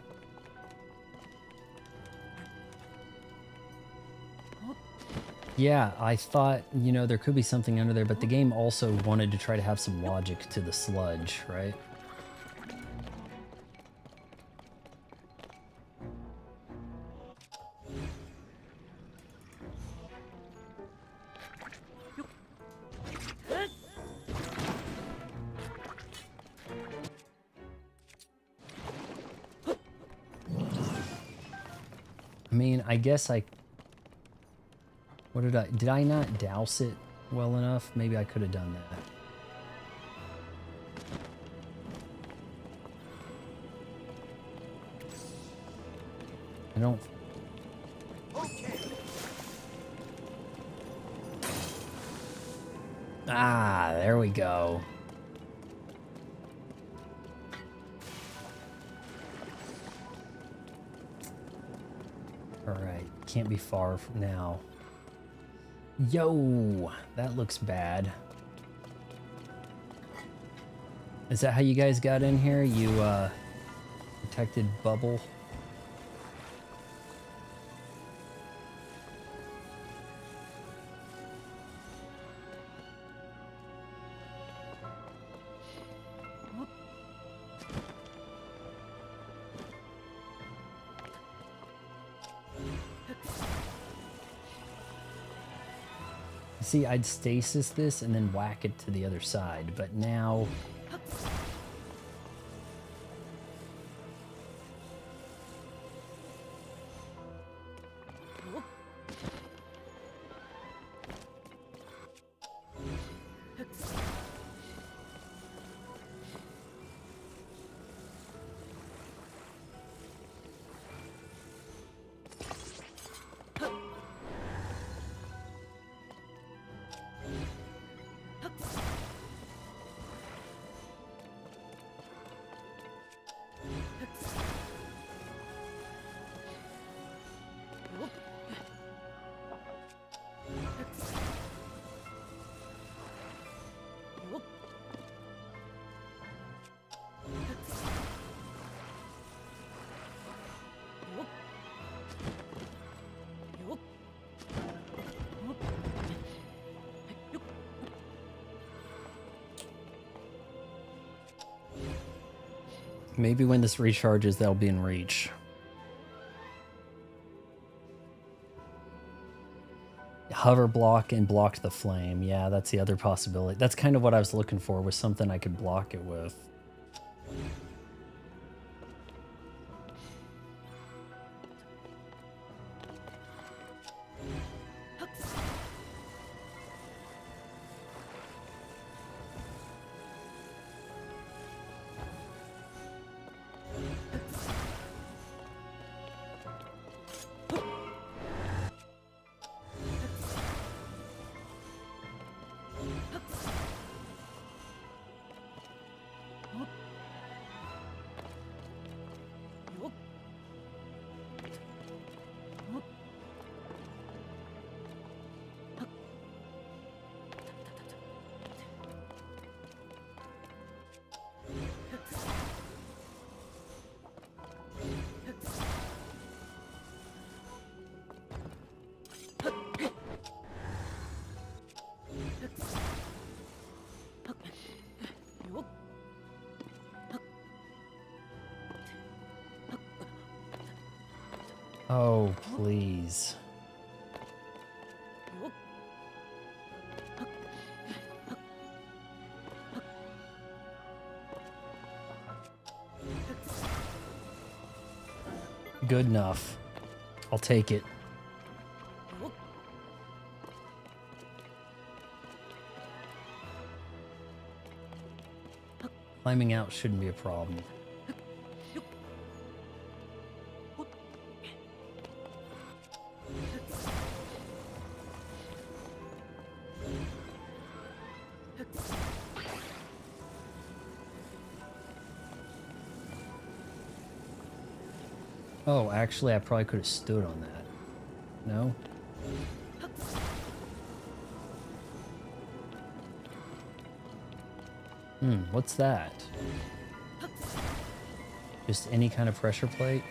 Yeah, I thought, you know, there could be something under there, but the game also wanted to try to have some logic to the sludge, right? mean, I guess I... What did I not douse it well enough? Maybe I could have done that. I don't... Okay. Ah, there we go. Alright, can't be far from now. Yo, that looks bad. Is that how you guys got in here? You, protected bubble? See, I'd stasis this and then whack it to the other side, but now... Maybe when this recharges, they'll be in reach. Hover block and block the flame. Yeah, that's the other possibility. That's kind of what I was looking for, was something I could block it with. Oh, please. Good enough. I'll take it. Climbing out shouldn't be a problem. Oh, actually, I probably could have stood on that. No? What's that? Just any kind of pressure plate?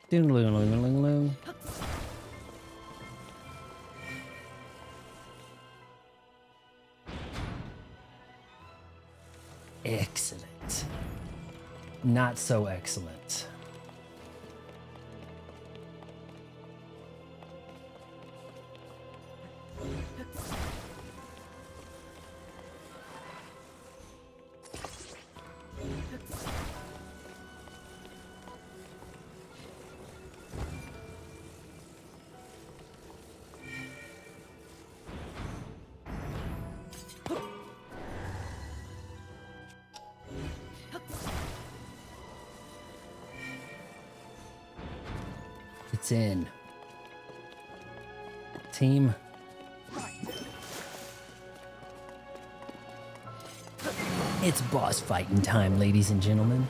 Ding-a-ling-a-ling-a-ling-a-ling. Excellent. Not so excellent. It's in. Team. It's boss fighting time, ladies and gentlemen.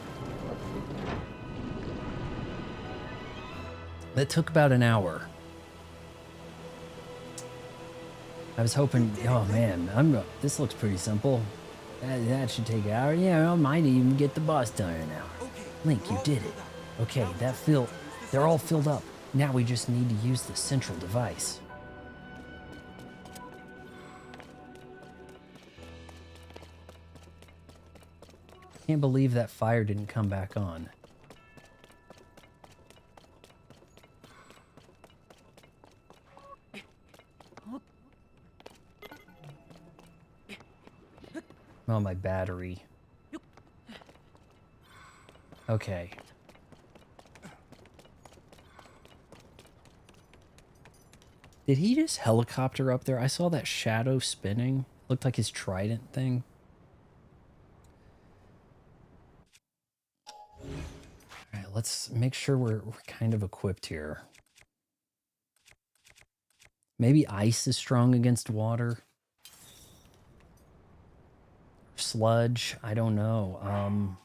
That took about an hour. I was hoping, oh man, this looks pretty simple. That should take an hour. Yeah, I might even get the boss done in an hour. Link, you did it. Okay, they're all filled up. Now we just need to use the central device. Can't believe that fire didn't come back on. Oh, my battery. Okay. Did he just helicopter up there? I saw that shadow spinning. Looked like his trident thing. Alright, let's make sure we're kind of equipped here. Maybe ice is strong against water. Sludge, I don't know.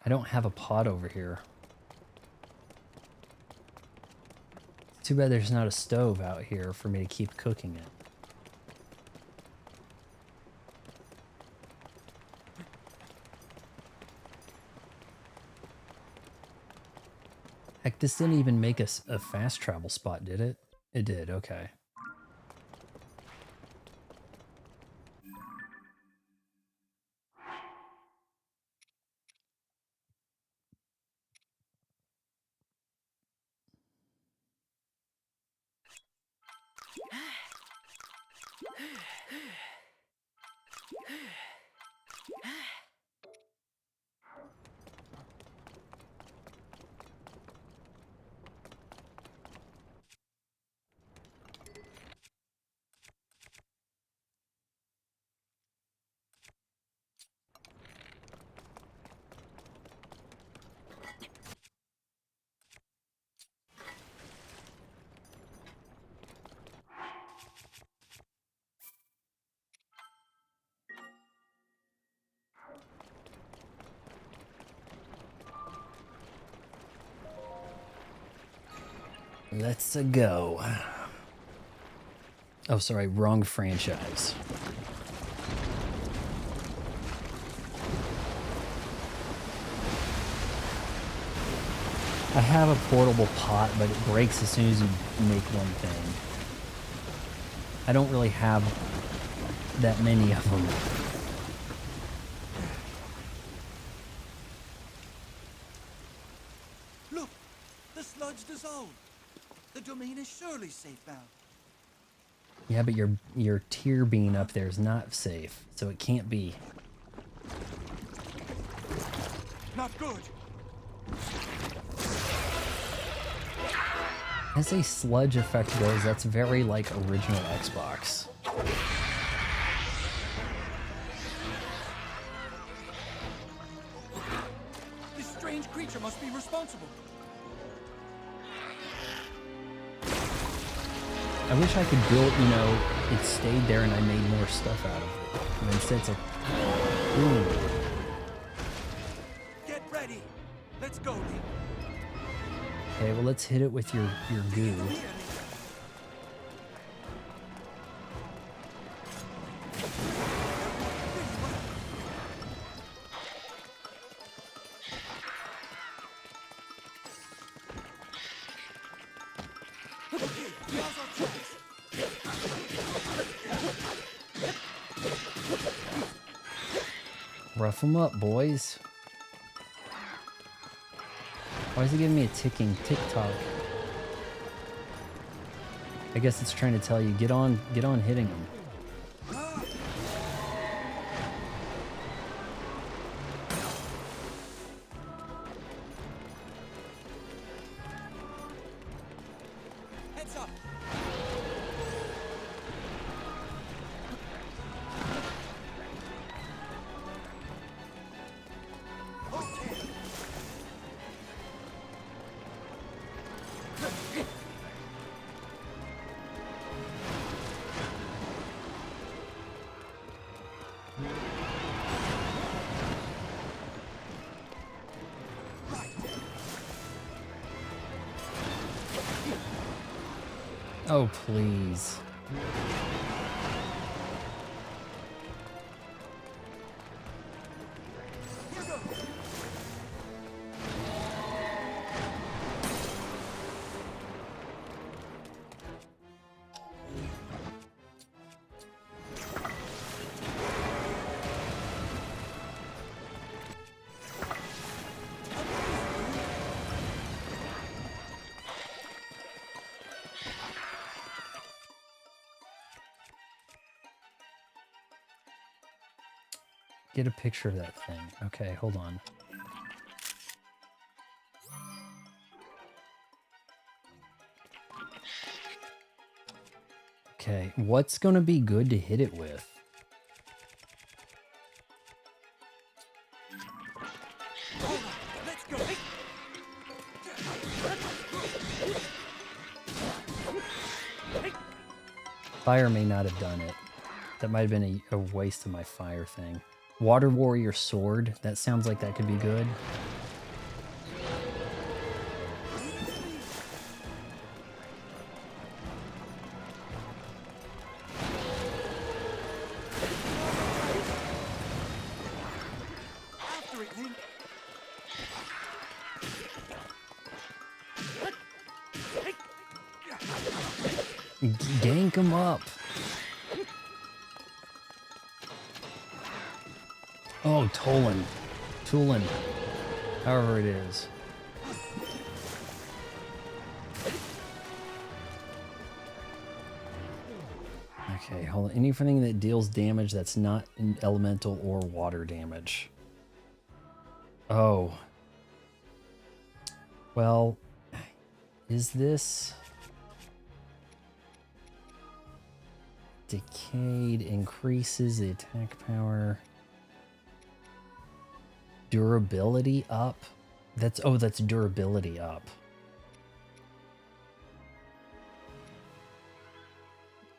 I don't have a pot over here. Too bad there's not a stove out here for me to keep cooking it. Heck, this didn't even make us a fast travel spot, did it? It did, okay. Let's go. Oh, sorry, wrong franchise. I have a portable pot, but it breaks as soon as you make one thing. I don't really have that many of them. Look, the sludge dissolved. The domain is surely safe now. Yeah, but your tier being up there is not safe, so it can't be. Not good. As a sludge effect goes, that's very like original Xbox. This strange creature must be responsible. I wish I could build, you know, it stayed there and I made more stuff out of it. But instead it's like, ooh. Get ready. Let's go, Lee. Okay, well let's hit it with your goo. Rough them up, boys. Why is he giving me a ticking tick-tock? I guess it's trying to tell you, get on hitting them. Heads up. Okay. Oh, please. Here goes. Get a picture of that thing. Okay, hold on. Okay, what's going to be good to hit it with? Let's go. Fire may not have done it. That might have been a waste of my fire thing. Water Warrior Sword. That sounds like that could be good. After it, Link. Gank him up. Oh, Tulin. However it is. Okay, hold on. Anything that deals damage that's not in elemental or water damage. Oh. Well, is this... Decayed increases the attack power. Durability up. That's durability up.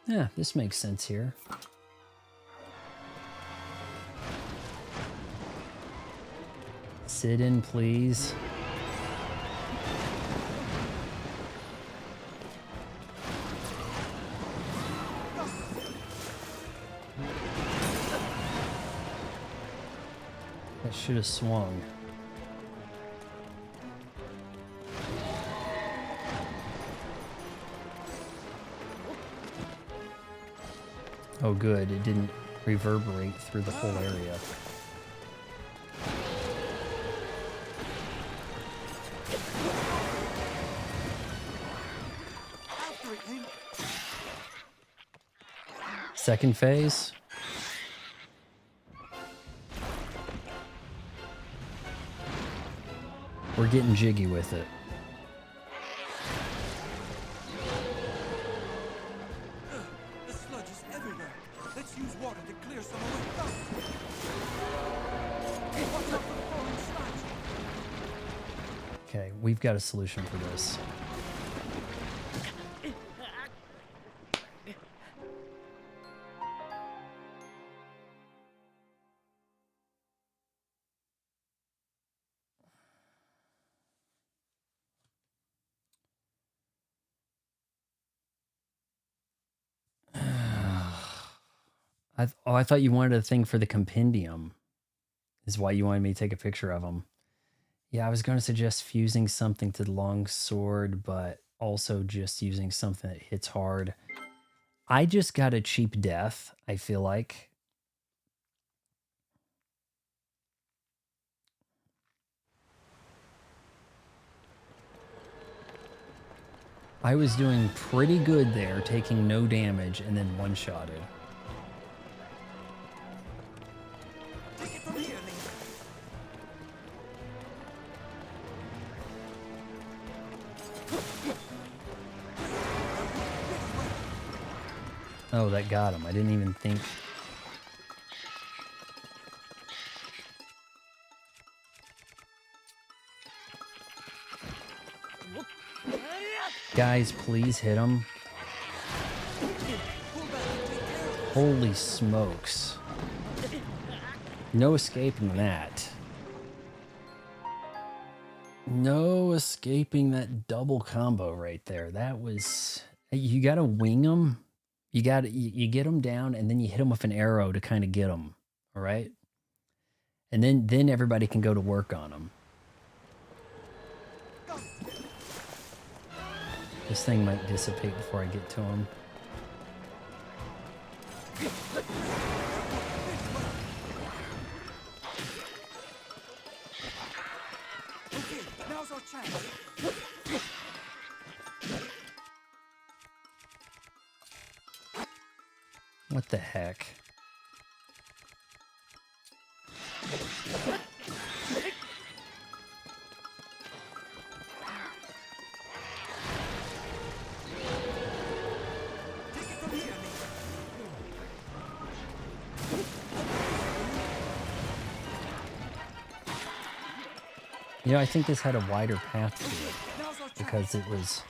Yeah, this makes sense here. Sidon, please. That should have swung. Oh good, it didn't reverberate through the whole area. After it, Link. Second phase. We're getting jiggy with it. The sludge is everywhere. Let's use water to clear some away. Watch out for the falling sludge. Okay, we've got a solution for this. I thought you wanted a thing for the compendium. Is why you wanted me to take a picture of them. Yeah, I was going to suggest fusing something to the long sword, but also just using something that hits hard. I just got a cheap death, I feel like. I was doing pretty good there, taking no damage and then one-shotted. Take it from here, Link. Oh, that got him. I didn't even think. Guys, please hit him. Holy smokes. No escaping that. No escaping that double combo right there. That was... You gotta wing them. You get them down and then you hit them with an arrow to kind of get them. All right? And then everybody can go to work on them. This thing might dissipate before I get to him. Okay, now's our chance. What the heck? Take it from here, Link. You know, I think this had a wider path to it Now's our chance. because it was...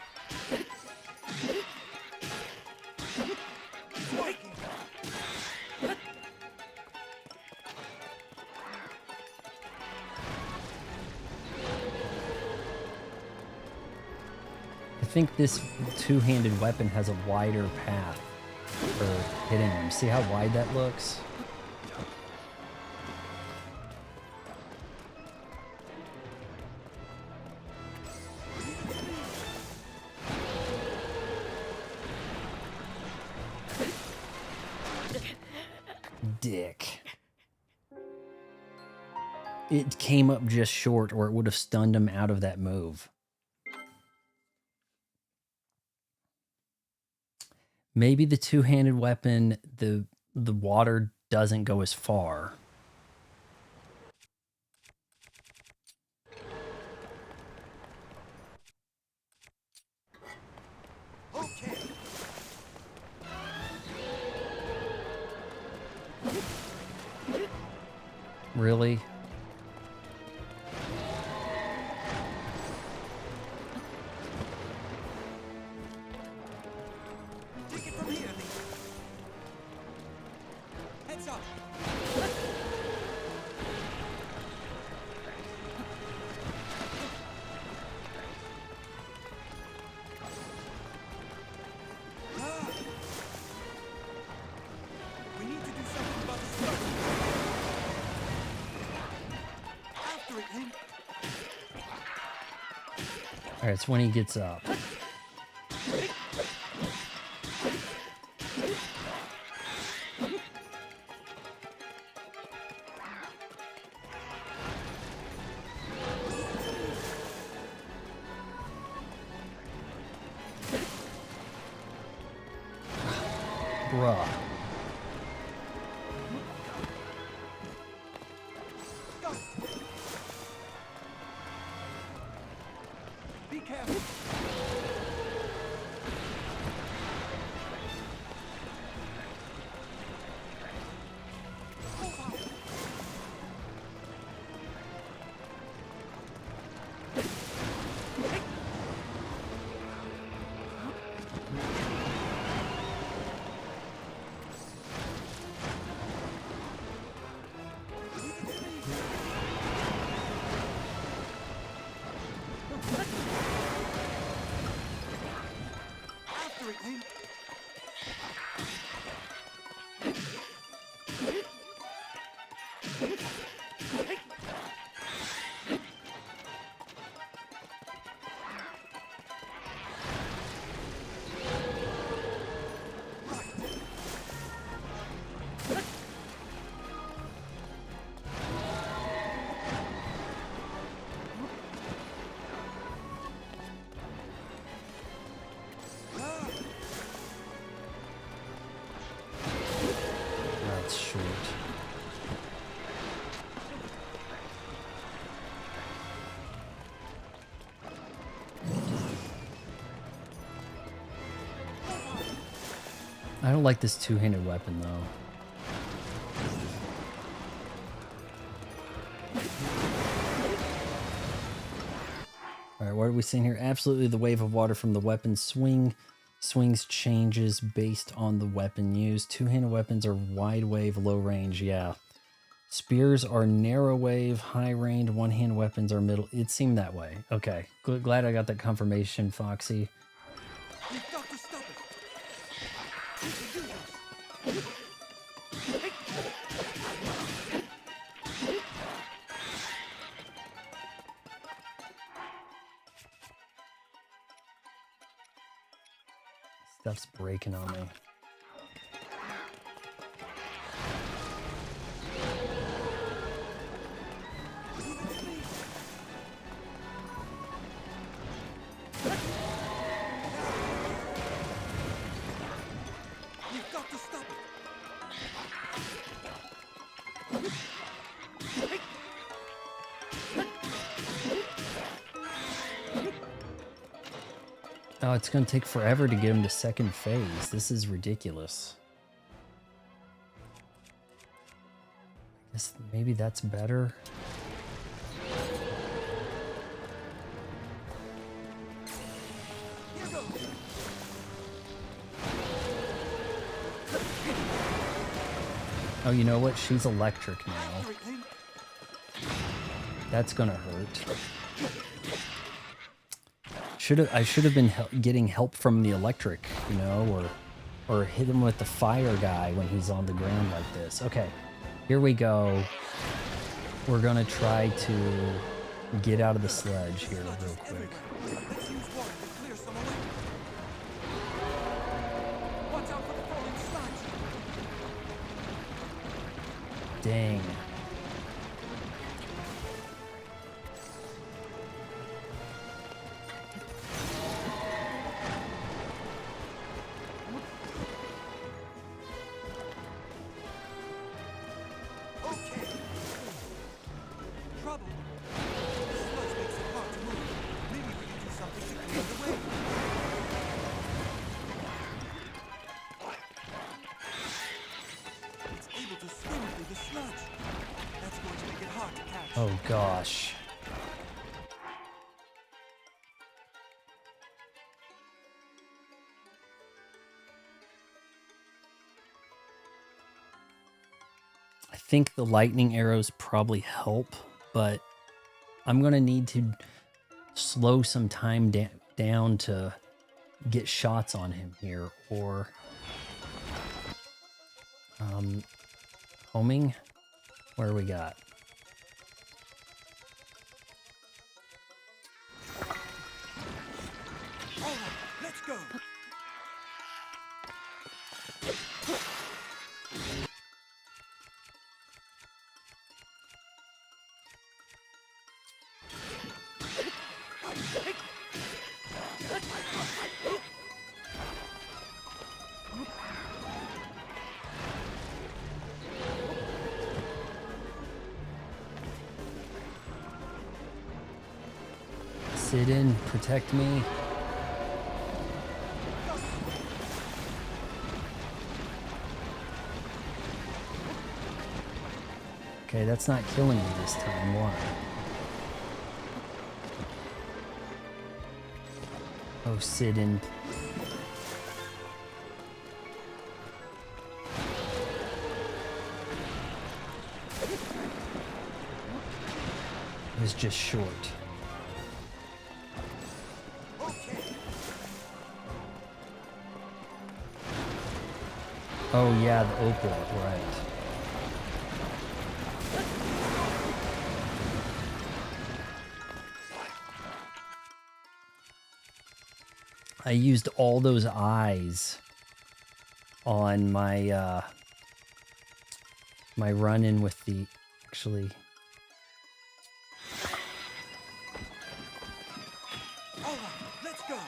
I think this two-handed weapon has a wider path for hitting him. See how wide that looks? Dick. It came up just short, or it would have stunned him out of that move. Maybe the two-handed weapon, the water doesn't go as far. Okay. Really? Take it from here, Link. Heads up. Ah. We need to do something about this stuff. After it, Link. All right, it's when he gets up. Bruh. Go. Be careful. After it, Link. I don't like this two-handed weapon though. Alright, what are we seeing here? Absolutely, the wave of water from the weapon swings changes based on the weapon used. Two-handed weapons are wide wave, low range, yeah. Spears are narrow wave, high range. One-hand weapons are middle. It seemed that way. Okay, glad I got that confirmation, Foxy. You've got to stop it. You can do this. Stuff's breaking on me. You've got to stop it. Oh, it's going to take forever to get him to second phase. This is ridiculous. I guess maybe that's better. Here goes. Oh, you know what? She's electric now. Everything. That's going to hurt. I should have been getting help from the electric, you know, or hit him with the fire guy when he's on the ground like this. Okay, here we go. We're gonna try to get out of the sledge here real quick. Let's use water to clear some away. Watch out for the falling sludge. Dang. Okay. Trouble. The sludge makes it hard to move. Maybe we can do something to clear the way. It's able to swim through the sludge. That's going to make it hard to catch. Oh gosh. I think the lightning arrows probably help, but I'm gonna need to slow some time down to get shots on him here, or homing. Where we got? All right, let's go. Sidon, protect me. Okay, that's not killing me this time. Why? Oh, Sidon. It was just short. Oh yeah, the opal, right. I used all those eyes on my my run-in with the actually. All right, let's go.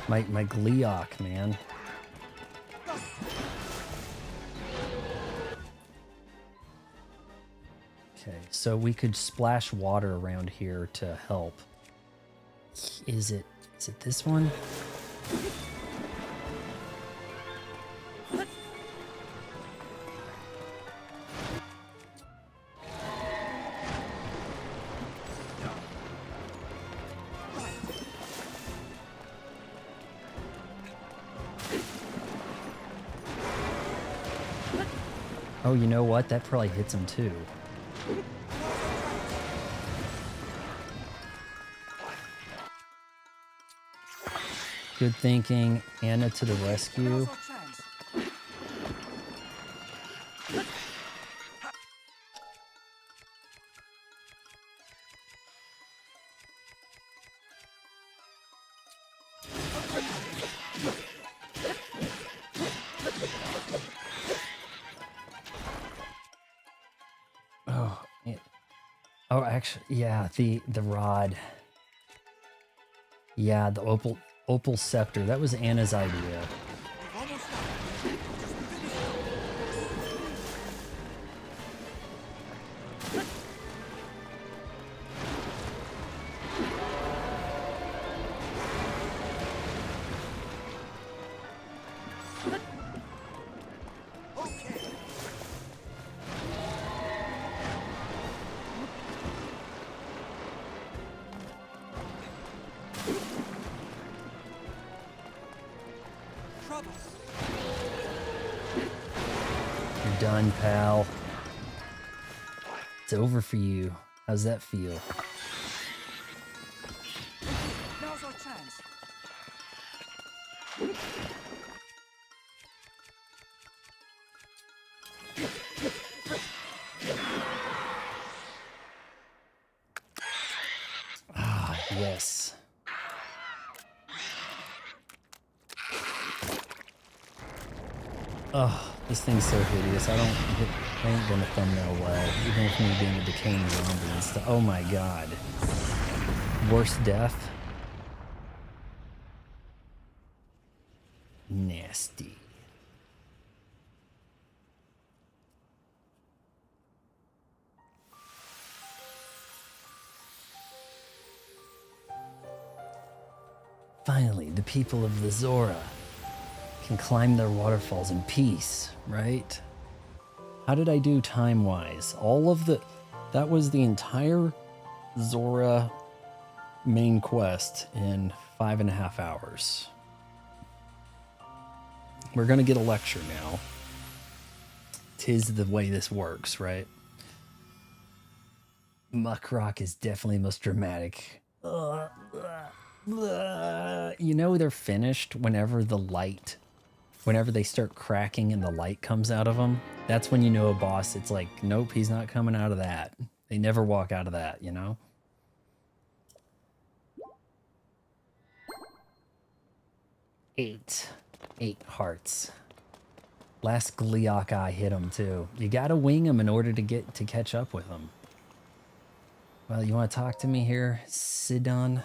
My Gleeok, man. Okay, so we could splash water around here to help. Is it this one? Oh, you know what? That probably hits him too. Good thinking. Anna to the rescue. Oh, oh, actually, yeah, the rod. Yeah, the opal scepter. That was Anna's idea. You're done, pal. It's over for you. How's that feel? Now's our chance. Ah, yes. Oh, this thing's so hideous. I ain't gonna thumbnail well, even with me being a decaying zombie and stuff. Oh my god. Worst death? Nasty. Finally, the people of the Zora can climb their waterfalls in peace, right? How did I do time-wise? That was the entire Zora main quest in 5.5 hours. We're gonna get a lecture now. 'Tis the way this works, right? Muckrock is definitely the most dramatic. You know they're finished whenever they start cracking and the light comes out of them. That's when you know a boss. It's like, nope, he's not coming out of that. They never walk out of that, you know? Eight hearts. Last Gleeok eye hit him too. You gotta wing him in order to catch up with him. Well, you want to talk to me here, Sidon?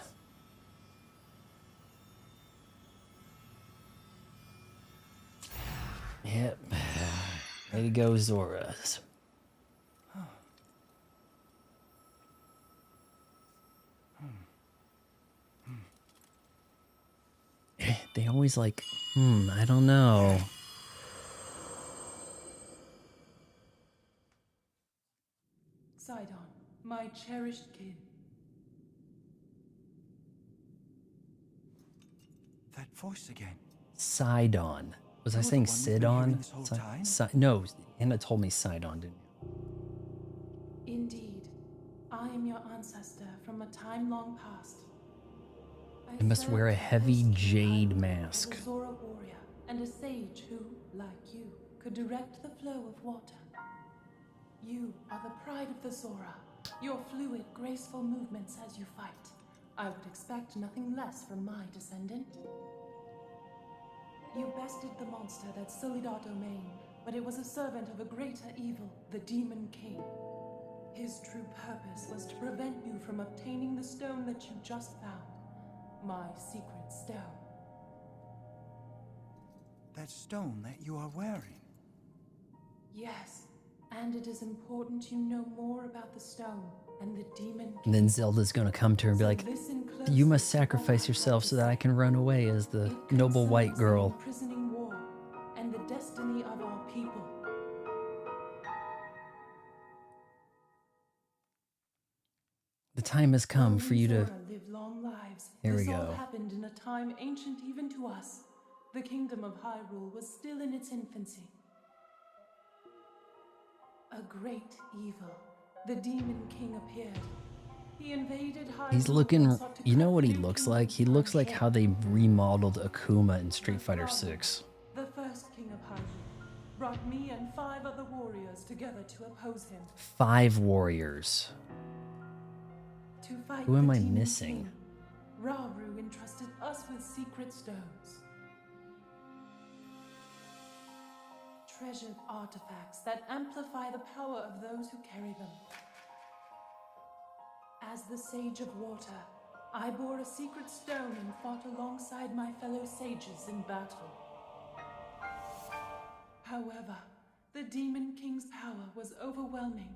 Yep. Way to go, Zoras. They always like, I don't know. Sidon, my cherished kin. That voice again. Sidon. Was I You're the saying one who's been hearing Sidon? this whole time? No, Anna told me Sidon, didn't you? Indeed, I am your ancestor from a time long past. I must served wear a the heavy first jade king mask. as a Zora warrior and a sage who, like you, could direct the flow of water. You are the pride of the Zora. Your fluid, graceful movements as you fight. I would expect nothing less from my descendant. You bested the monster that sullied our domain, but it was a servant of a greater evil, the Demon King. His true purpose was to prevent you from obtaining the stone that you just found. My secret stone. That stone that you are wearing. Yes, And it is important you know more about the stone and the demon. And then Zelda's gonna come to her and be like, Listen you closely must to all sacrifice I yourself have so to that I say. can run away as the It noble white concerns the girl. imprisoning war and the destiny of our people. The time has come While for we you to... Zora live long lives, Here this we all go. happened in a time ancient even to us. The kingdom of Hyrule was still in its infancy. A great evil, the Demon King, appeared. He invaded Hyrule. He's and looking... sought to You know cut what he new looks like? kingdoms He looks like unhid. how they remodeled Akuma in Street Fighter Father, 6. the first king of Hyrule, brought me and 5 other warriors together to oppose him. 5 warriors. To fight Who am the I Demon missing? King, Rauru entrusted us with secret stones. Treasured artifacts that amplify the power of those who carry them. As the Sage of Water, I bore a secret stone and fought alongside my fellow sages in battle. However, the Demon King's power was overwhelming.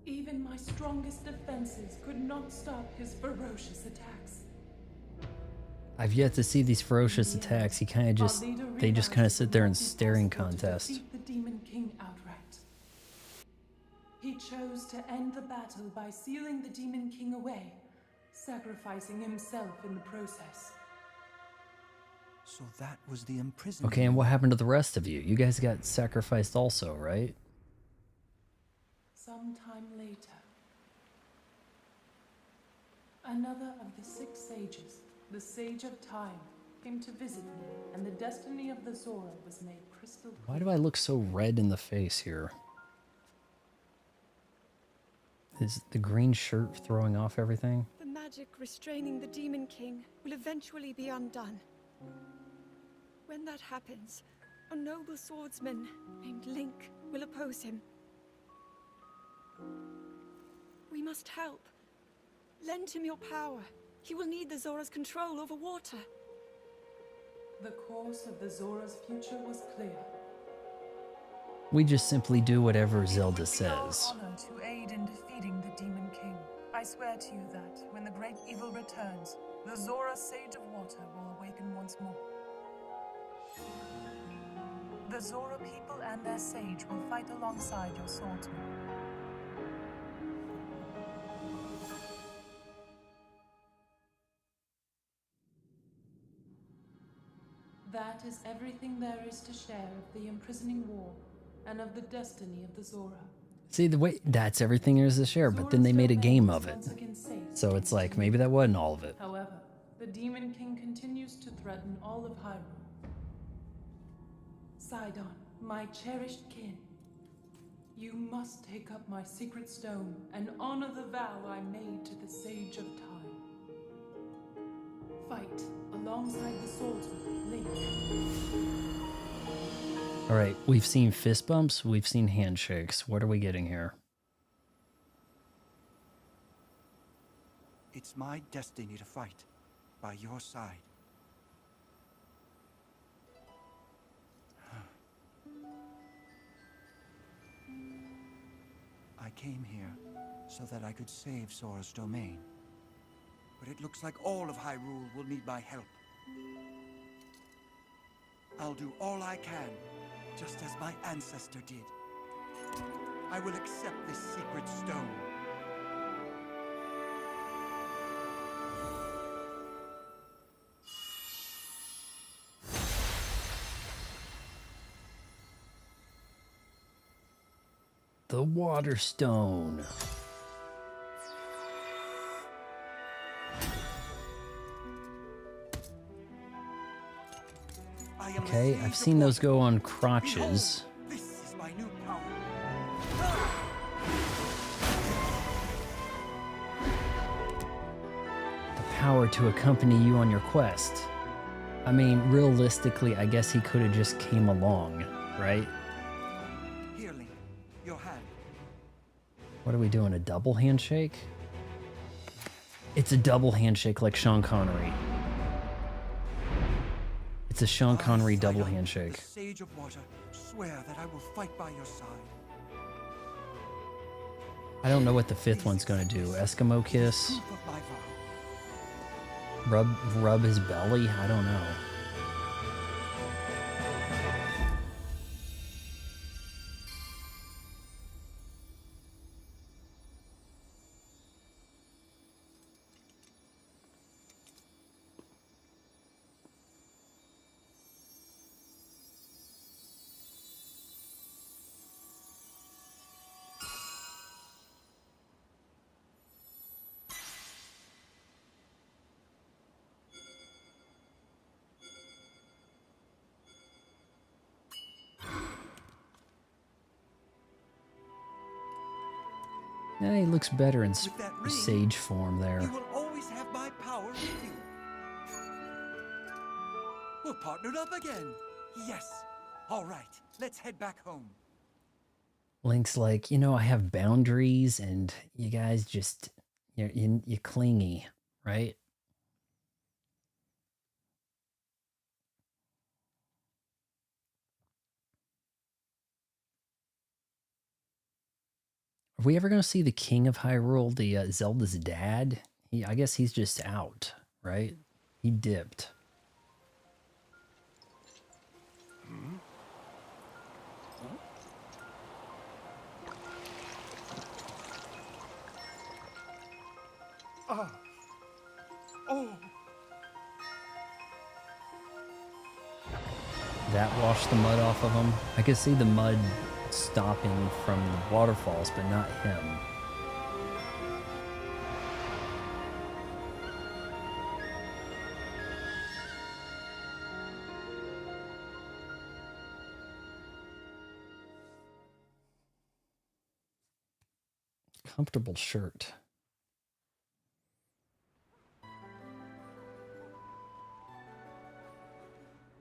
Even my strongest defenses could not stop his ferocious attacks. I've yet to see these ferocious attacks. He kind of Our just... leader They just realized kind it of sit would there not in be staring possible to contest. defeat the Demon King outright. He chose to end the battle by sealing the Demon King away, sacrificing himself in the process. So that was the imprisonment. Okay, and what happened to the rest of you? You guys got sacrificed also, right? Sometime later, another of the 6 sages, the Sage of Time, came to visit me, and the destiny of the Zora was made crystal clear. Why do I look so red in the face here? Is the green shirt throwing off everything? The magic restraining the Demon King will eventually be undone. When that happens, a noble swordsman named Link will oppose him. We must help. Lend him your power. He will need the Zora's control over water. The course of the Zora's future was clear. We just simply do whatever Zelda It would be our says. honor to aid in defeating the Demon King. I swear to you that, when the great evil returns, the Zora Sage of Water will awaken once more. The Zora people and their sage will fight alongside your swordsmen. That is everything there is to share of the imprisoning war and of the destiny of the Zora. See, the way... That's everything there is to share, but then they made a game of it. So it's like, maybe that wasn't all of it. However, the Demon King continues to threaten all of Hyrule. Sidon, my cherished kin, you must take up my secret stone and honor the vow I made to the Sage of Time. Fight alongside the swordsman, Link. Alright, we've seen fist bumps, we've seen handshakes. What are we getting here? It's my destiny to fight by your side. I came here so that I could save Zora's domain. But it looks like all of Hyrule will need my help. I'll do all I can, just as my ancestor did. I will accept this secret stone. The Water Stone. Okay, I've seen those go on crotches. This is my new power. The power to accompany you on your quest. I mean, realistically, I guess he could have just came along, right? Here, Link, your hand. What are we doing, a double handshake? It's a double handshake like Sean Connery. It's a Sean Connery double Sidon, handshake. The Sage of Water, swear that I will fight by your side. I don't know what the fifth one's gonna do. Eskimo kiss? Proof of my vow. Rub his belly? I don't know. Yeah, he looks better in With that ring, sage form there. you will always have my power with you. We're partnered up again. Yes. All right, let's head back home. Link's like, you know, I have boundaries, and you guys just you're clingy, right? Are we ever going to see the King of Hyrule, the Zelda's dad? I guess he's just out, right? He dipped. Oh, That washed the mud off of him. I could see the mud stopping from the waterfalls, but not him. Comfortable shirt.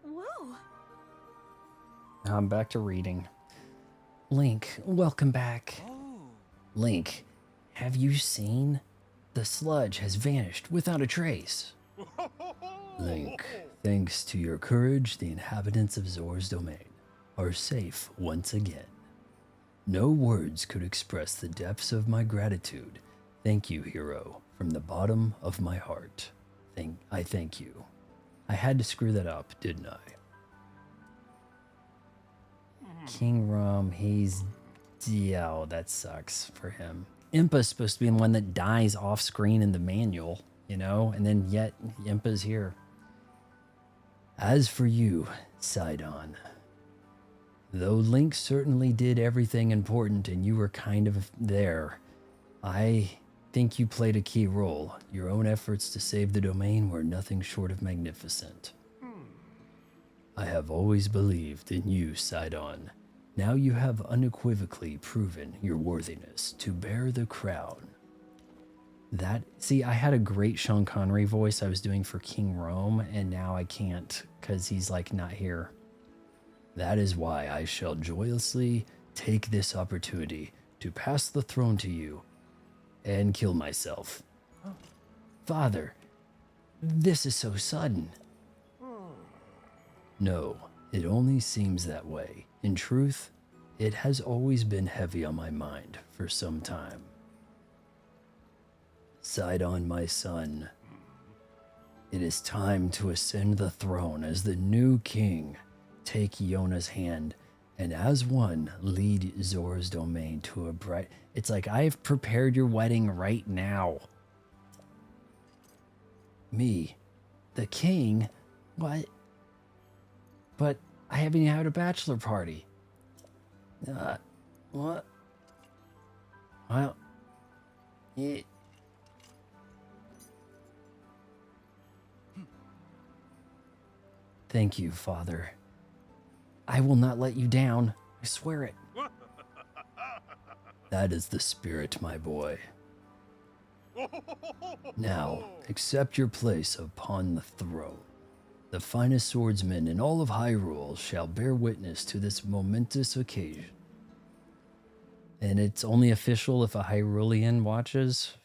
Whoa. Now I'm back to reading. Link, welcome back. oh. Link, have you seen? The sludge has vanished without a trace. Link, thanks to your courage, the inhabitants of Zora's domain are safe once again. No words could express the depths of my gratitude. Thank you, hero, from the bottom of my heart. I thank you. I had to screw that up, didn't I? King Rum, yeah, that sucks for him. Impa's supposed to be the one that dies off screen in the manual, you know, and then yet Impa's here. As for you, Sidon, though Link certainly did everything important and you were kind of there, I think you played a key role. Your own efforts to save the domain were nothing short of magnificent. I have always believed in you, Sidon. Now you have unequivocally proven your worthiness to bear the crown. See, I had a great Sean Connery voice I was doing for King Rome, and now I can't because he's like not here. That is why I shall joyously take this opportunity to pass the throne to you and kill myself. Father, this is so sudden. No, it only seems that way. In truth, it has always been heavy on my mind for some time. Sidon, my son, it is time to ascend the throne as the new king. Take Yona's hand, and as one, lead Zora's domain to a bright... It's like, I've prepared your wedding right now. Me, the king? What? But I haven't even had a bachelor party. What? Well, it... Thank you, Father. I will not let you down. I swear it. That is the spirit, my boy. Now, accept your place upon the throne. The finest swordsman in all of Hyrule shall bear witness to this momentous occasion. And it's only official if a Hyrulean watches.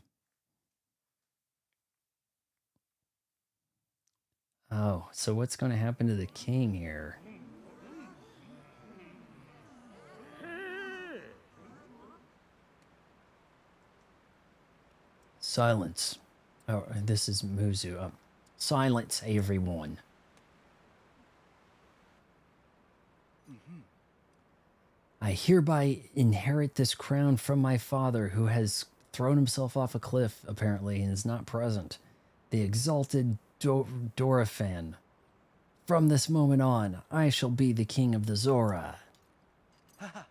Oh, so what's going to happen to the king here? Silence. Oh, this is Muzu. Silence, everyone. I hereby inherit this crown from my father, who has thrown himself off a cliff, apparently, and is not present. The exalted Dorifan. From this moment on, I shall be the king of the Zora. At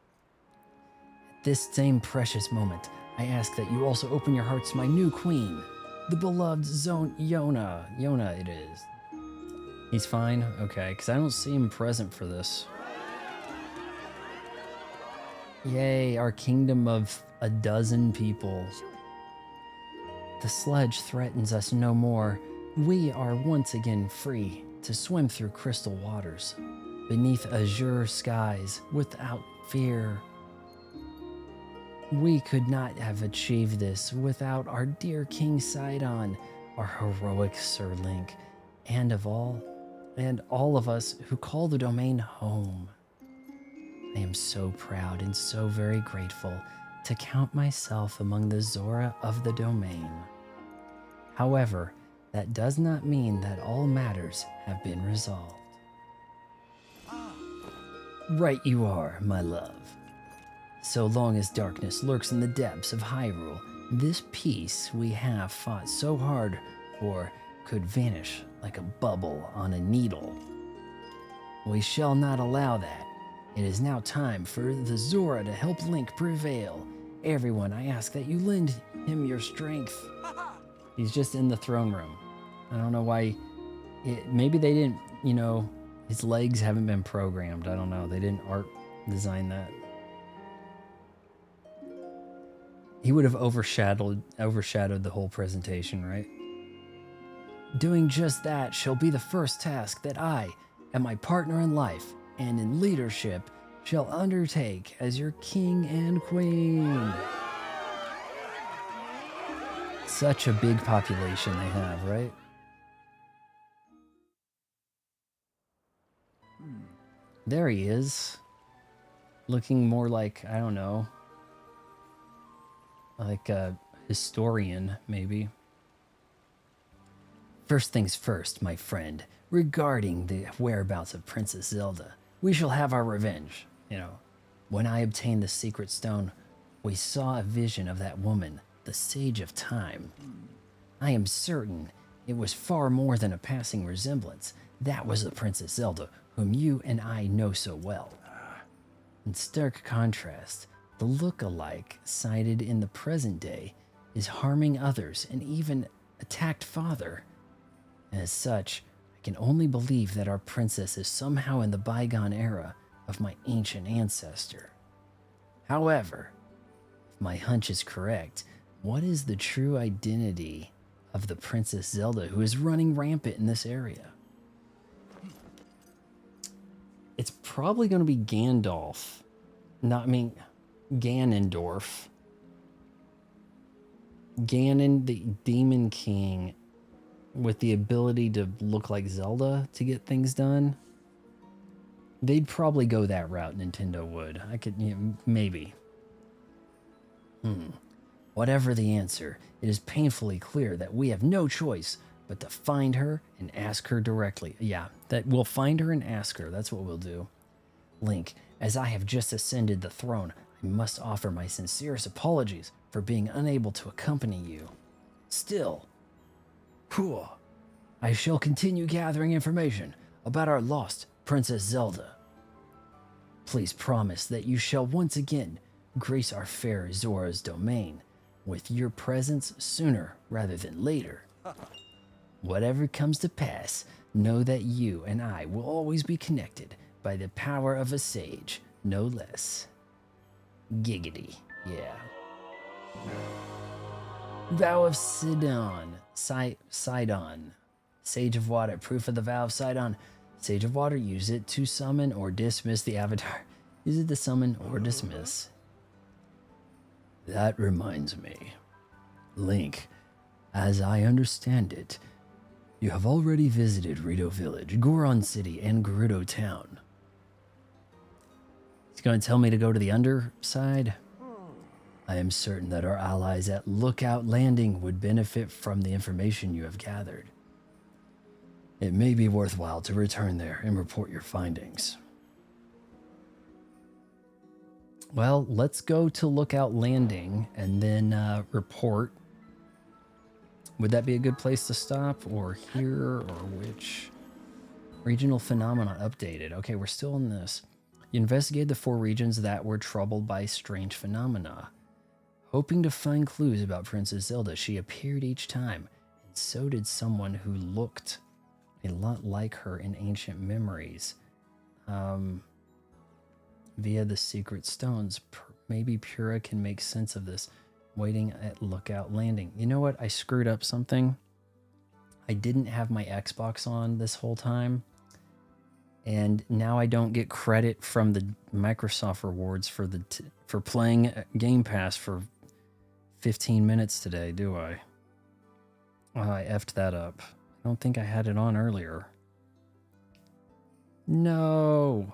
this same precious moment, I ask that you also open your hearts to my new queen, the beloved Yona. Yona it is. He's fine? Okay, because I don't see him present for this. Yay, our kingdom of a dozen people. The sledge threatens us no more. We are once again free to swim through crystal waters, beneath azure skies, without fear. We could not have achieved this without our dear King Sidon, our heroic Sir Link, and all of us who call the domain home. I am so proud and so very grateful to count myself among the Zora of the domain. However, that does not mean that all matters have been resolved. Right you are, my love. So long as darkness lurks in the depths of Hyrule, this peace we have fought so hard for could vanish like a bubble on a needle. We shall not allow that. It is now time for the Zora to help Link prevail. Everyone, I ask that you lend him your strength. He's just in the throne room. I don't know why. Maybe they didn't, his legs haven't been programmed. I don't know. They didn't art design that. He would have overshadowed the whole presentation, right? Doing just that shall be the first task that I and my partner in life and in leadership shall undertake as your king and queen. Such a big population they have, right? There he is. Looking more like, I don't know, like a historian, maybe. First things first, my friend. Regarding the whereabouts of Princess Zelda, we shall have our revenge. When I obtained the secret stone, we saw a vision of that woman, the Sage of Time. I am certain it was far more than a passing resemblance. That was the Princess Zelda, whom you and I know so well. In stark contrast, the look-alike sighted in the present day is harming others and even attacked father. As such, I can only believe that our princess is somehow in the bygone era of my ancient ancestor. However, if my hunch is correct, what is the true identity of the Princess Zelda who is running rampant in this area? It's probably going to be Gandalf. Ganondorf. Ganon, the Demon King, with the ability to look like Zelda to get things done. They'd probably go that route, Nintendo would. Maybe. Whatever the answer, it is painfully clear that we have no choice but to find her and ask her directly. Yeah, that we'll find her and ask her. That's what we'll do. Link, as I have just ascended the throne, I must offer my sincerest apologies for being unable to accompany you. Still, I shall continue gathering information about our lost Princess Zelda. Please promise that you shall once again grace our fair Zora's domain with your presence sooner rather than later. Whatever comes to pass, know that you and I will always be connected by the power of a sage, no less. Giggity, yeah. Vow of Sidon. Sidon. Sage of Water. Proof of the Vow of Sidon. Sage of Water. Use it to summon or dismiss the avatar. Use it to summon or dismiss. That reminds me. Link, as I understand it, you have already visited Rito Village, Goron City, and Gerudo Town. He's going to tell me to go to the underside? I am certain that our allies at Lookout Landing would benefit from the information you have gathered. It may be worthwhile to return there and report your findings. Well, let's go to Lookout Landing and then report. Would that be a good place to stop? Or here, or which? Regional phenomena updated. Okay, we're still in this. You investigated the 4 regions that were troubled by strange phenomena. Hoping to find clues about Princess Zelda, she appeared each time, and so did someone who looked a lot like her in ancient memories. Via the secret stones, maybe Pura can make sense of this. Waiting at Lookout Landing. You know what? I screwed up something. I didn't have my Xbox on this whole time. And now I don't get credit from the Microsoft rewards for for playing Game Pass for 15 minutes today, do I? Oh, I effed that up. I don't think I had it on earlier. No.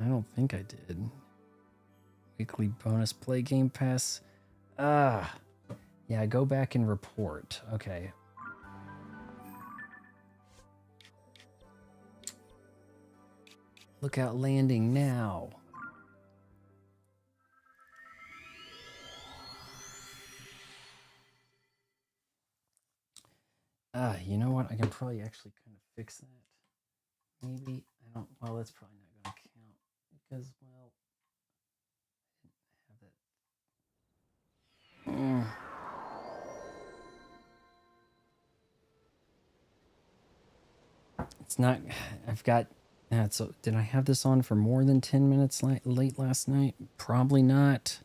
I don't think I did. Weekly bonus play Game Pass. Yeah, go back and report. Okay. Lookout Landing now. You know what? I can probably actually kind of fix that. Maybe. I don't. Well, that's probably not going to count. Because, well, I didn't have that. It's not. I've got. So did I have this on for more than 10 minutes late last night? Probably not.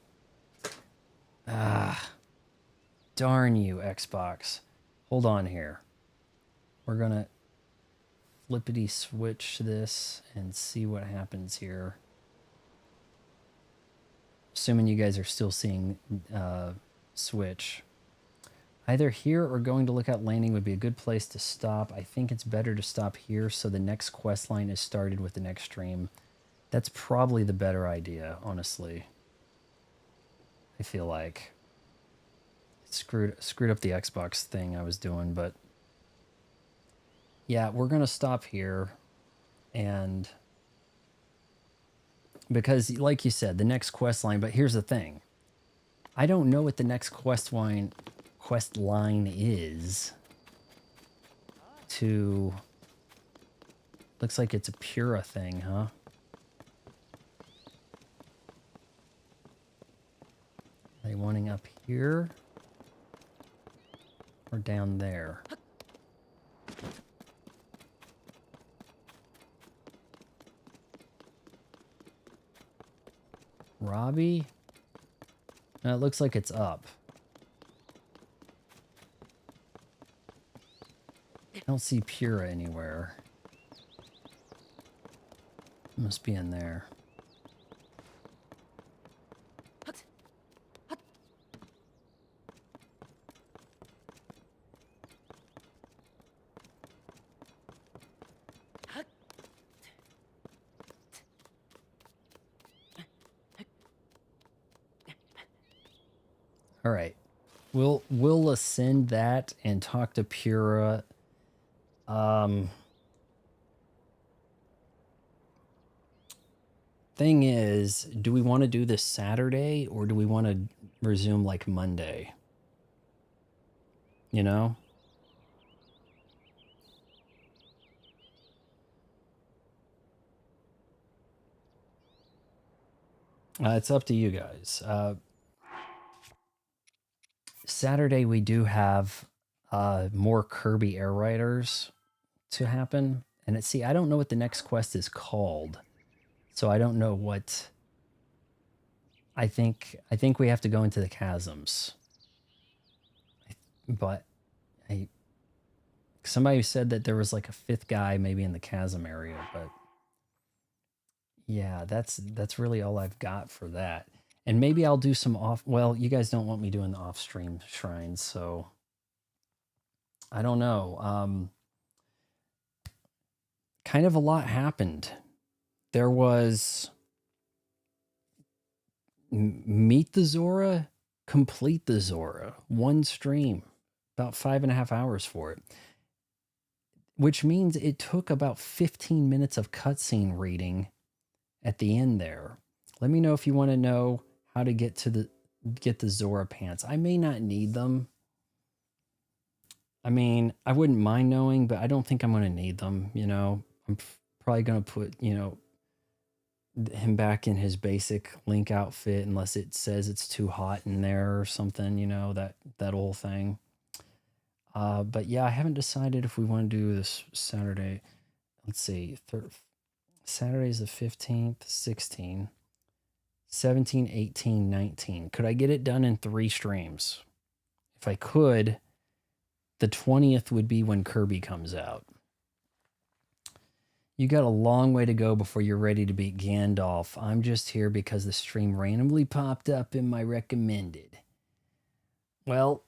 Darn you, Xbox. Hold on here. We're going to flippity switch this and see what happens here. Assuming you guys are still seeing switch. Either here or going to Lookout Landing would be a good place to stop. I think it's better to stop here so the next quest line is started with the next stream. That's probably the better idea, honestly. I feel like. Screwed up the Xbox thing I was doing, but yeah, we're going to stop here. And because, like you said, the next quest line, but here's the thing. I don't know what the next quest line is to... Looks like it's a Pura thing, huh? Are they wanting up here? Or down there? Robbie? No, it looks like it's up. I don't see Pura anywhere. It must be in there. All right. We'll ascend that and talk to Pura. Thing is, do we want to do this Saturday or do we want to resume like Monday? You know? It's up to you guys. Saturday we do have more Kirby Air Riders to happen. And see, I don't know what the next quest is called. So I don't know what... I think we have to go into the chasms. But somebody said that there was like a 5th guy maybe in the chasm area, but yeah, that's really all I've got for that. And maybe I'll do some off... Well, you guys don't want me doing the off-stream shrines, so... I don't know. Kind of a lot happened. There was meet the Zora, complete the Zora. One stream, about 5.5 hours for it. Which means it took about 15 minutes of cutscene reading at the end there. Let me know if you want to know how to get the Zora pants. I may not need them. I mean, I wouldn't mind knowing, but I don't think I'm going to need them, you know. I'm probably going to put, you know, him back in his basic Link outfit unless it says it's too hot in there or something, you know, that whole thing. But yeah, I haven't decided if we want to do this Saturday. Let's see. Saturday's the 15th, 16, 17, 18, 19. Could I get it done in 3 streams? If I could, the 20th would be when Kirby comes out. You got a long way to go before you're ready to beat Gandalf. I'm just here because the stream randomly popped up in my recommended. Well,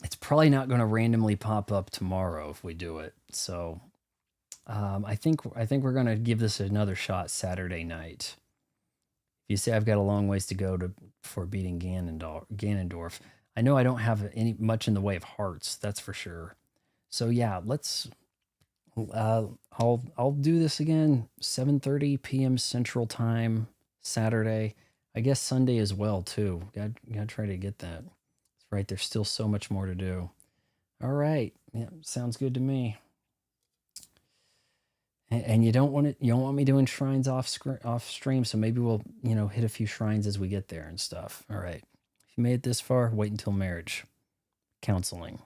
it's probably not going to randomly pop up tomorrow if we do it. So I think we're going to give this another shot Saturday night. If you say I've got a long ways to go before beating Ganondorf. I know I don't have much in the way of hearts, that's for sure. So yeah, let's I'll do this again 7:30 p.m. Central Time Saturday. I guess Sunday as well too. Got to try to get that. That's right, there's still so much more to do. All right. Yeah, sounds good to me. And you don't want me doing shrines off stream, so maybe we'll, you know, hit a few shrines as we get there and stuff. All right. If you made it this far, wait until marriage counseling.